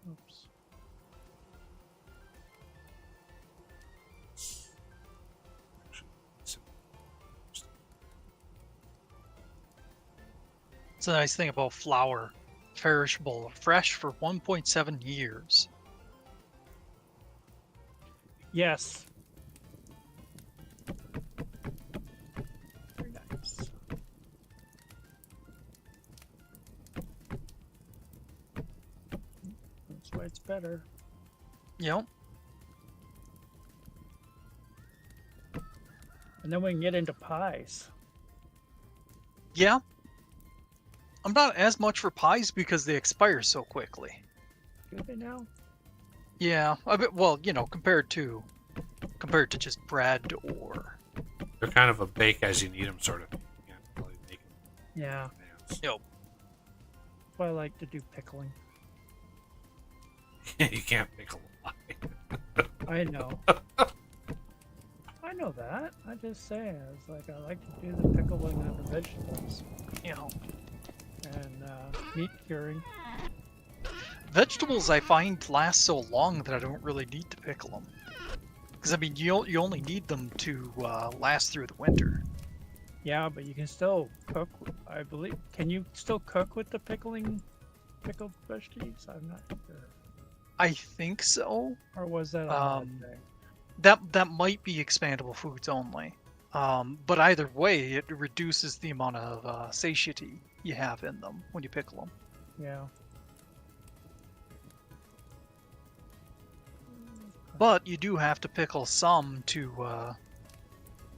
Oops. It's a nice thing about flour. Perishable, fresh for 1.7 years. Yes. Very nice. That's why it's better. Yep. And then we can get into pies. Yeah. I'm not as much for pies because they expire so quickly. Do they now? Yeah, a bit, well, you know, compared to just bread or They're kind of a bake as you need them sort of thing. You can't really make them Yeah. in advance. Yep. That's why I like to do pickling. You can't pickle a pie. I know. I know that. I just say it's like I like to do the pickling of the vegetables You know, and meat curing. vegetables I find last so long that I don't really need to pickle them. Because I mean, you only need them to last through the winter. Yeah, but you can still cook. I believe. Can you still cook with the pickled veggies? I'm not sure. I think so. Or was that a mod thing? That might be expandable foods only. But either way, it reduces the amount of satiety you have in them when you pickle them. Yeah. But you do have to pickle some to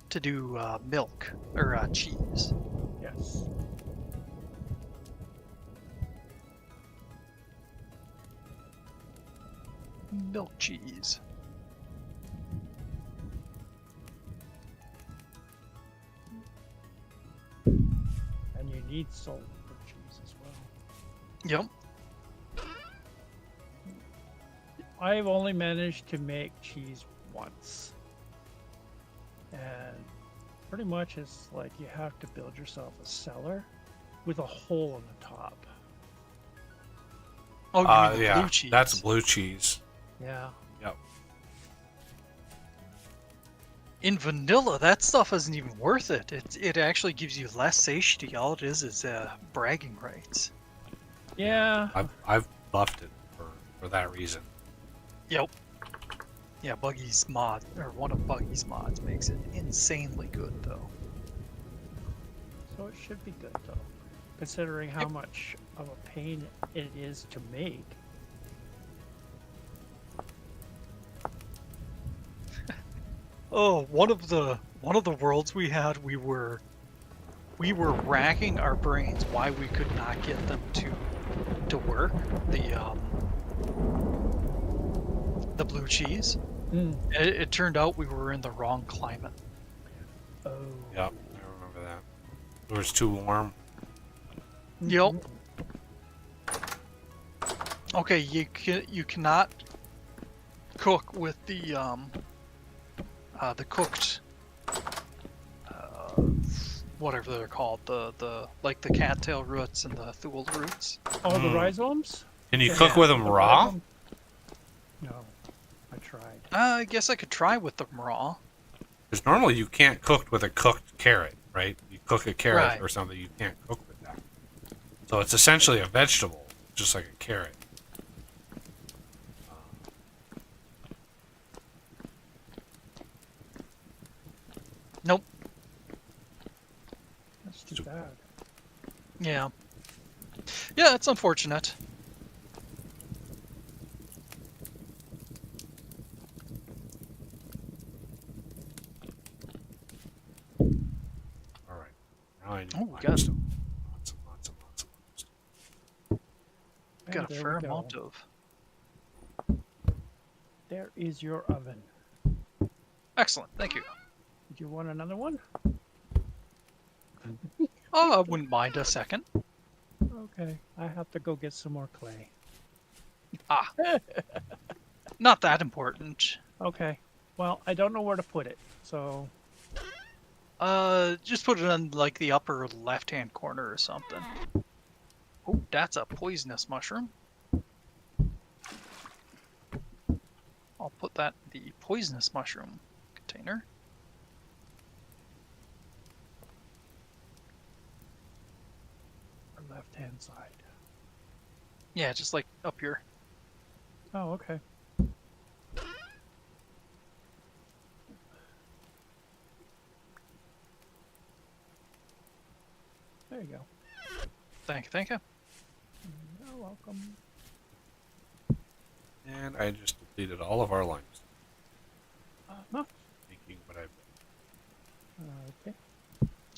do milk or cheese. Yes. Milk cheese. And you need salt for cheese as well. Yep. I've only managed to make cheese once. And pretty much it's like you have to build yourself a cellar with a hole in the top. Oh, you mean the Yeah, blue cheese? that's blue cheese. Yeah. Yep. In vanilla, that stuff isn't even worth it. It actually gives you less satiety. All it is bragging rights. Yeah. I've buffed it for that reason. Yep. Yeah, Buggy's mod, or one of Buggy's mods, makes it insanely good, though. So it should be good though, considering how much of a pain it is to make. Oh, one of the worlds we had, we were racking our brains why we could not get them to work. The blue cheese. It turned out we were in the wrong climate. Oh. Yep, I remember that. It was too warm. Yep. Okay, you cannot cook with the cooked whatever they're called, the like the cattail roots and the thule roots. Oh, the rhizomes? Can you Yeah, cook with them The raw? rhizome- No, I tried. I guess I could try with them raw. Because normally you can't cook with a cooked carrot, right? You cook a carrot Right. or something, you can't cook with that. So it's essentially a vegetable, just like a carrot. Nope. That's too Super. bad. Yeah. Yeah, it's unfortunate. All right. Now I need Oh, we got- limestone. Lots and lots and lots of limestone. We got a there we fair go. amount of. There is your oven. Excellent, thank you. Did you want another one? Oh, I wouldn't mind a second. Okay, I have to go get some more clay. Ah. Not that important. Okay, well, I don't know where to put it, so Just put it on like the upper left-hand corner or something. Oh, that's a poisonous mushroom. I'll put that in the poisonous mushroom container. our left-hand side. Yeah, just like up here. Oh, okay. There you go. Thank you, thank you. You're welcome. And I just depleted all of our limestone, Uh-huh. making what I've Okay.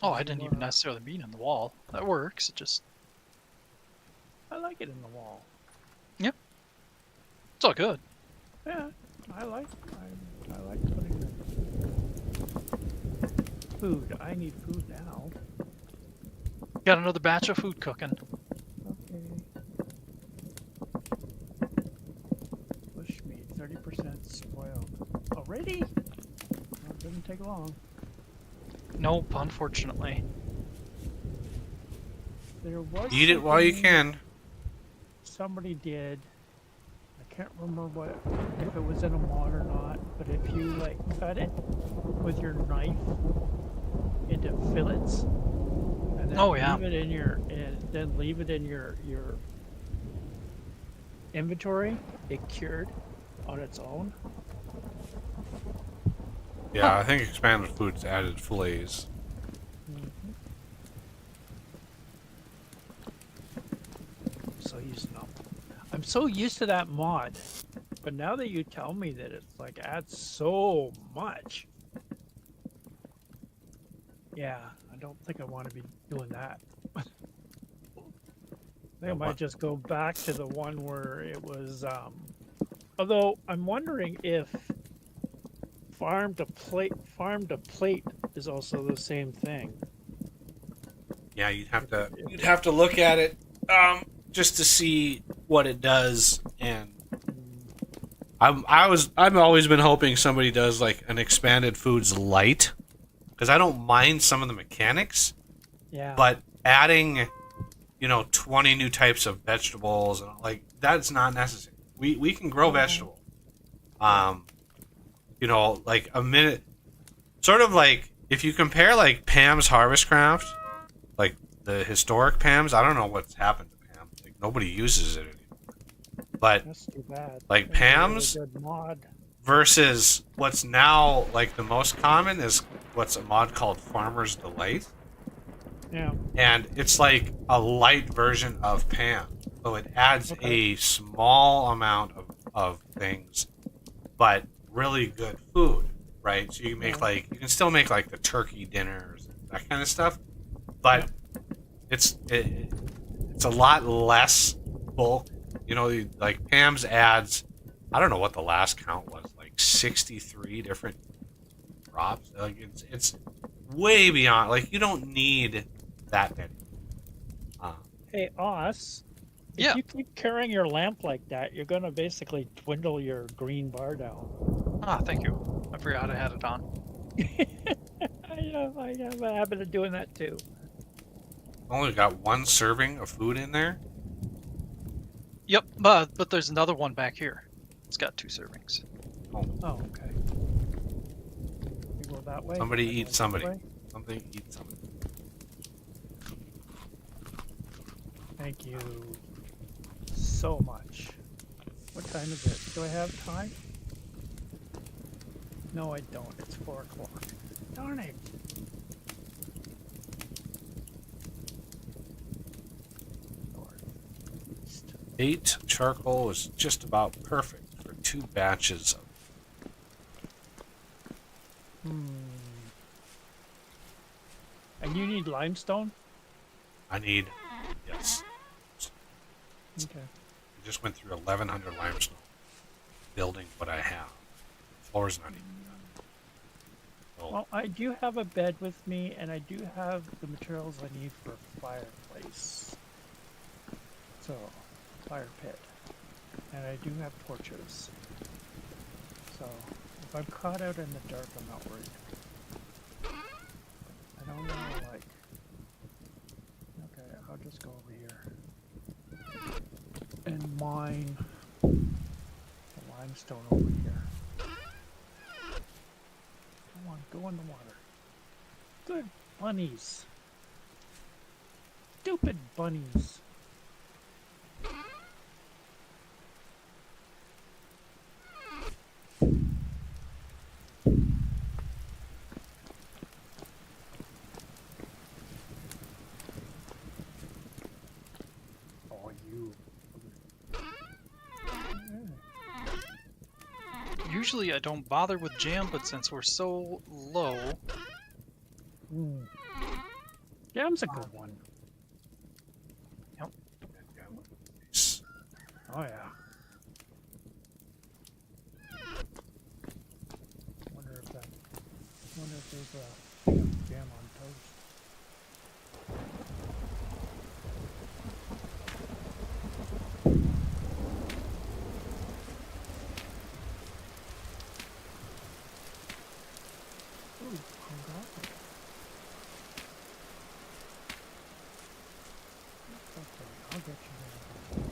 Oh, I didn't even necessarily mean in the wall. That works. It just I like it in the wall. it's all good. Yeah, I like putting it. Food. I need food now. Got another batch of food cooking. Okay. Bush meat, 30% spoiled. Already? Oh, doesn't take long. Nope, unfortunately. There was Eat it while you something can. somebody did. I can't remember what if it was in a mod or not, but if you like cut it with your knife into fillets and then Oh, yeah. leave it in your your inventory, it cured on its own. Yeah, I think expanded foods added fillets. I'm so used to that mod, but now that you tell me that it's like adds so much, yeah, I don't think I want to be doing that. I think I might just go back to the one where it was. Although I'm wondering if farm to plate is also the same thing. Yeah, you'd have to look at it just to see what it does. And I've always been hoping somebody does like an expanded foods light, because I don't mind some of the mechanics. Yeah. But adding, 20 new types of vegetables, and like that's not necessary. We can grow vegetables. Like a minute, sort of like if you compare like Pam's Harvest Craft, like the historic Pam's. I don't know what's happened to Pam. Like nobody uses it anymore. But That's too bad. like That was a really Pam's good mod. versus what's now like the most common is what's a mod called Farmer's Delight. Yeah. And it's like a light version of Pam. So it adds a small amount of things, but really good food, right? So you can make you can still make like the turkey dinners, that kind of stuff, but it's a lot less bulk. Like Pam's adds, I don't know what the last count was, like 63 different crops. Like it's way beyond. Like you don't need that many. Hey, Oz. If Yeah. you keep carrying your lamp like that, you're gonna basically dwindle your green bar down. Ah, thank you. I forgot I had it on. I have a habit of doing that too. Only got one serving of food in there. Yep, but there's another one back here. It's got 2 servings. Oh, okay. You go that way. Somebody I go eat this somebody. way. Something eat somebody. Thank you so much. What time is it? Do I have time? No, I don't. It's 4 o'clock. Darn it. Northeast. 8 charcoal is just about perfect for 2 batches of. And you need limestone? I need, yes. Okay. I just went through 1,100 limestone building what I have. The floor's not even done. So, Well, I do have a bed with me, and I do have the materials I need for a fireplace. So, fire pit. And I do have torches. So, if I'm caught out in the dark, I'm not worried. I don't know, like... Okay, I'll just go over here. And mine the limestone over here. Come on, go in the water. Good bunnies. Stupid bunnies. Oh, you. Usually I don't bother with jam, but since we're so low... Jam's a good one. Oh yeah. Wonder if there's a thing of jam on toast. get you there.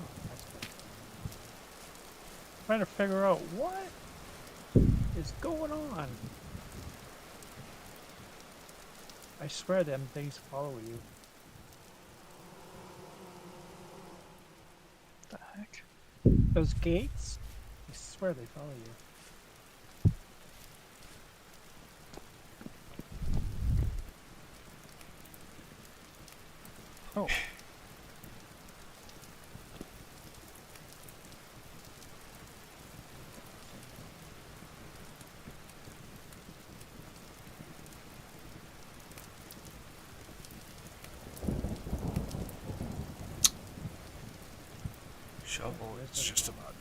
Oh, that's good. Trying to figure out what is going on. I swear them things follow you. The heck? Those gates, I swear they follow you. Oh. Shovel, it's just about.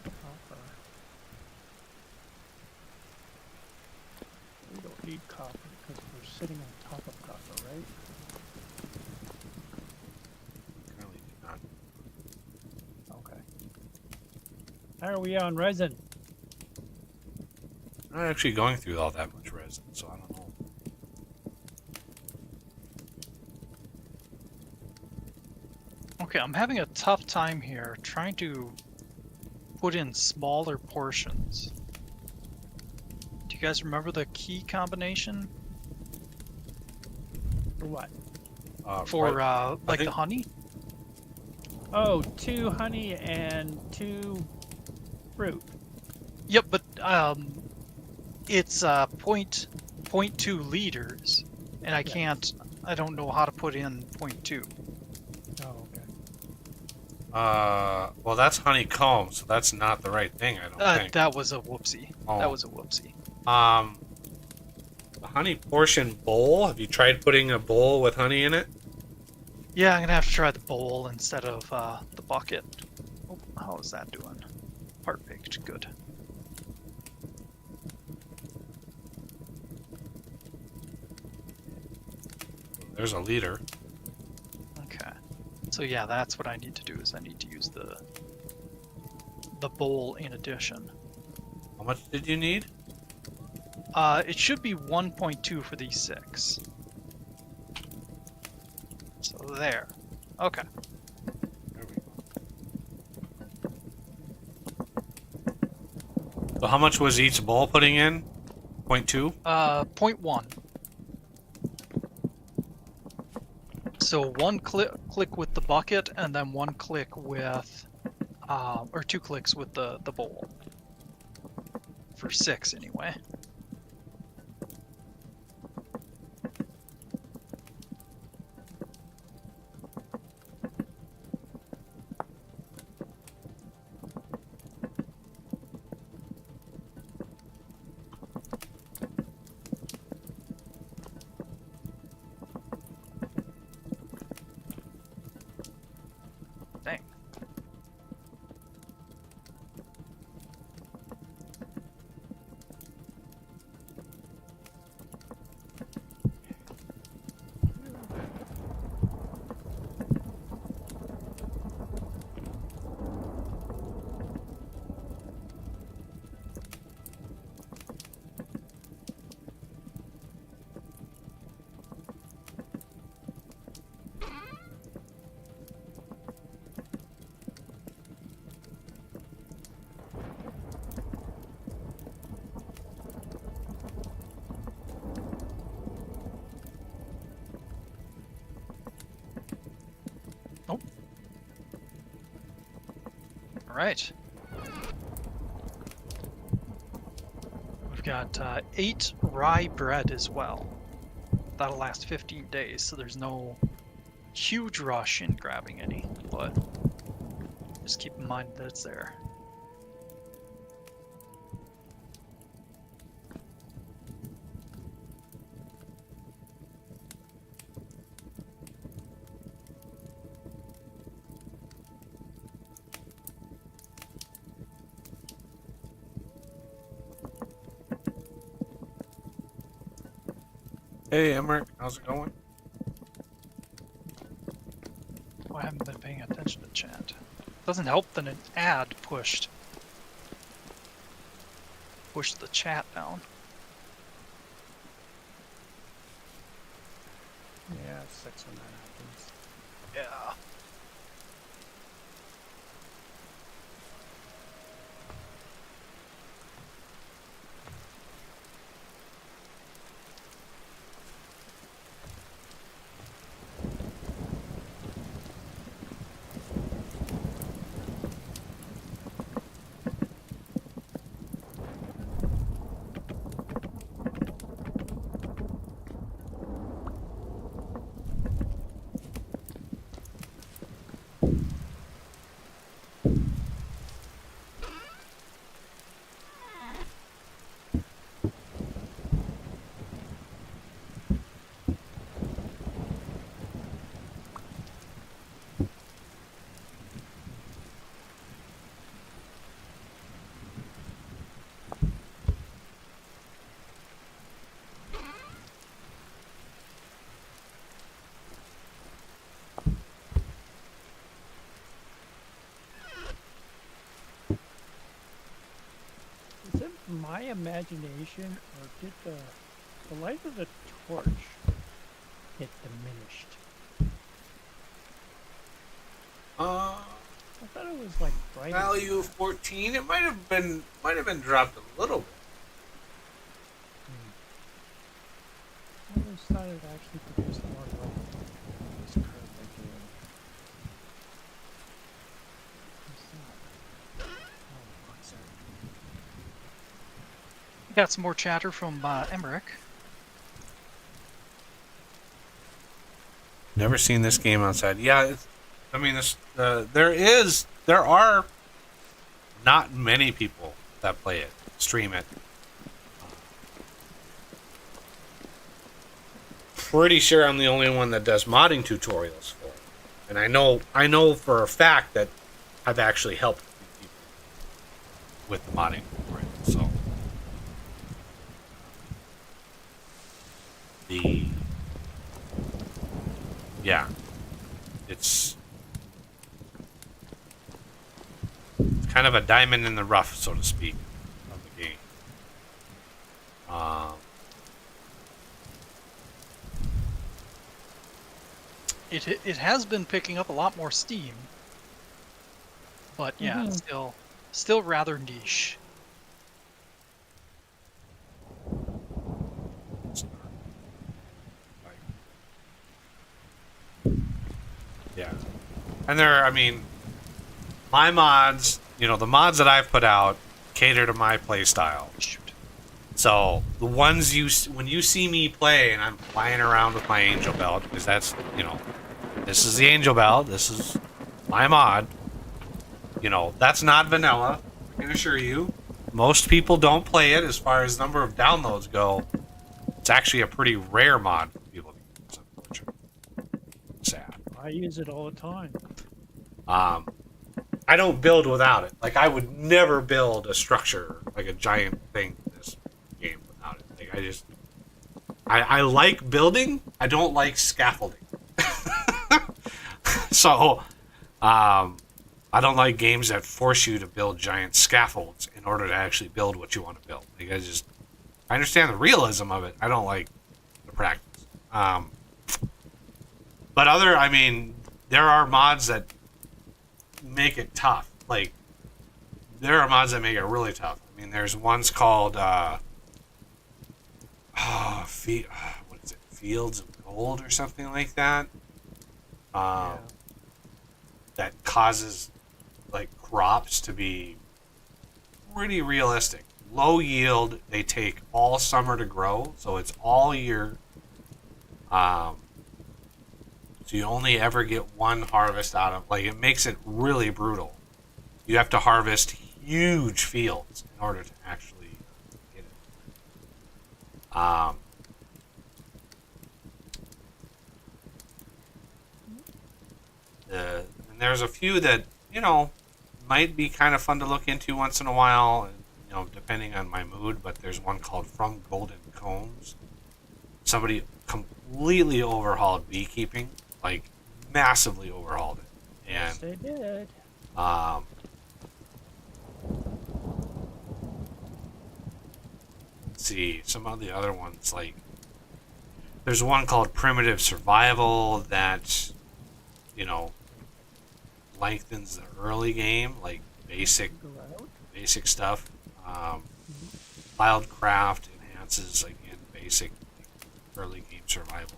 Copper. We don't need copper because we're sitting on top of copper, right? Currently do not. Okay. How are we on resin? I'm not actually going through all that much resin, so I don't know. Okay, I'm having a tough time here trying to put in smaller portions. Do you guys remember the key combination For what? for Right. like the think- honey? Oh, 2 honey and 2 fruit. Yep, but it's 0.2 liters, and I Yeah. can't. I don't know how to put in 0.2. Oh, okay. Well, that's honeycomb, so that's not the right thing, I don't think. That was a whoopsie. Oh. That was a whoopsie. A honey portion bowl. Have you tried putting a bowl with honey in it? Yeah, I'm gonna have to try the bowl instead of the bucket. Oh, how is that doing? Part baked, good. There's a liter. Okay. So yeah, that's what I need to do. Is I need to use the bowl in addition. How much did you need? It should be 1.2 for these 6. So there. Okay. There we go. So how much was each bowl putting in? 0.2? 0.1. So one click with the bucket, and then one click with, or 2 clicks with the bowl. For 6 anyway. Dang. Nope. All right. We've got 8 rye bread as well. That'll last 15 days, so there's no huge rush in grabbing any, but just keep in mind that it's there. Hey, Emmerich, how's it going? Oh, I haven't been paying attention to chat. Doesn't help that an ad pushed. push the chat down. Yeah, it sucks when that happens. Yeah. Is it my imagination, or did the light of the torch get diminished? I thought it was like brighter. Value 14. It might have been dropped a little bit. I always thought it actually produced more light. This curve right here. What's that? Oh, what's that? Got some more chatter from Emmerich. Never seen this game outside. Yeah, I mean, there are not many people that play it, stream it. Pretty sure I'm the only one that does modding tutorials for it, and I know for a fact that I've actually helped people with the modding tutorial. So it's kind of a diamond in the rough, so to speak, of the game. It has been picking up a lot more steam, but yeah, it's still rather niche. Yeah. And I mean, my mods, the mods that I've put out cater to my play style. Shoot. So, the ones when you see me play and I'm flying around with my angel belt, because that's, this is the angel belt, this is my mod, that's not vanilla, I can assure you. Most people don't play it as far as number of downloads go. It's actually a pretty rare mod for people to use, unfortunately. Sad. I use it all the time. I don't build without it. Like, I would never build a structure, like a giant thing in this game without it. Like, I like building, I don't like scaffolding. So, I don't like games that force you to build giant scaffolds in order to actually build what you want to build. Like, I understand the realism of it, I don't like the practice. But there are mods that make it tough. Like, there are mods that make it really tough. I mean, there's ones called what is it? Fields of Gold or something like that. That causes like crops to be pretty realistic. Low yield, they take all summer to grow, so it's all year. So you only ever get one harvest out of, like, it makes it really brutal. You have to harvest huge fields in order to actually get it. And there's a few that, might be kind of fun to look into once in a while, depending on my mood, but there's one called From Golden Combs. Somebody completely overhauled beekeeping, like massively overhauled it. And Yes, they did. let's see, some of the other ones, like, there's one called Primitive Survival that, you know, lengthens the early game, like basic stuff. Wildcraft enhances, again, basic early game survival.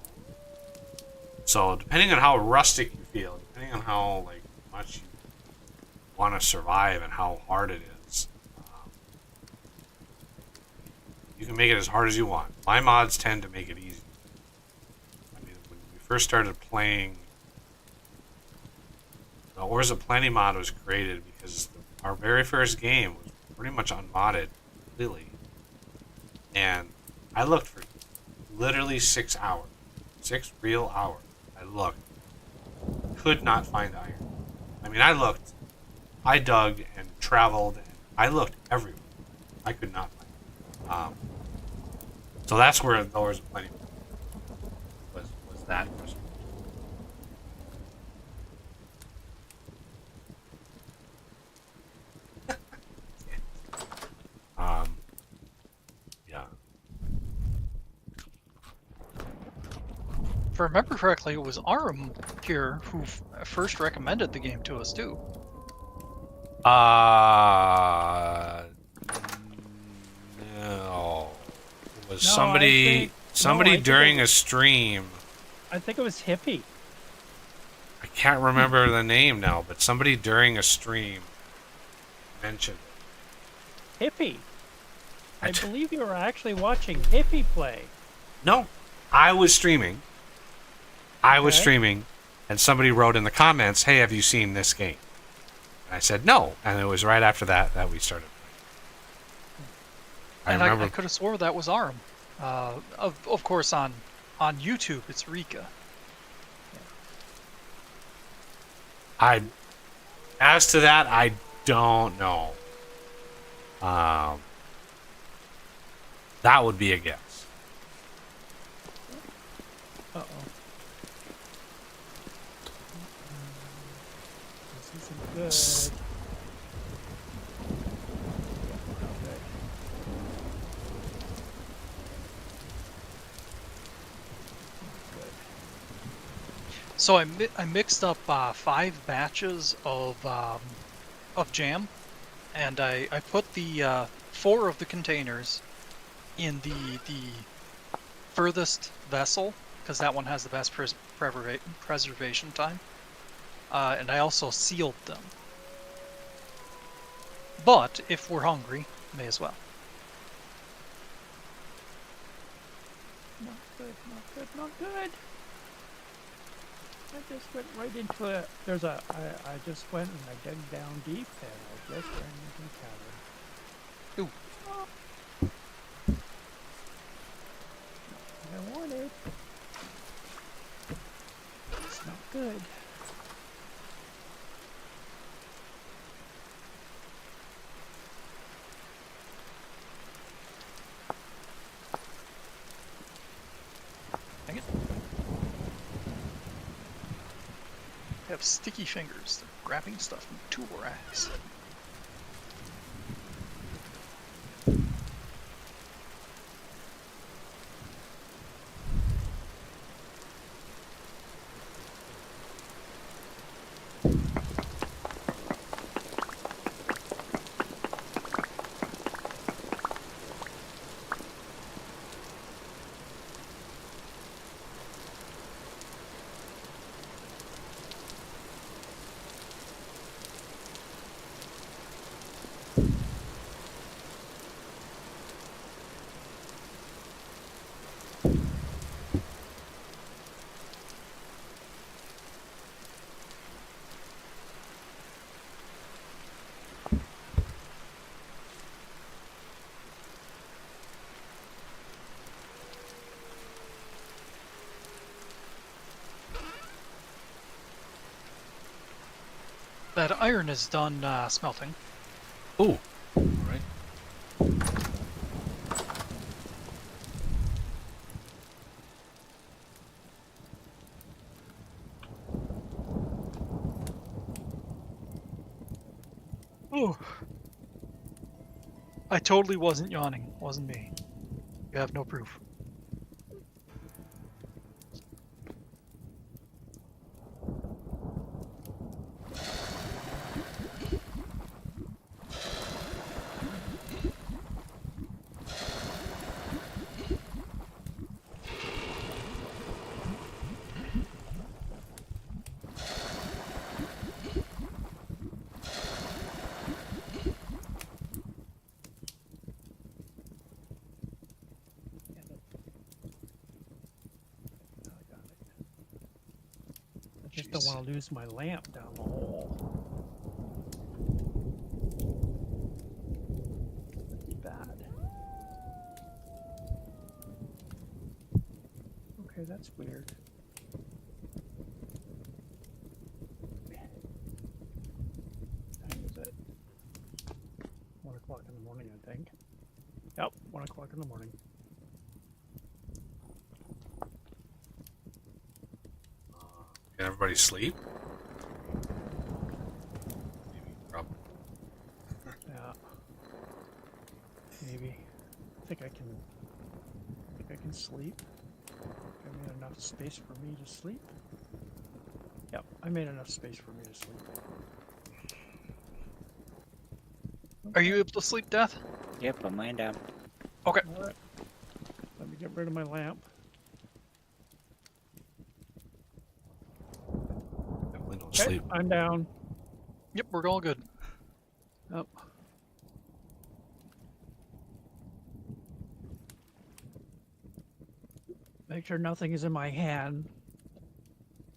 So depending on how rustic you feel, depending on how like much you want to survive and how hard it is, you can make it as hard as you want. My mods tend to make it easy. I mean, when we first started playing, the Ors of Plenty mod was created because our very first game was pretty much unmodded completely. And I looked for literally 6 hours. 6 real hours. I looked. Could not find iron. I mean, I looked. I dug and traveled. And I looked everywhere. I could not find it. So that's where the Ors of Plenty was that person. Yeah. If I remember correctly, it was Arum here who first recommended the game to us too. No. It was No, somebody I think during it a stream. I think it was Hippie. I can't remember the name now, but somebody during a stream mentioned it. Hippie. I I t- believe you were actually watching Hippie play. No, I was streaming. I was Okay. streaming, and somebody wrote in the comments, "Hey, have you seen this game?" And I said no, and it was right after that we started. I And remember. I could have swore that was Arum. Of course, on YouTube, it's Rika. As to that, I don't know. That would be a guess. Uh-oh. This isn't good. Okay. So I mixed up 5 batches of jam, and I put the 4 of the containers in the furthest vessel because that one has the best preservation time, and I also sealed them. But if we're hungry, may as well. Not good, not good, not good. I just went right into a. I just went and I dug down deep and I just ran into a cavern. Ooh. Not what I wanted. It's not good. Dang it. I have sticky fingers. They're grabbing stuff from tool racks. That iron is done smelting. Ooh. All right. Ooh. I totally wasn't yawning. Wasn't me. You have no proof. I just don't want to lose my lamp down the hole. That'd be bad. Okay, that's weird. What time is it? 1 o'clock in the morning, I think. Yep, 1 o'clock in the morning. Can everybody sleep? Maybe, probably. Yeah. Maybe. I think I can sleep. I made enough space for me to sleep. Yep, I made enough space for me to sleep. Are you able to sleep, Death? Yep, I'm laying down. Okay. Alright. Let me get rid of my lamp. Definitely don't Okay, sleep. I'm down. Yep, we're all good. Up. Make sure nothing is in my hand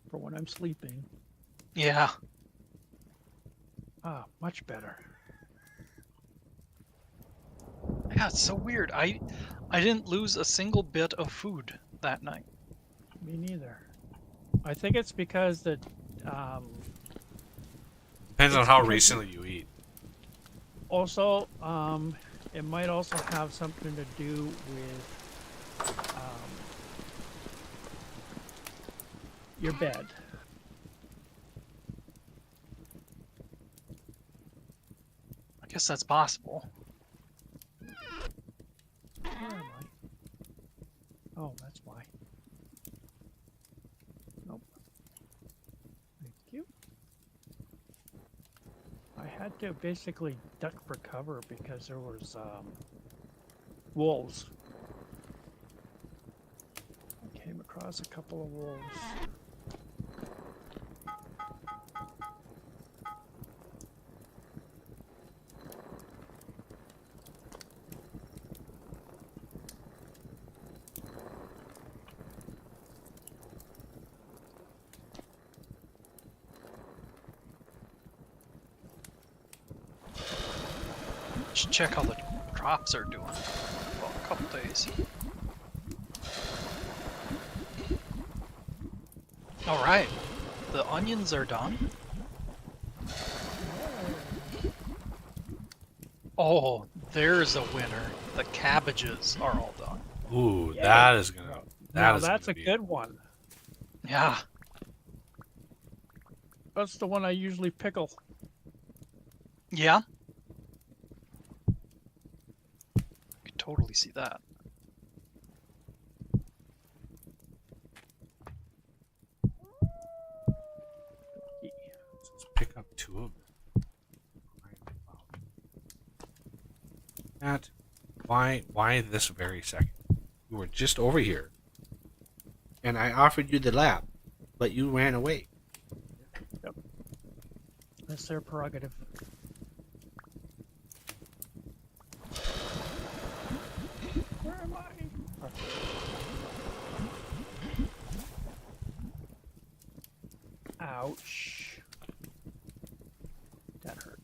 for when I'm sleeping. Yeah. Ah, much better. Yeah, it's so weird. I didn't lose a single bit of food that night. Me neither. I think it's because the Depends on it's how because recently you eat. also it might also have something to do with your bed. I guess that's possible. Where am I? Oh, that's why. Nope. Thank you. I had to basically duck for cover because there was wolves. I came across a couple of wolves. Should check how the crops are doing. Well, a couple days. All right, the onions are done. Oh, there's a winner. The cabbages are all done. Ooh, Yay. that is gonna. Now Is that's gonna a be good one. Yeah. That's the one I usually pickle. Yeah. Could totally see that. Let's pick up 2 of them. Matt, why this very second? You were just over here, and I offered you the lap, but you ran away. That's their prerogative. Where am I? Ouch. That hurt.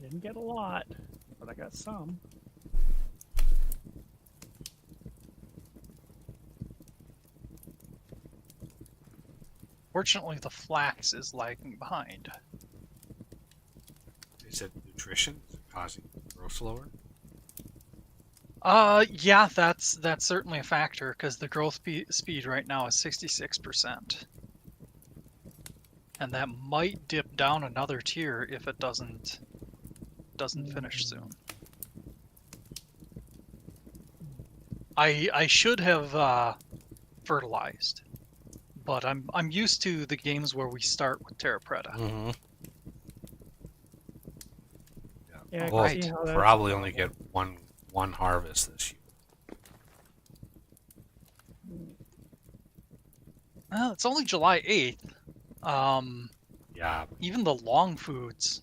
Didn't get a lot, but I got some. Fortunately, the flax is lagging behind. Is it nutrition? Is it causing you to grow slower? Yeah, that's certainly a factor because the growth speed right now is 66%, and that might dip down another tier if it doesn't finish soon. I should have fertilized, but I'm used to the games where we start with Terra Preta. Mm-hmm. Yeah, I We'll can see how that's probably a only get problem. one harvest this year. Well, it's only July 8th. Yeah. Even the long foods,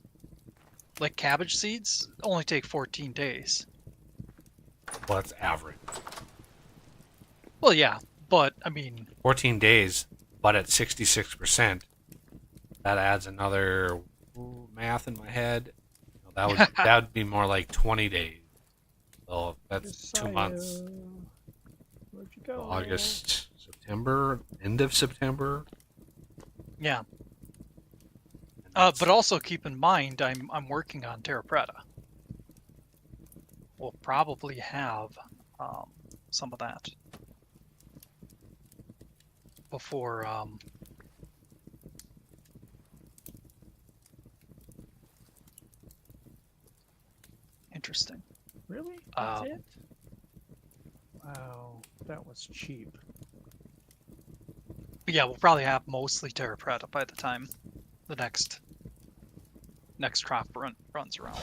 like cabbage seeds, only take 14 days. Well, that's average. Well, yeah, but I mean, 14 days, but at 66%, that adds another math in my head. That would be more like 20 days. So that's 2 months. Where'd you go? August, September, end of September. yeah. And that's- But also keep in mind, I'm working on Terra Preta. We'll probably have some of that before. Interesting. Really? That's it? Wow, that was cheap. But yeah, we'll probably have mostly Terra Preta by the time the next crop runs around.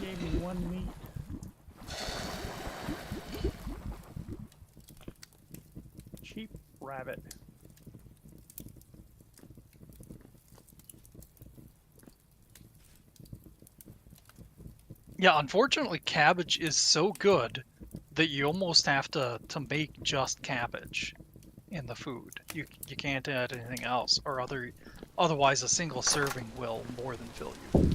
You gave me one meat. Cheap rabbit. Yeah, unfortunately, cabbage is so good that you almost have to make just cabbage in the food. You can't add anything else, or otherwise a single serving will more than fill you.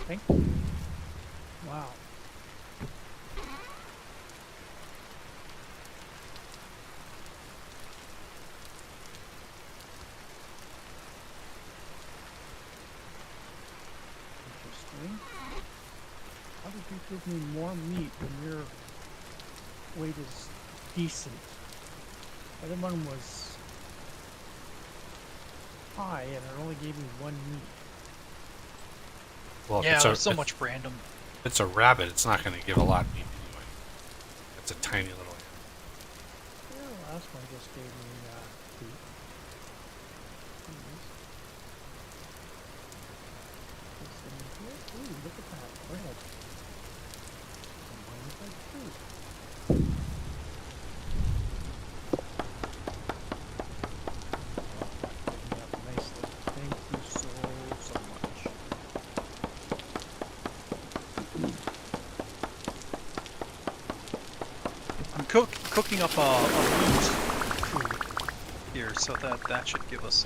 Thank you. Wow. Interesting. How did you give me more meat when your weight is decent? The other one was high and it only gave me one meat. well, Yeah, there's so if much random. it's a rabbit, it's not going to give a lot of meat anyway. It's a tiny little animal. Yeah, the last one just gave me two. Ooh, look at that bread. Combined with like two. Picking up nicely. Thank you so much. I'm cooking up a meat food here, so that should give us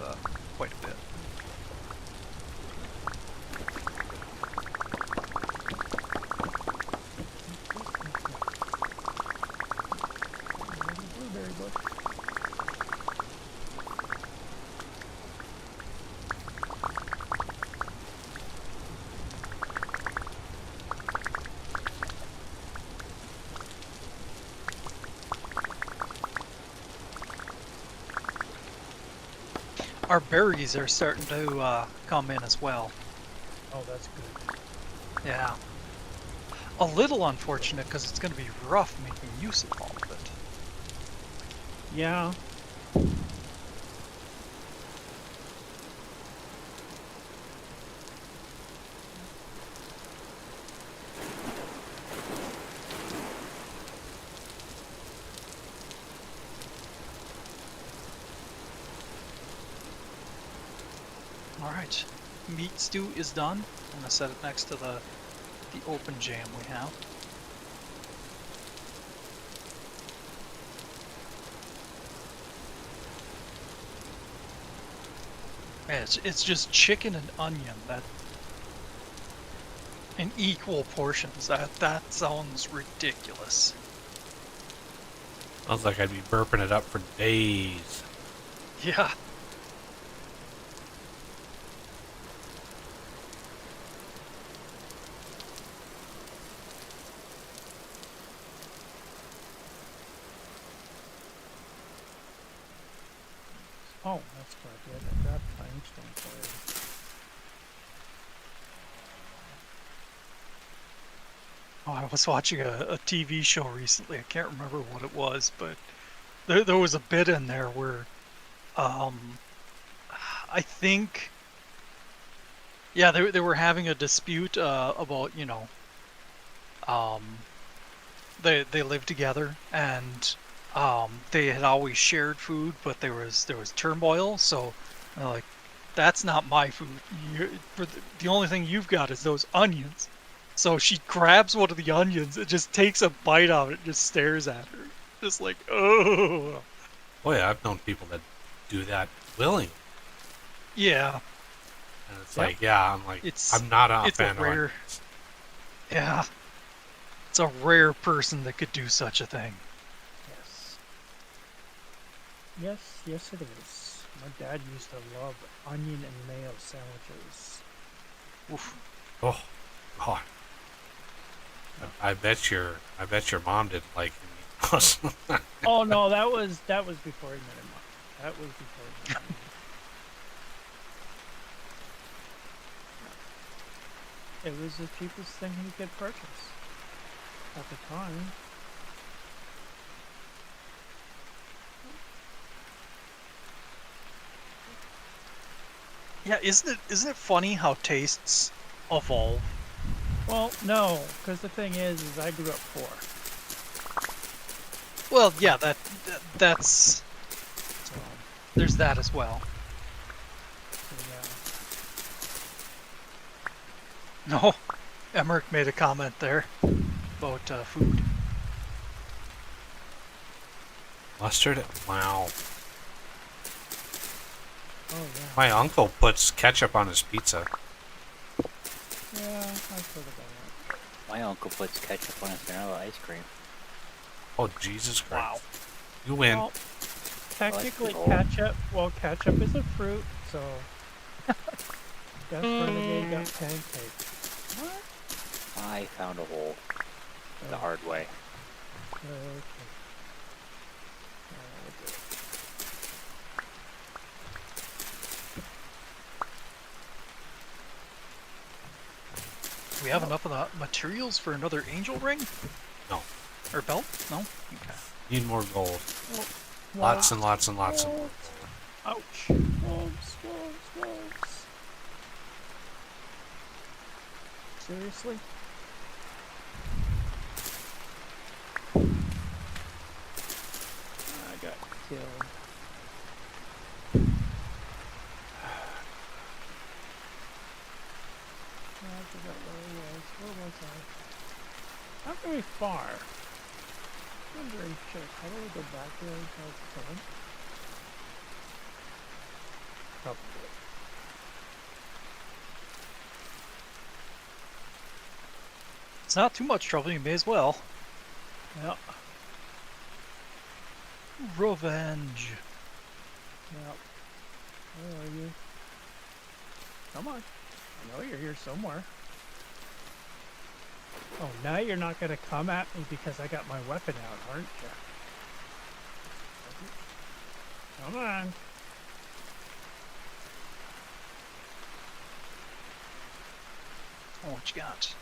quite a bit. Blueberry bush. Our berries are starting to come in as well. Oh, that's good. Yeah. A little unfortunate because it's going to be rough making use of all of it. Yeah. Alright, meat stew is done. I'm going to set it next to the open jam we have. Yeah, it's just chicken and onion that in equal portions. That sounds ridiculous. Sounds like I'd be burping it up for days. Yeah. Oh, that's good. Yeah, I grabbed pine stone for you. Oh, I was watching a TV show recently. I can't remember what it was, but there was a bit in there where, I think, yeah, they were having a dispute about, they lived together and they had always shared food, but there was turmoil. So they're like, that's not my food. The only thing you've got is those onions. So she grabs one of the onions and just takes a bite out of it and just stares at her. Just like, oh. Boy, I've known people that do that willingly. Yeah. And it's Yep. like, yeah, I'm like, It's I'm not a it's a fan of rare- onions. Yeah. It's a rare person that could do such a thing. Yes. Yes, it is. My dad used to love onion and mayo sandwiches. Oof. Oh, God. I bet your mom didn't like those. Oh no, that was before he met him. That was before he met him. It was the cheapest thing he could purchase at the time. Yeah, isn't it funny how tastes evolve? Well, no, because the thing is I grew up poor. Well, yeah, that's So, there's that as well. yeah. No, Emmerich made a comment there about food. Mustard? Wow. Oh yeah. My uncle puts ketchup on his pizza. Yeah, I've heard about that. My uncle puts ketchup on his vanilla ice cream. Oh, Jesus Christ. Wow. You win. Well, technically cool. ketchup is a fruit, so Death Renegade got pancakes. What? I found a hole the hard way. Okay. We'll do it. Do we have enough of the materials for another angel ring? No. Or belt? No? Okay. Need more gold. Well, Lots and lots and lots and more. ouch. Wolves. Seriously? I got killed. I forgot where I was. Where was I? Not very far. Wondering, shit, how do we go back there until it's done? Probably. It's not too much trouble, you may as well. Yeah. Revenge. Yeah. Where are you? Come on. I know you're here somewhere. Oh, now you're not gonna come at me because I got my weapon out, aren't you? Come on. Oh, what you got?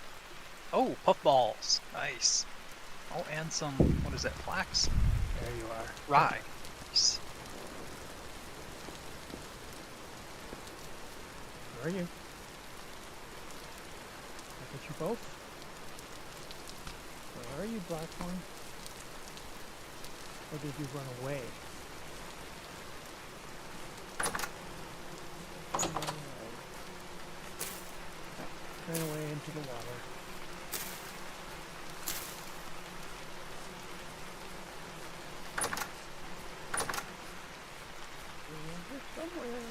Oh, puffballs. Nice. Oh, and some, what is that, flax? There you are. Rye. Nice. Where are you? I get you both. Where are you, Blackhorn? Or did you run away? Ran away into the water. You're here somewhere.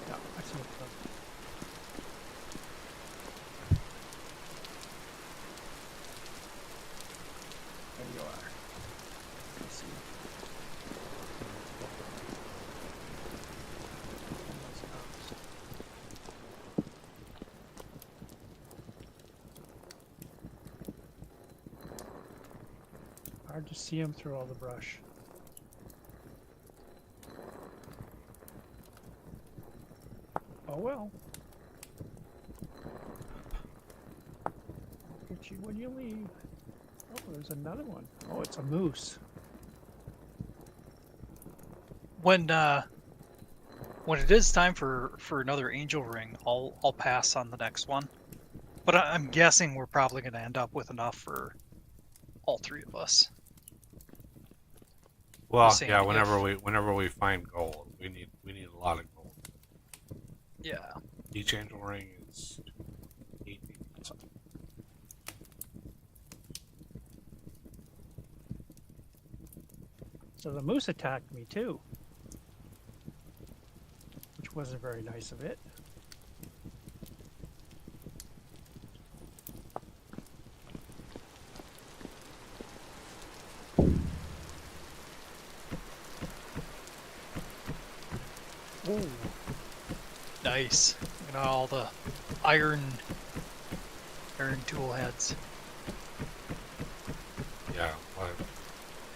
No, I see it. There you are. Hard to see him through all the brush. Oh well. Get you when you leave. Oh, there's another one. Oh, it's a moose. When it is time for another angel ring, I'll pass on the next one. But I'm guessing we're probably going to end up with enough for all three of us. Well, saying yeah. if- Whenever we find gold, we need a lot of gold. Yeah. Each angel ring is 18. So the moose attacked me too. Which wasn't very nice of it. Ooh. Nice. Look at all the iron tool heads. Yeah. Well,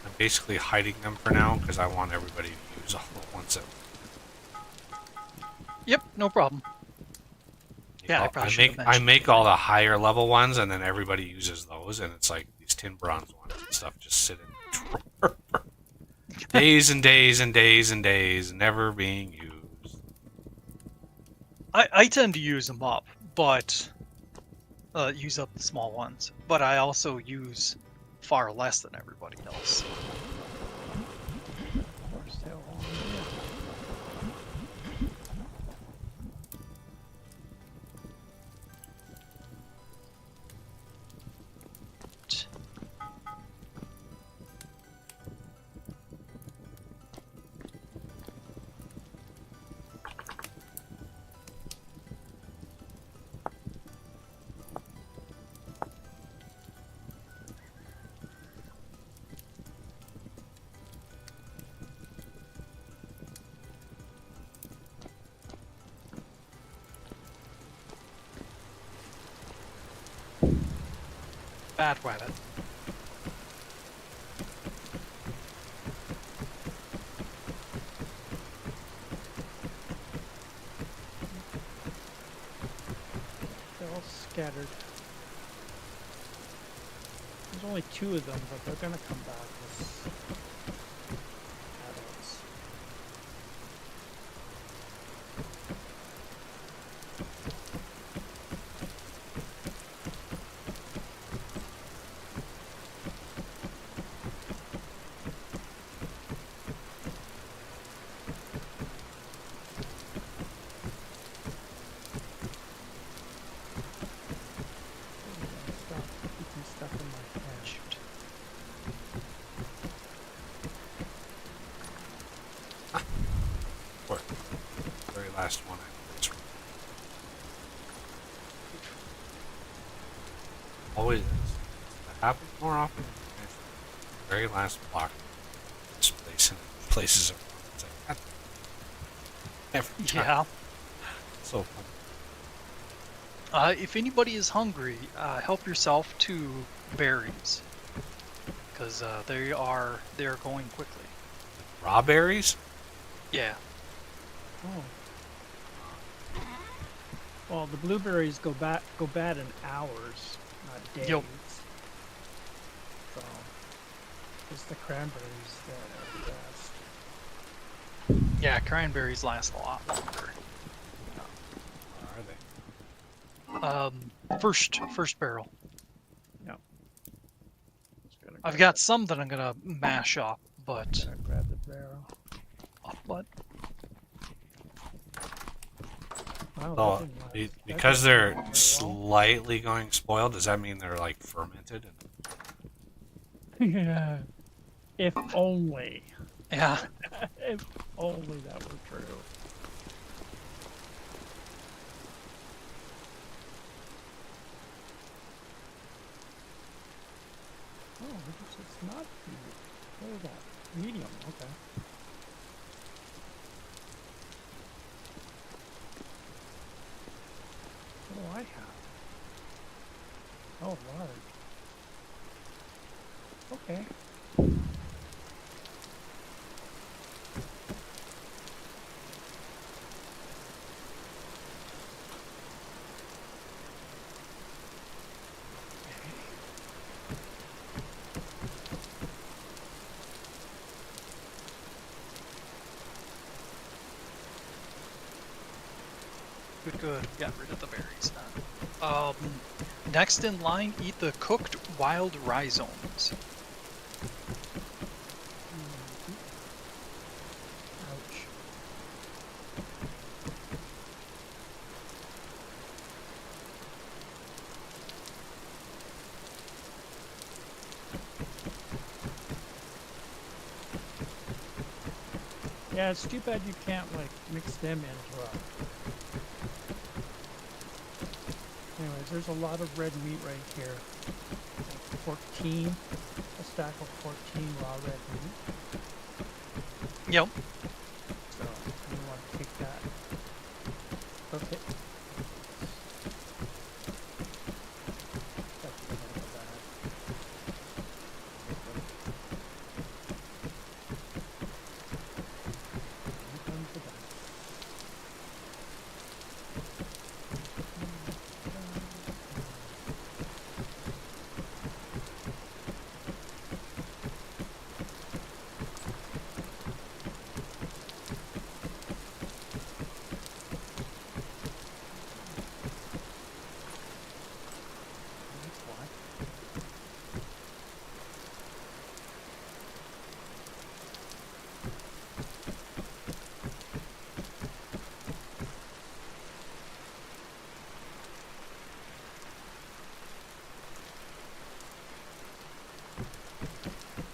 I'm basically hiding them for now because I want everybody to use all the ones that. Yep, no problem. Yeah, I probably should have I mentioned make all the higher level ones, and then everybody uses those, and it's like these tin bronze ones and stuff just sit in the drawer for days and days and days and days, never being used. I tend to use them up, but use up the small ones. But I also use far less than everybody else. We're still on. Bad weapon. They're all scattered. There's only 2 of them, but they're gonna come back as adults. Stop keeping stuff in my hand. Shoot. What? Very last one. Always. That happens more often. Very last block. This place and places. It's like, God, every time. Yeah. So fun. If anybody is hungry, help yourself to berries, because they are going quickly. Raw berries? Yeah. Oh. Well, the blueberries go bad in hours, not days. Yep. So, it's the cranberries that are the best. Yeah, cranberries last a lot longer. Where are they? First barrel. Just gonna I've grab- got some that I'm gonna mash up, but gonna grab the barrel. what? Wow, that So, didn't last. be- That because didn't they're last very long. slightly going spoiled, does that mean they're like fermented? Yeah. If only. Yeah. If only that were true. Oh, it's not medium. What is that? Medium, okay. What do I have? Oh, large. Okay. Good. Got rid of the berries now. Next in line, eat the cooked wild rhizomes. Ouch. Yeah, it's too bad you can't like mix them in as well. Anyways, there's a lot of red meat right here. Like 14, a stack of 14 raw red meat. Yep. So you want to take that. Okay. That's a little bad. Here comes the done. That's why.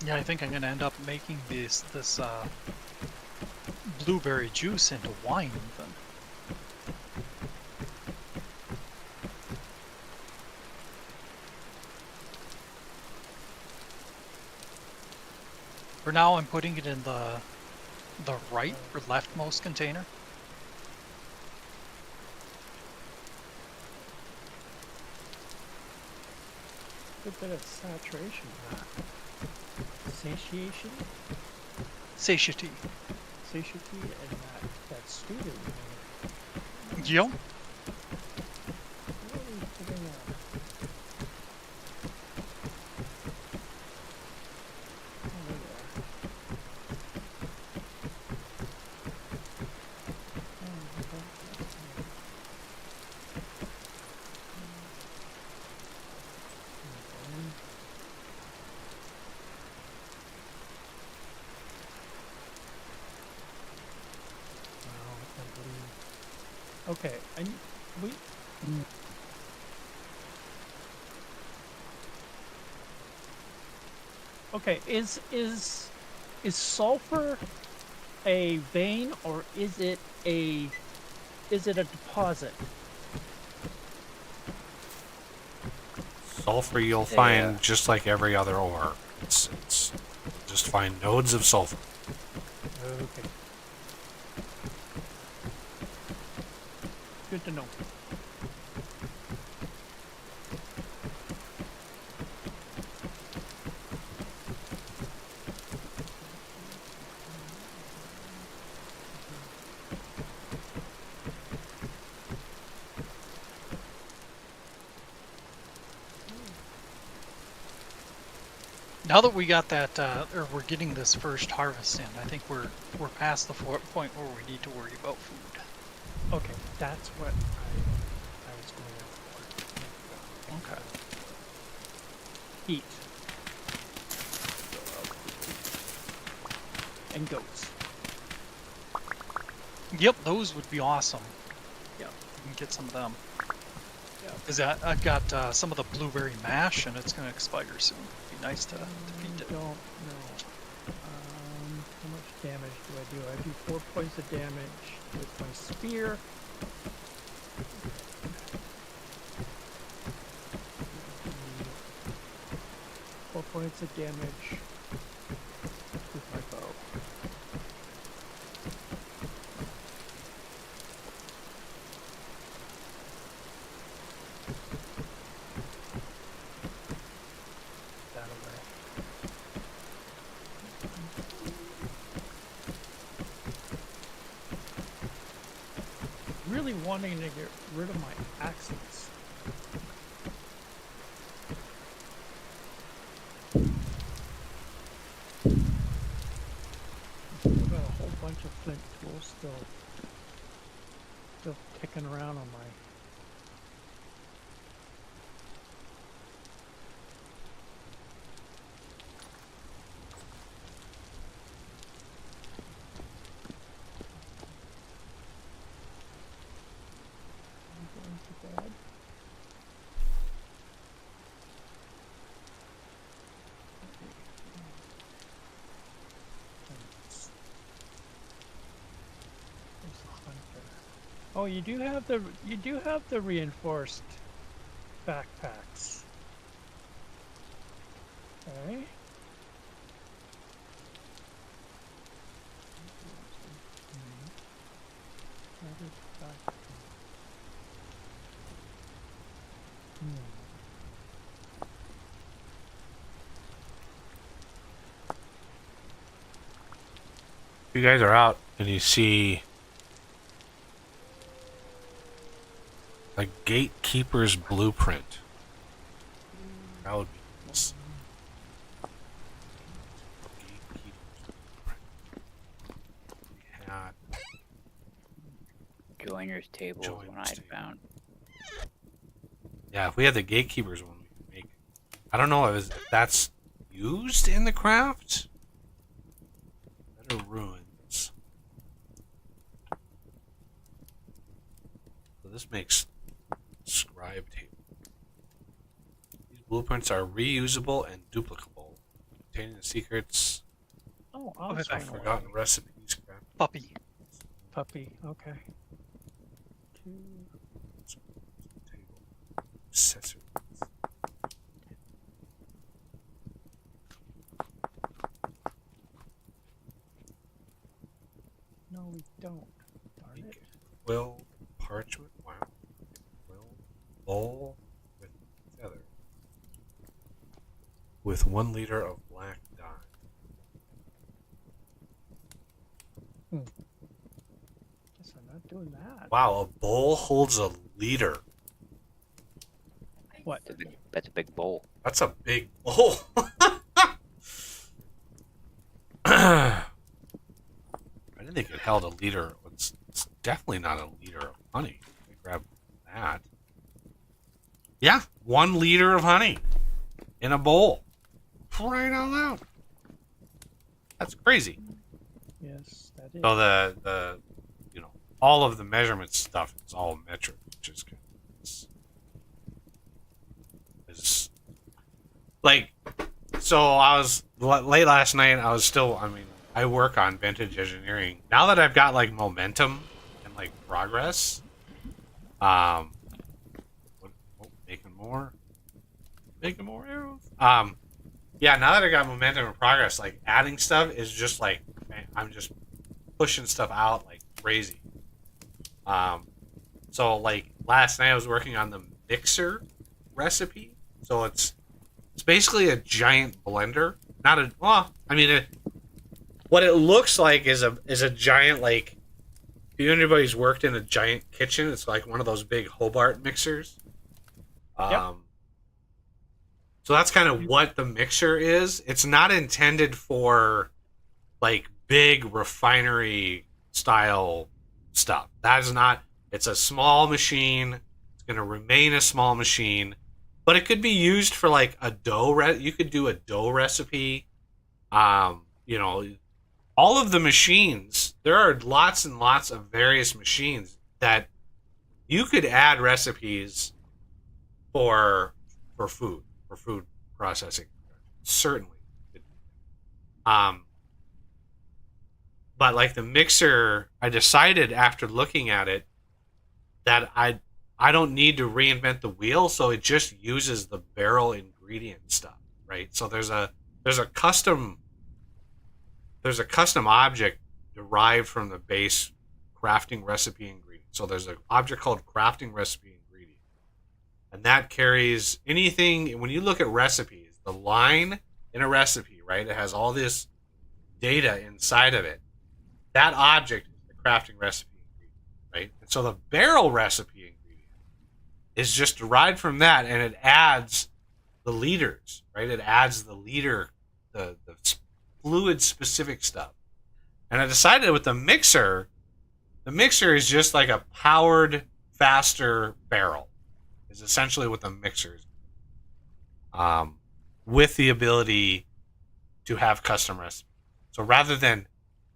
Yeah, I think I'm gonna end up making this blueberry juice into wine even. For now, I'm putting it in the right or leftmost container. Good bit of saturation in that. Satiation? Satiety. Satiety and that stew that we made. Yep. Really putting a... Oh, there you are. Oh, okay. And then wow, I can't believe. Okay, and we. Okay, is sulfur a vein or is it a deposit? Sulfur you'll Yeah. find just like every other ore. It's just find nodes of sulfur. Okay. Good to know. Now that we got that, or we're getting this first harvest in, I think we're past the point where we need to worry about food. Okay, that's what I was going for. Okay. Heat. And goats. Yep, those would be awesome. Yeah. We can get some of them. Yeah. Is that I've got some of the blueberry mash, and it's gonna expire soon. Be nice to feed it. Don't know. How much damage do I do? I do 4 points of damage with my spear. 4 points of damage with my bow. That away. Really wanting to get rid of my axes. I've got a whole bunch of flint tools still. still kicking around on my. I'm going to bed. There's a hunter. Oh, you do have the reinforced backpacks. Okay. If you guys are out and you see a gatekeeper's blueprint, that would be nice. Gatekeeper's blueprint. We had Joiner's table is Joiner's one I table. found. Yeah, if we had the gatekeepers one, we could make it. I don't know if that's used in the craft. Better ruins. So this makes scribe table. These blueprints are reusable and duplicable, containing the secrets Oh, Oh, I'll have find I a forgotten way. recipes. Craft Puppy. Puppy. Okay. Two. table. Accessories. No, we don't. Darn it. Quill, parchment, wow. Quill, bowl with feather. With 1 liter of black dye. Guess I'm not doing that. Wow, a bowl holds a liter. What? That's a big bowl. That's a big bowl. I didn't think it held a liter. It's definitely not a liter of honey. Let me grab that. Yeah, 1 liter of honey in a bowl. Right out loud. That's crazy. Yes, that is. So the all of the measurement stuff is all metric, which is good. Is like, so I was late last night. I work on vintage engineering. Now that I've got like momentum and like progress, making more arrows. Yeah, now that I got momentum and progress, like adding stuff is just like, I'm just pushing stuff out like crazy. So like last night I was working on the mixer recipe. So it's basically a giant blender. What it looks like is a giant, like, if anybody's worked in a giant kitchen, it's like one of those big Hobart mixers. Yep. So that's kind of what the mixer is. It's not intended for like big refinery style stuff. That is not. It's a small machine. It's going to remain a small machine, but it could be used for like a dough. You could do a dough recipe. All of the machines. There are lots and lots of various machines that you could add recipes for food processing. Certainly. But like the mixer, I decided after looking at it that I don't need to reinvent the wheel, so it just uses the barrel ingredient stuff, right? So there's a custom object derived from the base crafting recipe ingredient. So there's an object called crafting recipe ingredient, and that carries anything. When you look at recipes, the line in a recipe, right? It has all this data inside of it. That object is the crafting recipe ingredient, right? And so the barrel recipe ingredient is just derived from that, and it adds the liters, right? It adds the liter, the fluid specific stuff. And I decided with the mixer, The mixer is just like a powered, faster barrel. Is essentially what the mixer is. With the ability to have custom recipes. So rather than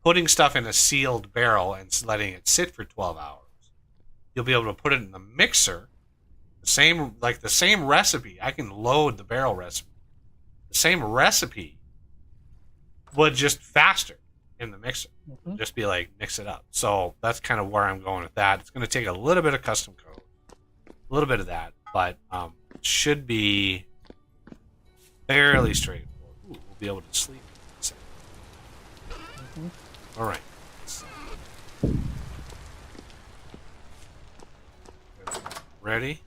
putting stuff in a sealed barrel and letting it sit for 12 hours, you'll be able to put it in the mixer. The same recipe. I can load the barrel recipe. The same recipe, but just faster in the mixer. Mhm. Just be like, mix it up. So that's kind of where I'm going with that. It's going to take a little bit of custom code, a little bit of that, but it should be fairly straightforward. Ooh, we'll be able to sleep. Mhm. All right. Ready?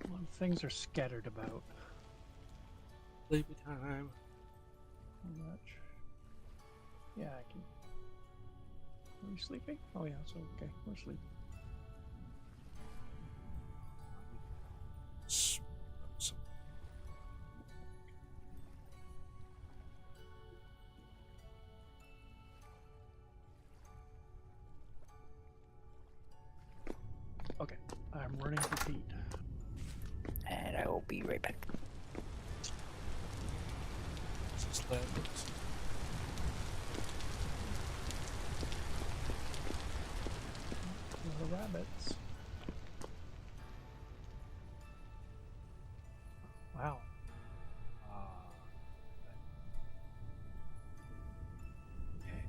A lot of things are scattered about. Sleepy time. How much? Yeah, I can. Are we sleeping? Oh yeah, so okay, we're sleeping. Okay, I'm running for Pete. And I will be right back. The rabbits. Wow.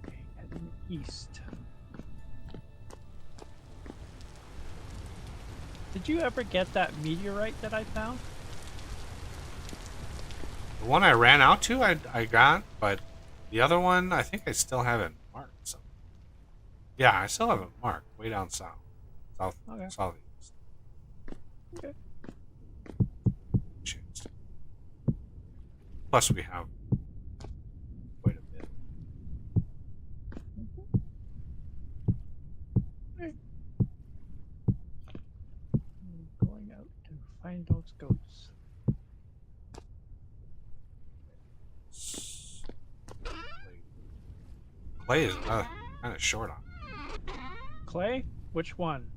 Okay, heading east. Did you ever get that meteorite that I found? The one I ran out to, I got, but the other one, I think I still haven't marked. So. Yeah, I still haven't marked. Way down south. Okay. Southeast. Okay. Changed. Plus, we have quite a bit. I'm going out to find those goats. Clay is kind of short on. Clay? Which one?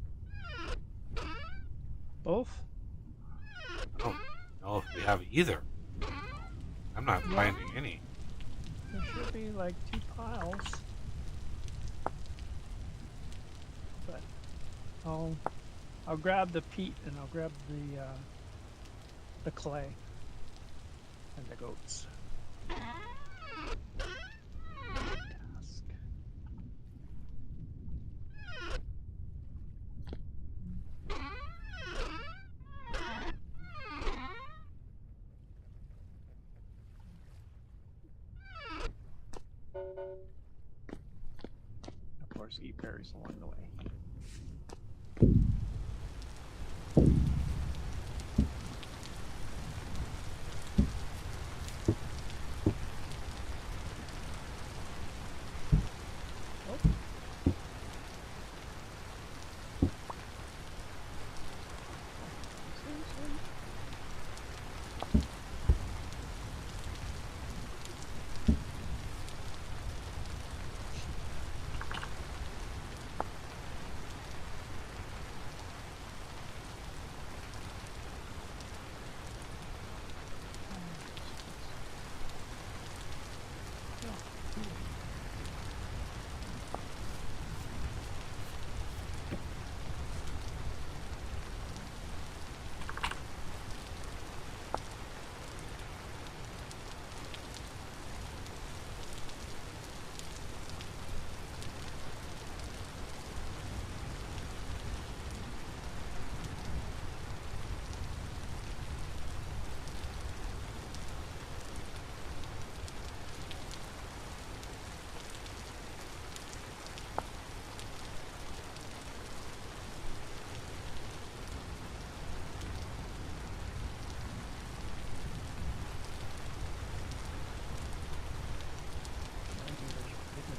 Both? I don't know if we have either. I'm not Yeah. finding any. There should be like 2 piles. But I'll grab the peat and I'll grab the clay and the goats. Task. Of course, eat berries along the way.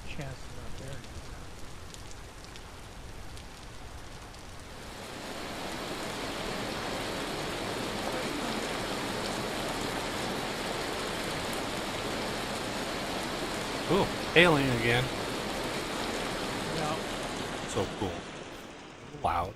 Chances out there. Ooh, alien again. Yeah. So cool. Loud.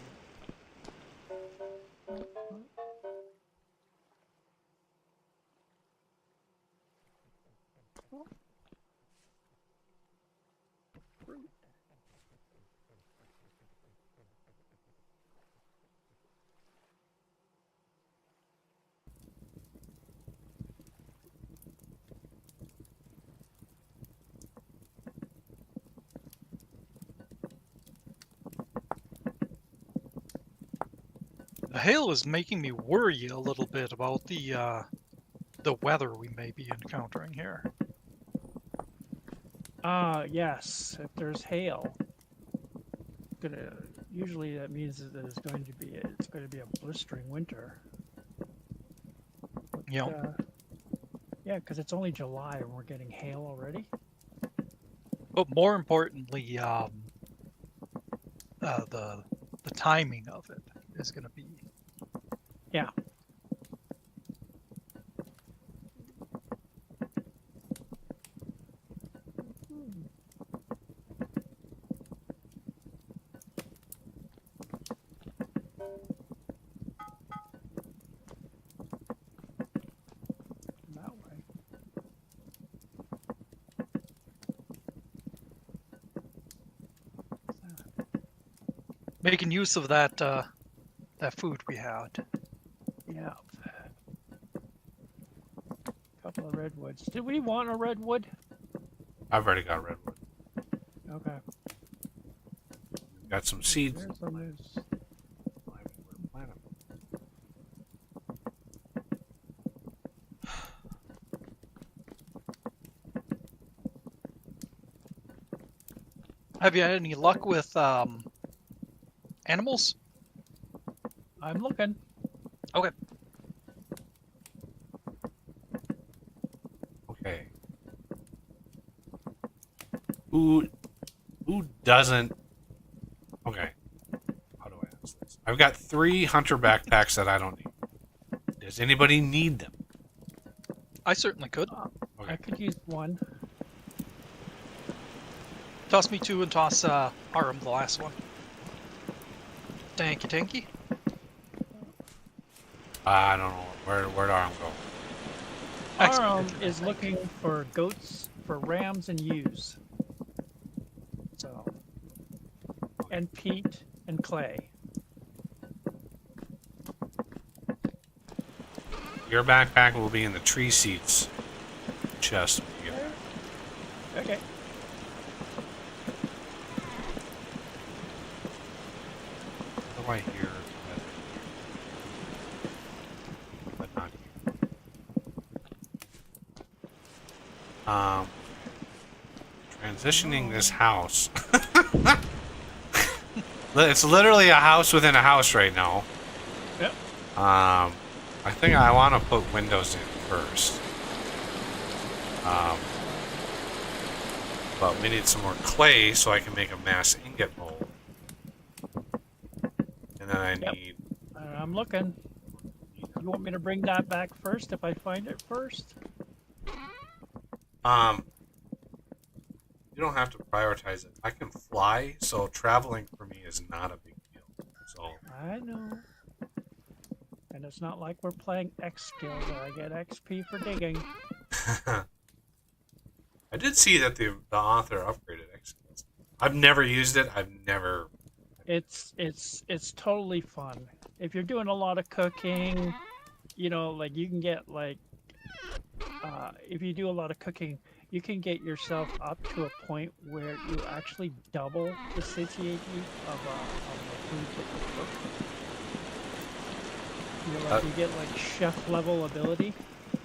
The hail is making me worry a little bit about the weather we may be encountering here. Yes. If there's hail, usually that means that it's going to be a blistering winter. You know, Yeah, because it's only July and we're getting hail already. but more importantly, the timing of it is going to be. Yeah. That way. Making use of that food we had. Yeah. Couple of redwoods. Did we want a redwood? I've already got redwood. Okay. Got some seeds. There's some loose. Have you had any luck with animals? I'm looking. Okay. Okay. Who doesn't? Okay. How do I ask this? I've got 3 hunter backpacks that I don't need. Does anybody need them? I certainly could. I could use one. Toss me 2 and toss Aram the last one. Tanky tanky. I don't know. Where'd Arm go? Aram is looking for goats, for rams, and ewes. So, and peat and clay. Your backpack will be in the tree seats chest when you get back. Okay. What do I hear? But not here. Transitioning this house. It's literally a house within a house right now. Yep. I think I want to put windows in first. But we need some more clay so I can make a mass ingot mold. And then I Yep. need... I'm looking. You want me to bring that back first if I find it first? You don't have to prioritize it. I can fly, so traveling for me is not a big deal. So I know. And it's not like we're playing X skill where I get XP for digging. I did see that the author upgraded X skills. I've never used it. I've never. It's totally fun. If you're doing a lot of cooking, you know, like you can get like if you do a lot of cooking, you can get yourself up to a point where you actually double the satiety of the food that you cook. You get like chef level ability.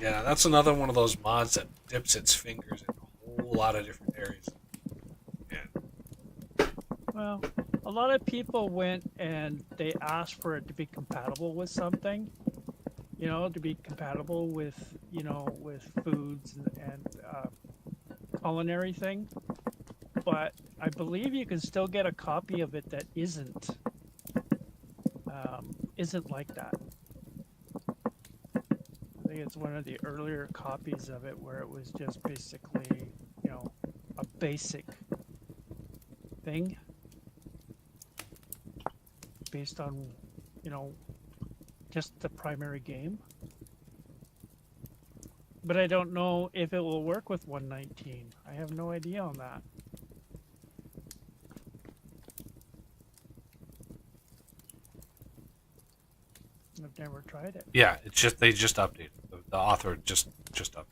Yeah, that's another one of those mods that dips its fingers in a whole lot of different areas. Yeah. Well, a lot of people went and they asked for it to be compatible with something. You know, to be compatible with, you know, with foods and culinary thing. But I believe you can still get a copy of it that isn't like that. I think it's one of the earlier copies of it where it was just basically, you know, a basic thing. based on, you know, just the primary game. But I don't know if it will work with 119. I have no idea on that. I've never tried it. Yeah, it's just they just updated. The author just updated.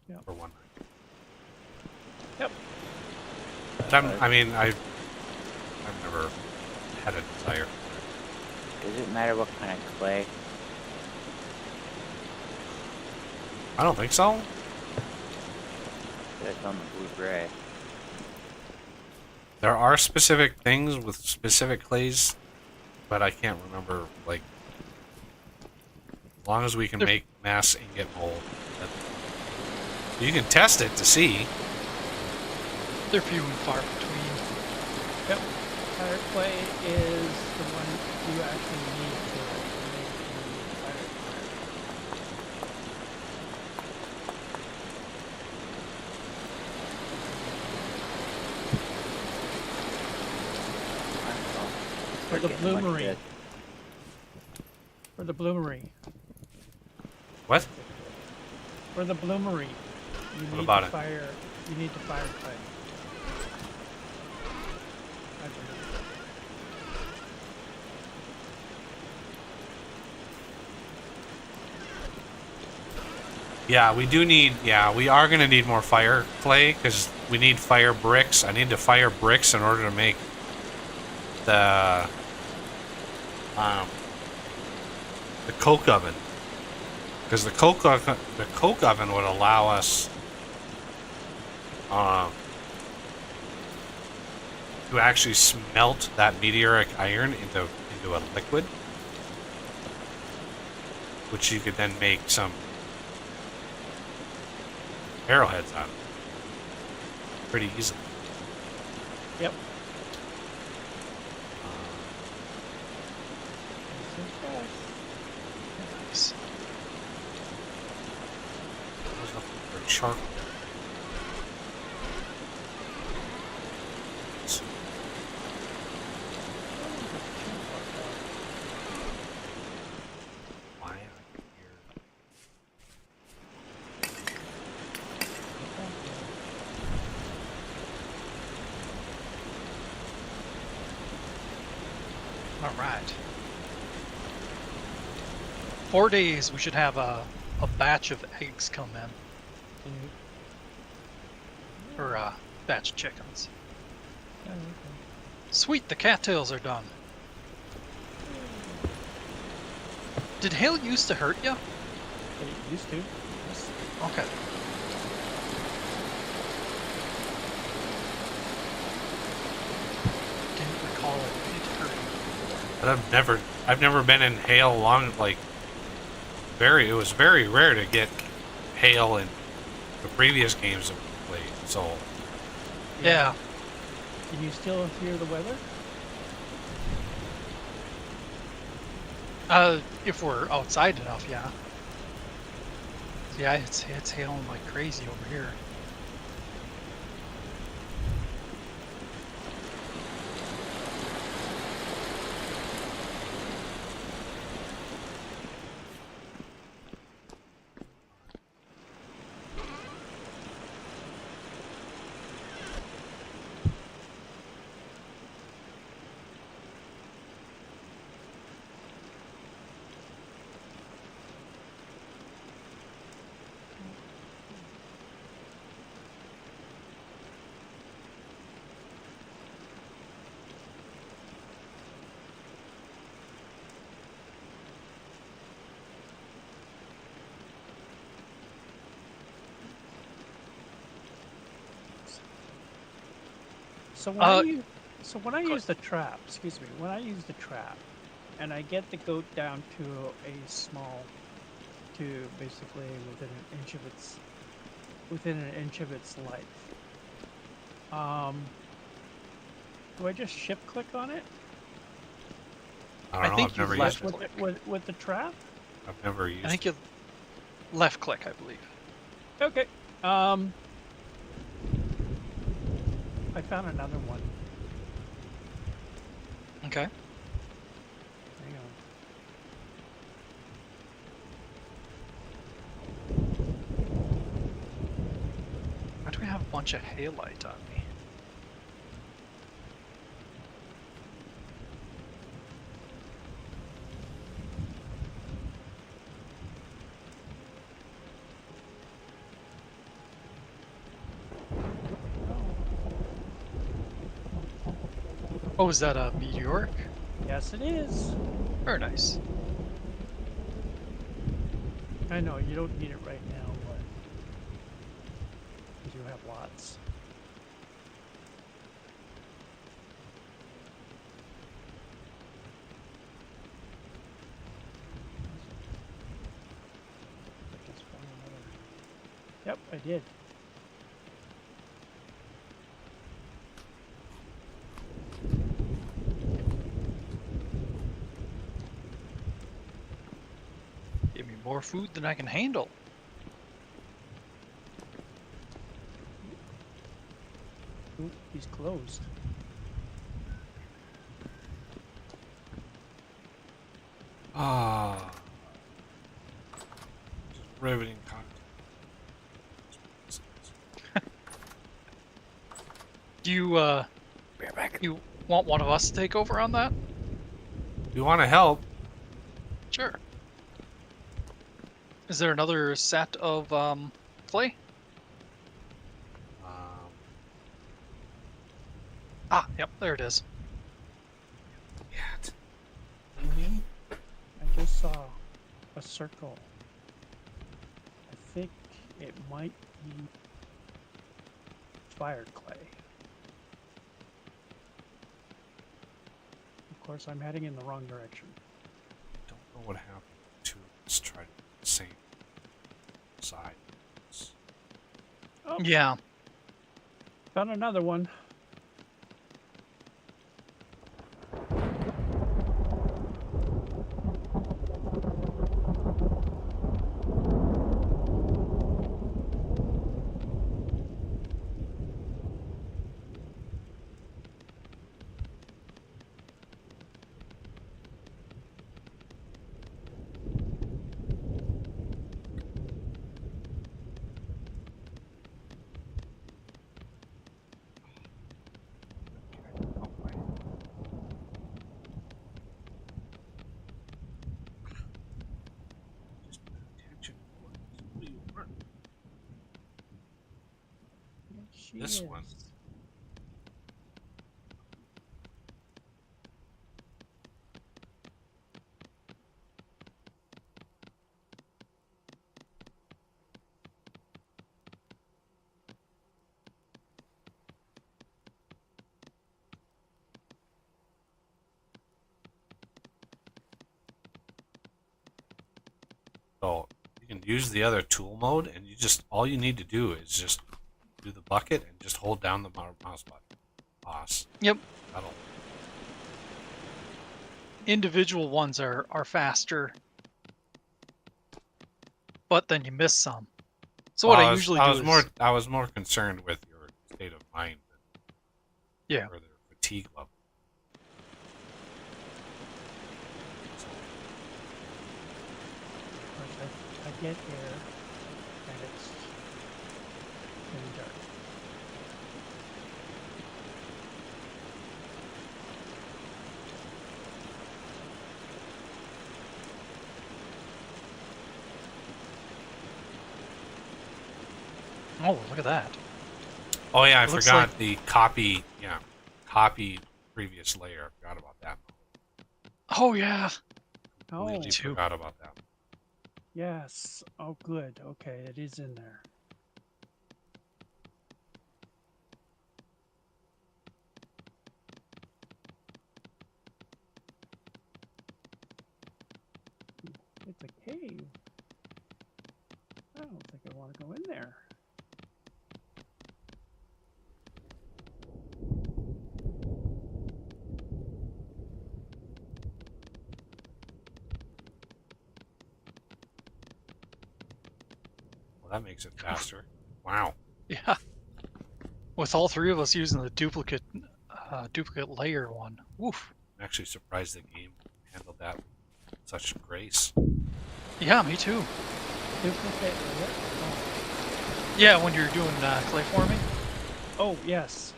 Yep. For 1.9. Yep. But I mean, I've never had a desire. Does it matter what kind of clay? I don't think so. That's on the blue-gray. There are specific things with specific clays, but I can't remember, like, as long as we can make mass ingot mold. You can test it to see. They're few and far between. Yep. Fire clay is the one you actually need to make the fire clay. For the bloomery. For the bloomery. What? For the bloomery. You What need about to it? fire. You need to fire clay. I believe. Yeah, we do need. Yeah, we are gonna need more fire clay because we need fire bricks. I need to fire bricks in order to make the coke oven. Because the coke oven would allow us to actually smelt that meteoric iron into a liquid, which you could then make some arrowheads out of pretty easily. Yep. Nice. There's nothing for charcoal. Why am I here? All right. 4 days, we should have a batch of eggs come in. Or a batch of chickens. Sweet, the cattails are done. Did hail used to hurt you? It used to. Yes. Okay. Didn't recall it hurting. But I've never been in hail long, like, it was very rare to get hail in the previous games that we played, so. Yeah. Can you still hear the weather? If we're outside enough, yeah. Yeah, it's hailing like crazy over here. So when I go use the trap, excuse me, when I use the trap, and I get the goat down to a small, to basically within an inch of its life. Do I just shift click on it? I don't know, think I've never you used left it. With the trap? I've never used I think it. you left click, I believe. Okay. I found another one. Okay. bunch of halite on me. Oh, is that a meteoric? Yes, it is. Very nice. I know you don't need it right now, but you do have lots. I just found another. Yep, I did. Give me more food than I can handle. Oop, he's closed. Ah. Riveting content. Do you Bear back. you want one of us to take over on that? You want to help? Sure. Is there another set of clay? Um, Ah, yep, there it is. yeah. I just saw a circle. I think it might be fire clay. Of course, I'm heading in the wrong direction. Don't know what happened to. Let's try the same side. Oh, Yeah. found another one. Just pay attention. What do you want? There she This one. is. So you can use the other tool mode, and you just all you need to do is just do the bucket and just hold down the mouse button. Boss. Yep. That'll. Individual ones are faster, but then you miss some. So what Well, I usually I do was is I was more concerned with your state of mind than yeah. further fatigue level. Of course, I get air, and it's getting dark. Oh, look at that. Oh yeah, I It looks forgot like- the copy. Yeah, copy previous layer. I forgot about that. Oh yeah. Oh, Completely too. forgot about that. yes. Oh, good. Okay, it is in there. It's a cave. I don't think I want to go in there. Well, that makes it faster. Wow. Yeah. With all three of us using the duplicate layer one. Woof. I'm actually surprised the game handled that with such grace. Yeah, me too. Duplicate layer? Oh, Yeah, when you're doing clay forming. Oh, yes.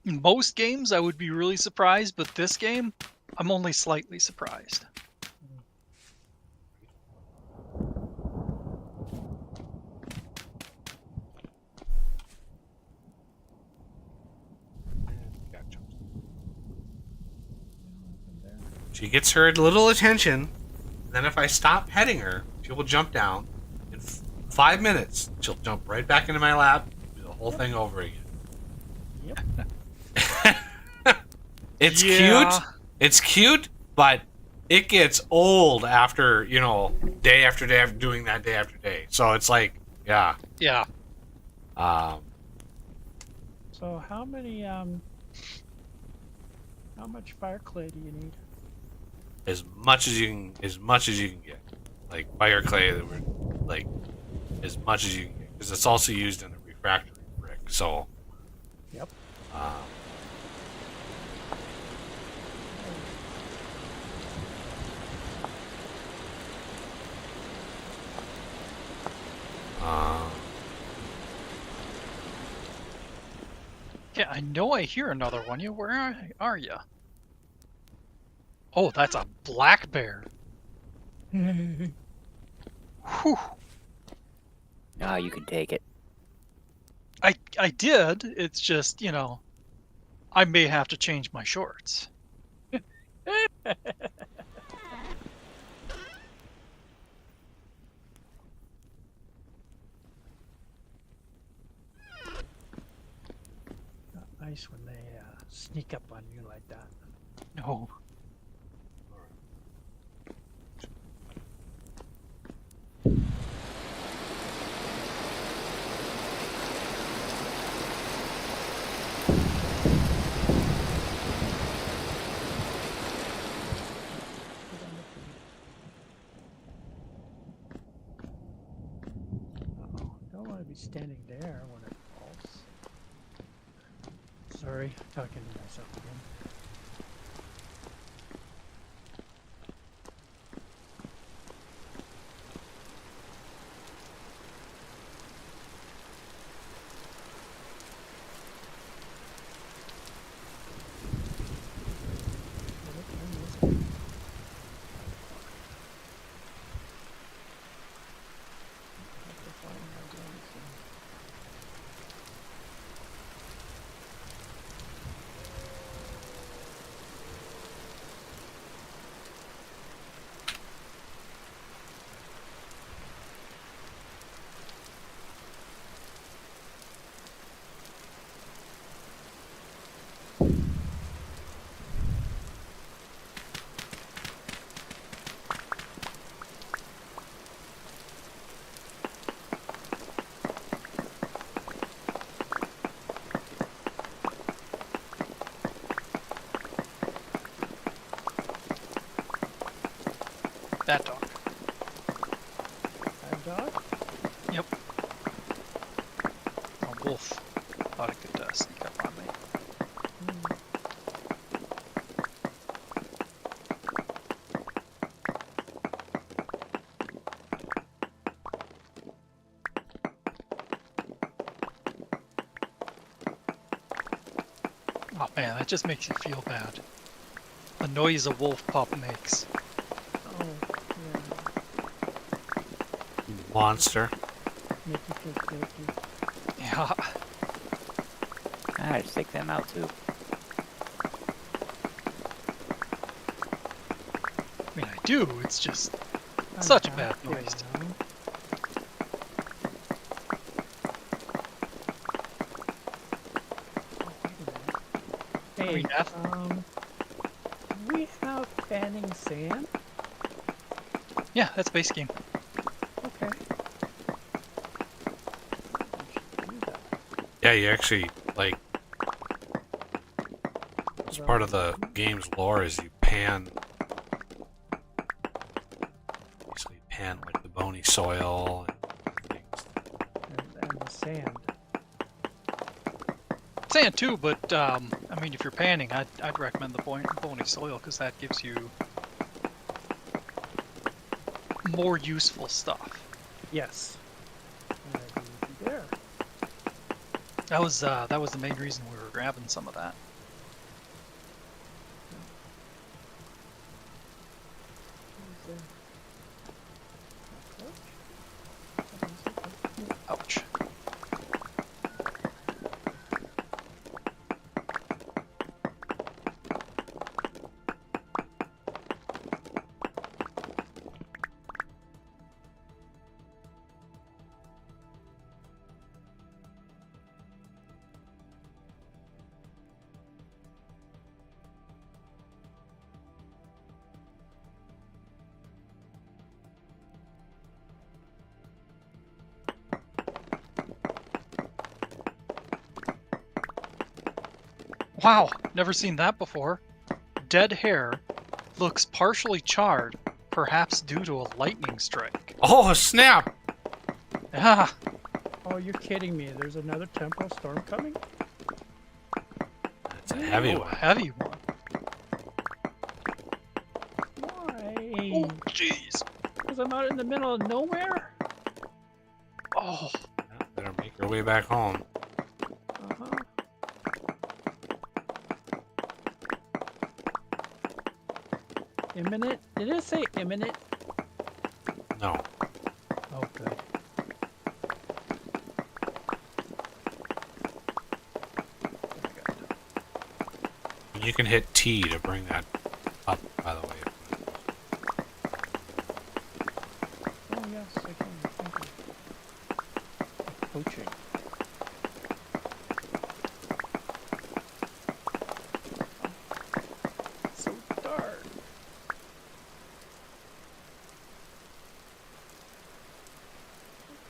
In most games, I would be really surprised, but this game, I'm only slightly surprised. Gotcha. She gets her little attention. Then if I stop petting her, she will jump down. In 5 minutes, she'll jump right back into my lap. Do the whole thing over again. Yep. It's Yeah. cute. It's cute, but it gets old after, day after day after doing that day after day. So it's like, yeah. Yeah. So how many how much fire clay do you need? As much as you can get. Like fire clay that were like as much as you can get. Because it's also used in the refractory brick. So Yep. Yeah, I know I hear another one. Where are you? Oh, that's a black bear. Whew. Ah, you can take it. I did. It's just, I may have to change my shorts. Not nice when they sneak up on you like that. No. Uh-oh, don't want to be standing there when it falls. Sorry, talking to myself again. That dog. That dog? Yep. A wolf. Thought it could sneak up on me. Oh man, that just makes you feel bad. The noise a wolf pup makes. Oh, yeah. Monster. Make you feel guilty. Yeah. Ah, just take them out too. I mean, I do. It's just I'm such a back bad noise. down. Oh, wait a minute. Hey, mean, do we have fanning sand? Yeah, that's base game. Okay. We should do that. Yeah, you actually it's part of the game's lore is you pan like the bony soil and things. And the sand. Sand too, but I I mean, if you're panning, I'd recommend the bony soil because that gives you more useful stuff. Yes. I agree with you there. That was the main reason we were grabbing some of that. Ouch. Wow, never seen that before. Dead hair looks partially charred, perhaps due to a lightning strike. Oh, snap! Ah, Oh, you're kidding me. There's another temporal storm coming? It's a heavy oh, one. heavy one. Why? Oh, jeez. Because I'm out in the middle of nowhere? Oh, Better make your way back home. Uh-huh. Imminent? Did it say imminent? No. Oh, good. And you can hit T to bring that up, by the way. Oh, yes, I can. Thank you. Coaching. So dark.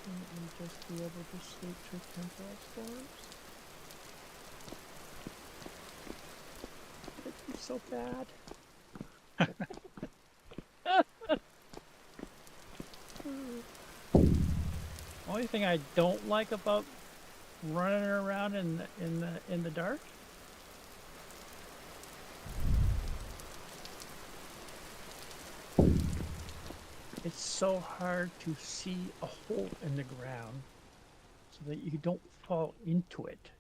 Can't we just be able to sleep through temporal storms? Would it be so bad? Only thing I don't like about running around in the dark it's so hard to see a hole in the ground so that you don't fall into it.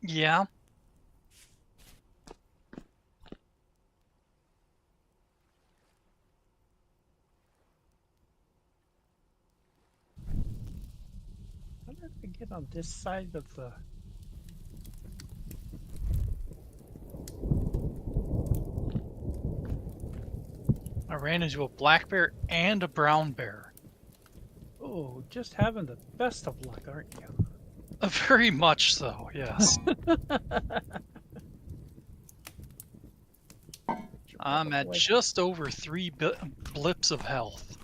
yeah. How did I get on this side of the... I ran into a black bear and a brown bear. Oh, just having the best of luck, aren't you? Very much so, yes. I'm at Probably- just over 3 blips of health.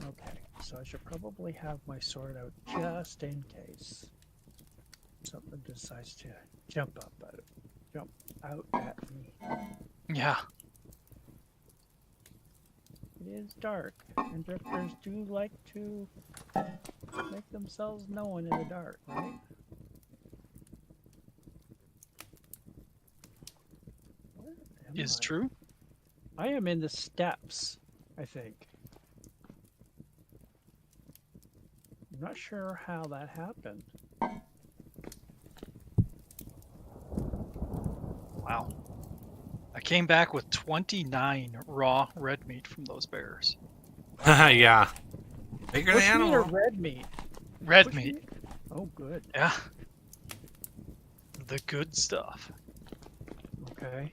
Okay, so I should probably have my sword out just in case something decides to jump out at me. Yeah. It is dark, and drifters do like to make themselves known in the dark, right? Where am Is I? true. I am in the steps, I think. I'm not sure how that happened. Wow. I came back with 29 raw red meat from those bears. Yeah. Bigger Bush than meat or animal. red meat? Red Bush meat. Oh, good. Yeah. The good stuff. Okay.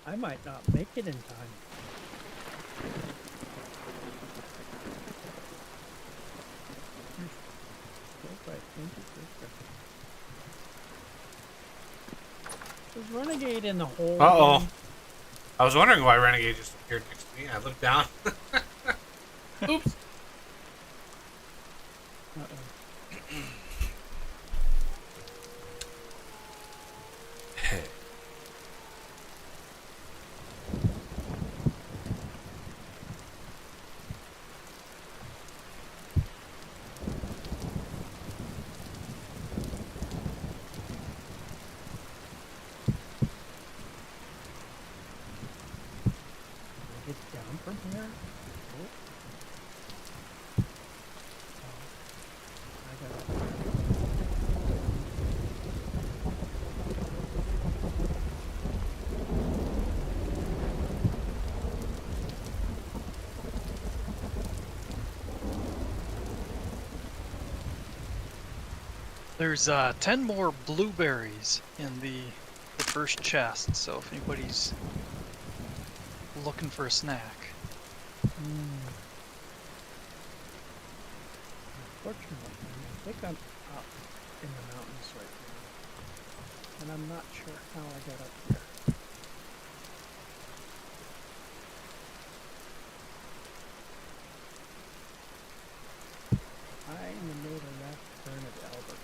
I might not make it in time. There's Renegade in the hole. Uh-oh. again. I was wondering why Renegade just appeared next to me. I looked down. Oops. Uh-oh. Hey. There's 10 more blueberries in the first chest, so if anybody's looking for a snack. Unfortunately, I think I'm up in the mountains right now, and I'm not sure how I got up here. I am the middle left turn of Albert.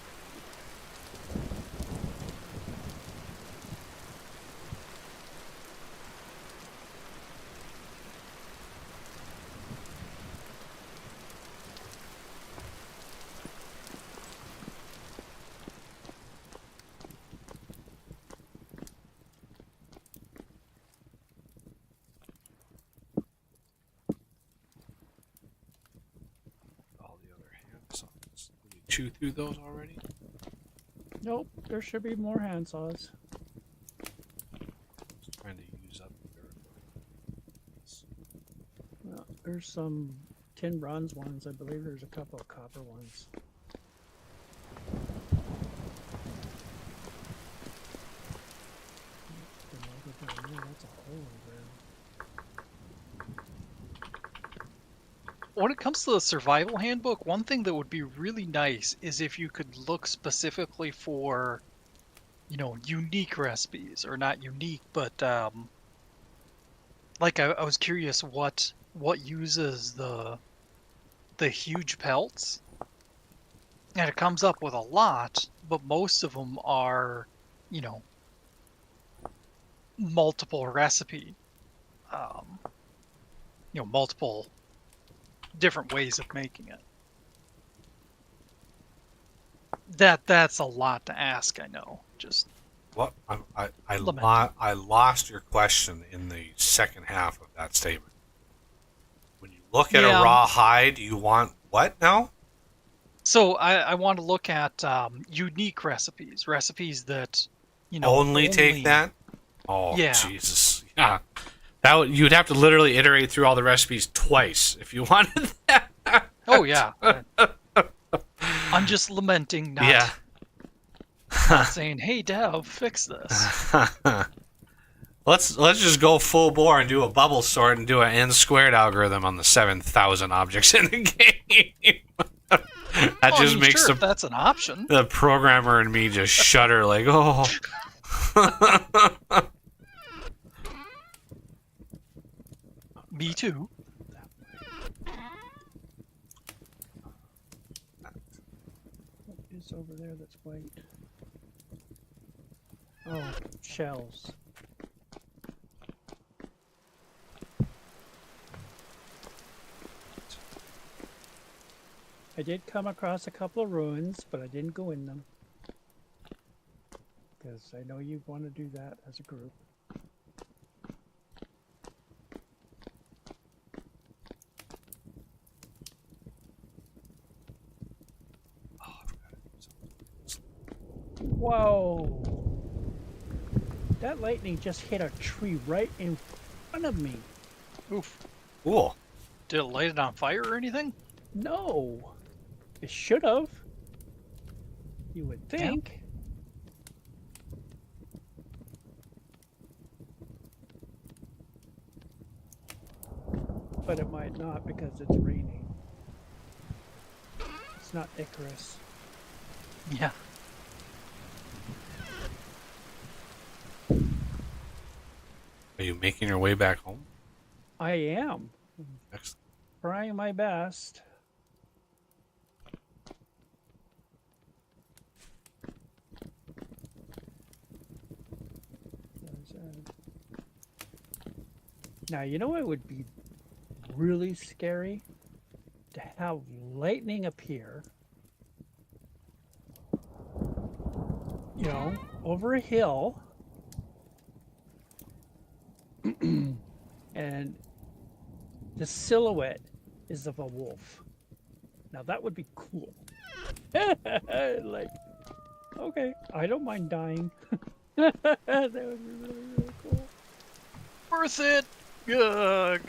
All the other handsaws. Did we chew through those already? Nope, there should be more handsaws. Just trying to use up your. Well, there's some tin bronze ones. I believe there's a couple of copper ones. That's a hole in the ground. When it comes to the survival handbook, one thing that would be really nice is if you could look specifically for, unique recipes, or not unique, but like I was curious what uses the huge pelts, and it comes up with a lot, but most of them are, multiple recipe, multiple different ways of making it. That's a lot to ask, I know. Just What? I Lament. I lost your question in the second half of that statement. When you look at Yeah. a raw hide, you want what now? so I want to look at unique recipes that Only take that? Oh, Yeah. Jesus. Yeah. You'd have to literally iterate through all the recipes twice if you wanted that. Oh yeah. I'm just lamenting, not, Yeah. not saying, "Hey, Dev, fix this." Let's just go full bore and do a bubble sort and do an n squared algorithm on the 7,000 objects in the game. That Well, I just mean, makes sure, if that's an option. the programmer and me just shudder like, oh. Me too. What is over there that's white? Oh, shells. I did come across a couple of ruins, but I didn't go in them. Because I know you want to do that as a group. Whoa! That lightning just hit a tree right in front of me. Oof. Cool. Did it light it on fire or anything? No! It should have. You would think. But it might not because it's raining. It's not Icarus. Yeah. Are you making your way back home? I am. Excellent. Trying my best. Now, you know what would be really scary? To have lightning appear, over a hill, and the silhouette is of a wolf. Now, that would be cool. Like, okay, I don't mind dying. That would be really, really cool. Worth it. Gug.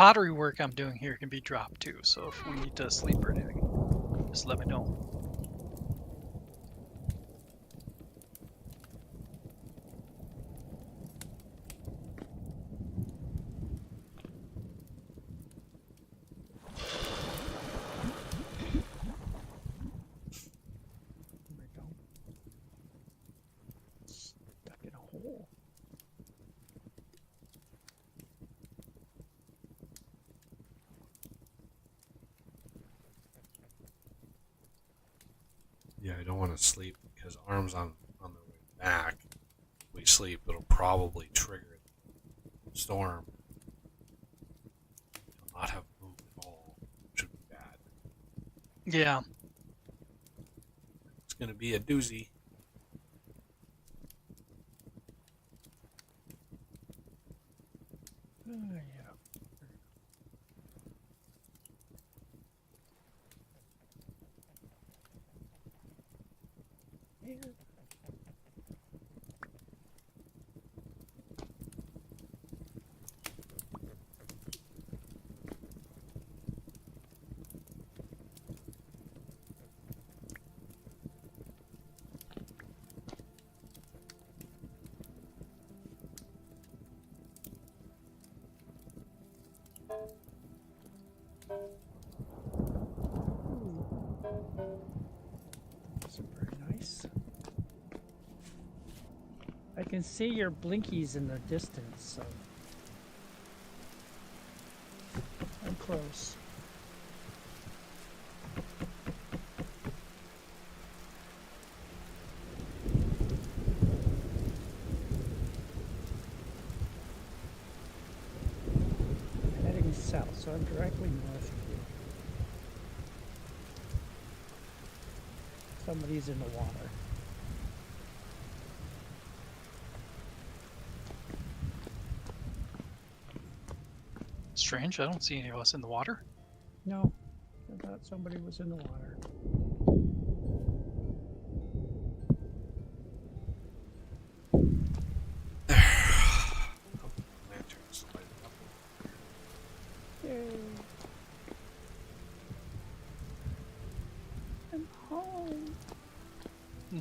pottery work I'm doing here can be dropped too, so if we need to sleep or anything, just let me know. There we go. Stuck in a hole. Yeah, I don't want to sleep because arms on the way back. If we sleep, it'll probably trigger the storm. It'll not have moved at all, which would be bad. Yeah. It's gonna be a doozy. Yeah. Yeah. Those are very nice. I can see your blinkies in the distance, so I'm close. I'm heading south, so I'm directly north of you. Somebody's in the water. Strange, I don't see any of us in the water. No, I thought somebody was in the water. Lanterns lighted up. Yay! I'm home!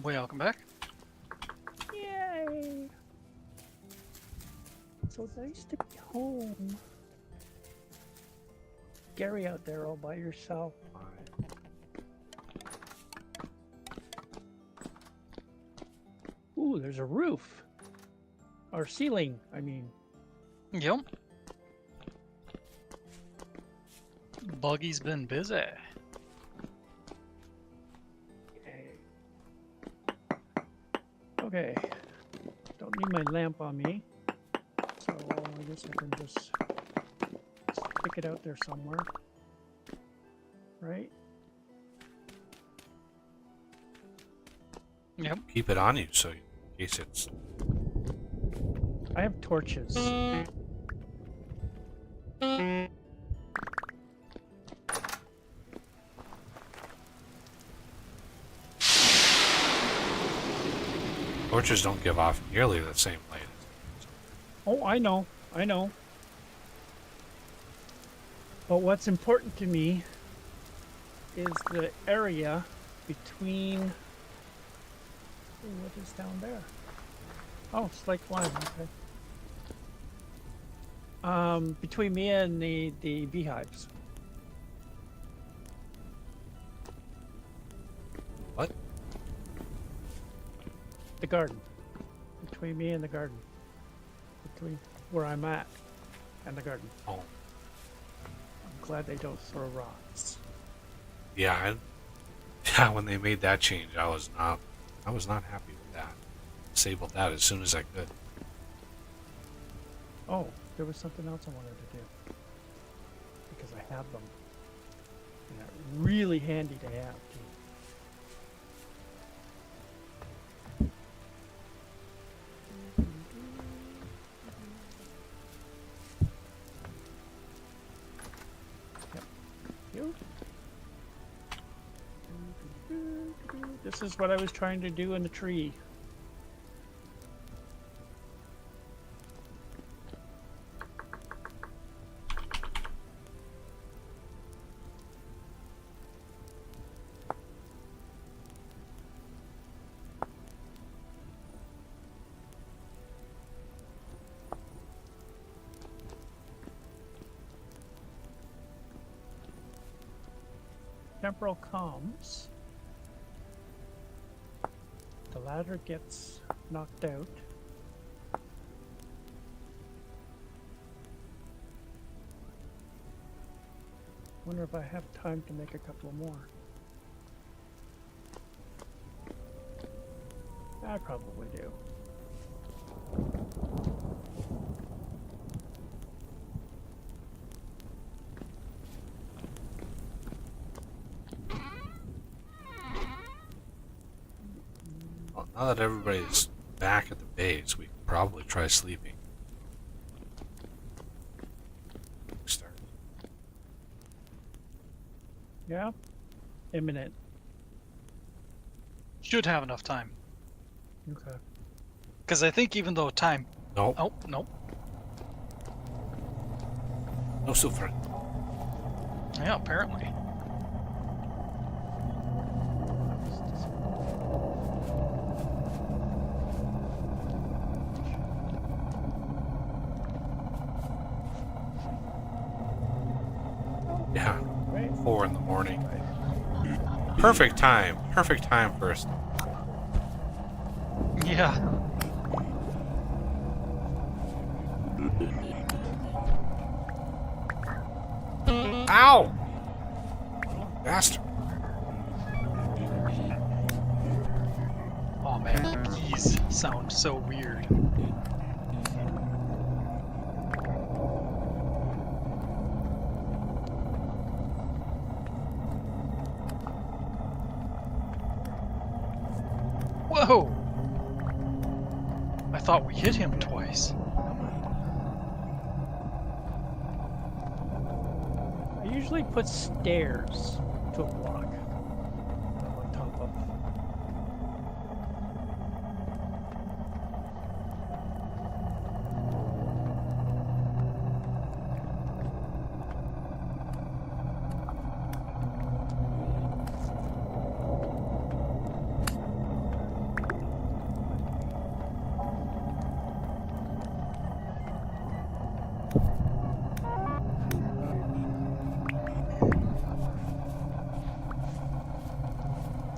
Welcome back. Yay! So nice to be home. Gary out there all by yourself. Ooh, there's a roof. Or ceiling, I mean. Yep. Buggy's been busy. Yay. Okay. Don't need my lamp on me. So I guess I can just stick it out there somewhere. Right? Yep. Keep it on you so in case it's. I have torches. Torches don't give off nearly the same light. Oh, I know. I know. But what's important to me is the area between. Ooh, what is down there? Oh, it's like flying. Okay. Between me and the beehives. What? The garden. Between me and the garden. Between where I'm at and the garden. Oh. I'm glad they don't throw rocks. Yeah, yeah. When they made that change, I was not happy with that. Disabled that as soon as I could. Oh, there was something else I wanted to do. Because I have them. And they're really handy to have, too. Yep. You. This is what I was trying to do in the tree. temporal comes, the ladder gets knocked out. Wonder if I have time to make a couple more. I probably do. Well, now that everybody's back at the base, we can probably try sleeping. Start. Yeah? Imminent. Should have enough time. Okay. Because I think even though time... No, Oh, no. no super. Yeah, apparently. Yeah, Right. 4 in the morning. Perfect time. Perfect time for us. Yeah. Ow! Bastard. Oh man, bees sound so weird. Whoa! I thought we hit him twice. I usually put stairs to a block on top of.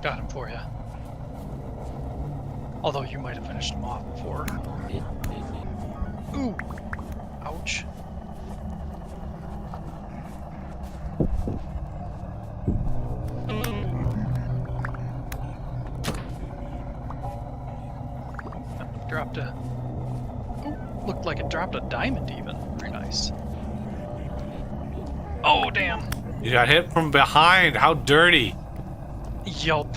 Got him for you. Although you might have finished him off before. Ooh! Ouch. Dropped a... Ooh, looked like it dropped a diamond even. Very nice. Oh, damn! You got hit from behind. How dirty. Yelp.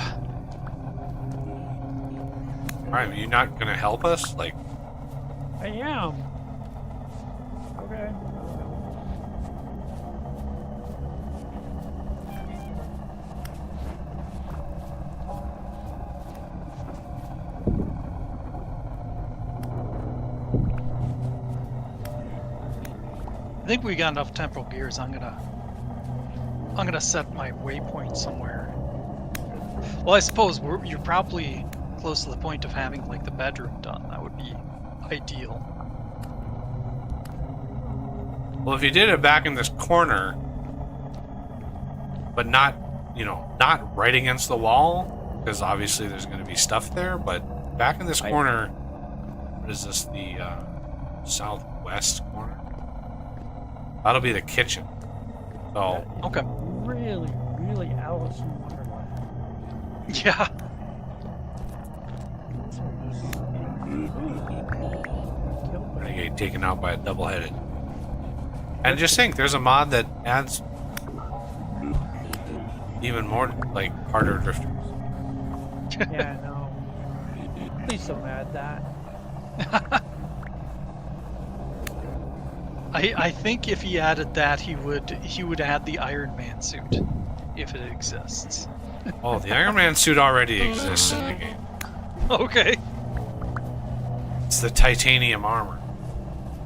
Alright, are you not gonna help us? Like, I am. Okay. I think we got enough temporal gears. I'm gonna set my waypoint somewhere. Well, I suppose you're probably close to the point of having like the bedroom done. That would be ideal. well, if you did it back in this corner, but not, you know, not right against the wall, because obviously there's going to be stuff there, but back in this corner, what is this, the southwest corner? That'll be the kitchen. So, Okay. Really, really Alice in Wonderland. Yeah. Renegade taken out by a double-headed. And just think, there's a mod that adds even more, like, harder drifters. Yeah, I know. Please don't add that. I think if he added that, he would add the Iron Man suit, if it exists. Oh, the Iron Man suit already exists in the game. Okay. It's the titanium armor.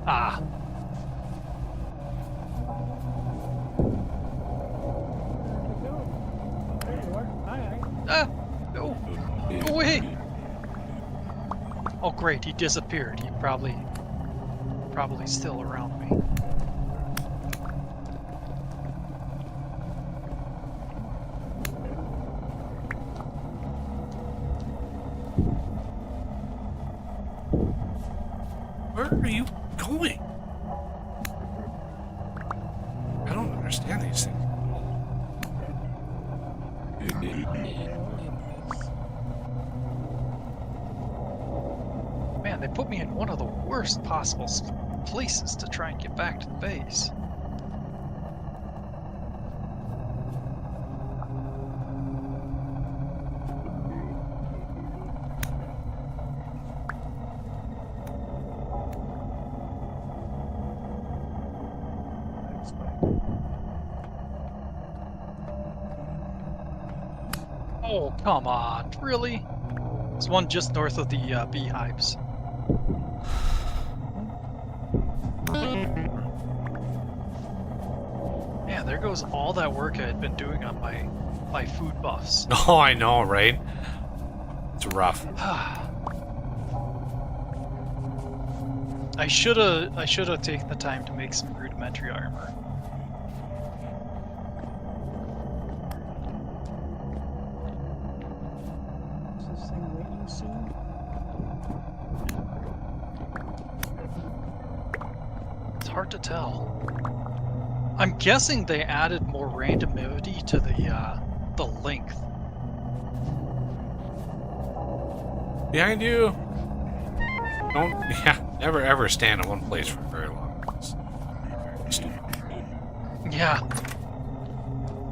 Ah. There you are. Hi. Ah. No. Go away. Oh great, he disappeared. He probably still around me. Where are you going? I don't understand these things. Man, they put me in one of the worst possible places to try and get back to the base. Oh, come on. Really? There's one just north of the beehives. Yeah, there goes all that work I had been doing on my food buffs. Oh, I know, right? It's rough. I shoulda taken the time to make some rudimentary armor. Is this thing waiting soon? It's hard to tell. I'm guessing they added more randomity to the length. Behind you. Don't, never ever stand in one place for very long. It's very stupid. Yeah.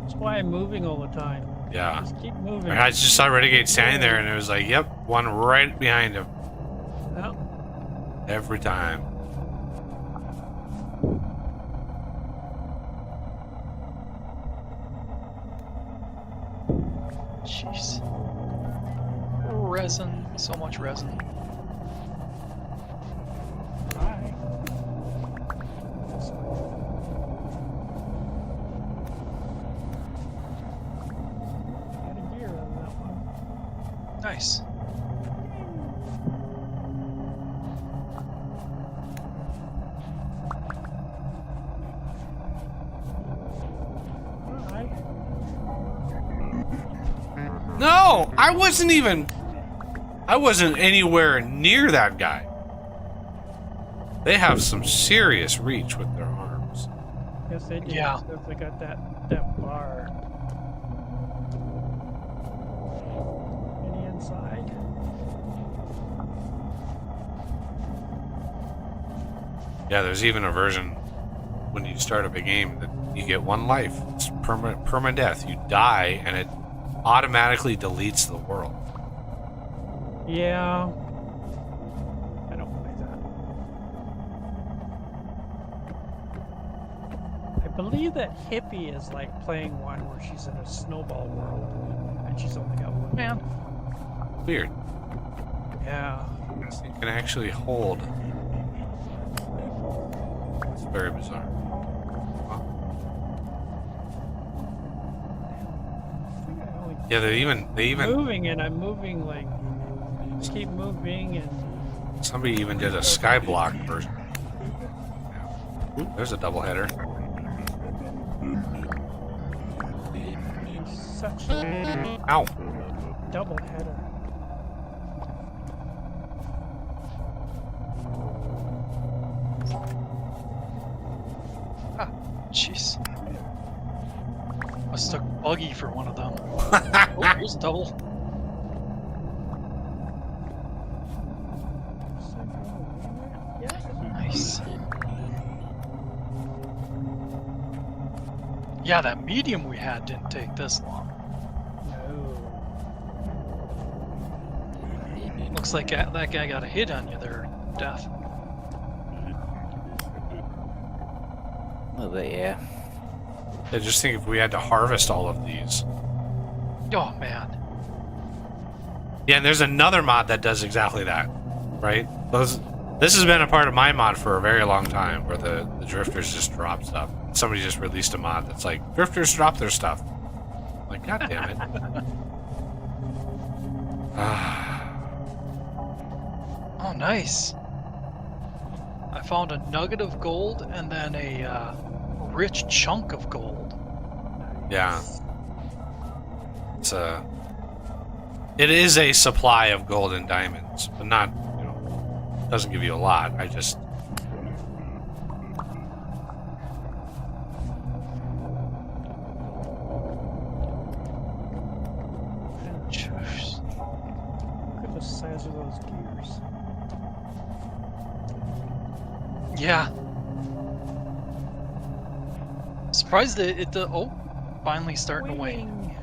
That's why I'm moving all the time. Yeah. Just keep moving. I just saw Renegade standing there, and it was like, yep, one right behind him Well, every time. Jeez. Resin. So much resin. hi. This way. Got a gear on that one. Nice. Hi. No, I wasn't anywhere near that guy. They have some serious reach with their arms. Yes, they do. Yeah. Because they got that bar. Any inside? Yeah, there's even a version when you start up a game that you get one life. It's permadeath. You die, and it automatically deletes the world. Yeah. I don't play that. I believe that Hippie is like playing one where she's in a snowball world and she's only got one. Man. Weird. Yeah. You can actually hold. It's very bizarre. I think I only Yeah, they even moving and I'm moving like just keep moving and somebody even did a skyblock version. Ooh, there's a double header. such a Ow. double header. Jeez. I stuck buggy for one of them. Oh, here's a double. Nice. Yeah, that medium we had didn't take this long. No. Looks like that guy got a hit on you there, Death. A little bit, yeah. I just think if we had to harvest all of these. Oh man. Yeah, and there's another mod that does exactly that, right? This has been a part of my mod for a very long time, where the drifters just drop stuff. Somebody just released a mod that's like, drifters drop their stuff. I'm like, god damn it. Oh, nice. I found a nugget of gold and then a rich chunk of gold. Yeah. It is a supply of gold and diamonds, but not, doesn't give you a lot. I just Look at the size of those gears. Yeah. Surprised that oh, finally starting to wane. Wing.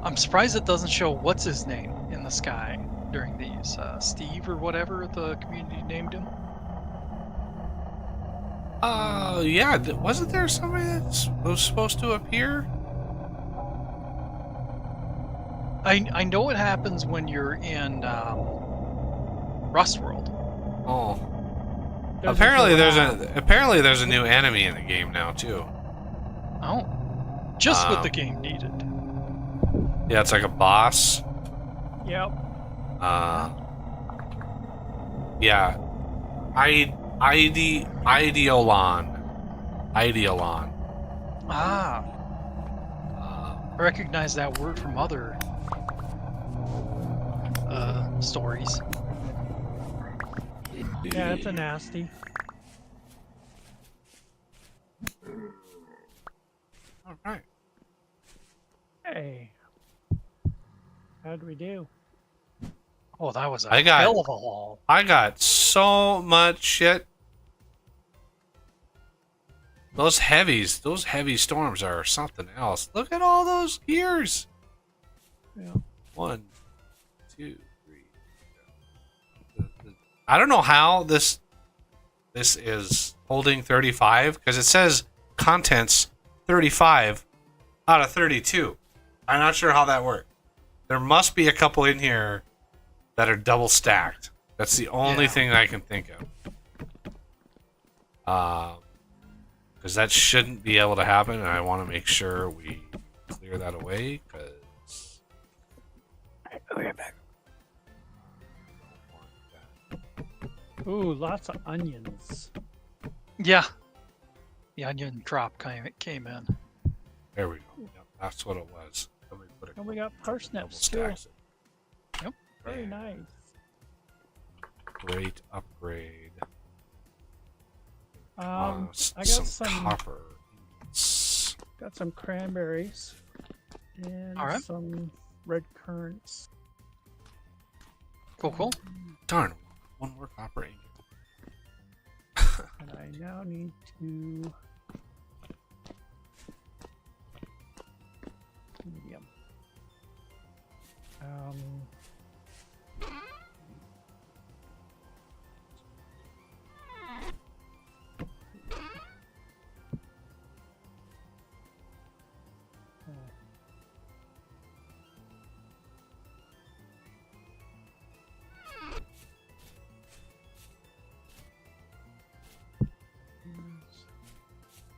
I'm surprised it doesn't show what's his name in the sky during these. Steve or whatever the community named him. yeah, wasn't there somebody that was supposed to appear? I know it happens when you're in Rust World. Oh. There's Apparently giraffe. there's a new enemy in the game now too. Oh. Just what the game needed. Yeah, it's like a boss. Yep. Yeah. Ideolon. Ah. I recognize that word from other stories. Yeah, it's a nasty. All right. Hey. How'd we do? Oh, that was a I got- hell of a haul. I got so much shit. Those heavy storms are something else. Look at all those gears. Yeah. 1, 2, 3. I don't know how this is holding 35 because it says contents 35 out of 32. I'm not sure how that worked. There must be a couple in here that are double stacked. That's the only thing I can think of. Because that shouldn't be able to happen, and I want to make sure we clear that away. Because Ooh, lots of onions. Yeah. The onion drop came in. there we go. Yep, that's what it was. Let me put it. And we got double parsnips too. stacks it. Very Yeah. nice. Great upgrade. I got some some copper. got some cranberries and All right. some red currants. Cool. Darn, one more copper ingot. And I now need to medium.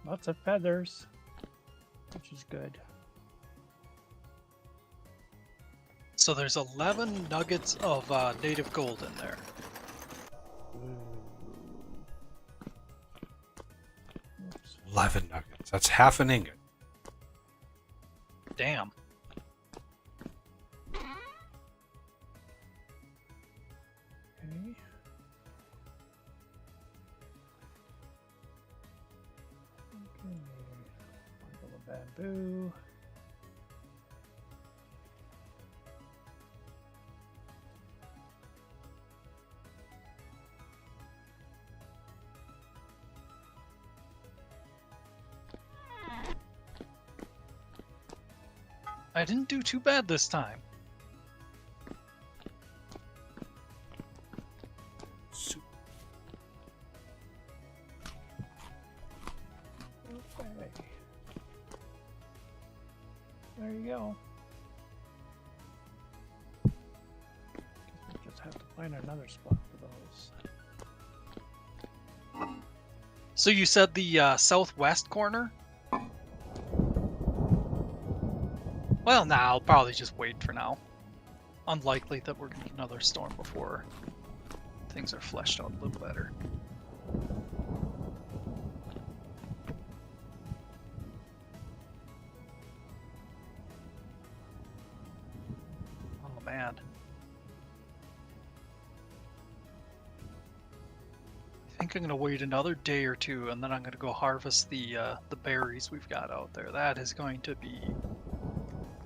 Lots of feathers, which is good. So there's 11 nuggets of native gold in there. Oops. 11 nuggets. That's half an ingot. Damn. Okay. Okay. Bundle of bamboo. I didn't do too bad this time. Okay. There you go. Guess we just have to find another spot for those. So you said the southwest corner? Well, nah, I'll probably just wait for now. Unlikely that we're gonna get another storm before things are fleshed out a little better. Oh man. think I'm gonna wait another day or two, and then I'm gonna go harvest the berries we've got out there. That is going to be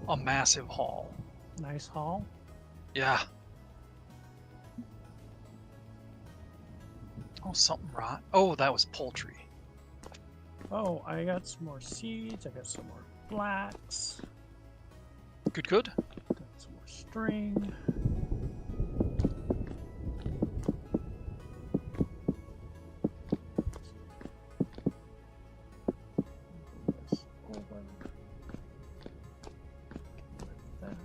a massive haul. Nice haul. Yeah. Oh, something rot. Oh, that was poultry. Oh, I got some more seeds. I got some more flax. Good, good. Got some more string. This over. Get rid of that.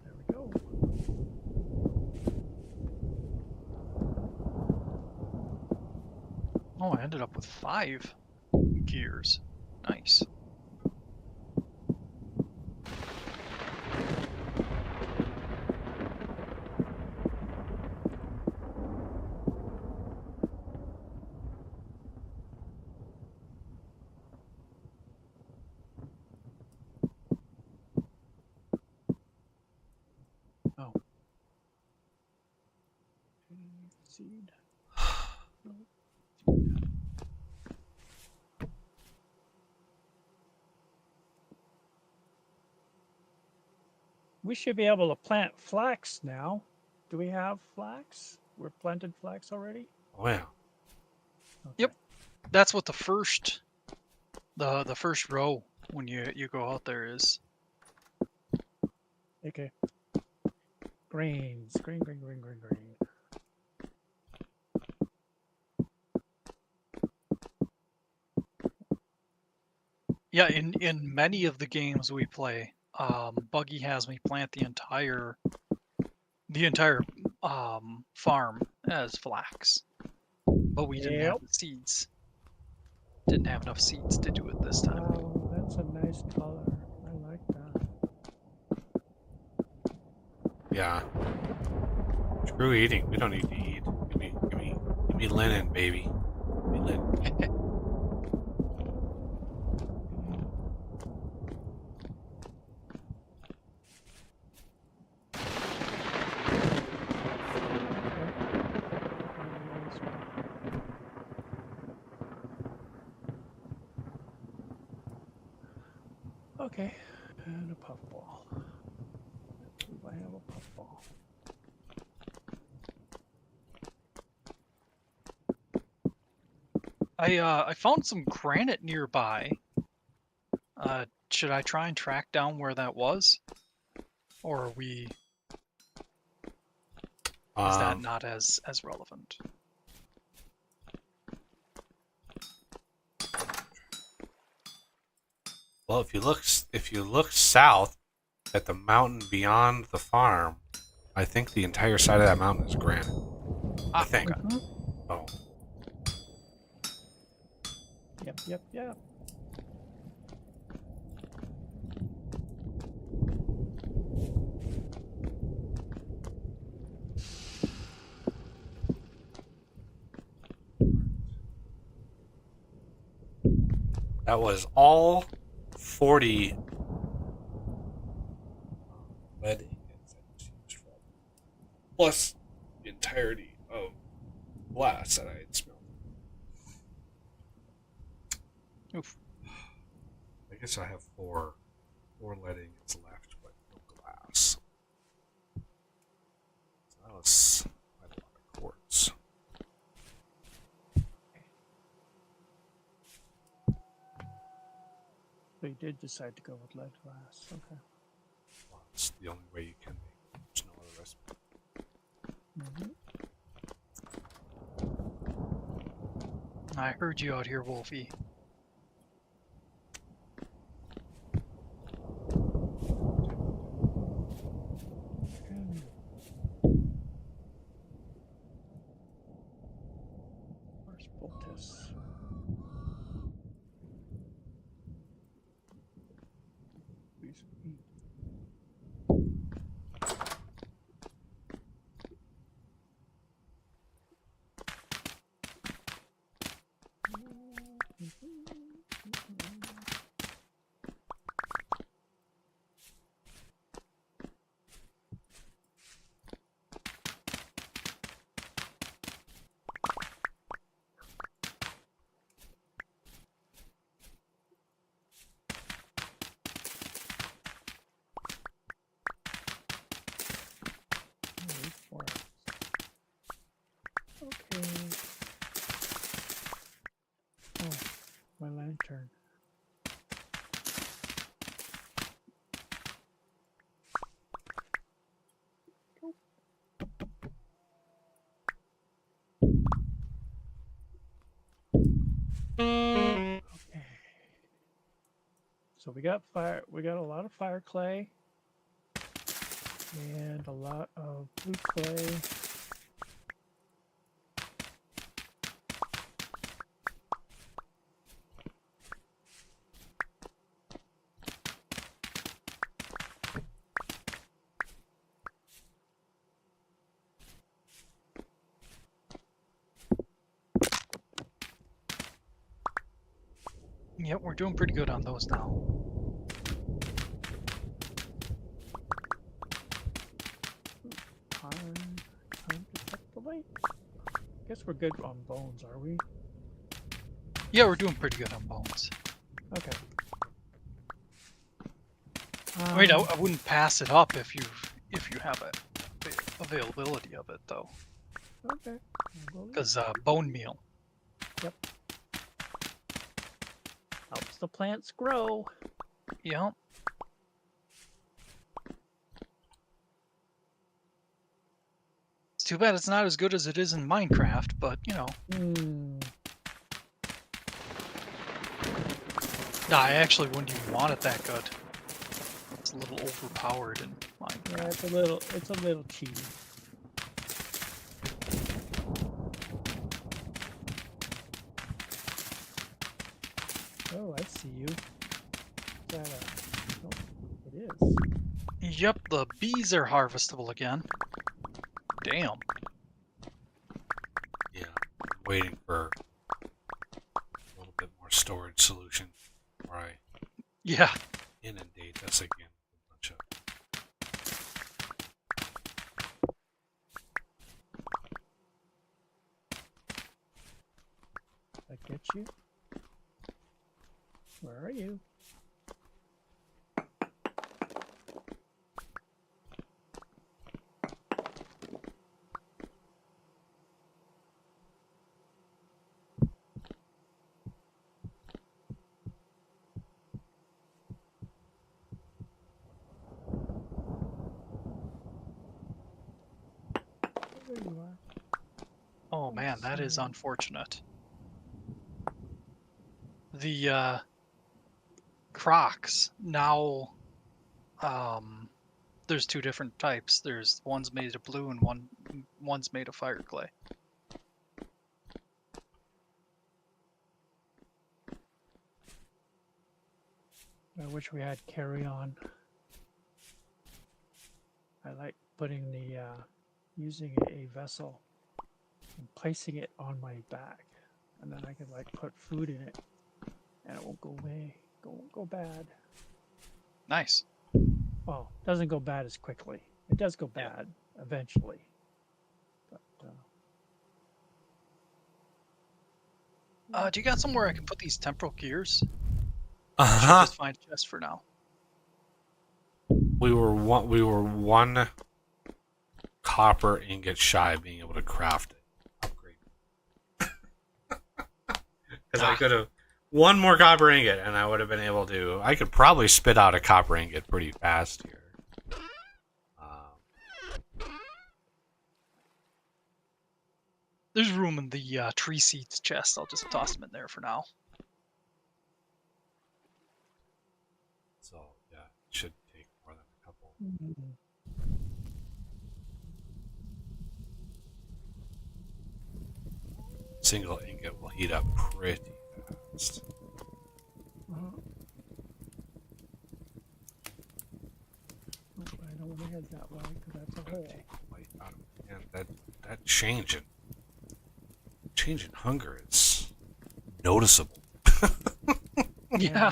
And there we go. Oh, I ended up with 5 gears. Nice. Oh. Seed. We should be able to plant flax now. Do we have flax? We're planted flax already? Oh yeah. Okay. Yep. That's what the first row when you go out there is. Okay. Grains. Grain. Yeah, in many of the games we play, Buggy has me plant the entire farm as flax, but we didn't have Yep. the seeds. Didn't have enough seeds to do it this time. Oh, that's a nice color. I like that. Yeah. Screw eating. We don't need to eat. Give me linen, baby. Give me linen. Okay, and a puffball. I have a puffball. I found some granite nearby. Should I try and track down where that was, or are we? Is that not as relevant? Well, if you look south at the mountain beyond the farm, I think the entire side of that mountain is granite. I think. Okay. Oh. Yep. That was all 40 lead ingots I just used for plus the entirety of glass that I had smelled. Oof. I guess I have four lead ingots left, but no glass. So that was quite a lot of quartz. So you did decide to go with lead glass. Okay. Well, it's the only way you can make it. There's no other recipe. I heard you out here, Wolfie. Where's Boltus? Please eat. my turn. Okay. So we got fire. We got a lot of fire clay and a lot of blue clay. Yep, we're doing pretty good on those now. Time to check the light. Guess we're good on bones, are we? Yeah, we're doing pretty good on bones. Okay. I mean, I wouldn't pass it up if you have availability of it though, Okay. because bone meal. Helps the plants grow. Yeah. It's too bad it's not as good as it is in Minecraft, but you know. Nah, I actually wouldn't even want it that good. It's a little overpowered in Minecraft. Yeah, it's a little cheaty. Oh, I see you. Is that a... Oh, it is. Yep, the bees are harvestable again. Damn. Yeah, waiting for a little bit more storage solution before I Yeah. inundate us again with a bunch of. That get you? Where are you? There you are. Oh man, that is unfortunate. The Crocs now, there's two different types. There's one's made of blue and one's made of fire clay. I wish we had carry on. I like putting the using a vessel and placing it on my back, and then I can like put food in it, and it won't go away. Won't go bad. Nice. Well, it doesn't go bad as quickly. It does go Yeah. bad eventually. But Do you got somewhere I can put these temporal gears? Uh I should huh. just find a chest for now. We were one copper ingot shy of being able to craft it. Upgrade. Because I could have one more copper ingot, and I would have been able to. I could probably spit out a copper ingot pretty fast here. There's room in the tree seeds chest. I'll just toss them in there for now. So yeah, it should take more than a couple. Single ingot will heat up pretty fast. I don't want to head that way because that's a hole. Take the light out of it. And that change in hunger is noticeable. Yeah.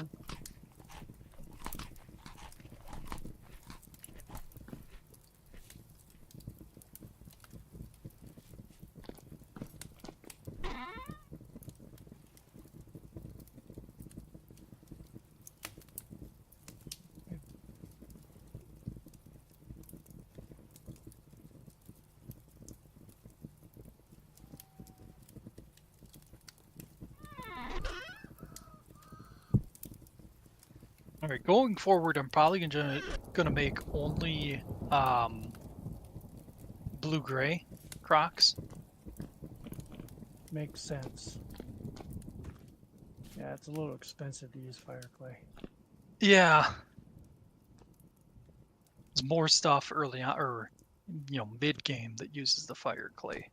Alright, going forward, I'm probably gonna make only blue-gray Crocs. Makes sense. Yeah, it's a little expensive to use fire clay. Yeah. There's more stuff early on, or mid-game that uses the fire clay.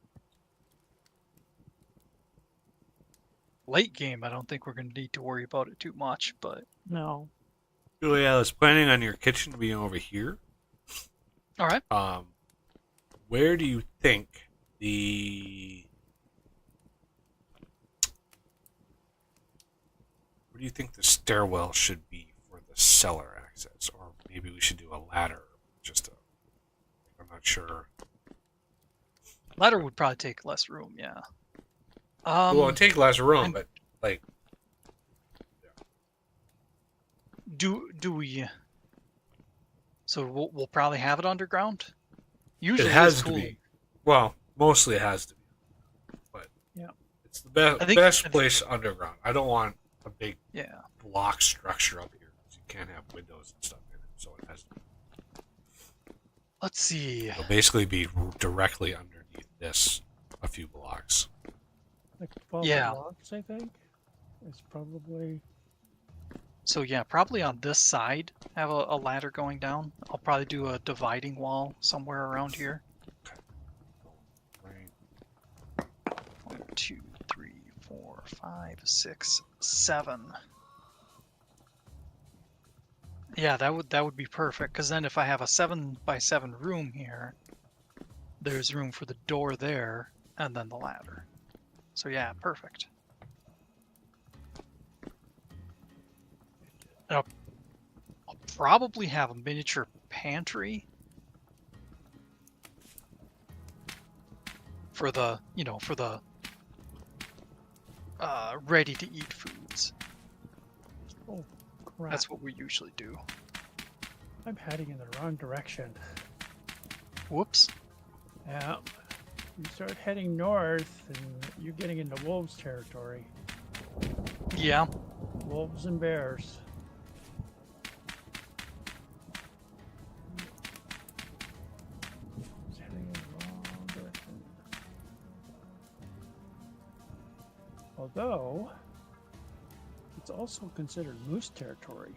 Late game, I don't think we're gonna need to worry about it too much, but No. Julia, I was planning on your kitchen being over here. all right. Where do you think the stairwell should be for the cellar access, or maybe we should do a ladder? I'm not sure. Ladder would probably take less room, yeah. Well, it'd take less room, I'm- but like, Do we? So we'll probably have it underground. Usually it has it's to cool. be. Well, mostly it has to be, but Yeah. it's the best I think- best place underground. I don't want a big Yeah. block structure up here. You can't have windows and stuff in it, so it has to Let's see. it'll basically be directly underneath this, a few blocks. Like 12 Yeah. blocks, I think. It's probably. So yeah, probably on this side, have a ladder going down. I'll probably do a dividing wall somewhere around here. Right. 1, 2, 3, 4, 5, 6, 7. Yeah, that would be perfect. Because then if I have a 7x7 room here, there's room for the door there, and then the ladder. So yeah, perfect. I'll probably have a miniature pantry for the ready to eat foods. Oh, crap. That's what we usually do. I'm heading in the wrong direction. Whoops. Yeah. You start heading north, and you're getting into wolves territory. Yeah. Wolves and bears. It's heading in the wrong direction. Although, it's also considered moose territory.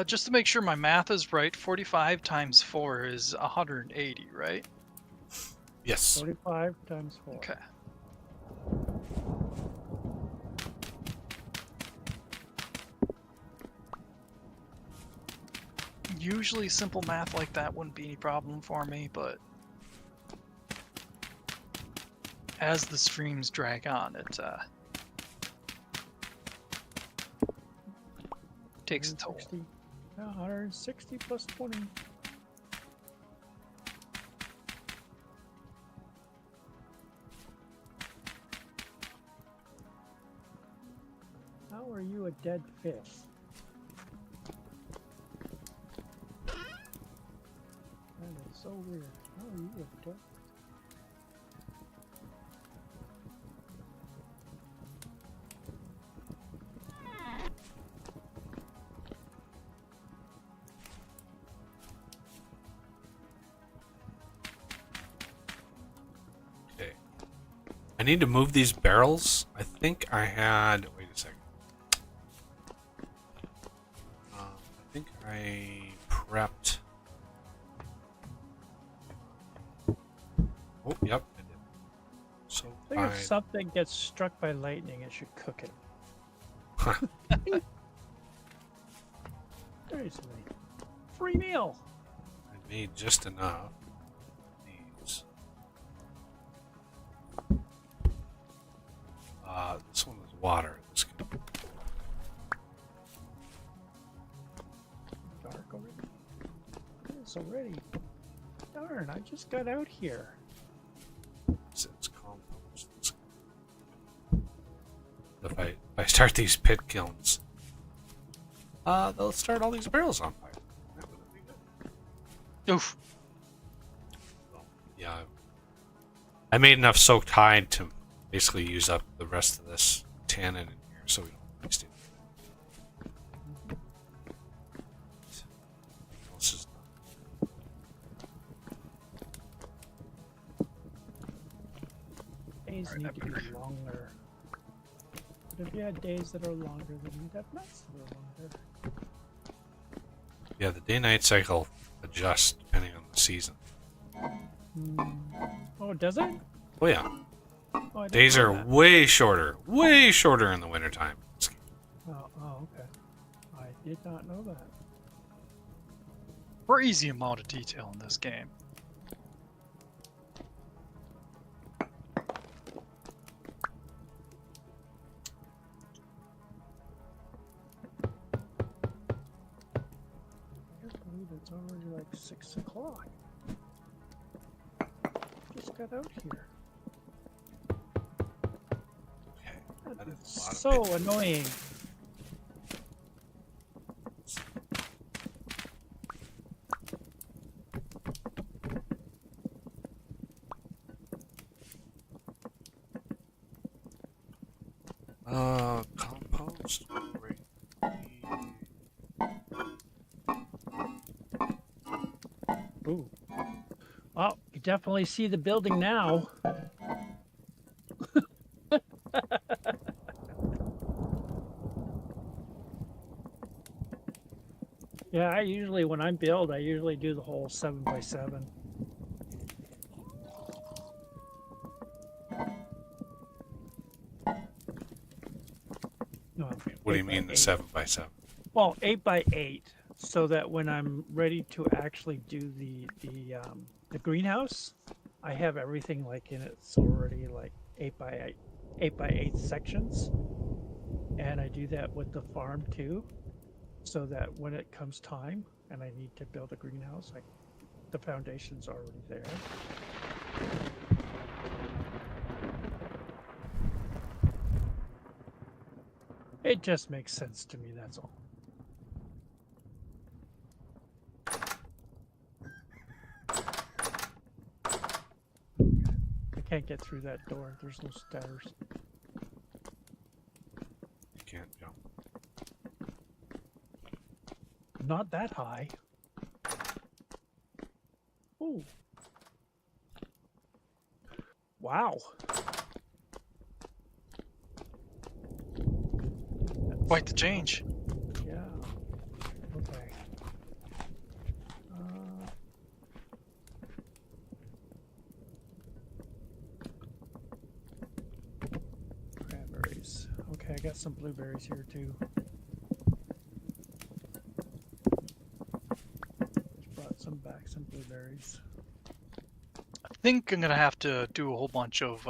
Just to make sure my math is right, 45 times 4 is 180, right? Yes. 45 times 4. Okay. Usually simple math like that wouldn't be any problem for me, but as the streams drag on, it takes a toll. 160. Yeah, 160 plus 20. How are you a dead fish? That is so weird. How are you a dead? Okay. I need to move these barrels. I think I had. Wait a second. I think I prepped. Oh, yep, I did. So I think if something gets struck by lightning, it should cook it. Seriously. Free meal. I made just enough. These. This one is water. This can... Dark already. It's already. Darn, I just got out here. It's compost. If I start these pit kilns, they'll start all these barrels on fire. That would be good. Oof. Yeah. I made enough soaked hide to basically use up the rest of this tannin in here, so we don't waste it. Everything else is done. Days need to be longer. But if you had days that are longer, then you'd have nights that are longer. Yeah, the day-night cycle adjusts depending on the season. Oh, does it? Oh yeah, Oh, I didn't days know are that. way shorter in the wintertime. Oh, okay. I did not know that. Crazy amount of detail in this game. I can't believe it's already like 6 o'clock. Just got out here. Okay, that is a lot of So bit. annoying. Compost. Great. Ooh. Well, you definitely see the building now. Yeah, I usually, when I build, I usually do the whole 7x7. No, What do you 8 by mean the 8. 7x7? Well, 8x8, so that when I'm ready to actually do the greenhouse, I have everything like in it's already like 8x8 sections, and I do that with the farm too, so that when it comes time and I need to build a greenhouse, like the foundation's already there. It just makes sense to me, that's all. I can't get through that door. There's no stairs. You can't jump. Not that high. Ooh. Wow. Quite the change. Yeah. Okay. Cranberries. Okay, I got some blueberries here too. Just brought some back, some blueberries. I think I'm gonna have to do a whole bunch of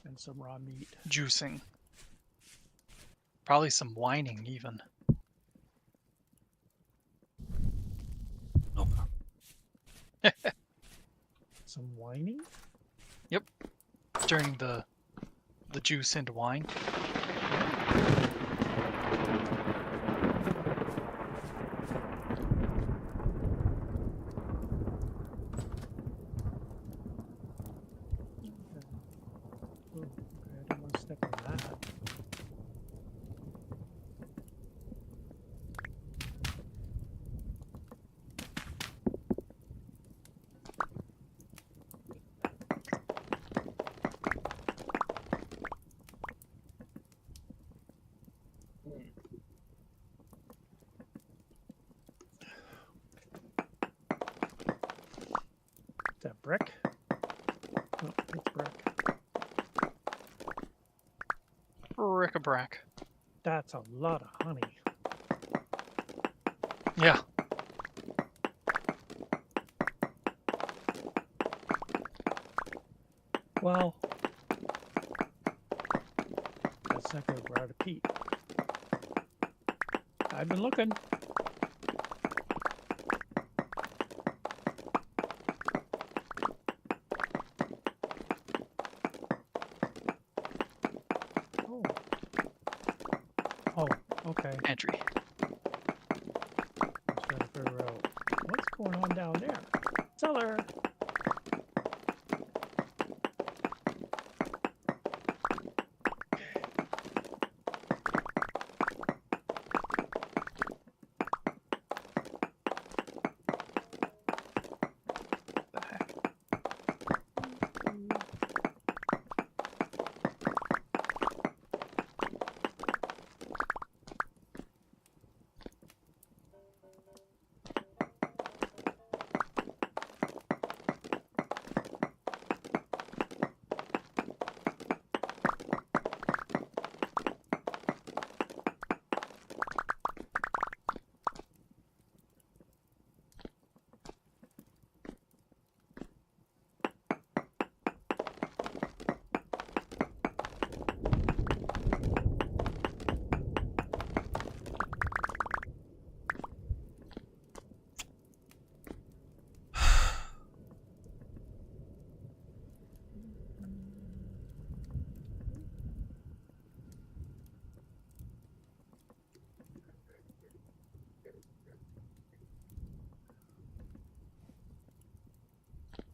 And some raw meat. juicing. Probably some whining even. No problem. Some whining? Turning the juice into wine. Oh, okay, I don't want to step on that. Is that brick? Oh, it's brick. Bric-a-brac. That's a lot of honey. Yeah. Well, that's not going to grow out of peat. I've been looking. Oh. Oh, okay. Entry. I was trying to figure out what's going on down there. Cellar.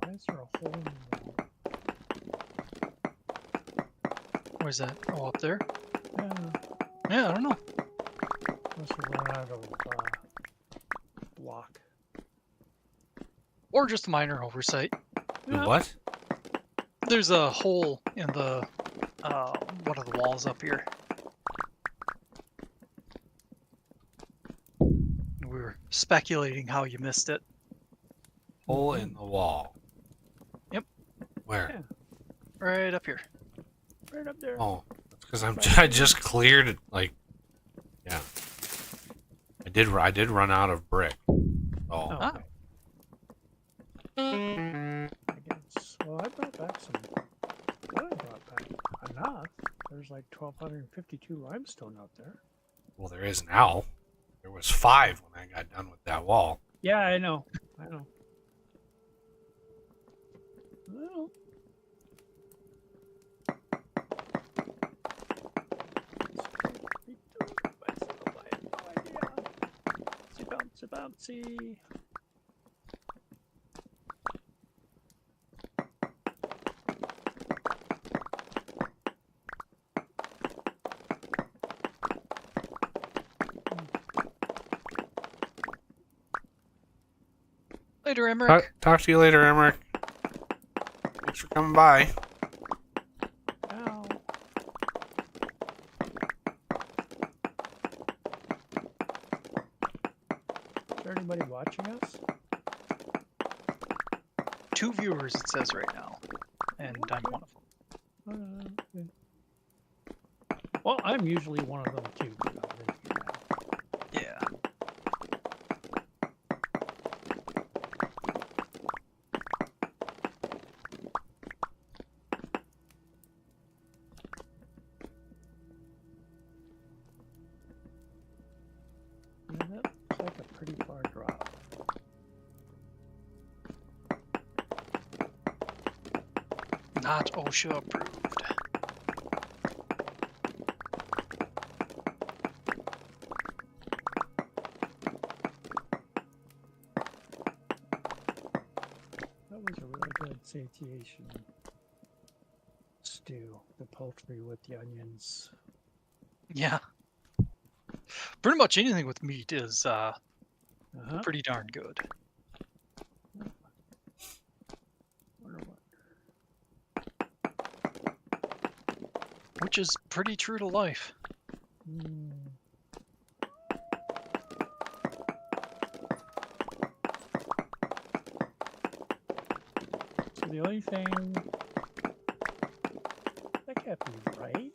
Why is there a hole in the wall? Where's that? Oh, up there? Yeah, Yeah, I don't know. must have run out of block. Or just a minor oversight. Yeah. What? There's a hole in the one of the walls up here. We were speculating how you missed it. Hole in the wall. Yep. Where? Yeah. Right up here. Right up there. Oh, that's because I just cleared it. Like, yeah. I did run out of brick. Oh. Ah. Okay. I guess. Well, I brought back some. What I brought back enough. There's like 1,252 limestone out there. Well, there is now. There was 5 when I got done with that wall. Yeah, I know. I know. Well. Bouncy, bouncy. Later, Emmerich. Talk to you later, Emmerich. Thanks for coming by. Ow. Is there anybody watching us? 2 viewers, it says right now. And I'm one of them. Okay. Well, I'm usually one of them too. But I'm in here now. Yeah. Yeah, that looks like a pretty far drop. Not OSHA approved. That was a really good satiation stew. The poultry with the onions. Yeah. Pretty much anything with meat is Uh-huh. pretty darn good. Wonder what. Which is pretty true to life. Hmm. So the only thing that can't be right.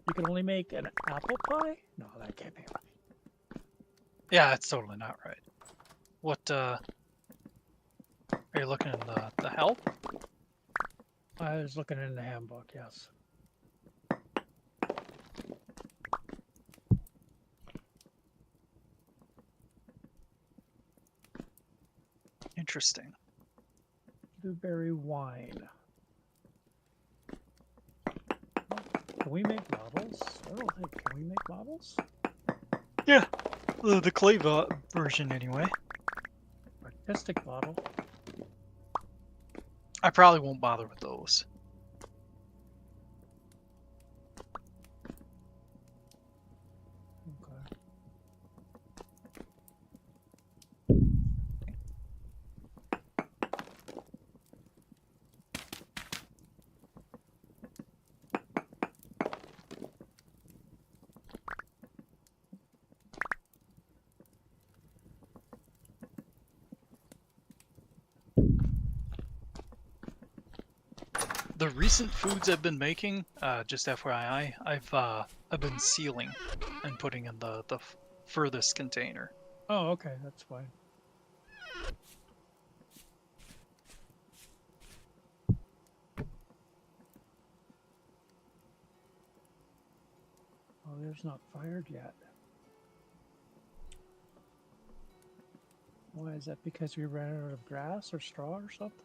You can only make an apple pie? No, that can't be right. Yeah, that's totally not right. What, are you looking in the help? I was looking in the handbook, yes. Interesting. Blueberry wine. Can we make models? I don't think. Can we make models? Yeah, the clay version anyway. Artistic model. I probably won't bother with those. Okay. The recent foods I've been making, just FYI, I've been sealing and putting in the furthest container. Oh, okay, that's fine. Oh, there's not fired yet. Why is that? Because we ran out of grass or straw or something?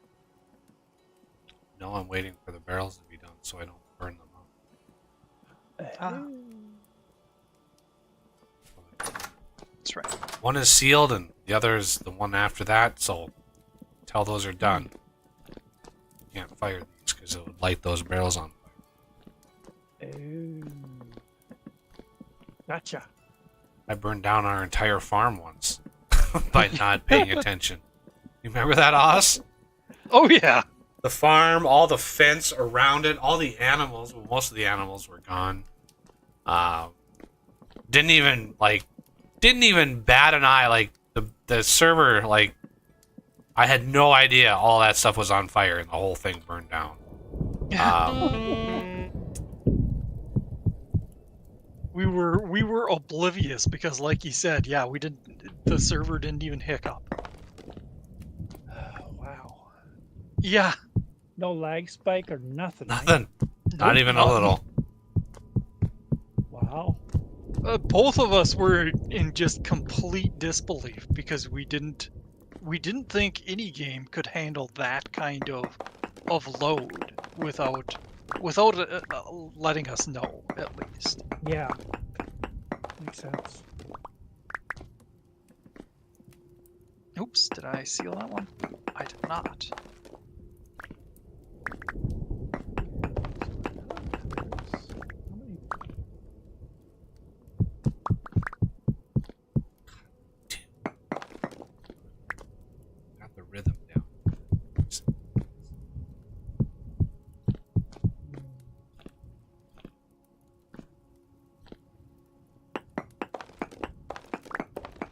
No, I'm waiting for the barrels to be done so I don't burn them up. Ah. That's right. One is sealed and the other is the one after that, so until those are done. You can't fire these because it would light those barrels on fire. Oh. Gotcha. I burned down our entire farm once by not paying attention. You remember that, Oz? Oh yeah. The farm, all the fence around it, all the animals. Well, most of the animals were gone. Didn't even bat an eye. Like the server, like I had no idea all that stuff was on fire and the whole thing burned down. We were oblivious because, like you said, yeah, the server didn't even hiccup. Wow. Yeah. No lag spike or nothing. Right? Nothing. Not even a little. Wow. Both of us were in just complete disbelief because we didn't think any game could handle that kind of load without letting us know, at least. Yeah. Makes sense. Oops, did I seal that one? I did not. Got the rhythm down.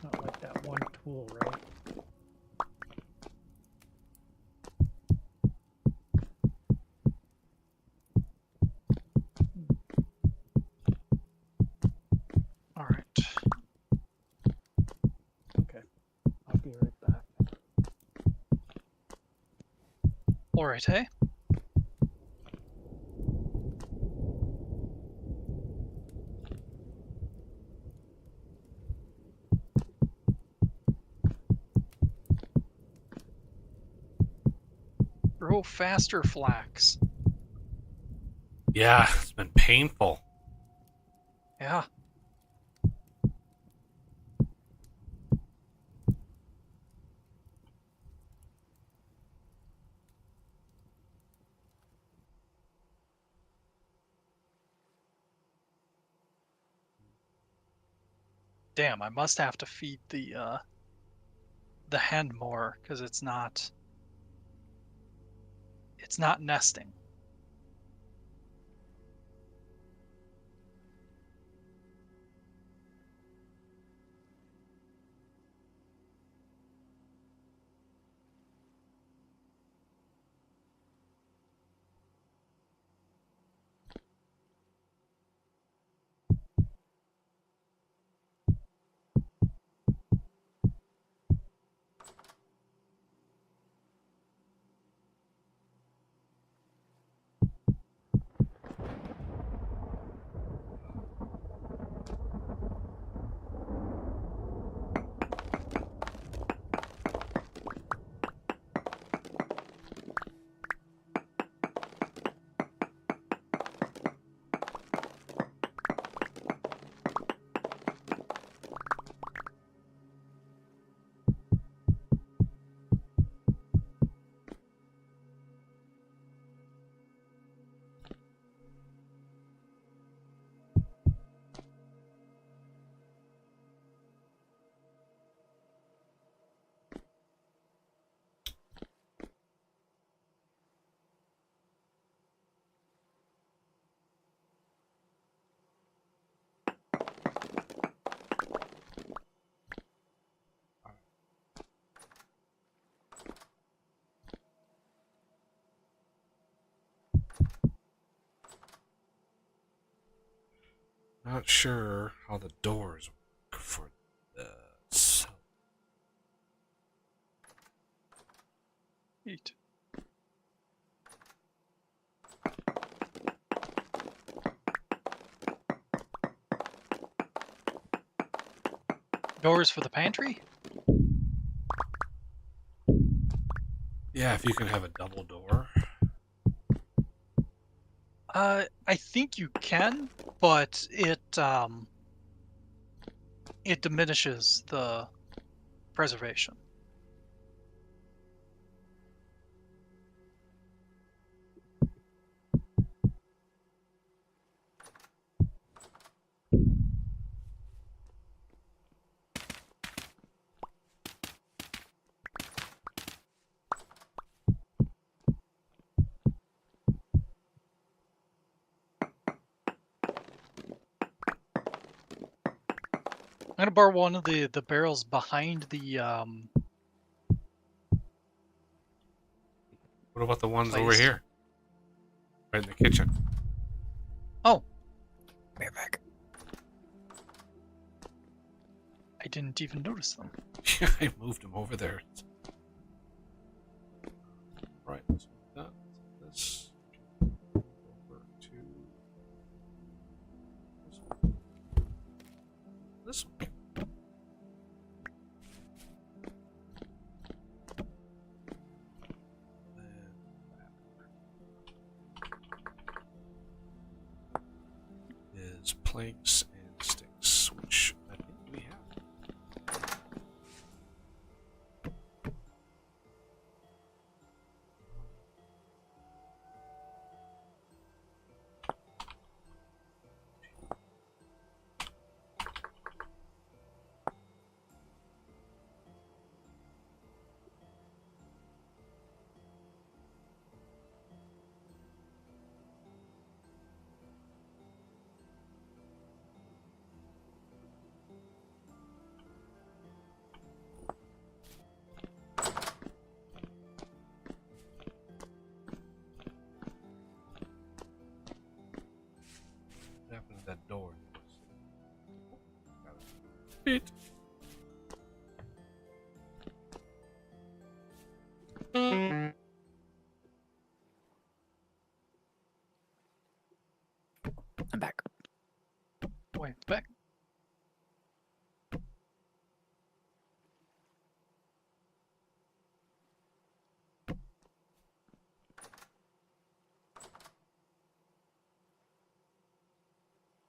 Not like that one tool, right? All right. Okay. I'll be right back. All right, hey. Grow faster, Flax. Yeah, it's been painful. Yeah. Damn, I must have to feed the hen more because it's not nesting. Not sure how the doors work for the cell. Eat. Doors for the pantry? Yeah, if you can have a double door. I think you can, but it diminishes the preservation. gonna borrow one of the barrels behind the What about the ones over Placed. here? Right in the kitchen. Oh, Be right back. I didn't even notice them. I moved them over there. Right. This one, this. Over to this one. This one. And is planks and sticks, which I think we have. What happened to that door? It. I'm back. Wait, back.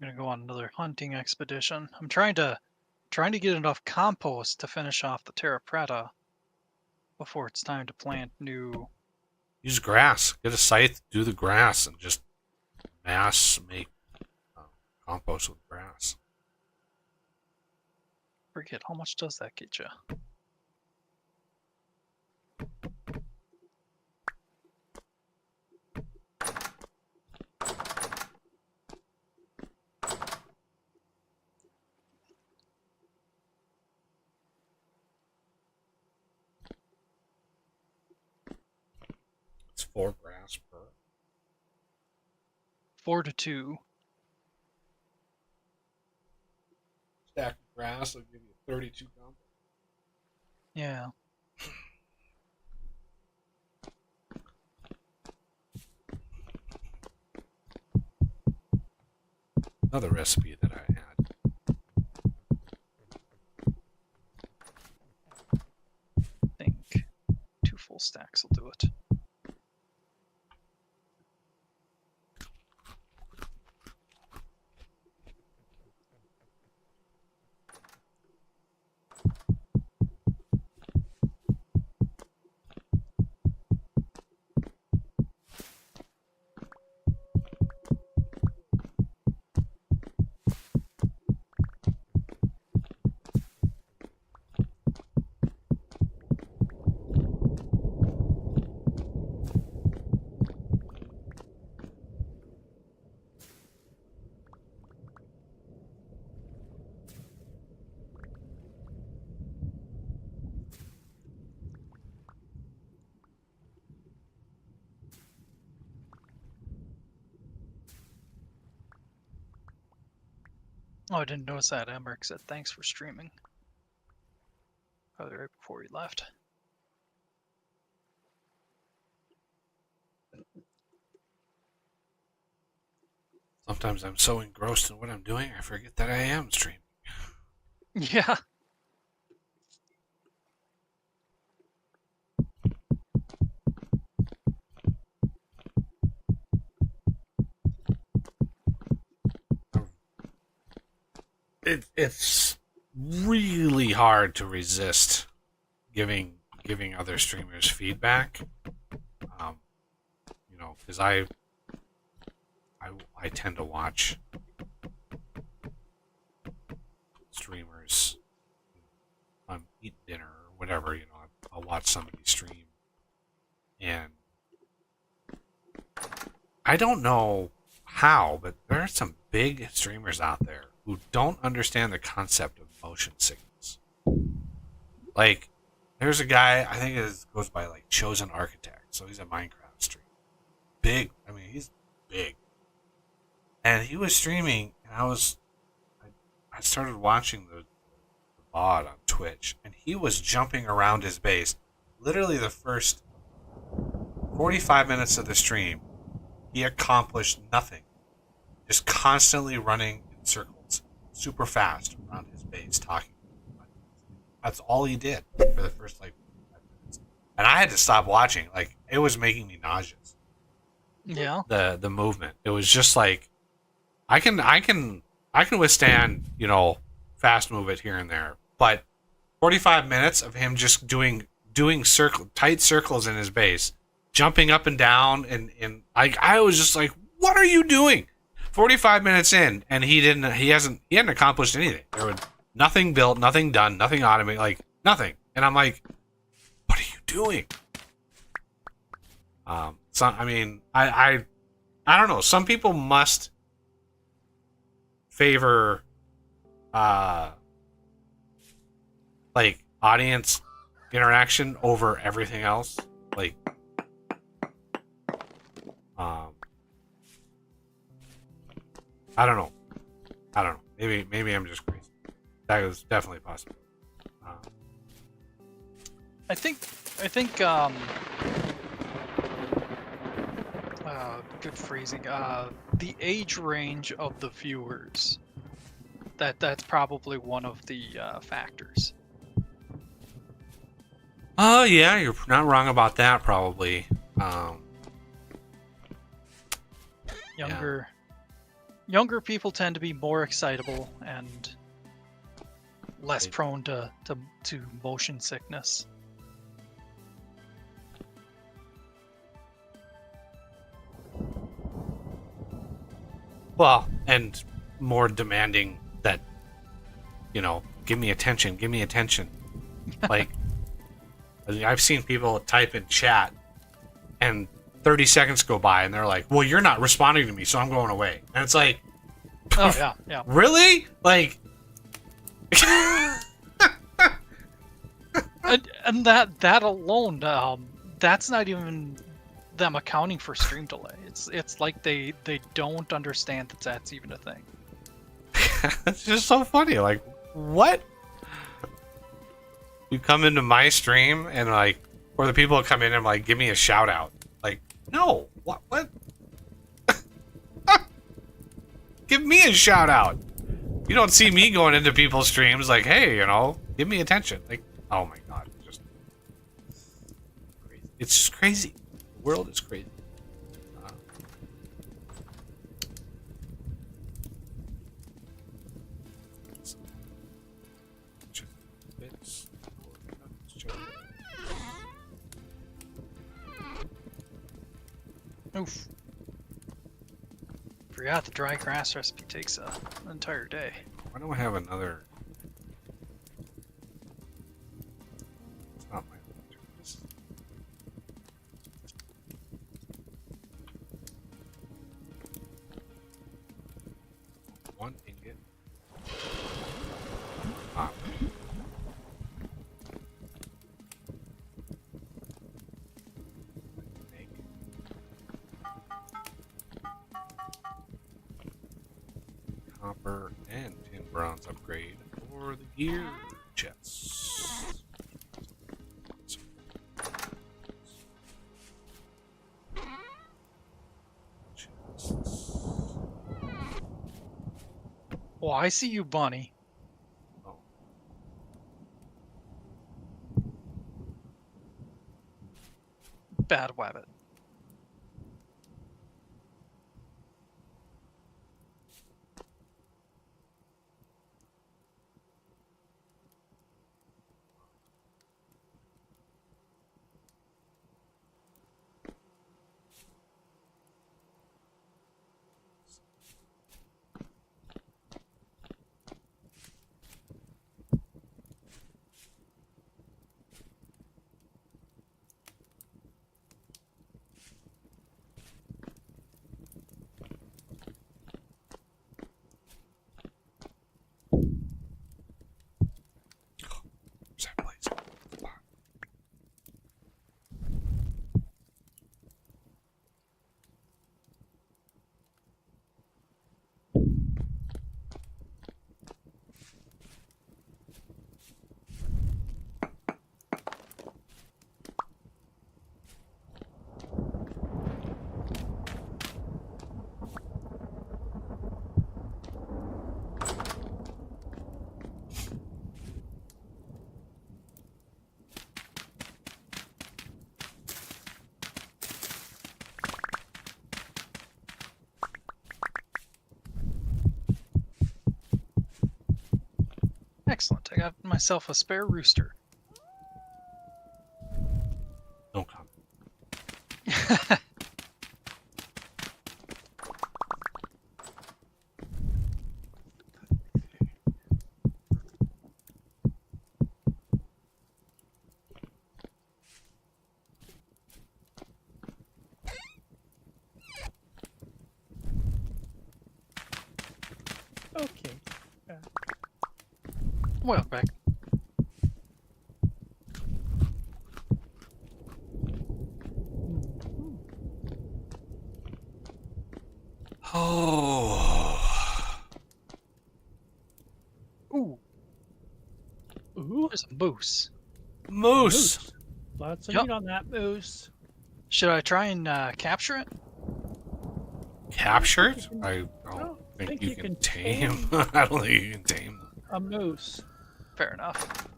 I'm gonna go on another hunting expedition. I'm trying to get enough compost to finish off the terra preta before it's time to plant new. Use grass. Get a scythe, do the grass, and just mass make compost with grass. Forget how much does that get you? It's 4 grass per. 4 to 2. Stack of grass will give you 32 compost. Yeah. Another recipe that I had. I think 2 full stacks will do it. Oh, I didn't notice that. Emmerich said thanks for streaming. Probably right before he left. Sometimes I'm so engrossed in what I'm doing, I forget that I am streaming. Yeah. It's really hard to resist giving other streamers feedback. You know, because I tend to watch streamers. I'm eating dinner or whatever, you know. I'll watch somebody stream, and I don't know how, but there are some big streamers out there who don't understand the concept of motion sickness. Like, there's a guy, I think it goes by like Chosen Architect, so he's a Minecraft streamer. Big, I mean, he's big. And he was streaming, and I started watching the VOD on Twitch, and he was jumping around his base. Literally the first 45 minutes of the stream, he accomplished nothing. Just constantly running in circles, super fast around his base, talking. That's all he did for the first like 5 minutes. And I had to stop watching. Like, it was making me nauseous. Yeah. The movement. It was just like I can withstand, fast move it here and there. But 45 minutes of him just doing tight circles in his base, jumping up and down, and I was just like, what are you doing? 45 minutes in, and he hadn't accomplished anything. There was nothing built, nothing done, nothing automated, like nothing. And I'm like, what are you doing? So I mean, I don't know. Some people must favor like audience interaction over everything else. Like, I don't know. Maybe I'm just crazy. That was definitely possible. I think good phrasing. The age range of the viewers. That's probably one of the factors. Oh yeah, you're not wrong about that. Probably. Younger people tend to be more excitable and less prone to motion sickness. Well, and more demanding that, give me attention. Like, I've seen people type in chat, and 30 seconds go by, and they're like, well, you're not responding to me, so I'm going away. And it's like, oh, yeah. Really? Like... and that alone, that's not even them accounting for stream delay. It's like they don't understand that that's even a thing. It's just so funny. Like, what? You come into my stream and like, or the people come in and like, give me a shout out. Like, no, what? Give me a shout out. You don't see me going into people's streams like, hey, give me attention. Like, oh my god, it's just crazy. The world is crazy. Oof. Forgot the dry grass recipe takes an entire day. Why don't I have another? It's not my turn. One ingot. Copper and tin bronze upgrade for the gear chests. Well, I see you, Bunny. Oh. Bad wabbit. Excellent. I got myself a spare rooster. No comment. Okay. Well, back. Mhm. Oh. Ooh, Ooh, there's a moose. Moose. Lots of Yep. meat on that moose. Should I try and capture it? Captured? you can- I don't think you can tame. I don't think you can tame them. A moose. Fair enough.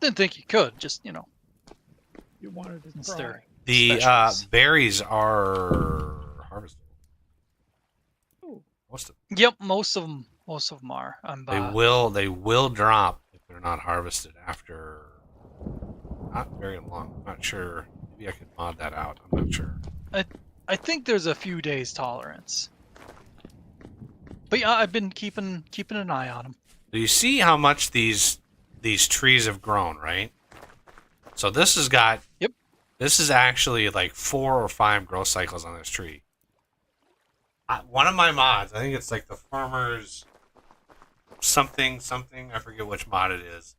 Didn't think you could. Just You wanted to Since try. they're- The Specials. berries are harvestable. Ooh. Most of Yep, most of them are. I'm they will drop if they're not harvested after not very long. I'm not sure. Maybe I could mod that out. I'm not sure. I think there's a few days tolerance. But yeah, I've been keeping an eye on them. Do you see how much these trees have grown, right? So this has got. Yep. This is actually like 4 or 5 growth cycles on this tree. One of my mods, I think it's like the farmer's something. I forget which mod it is.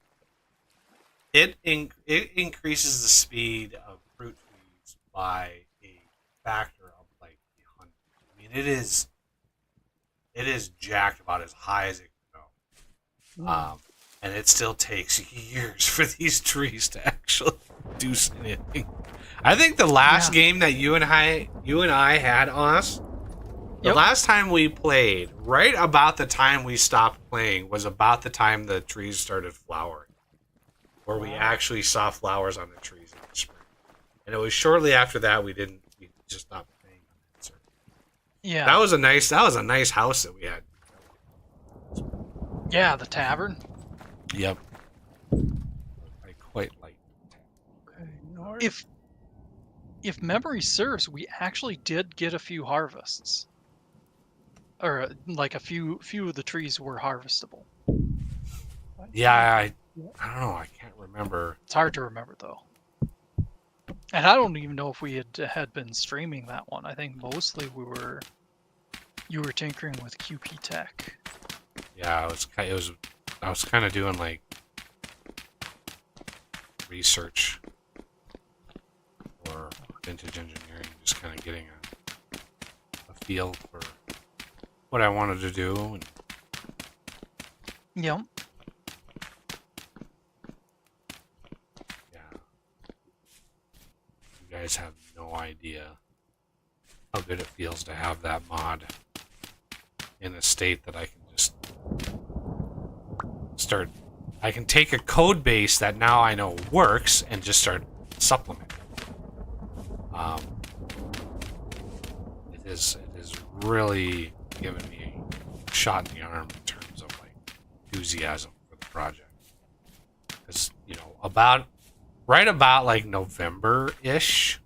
It increases the speed of fruit trees by a factor of like 100. I mean, it is jacked about as high as it can go. And it still takes years for these trees to actually do anything. I think the last game that you and I had, Oz, the Yep. last time we played, right about the time we stopped playing, was about the time the trees started flowering, where we actually saw flowers on the trees in the spring. And it was shortly after that we just stopped playing on that server. Yeah. That was a nice house that we had. Yeah, the tavern. Yep. I quite like. Okay, north. If memory serves, we actually did get a few harvests. Or like a few of the trees were harvestable. Yeah, I don't know. I can't remember. It's hard to remember though. And I don't even know if we had been streaming that one. I think mostly you were tinkering with QP Tech. Yeah, I was kind of doing like research for vintage engineering, just kind of getting a feel for what I wanted to do. And Yep. yeah, you guys have no idea how good it feels to have that mod in a state that I can just start. I can take a code base that now I know works and just start supplementing. It is really given me a shot in the arm in terms of like enthusiasm for the project. Because right about like November-ish,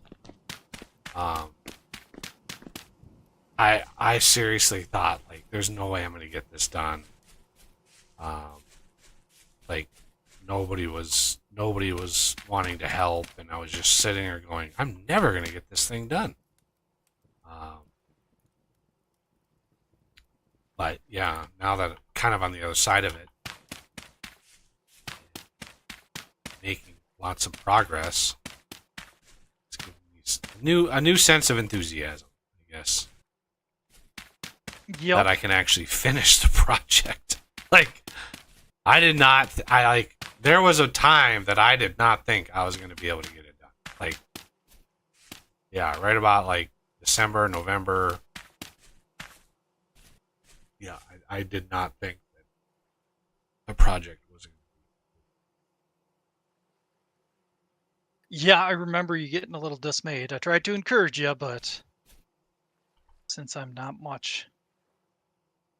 I seriously thought like there's no way I'm gonna get this done. Like nobody was wanting to help, and I was just sitting there going, I'm never gonna get this thing done. But yeah, now that I'm kind of on the other side of it, making lots of progress, it's giving me a new sense of enthusiasm, I guess. Yep. That I can actually finish the project. Like, there was a time that I did not think I was going to be able to get it done. Like, yeah, right about like December, November. Yeah, I did not think that the project was going to be. Yeah, I remember you getting a little dismayed. I tried to encourage you, but since I'm not much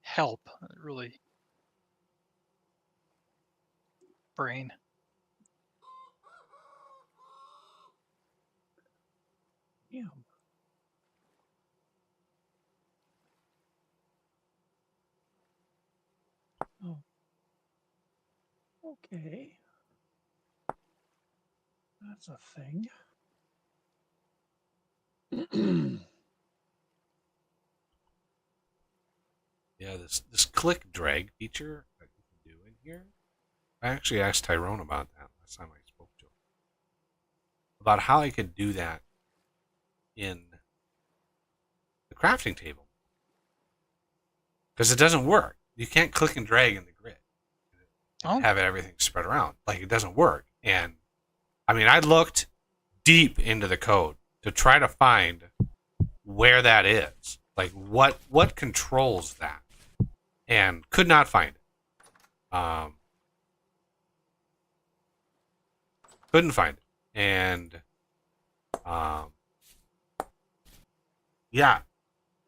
help, it really brain. Yeah. Oh. Okay. That's a thing. Yeah, this click drag feature that you can do in here. I actually asked Tyrone about that last time I spoke to him. About how I could do that in the crafting table. Because it doesn't work. You can't click and drag in the grid and Oh. have everything spread around. Like, it doesn't work. And, I mean, I looked deep into the code to try to find where that is. Like, what controls that? And could not find it. Couldn't find it. And, yeah,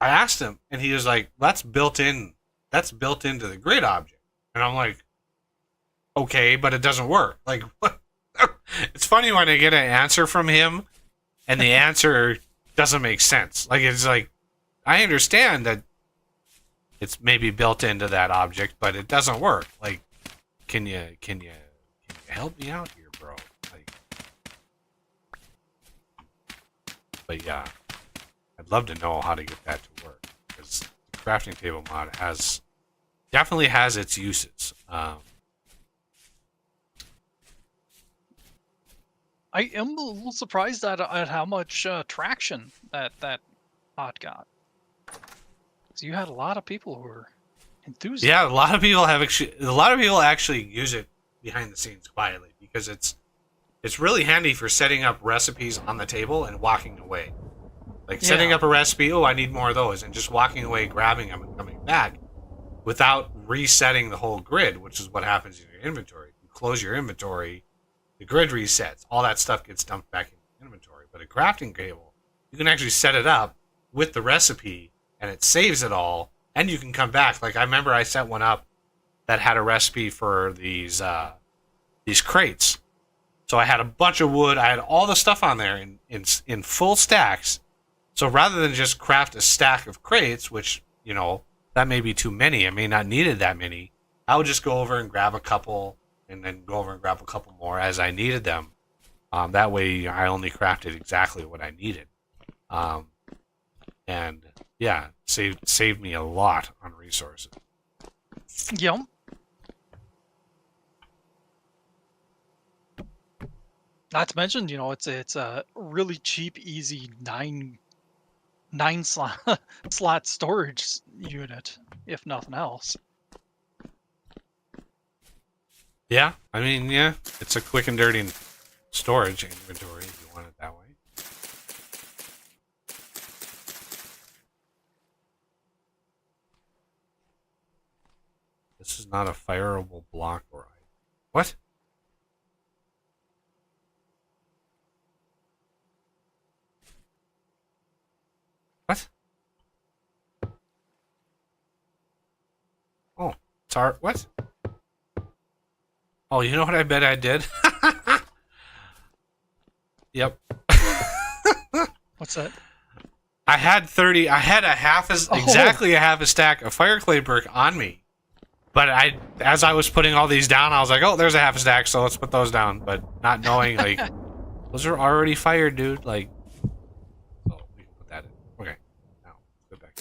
I asked him, and he was like, that's built into the grid object. And I'm like, okay, but it doesn't work. Like, what? It's funny when I get an answer from him, and the answer doesn't make sense. Like, it's like, I understand that it's maybe built into that object, but it doesn't work. Like, can you help me out here, bro? Like, but yeah, I'd love to know how to get that to work, because the crafting table mod definitely has its uses. I am a little surprised at how much traction that mod got. Because you had a lot of people who were enthusiastic. Yeah, a lot of people actually use it behind the scenes quietly, because it's really handy for setting up recipes on the table and walking away. Like, setting up a recipe, oh, I need more of those, and just walking away, grabbing them, and coming back without resetting the whole grid, which is what happens in your inventory. You close your inventory, the grid resets, all that stuff gets dumped back in the inventory. But a crafting table, you can actually set it up with the recipe, and it saves it all, and you can come back. Like, I remember I set one up that had a recipe for these crates. So I had a bunch of wood, I had all the stuff on there in full stacks. So rather than just craft a stack of crates, which, you know, that may be too many, I may not needed that many, I would just go over and grab a couple, and then go over and grab a couple more as I needed them. That way I only crafted exactly what I needed. And yeah, saved me a lot on resources. Yep. Not to mention, you know, it's a really cheap, easy nine slot storage unit, if nothing else. Yeah, I mean, yeah, it's a quick and dirty storage inventory if you want it that way. This is not a fireable block or item. What? What? Oh, it's our what? Oh, you know what I bet I did? Yep. What's that? I had exactly a half a stack of fire clay brick on me. But as I was putting all these down, I was like, oh, there's a half a stack, so let's put those down. But not knowing, like, those are already fired, dude. Like, oh, we can put that in. Okay, now, let's go back.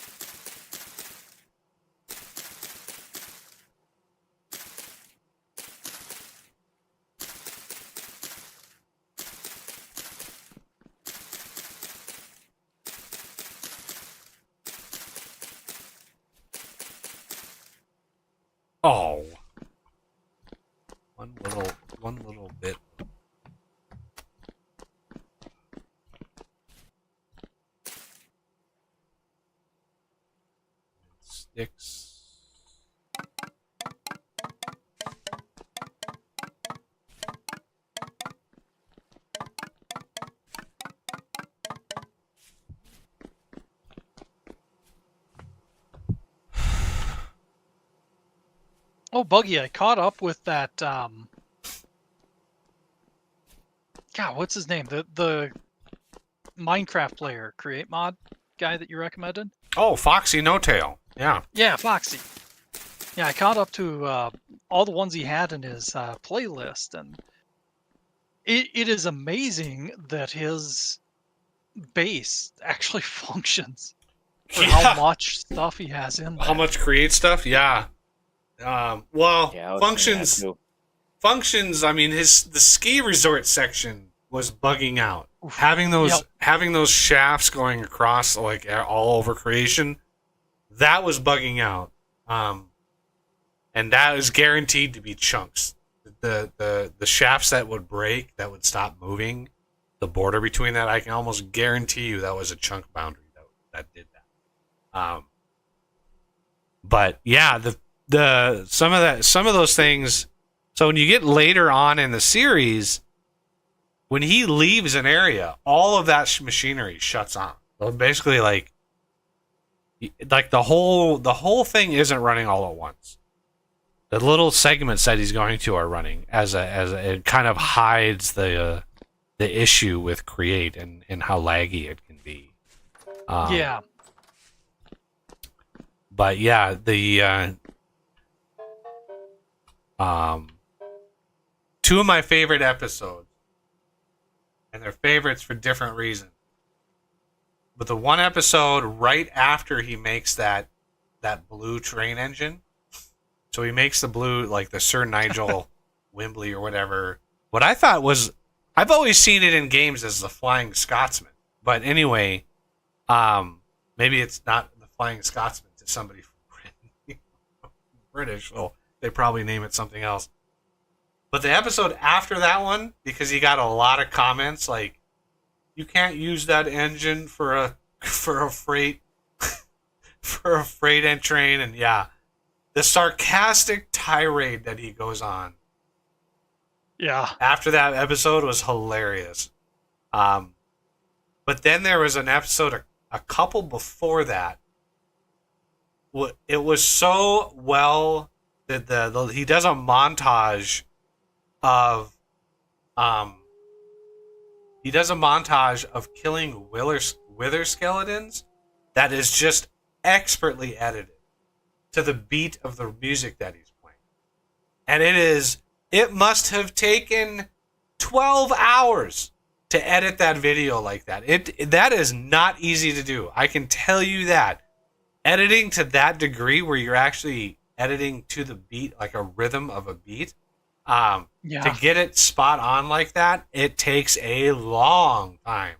Oh. One little bit. Sticks. Oh, Buggy, I caught up with that God, what's his name? The Minecraft player, create mod guy that you recommended. Oh, Foxy No Tail. Yeah. Yeah, Foxy. Yeah, I caught up to all the ones he had in his playlist, and it is amazing that his base actually functions for how much stuff he has in there. How much create stuff? Yeah. Well, Yeah, I was thinking that too. functions. I mean, the ski resort section was bugging out. Oof. Having those Yep. having those shafts going across like all over creation, that was bugging out. And that is guaranteed to be chunks. The shafts that would break, that would stop moving, the border between that, I can almost guarantee you that was a chunk boundary that did that. But yeah, some of those things. So when you get later on in the series, when he leaves an area, all of that machinery shuts on. So basically, like the whole thing isn't running all at once. The little segments that he's going to are running as it kind of hides the issue with create and how laggy it can be. Yeah. But yeah, two of my favorite episodes, and they're favorites for different reasons. But the one episode right after he makes that blue train engine, so he makes the blue, like the Sir Nigel Wimbley or whatever. What I thought was, I've always seen it in games as the Flying Scotsman. But anyway, maybe it's not the Flying Scotsman to somebody from Britain. British, so they probably name it something else. But the episode after that one, because he got a lot of comments like, you can't use that engine for a freight for a freight and train, and yeah. The sarcastic tirade that he goes on. Yeah. After that episode was hilarious. But then there was an episode a couple before that. It was so well that he does a montage of killing wither skeletons that is just expertly edited to the beat of the music that he's playing. And it must have taken 12 hours to edit that video like that. That is not easy to do. I can tell you that. Editing to that degree where you're actually editing to the beat, like a rhythm of a beat, to get it spot on like that, it takes a long time.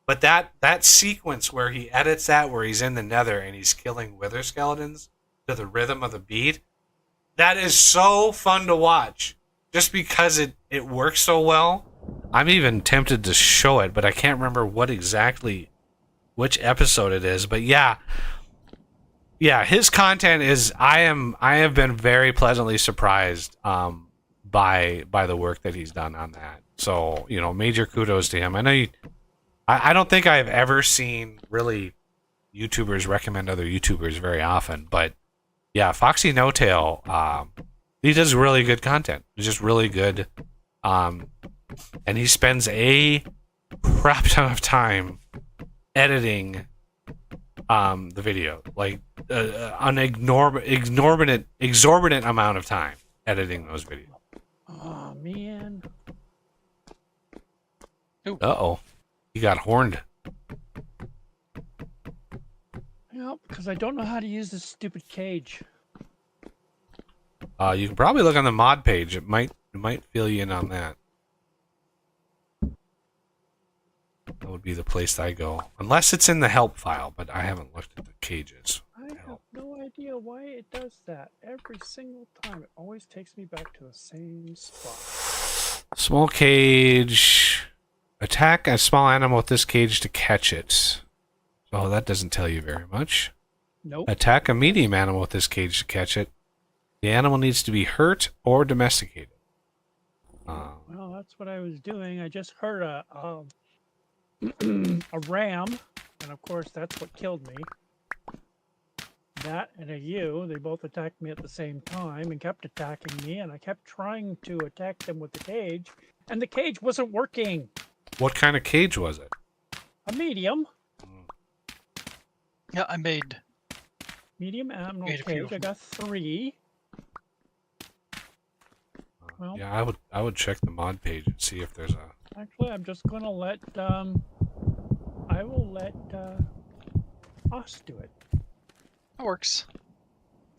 But that sequence where he edits that, where he's in the nether and he's killing wither skeletons, to the rhythm of the beat, that is so fun to watch just because it works so well. I'm even tempted to show it, but I can't remember which episode it is. But yeah, his content is, I have been very pleasantly surprised by the work that he's done on that. So, major kudos to him. I know I don't think I've ever seen really YouTubers recommend other YouTubers very often, but yeah, Foxy No Tail, he does really good content. He's just really good. And he spends a crap ton of time editing the video. Like an exorbitant amount of time editing those videos. Oh, man. Uh-oh. He got horned. Yep, because I don't know how to use this stupid cage. You can probably look on the mod page. It might fill you in on that. That would be the place I go. Unless it's in the help file, but I haven't looked at the cages. I have no idea why it does that. Every single time, it always takes me back to the same spot. Small cage. Attack a small animal with this cage to catch it. Oh, that doesn't tell you very much. Nope. Attack a medium animal with this cage to catch it. The animal needs to be hurt or domesticated. Well, that's what I was doing. I just heard a ram, and of course that's what killed me. that and a you. They both attacked me at the same time and kept attacking me, and I kept trying to attack them with the cage, and the cage wasn't working. What kind of cage was it? A medium. Yeah, I made Medium animal Made a few cage. of I got 3. Well, Yeah, I would check the mod page and see if there's a. actually, I'm just gonna let I will let us do it. that works.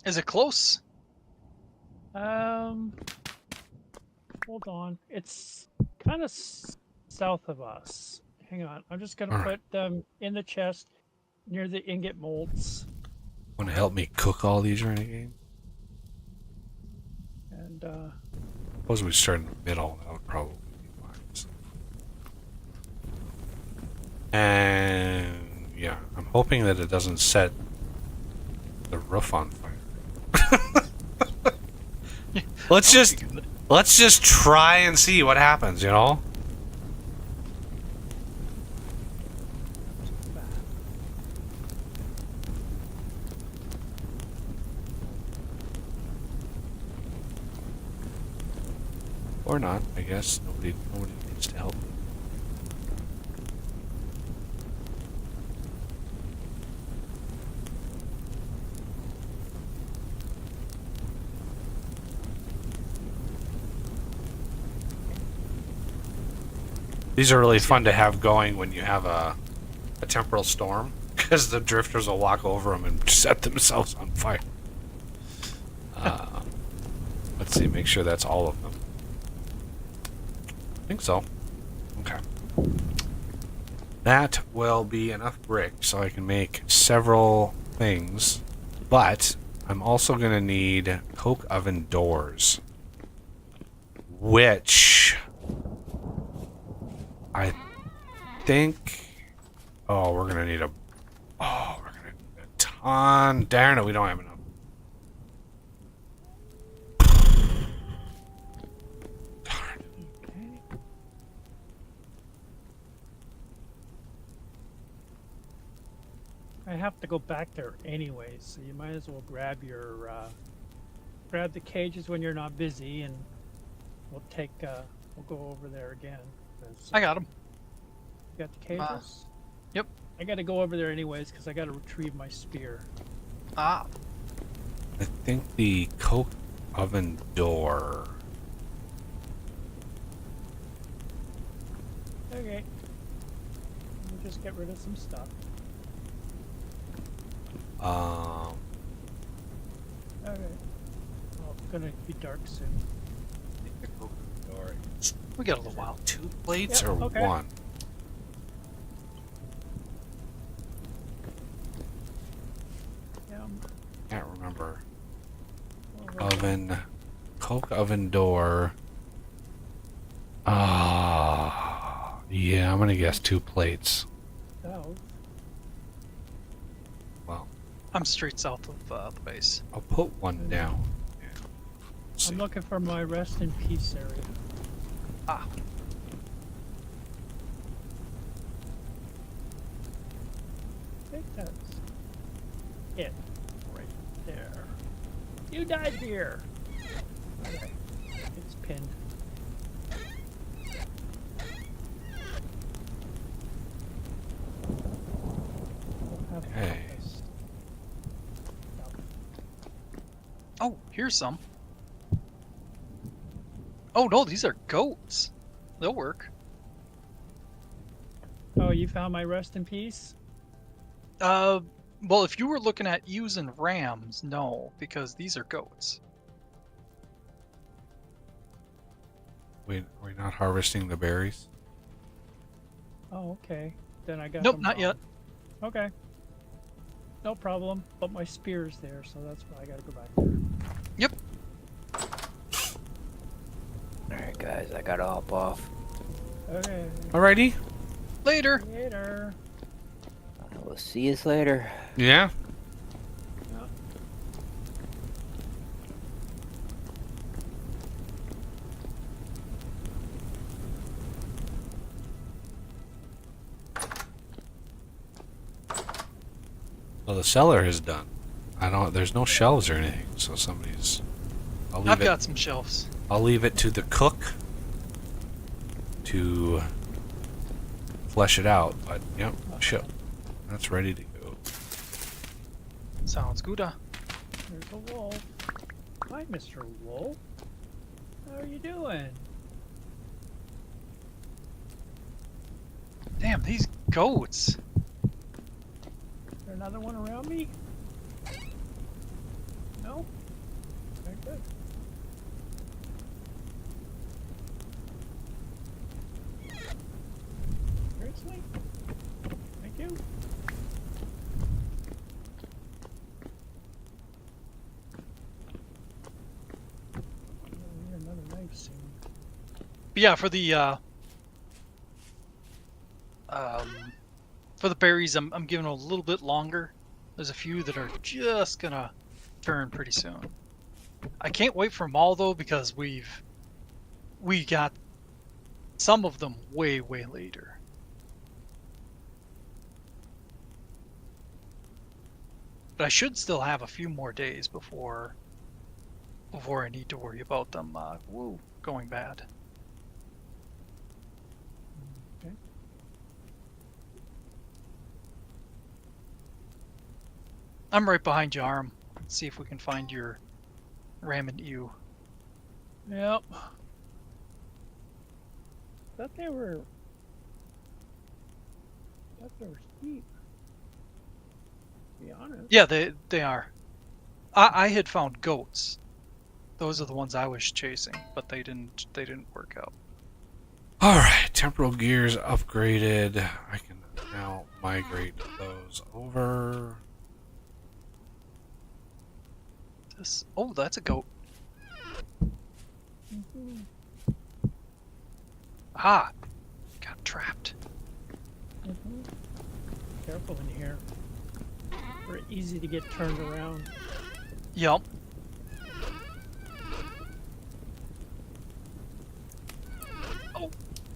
Is it close? Hold on. It's kind of south of us. Hang on. I'm just gonna Alright. put them in the chest near the ingot molds, Want to help me cook all these renegades? and Suppose we start in the middle. That would probably be wise. And yeah, I'm hoping that it doesn't set the roof on fire. let's just try and see what happens. You know. Or not, I guess. Nobody needs to help me. These are really fun to have going when you have a temporal storm, because the drifters will walk over them and set themselves on fire. Let's see, make sure that's all of them. I think so. Okay. That will be enough brick so I can make several things, but I'm also going to need coke oven doors, which I think... Oh, we're going to need a... Oh, we're going to need a ton. Darn it, we don't have enough. I have to go back there anyways, so you might as well grab your grab the cages when you're not busy, and we'll go over there again. I got him. You got the cages? Yep. I got to go over there anyways because I got to retrieve my spear. Ah, I think the coke oven door... Okay. We'll just get rid of some stuff. Okay. Well, it's gonna be dark soon. I think the coke oven door is we got a little while. 2 plates Yeah, or okay. 1? Yeah. Can't remember. Well, Oven, coke oven door. Ah, yeah, I'm gonna guess 2 plates. south. Well, I'm straight south of the base. I'll put 1 down. Yeah. Let's I'm see. looking for my rest in peace area. Ah, I think that's it right there. You died here. Okay. It's pinned. We'll have Okay. this. oh, here's some. Oh no, these are goats. They'll work. Oh, you found my rest in peace? Well, if you were looking at using rams, no, because these are goats. We're not harvesting the berries. Oh, okay. Then I got Nope, them not yet. wrong. Okay. No problem. But my spear's there, so that's why I gotta go back there. Yep. Alright, guys, I gotta hop off. Okay. Alrighty. Later. Later. We'll see you later. Yeah. Well, the cellar is done. I don't. There's no shelves or anything, so somebody's. I've got some shelves. I'll leave it to the cook to flesh it out. But yep, sure, that's ready to go. Sounds good. There's a wolf. Hi, Mr. Wolf. How are you doing? Damn, these goats. Is there another one around me? No? Very good. Seriously? Thank you. I'll need another knife soon. But yeah, for the berries, I'm giving a little bit longer. There's a few that are just gonna turn pretty soon. I can't wait for them all though, because we got some of them way later. But I should still have a few more days before I need to worry about them going bad. Okay. I'm right behind you, Arm. Let's see if we can find your ramen ew. Yep. Thought they were sheep. To be honest. Yeah, they are. I had found goats. Those are the ones I was chasing, but they didn't work out. All right, temporal gears upgraded. I can now migrate those over. Oh, that's a goat. Mm-hmm. Ah, got trapped. Mm-hmm. Careful in here. We're easy to get turned around. Yup.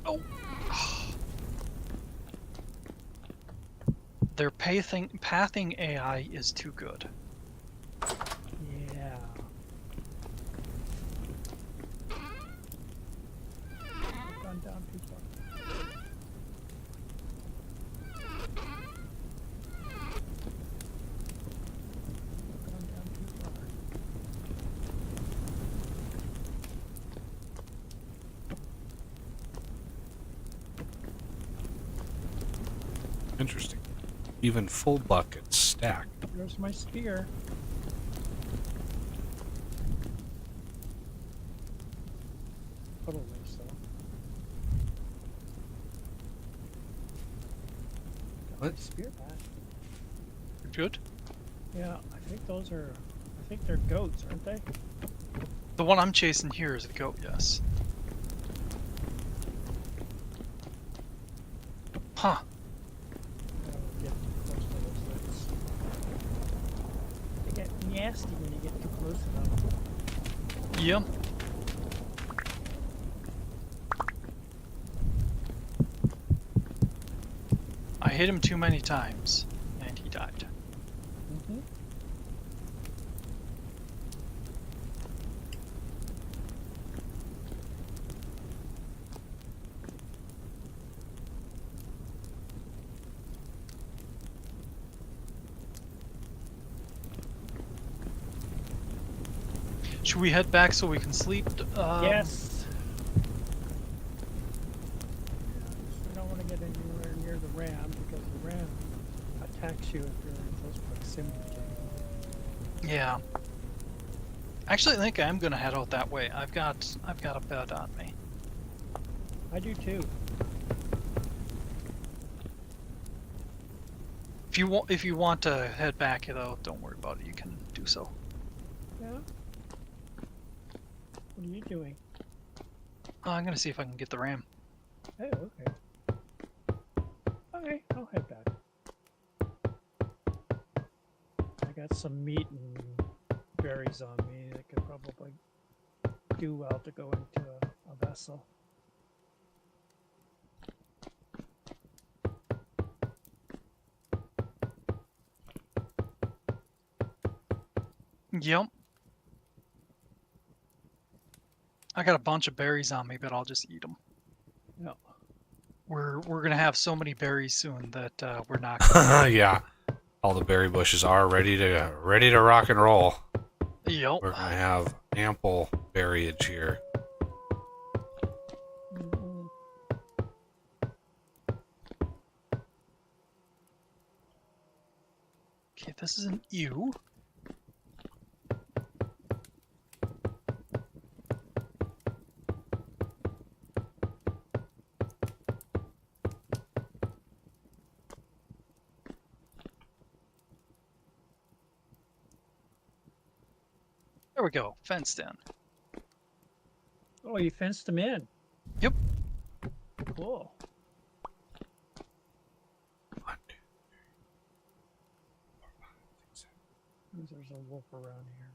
Oh. Their pathing AI is too good. Yeah. I've gone down too far. I've gone down too far. Interesting. Even full buckets stacked. There's my spear. Puddle race though. Got What? my spear back. Good. Yeah, I think those are. I think they're goats, aren't they? The one I'm chasing here is a goat, yes. Huh. Get close to those things. They get nasty when you get too close to them. Yeah. I hit him too many times, and he died. Mm-hmm. Should we head back so we can sleep? Yes. We don't want to get anywhere near the ram because the ram attacks you if you're in close proximity to him. Yeah. Actually, I think I'm gonna head out that way. I've got a bed on me. I do too. If you want to head back though, don't worry about it. You can do so. Yeah. What are you doing? I'm gonna see if I can get the ram. Oh, okay. Okay, I'll head back. I got some meat and berries on me that could probably do well to go into a vessel. Yep. I got a bunch of berries on me, but I'll just eat them. No. We're gonna have so many berries soon that we're not. Gonna Yeah. All the berry bushes are ready to rock and roll. Yep. We're gonna have ample berryage here. Mhm. Okay, this is an ew. There we go, fenced in. Oh, you fenced them in. Yep. Cool. One, two, There's a wolf around here.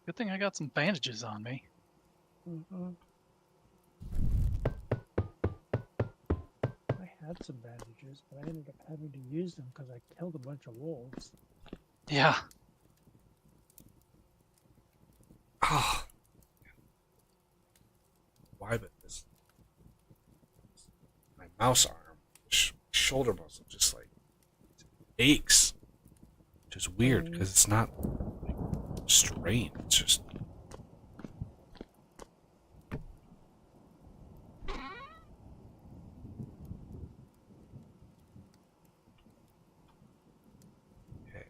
Good thing I got some bandages on me. Mhm. I had some bandages, but I ended up having to use them because I killed a bunch of wolves. Yeah. oh. Why but this? My mouse arm, shoulder muscle, just like aches. Which is weird because it's not like strained. It's just. Okay.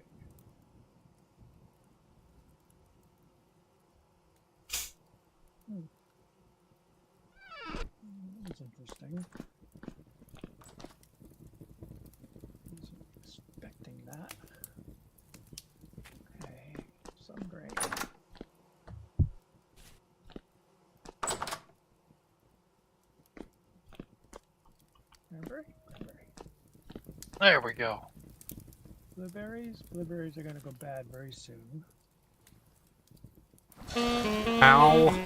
That's interesting. Wasn't expecting that. Okay, some grain. Cranberry? Cranberry. There we go. Blueberries? Blueberries are gonna go bad very soon. Ow!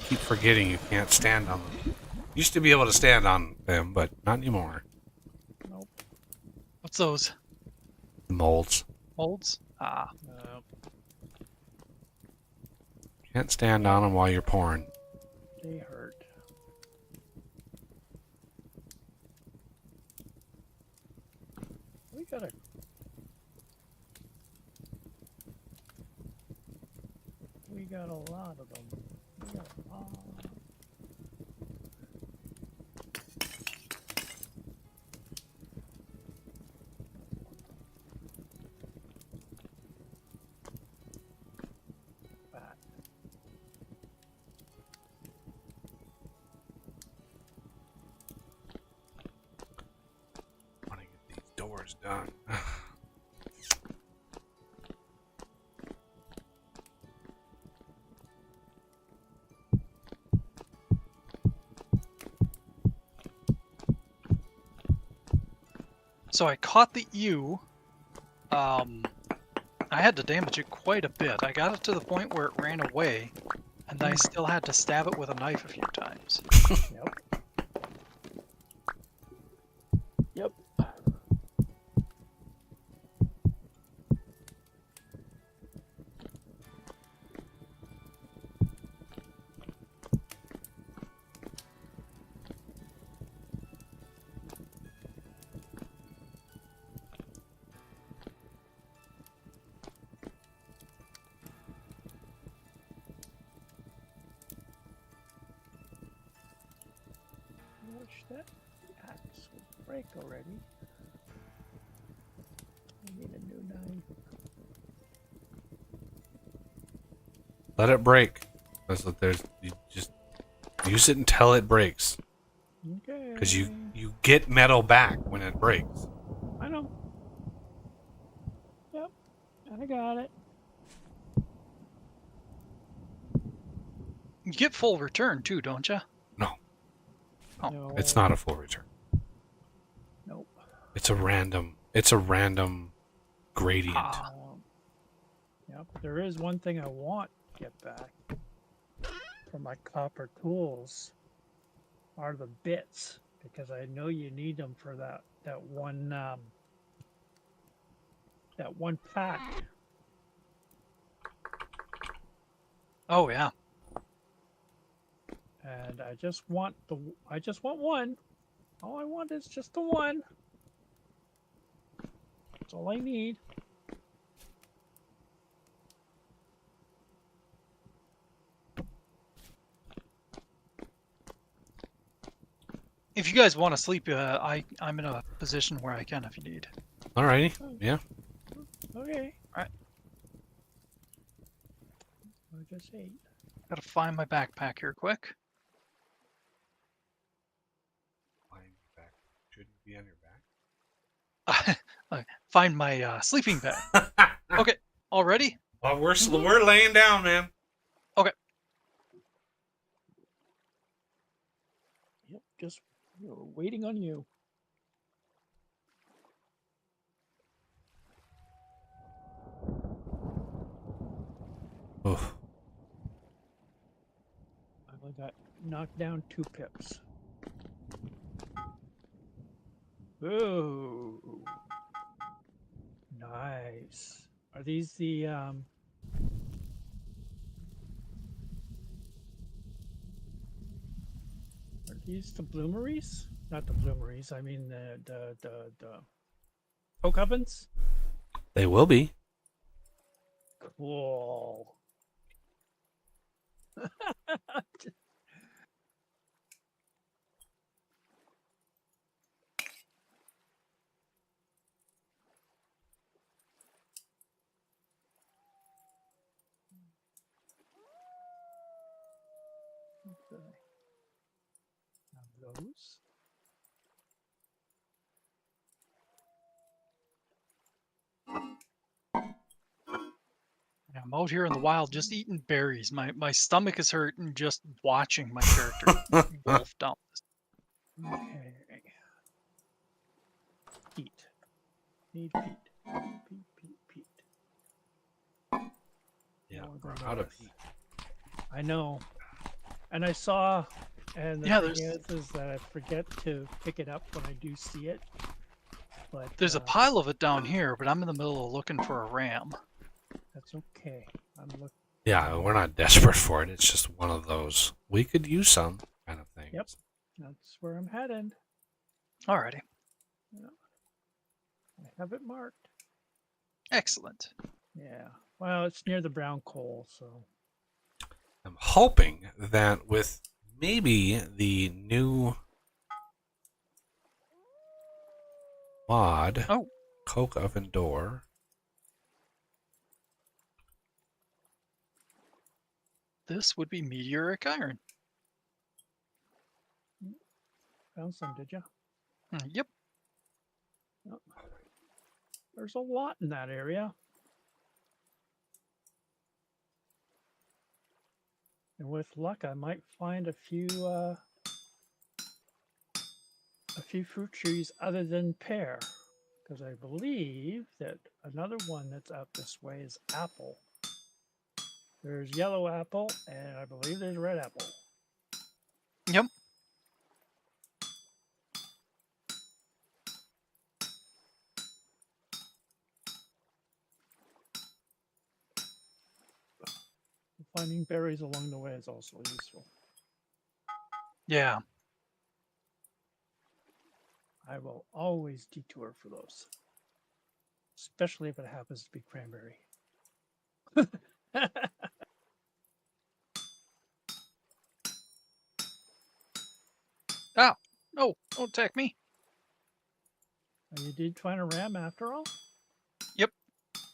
Keep forgetting you can't stand on them. Used to be able to stand on them, but not anymore. Nope. What's those? Molds. Molds? Ah. Can't stand on them while you're pouring. They hurt. We got a... We got a lot of them. We got a lot. Bat. I want to get these doors done. So I caught the ewe. I had to damage it quite a bit. I got it to the point where it ran away, and I still had to stab it with a knife a few times. Yep. Yep. Wish that axe would break already. I need a new knife. Let it break. That's what there's. You just use it until it breaks. Okay. Because you get metal back when it breaks. I know. Yep. I got it. You get full return too, don't you? No, Oh. No. it's not a full return. Nope. It's a random. It's a random gradient. Ah. Yep. There is one thing I want to get back for my copper tools are the bits, because I know you need them for that one that one pack. Oh yeah. And I just want one. All I want is just the one. That's all I need. If you guys want to sleep, I'm in a position where I can if you need. Alrighty. Yeah. Okay. Alright. I just ate. Gotta find my backpack here quick. Lying back shouldn't be on your Find my sleeping bag. back. Okay, all ready? Well, we're laying down, man. Yep, just we're waiting on you. Oof. I only got knocked down 2 pips. Ooh. Nice. Are these the Are these the bloomeries? Not the bloomeries, I mean the poke ovens? They will be. Cool. Okay. Now those. Yeah, I'm out here in the wild just eating berries. My stomach is hurting just watching my character wolf down this. Okay. Peat. Need peat. Peat. Yeah, More we're than out of this. heat. I know. And I saw, and the Yeah, thing there's- is that I forget to pick it up when I do see it. But There's a pile of it down here, but I'm in the middle of looking for a ram. that's okay. I'm looking. Yeah, we're not desperate for it. It's just one of those we could use some kind of things. Yep. That's where I'm headed. Alrighty, I have it marked. excellent. Yeah. Well, it's near the brown coal, so. I'm hoping that with maybe the new mod, Oh. Coke Oven Door, This would be meteoric iron. Found some, did you? Yep. There's a lot in that area. And with luck, I might find a few fruit trees other than pear, because I believe that another one that's out this way is apple. There's yellow apple, and I believe there's red apple. Yep. Finding berries along the way is also useful. Yeah. I will always detour for those, especially if it happens to be cranberry. No, don't attack me. And you did find a ram after all?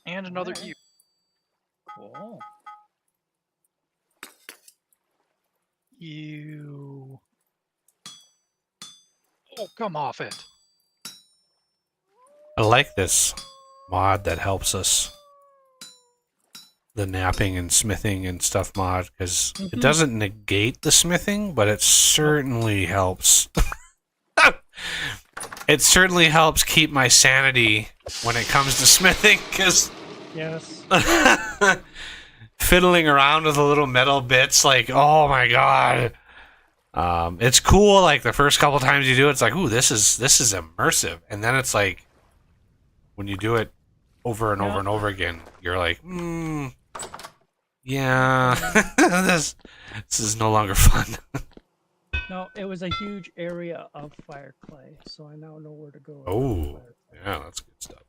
And another Alright. ewe. Cool. You. Oh, come off it. I like this mod that helps us. The napping and smithing and stuff mod, because it Mhm. doesn't negate the smithing, but it certainly helps. It certainly helps keep my sanity when it comes to smithing, because Yes. fiddling around with the little metal bits, like, oh my god. It's cool, like the first couple times you do it, it's like, ooh, this is immersive. And then it's like, when you do it over and over Yeah. and over again, you're like, yeah, this is no longer fun. No, it was a huge area of fire clay, so I now know where to go. Oh, Fire clay. yeah, that's good stuff.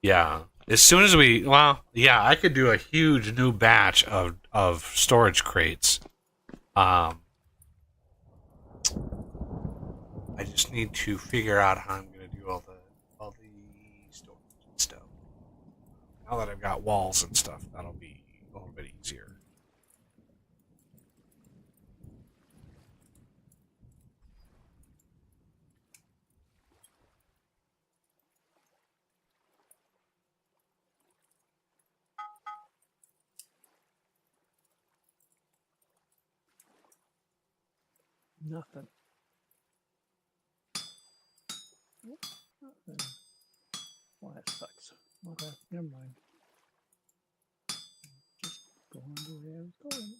Yeah, as soon as I could do a huge new batch of storage crates. I just need to figure out how I'm gonna do all the storage and stuff. Now that I've got walls and stuff, that'll be a little bit easier. Nothing. Nope, nothing. Well, that sucks. Okay, never mind. Just going the way I was going.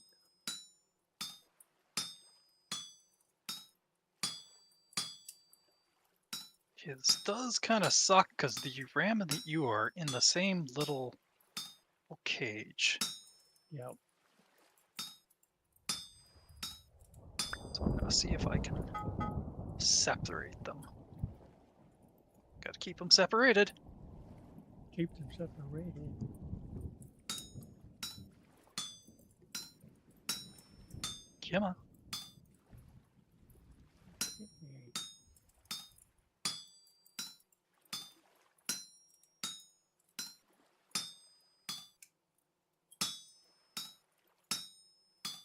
Yeah, this does kind of suck because the ram and you are in the same little cage. Yep. So I'm gonna see if I can separate them. Gotta keep them separated. Keep them separated. Come on.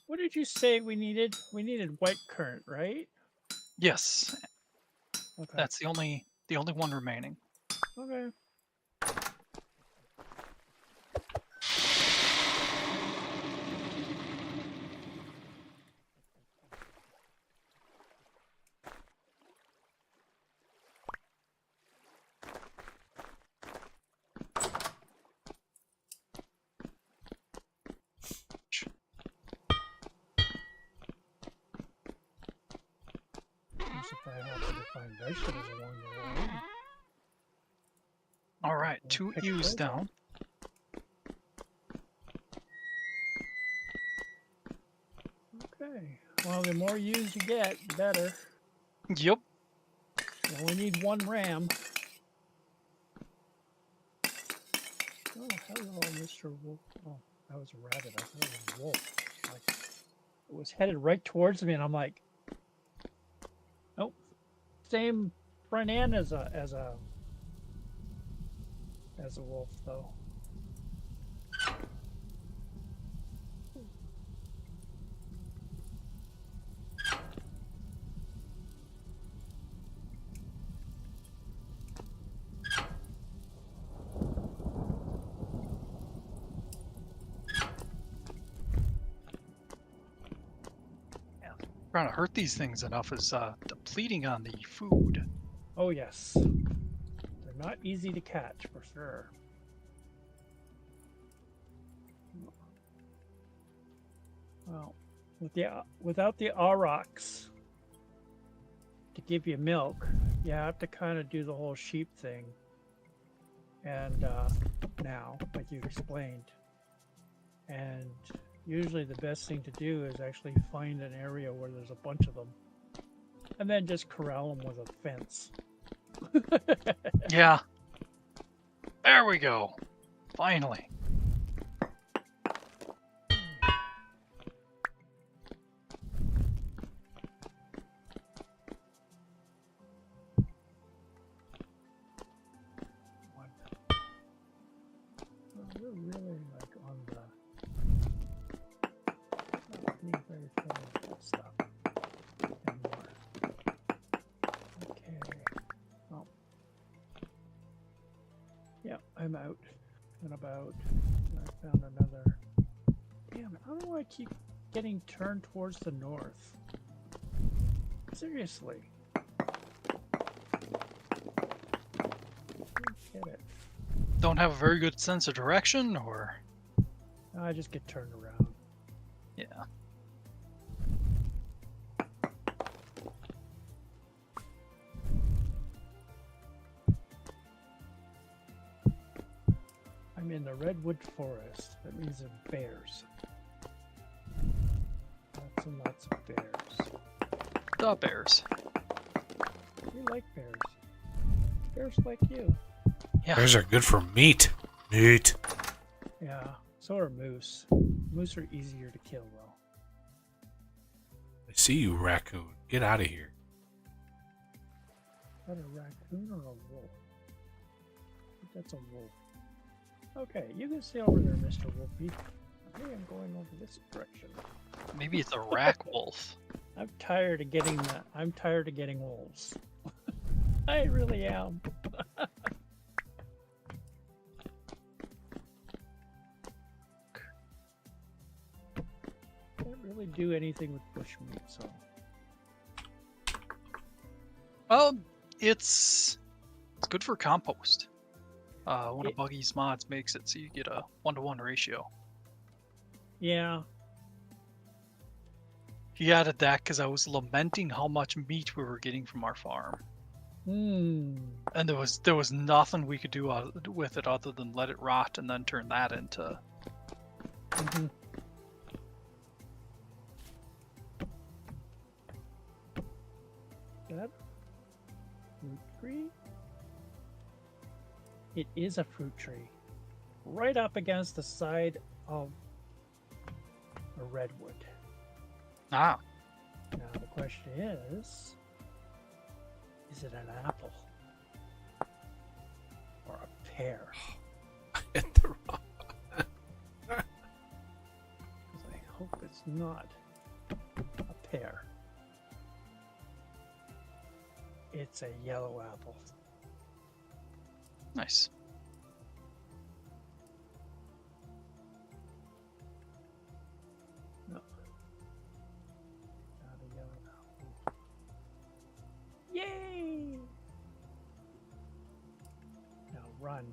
What did you say we needed? We needed white currant, right? Yes, Okay. that's the only one remaining. Okay. Guess if I happen to find vegetables along the way. All right, We'll 2 pick U's those down. Okay. Well, the more U's you get, the better. Yep. You only need 1 ram. Oh, hello, Mr. Wolf. Oh, that was a rabbit. I thought it was a wolf. Like, it was headed right towards me, and I'm like, nope. Same front end as a wolf, though. Trying to hurt these things enough is depleting on the food. Oh, yes. They're not easy to catch, for sure. Well, without the aurochs to give you milk, you have to kind of do the whole sheep thing. And now, like you explained. And usually the best thing to do is actually find an area where there's a bunch of them. And then just corral them with a fence. Yeah. There we go. Finally. We're really like on the not being very familiar with that stuff anymore. Okay. Well. Yeah, I'm out and about. I found another. Damn, how do I keep getting turned towards the north? Seriously. I don't get it. Don't have a very good sense of direction, or? I just get turned around. Yeah. I'm in the redwood forest. That means there are bears. Lots and lots of bears. The bears. We like bears. Bears like you. Yeah. Bears are good for meat. Meat. Yeah, so are moose. Moose are easier to kill, though. I see you, raccoon. Get out of here. Is that a raccoon or a wolf? I think that's a wolf. Okay, you can stay over there, Mr. Wolfie. I think I'm going over this direction. Maybe it's a rack wolf. I'm tired of getting that. I'm tired of getting wolves. I really am. Can't really do anything with bushmeat, so. It's good for compost. One of Buggy's mods makes it so you get a 1-to-1 ratio. Yeah. He added that because I was lamenting how much meat we were getting from our farm, Hmm. and there was nothing we could do with it other than let it rot and then turn that into. Mm-hmm. That fruit tree? It is a fruit tree. Right up against the side of a redwood. Ah, Now the question is it an apple? Or a pear? Hit the wrong. 'Cause I hope it's not a pear. It's a yellow apple. nice. No. Not a yellow apple. Yay! Now run.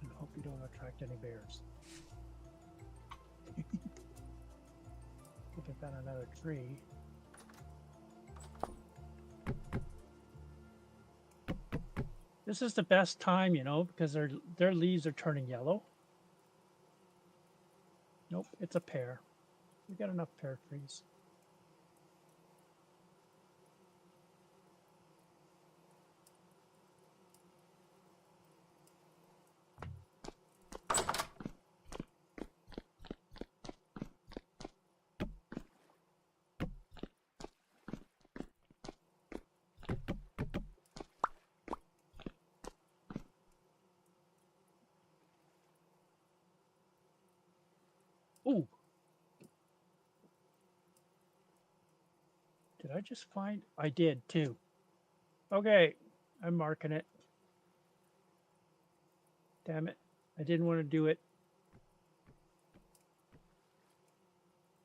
And hope you don't attract any bears. Look at that, another tree. This is the best time, you know, because their leaves are turning yellow. Nope, it's a pear. We got enough pear trees. Ooh. Did I just find? I did too. Okay, I'm marking it. Damn it. I didn't want to do it.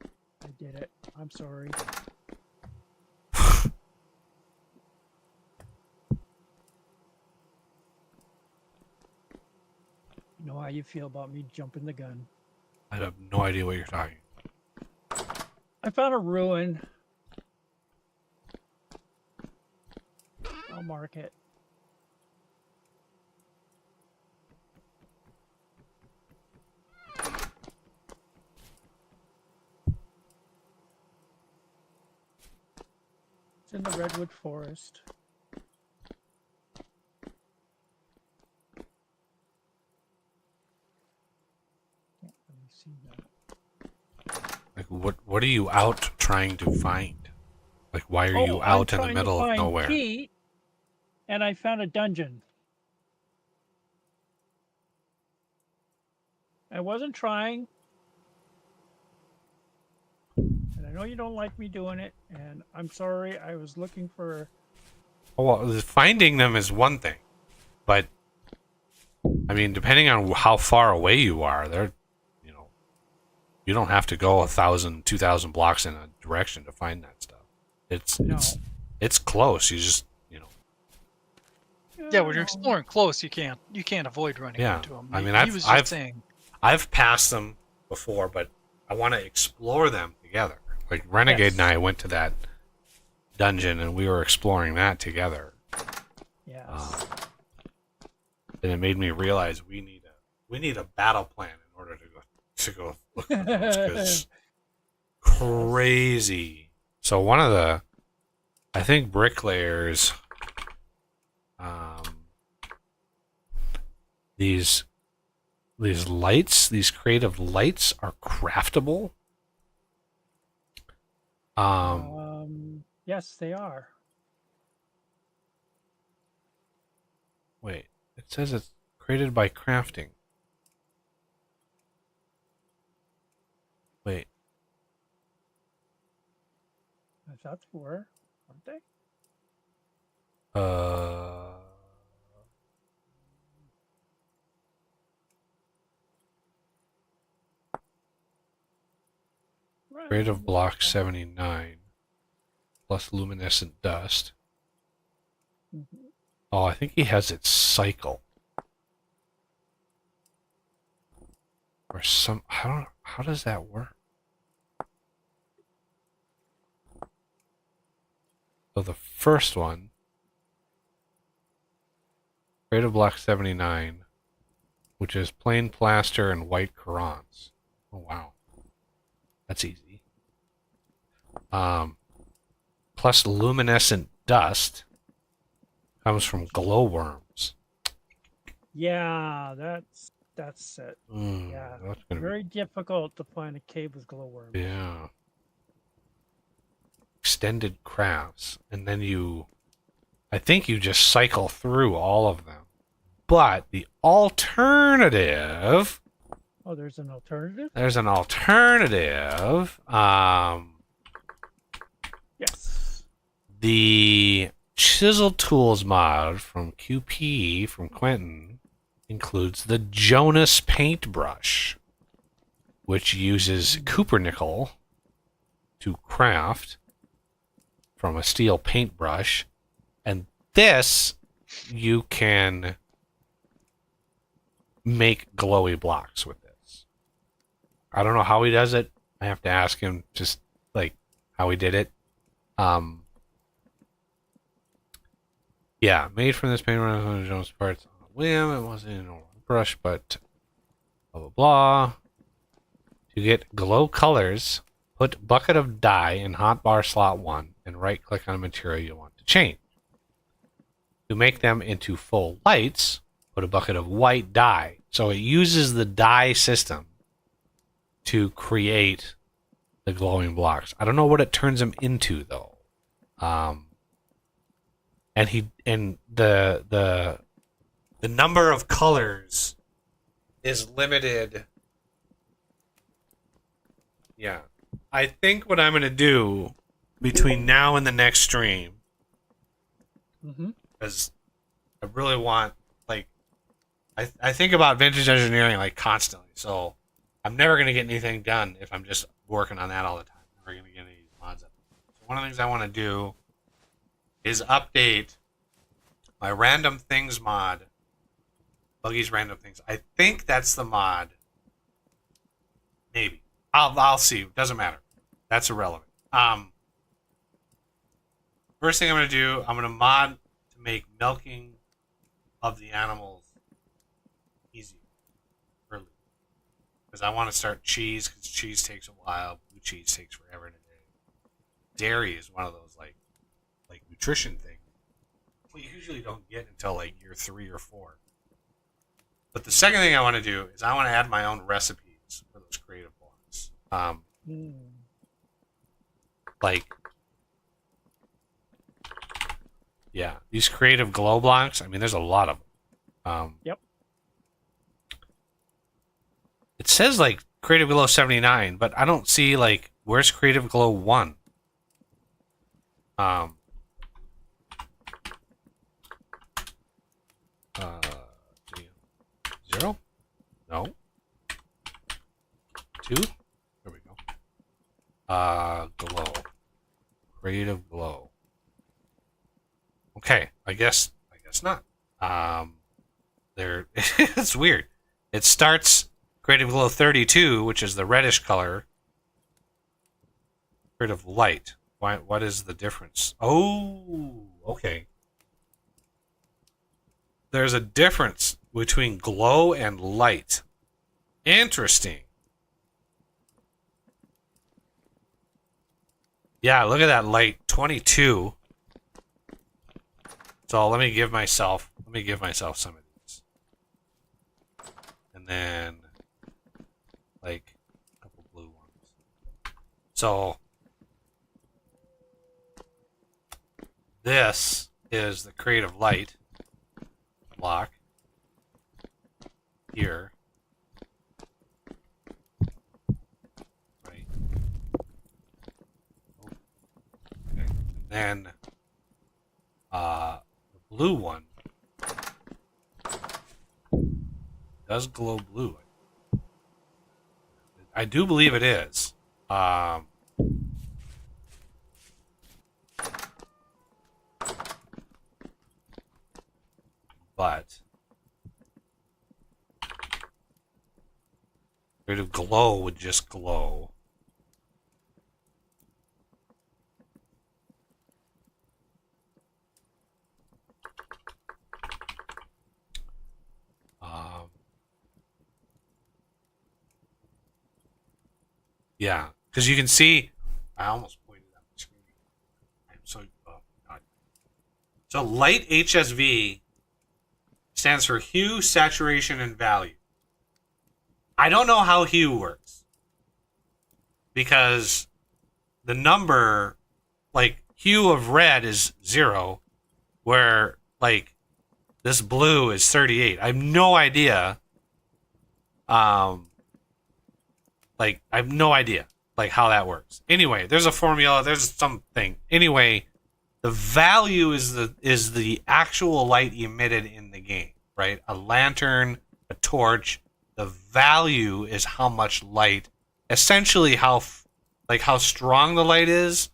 I did it. I'm sorry. You know how you feel about me jumping the gun. I have no idea what you're talking. I found a ruin. I'll mark it. It's in the redwood forest. Can't really see that. Like, what are you out trying to find? Like, why are you I'm out in the trying to middle of find nowhere? Pete, and I found a dungeon. I wasn't trying. And I know you don't like me doing it, and I'm sorry. I was looking for... Well, finding them is one thing, but I mean, depending on how far away you are, they're, you know, you don't have to go 1,000, 2,000 blocks in a direction to find that stuff. It's close. You just, you know. Yeah, when you're exploring close, you can't avoid running Yeah, into them. I mean, he was just saying. I've passed them before, but I want to explore them together. Like Renegade and I went to that dungeon and we were exploring that together. Yes. And it made me realize we need a battle plan in order to go look for those, 'cause crazy. So one of the, I think bricklayers, these lights, these creative lights are craftable. Yes, they are. Wait, it says it's created by crafting. Wait, I thought they were, aren't they? Creative block 79 plus luminescent dust. Mhm. Oh, I think he has it cycle. Or some, I don't know, how does that work? So the first one, Creative Block 79, which is plain plaster and white Qurans. Oh, wow. That's easy. Plus luminescent dust comes from glowworms. Yeah, that's it. Yeah, That's gonna very difficult to find a cave with glowworms. be, yeah. Extended crafts, and then I think you just cycle through all of them. But the alternative, Oh, there's an alternative? there's an alternative. Yes. The Chisel Tools mod from QP from Quentin includes the Jonas paintbrush, which uses copper nickel to craft from a steel paintbrush, and this you can make glowy blocks with this. I don't know how he does it. I have to ask him just like how he did it. Yeah, made from this paintbrush on Jones parts on a whim. It wasn't a normal brush, but blah blah blah. To get glow colors, put bucket of dye in hotbar slot 1 and right click on a material you want to change. To make them into full lights, put a bucket of white dye. So it uses the dye system to create the glowing blocks. I don't know what it turns them into though. And the number of colors is limited. Yeah. I think what I'm going to do between now and the next stream, Mm-hmm. because I really want, like, I think about vintage engineering like constantly. So I'm never going to get anything done if I'm just working on that all the time. I'm never going to get any mods up. So one of the things I want to do is update my random things mod, Buggy's random things. I think that's the mod. Maybe. I'll see. Doesn't matter. That's irrelevant. First thing I'm going to do, I'm going to mod to make milking of the animals easy. Early. Because I want to start cheese, because cheese takes a while. Blue cheese takes forever in a day. Dairy is one of those, like nutrition things we usually don't get until, like, year 3 or 4. But the second thing I want to do is I want to add my own recipes for those creative blocks. Like, yeah, these creative glow blocks, I mean, there's a lot of them. Yep. It says, like, Creative Glow 79, but I don't see, like, where's Creative Glow 1? Zero? No. 2? There we go. Glow. Creative Glow. Okay, I guess not. There, it's weird. It starts Creative Glow 32, which is the reddish color. Creative Light. What is the difference? Oh, okay. There's a difference between glow and light. Interesting. Yeah, look at that light. 22. So let me give myself some of these. And then like a couple blue ones. So this is the creative light block here. Right. Okay. And then the blue one does glow blue. I do believe it is. But creative glow would just glow. Yeah, because you can see, I almost pointed at the screen. I'm so, oh God. So light HSV stands for hue, saturation, and value. I don't know how hue works. Because the number, like, hue of red is 0, where, like, this blue is 38. I have no idea. Like, I have no idea, like, how that works. Anyway, there's a formula, there's something. Anyway, the value is the actual light emitted in the game, right? A lantern, a torch. The value is how much light, essentially how strong the light is,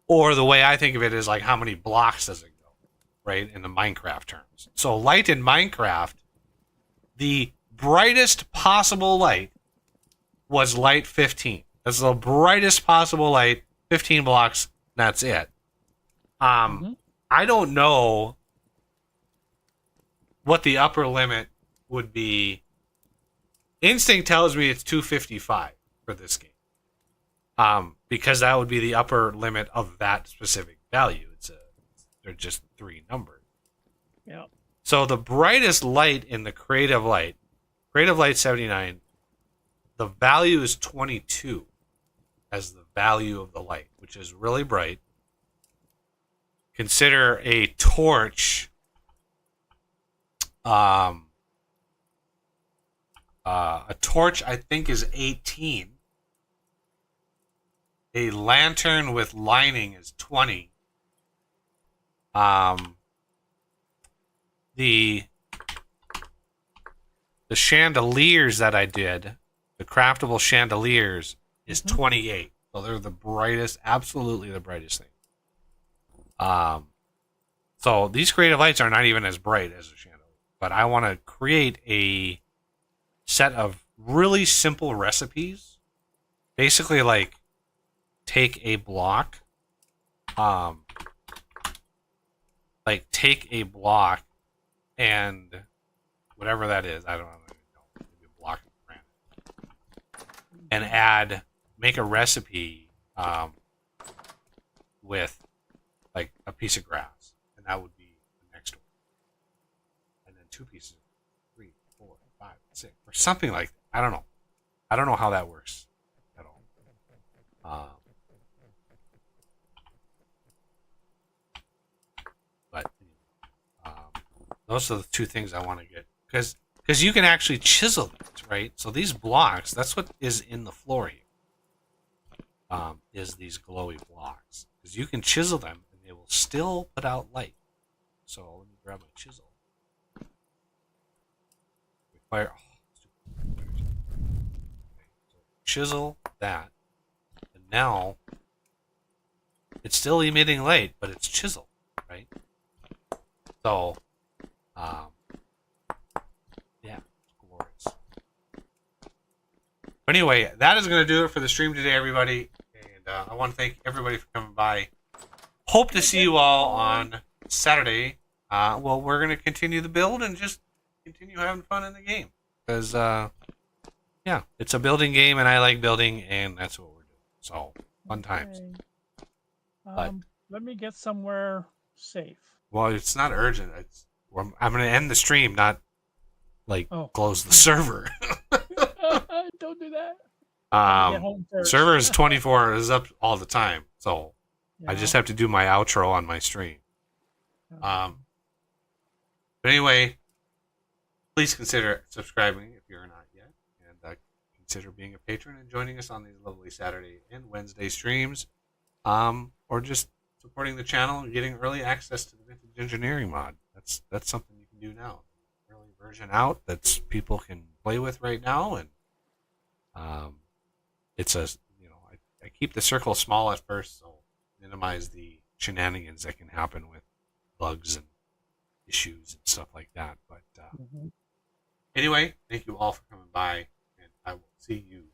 or the way I think of it is like how many blocks does it go, right? In the Minecraft terms. So light in Minecraft, the brightest possible light was light 15. That's the brightest possible light, 15 blocks, that's it. I don't know what the upper limit would be. Instinct tells me it's 255 for this game. Because that would be the upper limit of that specific value. They're just 3 numbers. Yeah. So the brightest light in the creative light 79, the value is 22 as the value of the light, which is really bright. Consider a torch. A torch, I think, is 18. A lantern with lining is 20. The chandeliers that I did, the craftable chandeliers, is 28. So they're the brightest, absolutely the brightest thing. So these creative lights are not even as bright as a chandelier. But I want to create a set of really simple recipes. Basically, like, take a block. Take a block and whatever that is, I don't know, maybe a block of granite, and make a recipe with like a piece of grass, and that would be the next one, and then 2 pieces, 3, 4, 5, 6, or something like that. I don't know how that works at all. But those are the 2 things I want to get, because you can actually chisel these, right? So these blocks, that's what is in the floor here. Is these glowy blocks, because you can chisel them and they will still put out light. So let me grab my chisel. Fire. Okay, so chisel that, and now it's still emitting light, but it's chiseled, right? So, yeah, it's glorious. But anyway, that is going to do it for the stream today, everybody. And I want to thank everybody for coming by. Hope to see you all on Saturday. Well, we're going to continue the build and just continue having fun in the game. Because, yeah, it's a building game, and I like building, and that's what we're doing. So, fun times. Okay. But- Let me get somewhere safe. Well, it's not urgent. I'm going to end the stream, not, like, Oh. close the server. Don't do that. Get home first. Server is 24 is up all the time, so I just Yeah. have to do my outro on my stream. But anyway, please consider subscribing if you're not yet, and consider being a patron and joining us on these lovely Saturday and Wednesday streams, or just supporting the channel and getting early access to the Vintage Engineering mod. That's something you can do now. Early version out that people can play with right now, and it's I keep the circle small at first, so minimize the shenanigans that can happen with bugs and issues and stuff like that. But Mhm. anyway, thank you all for coming by, and I will see you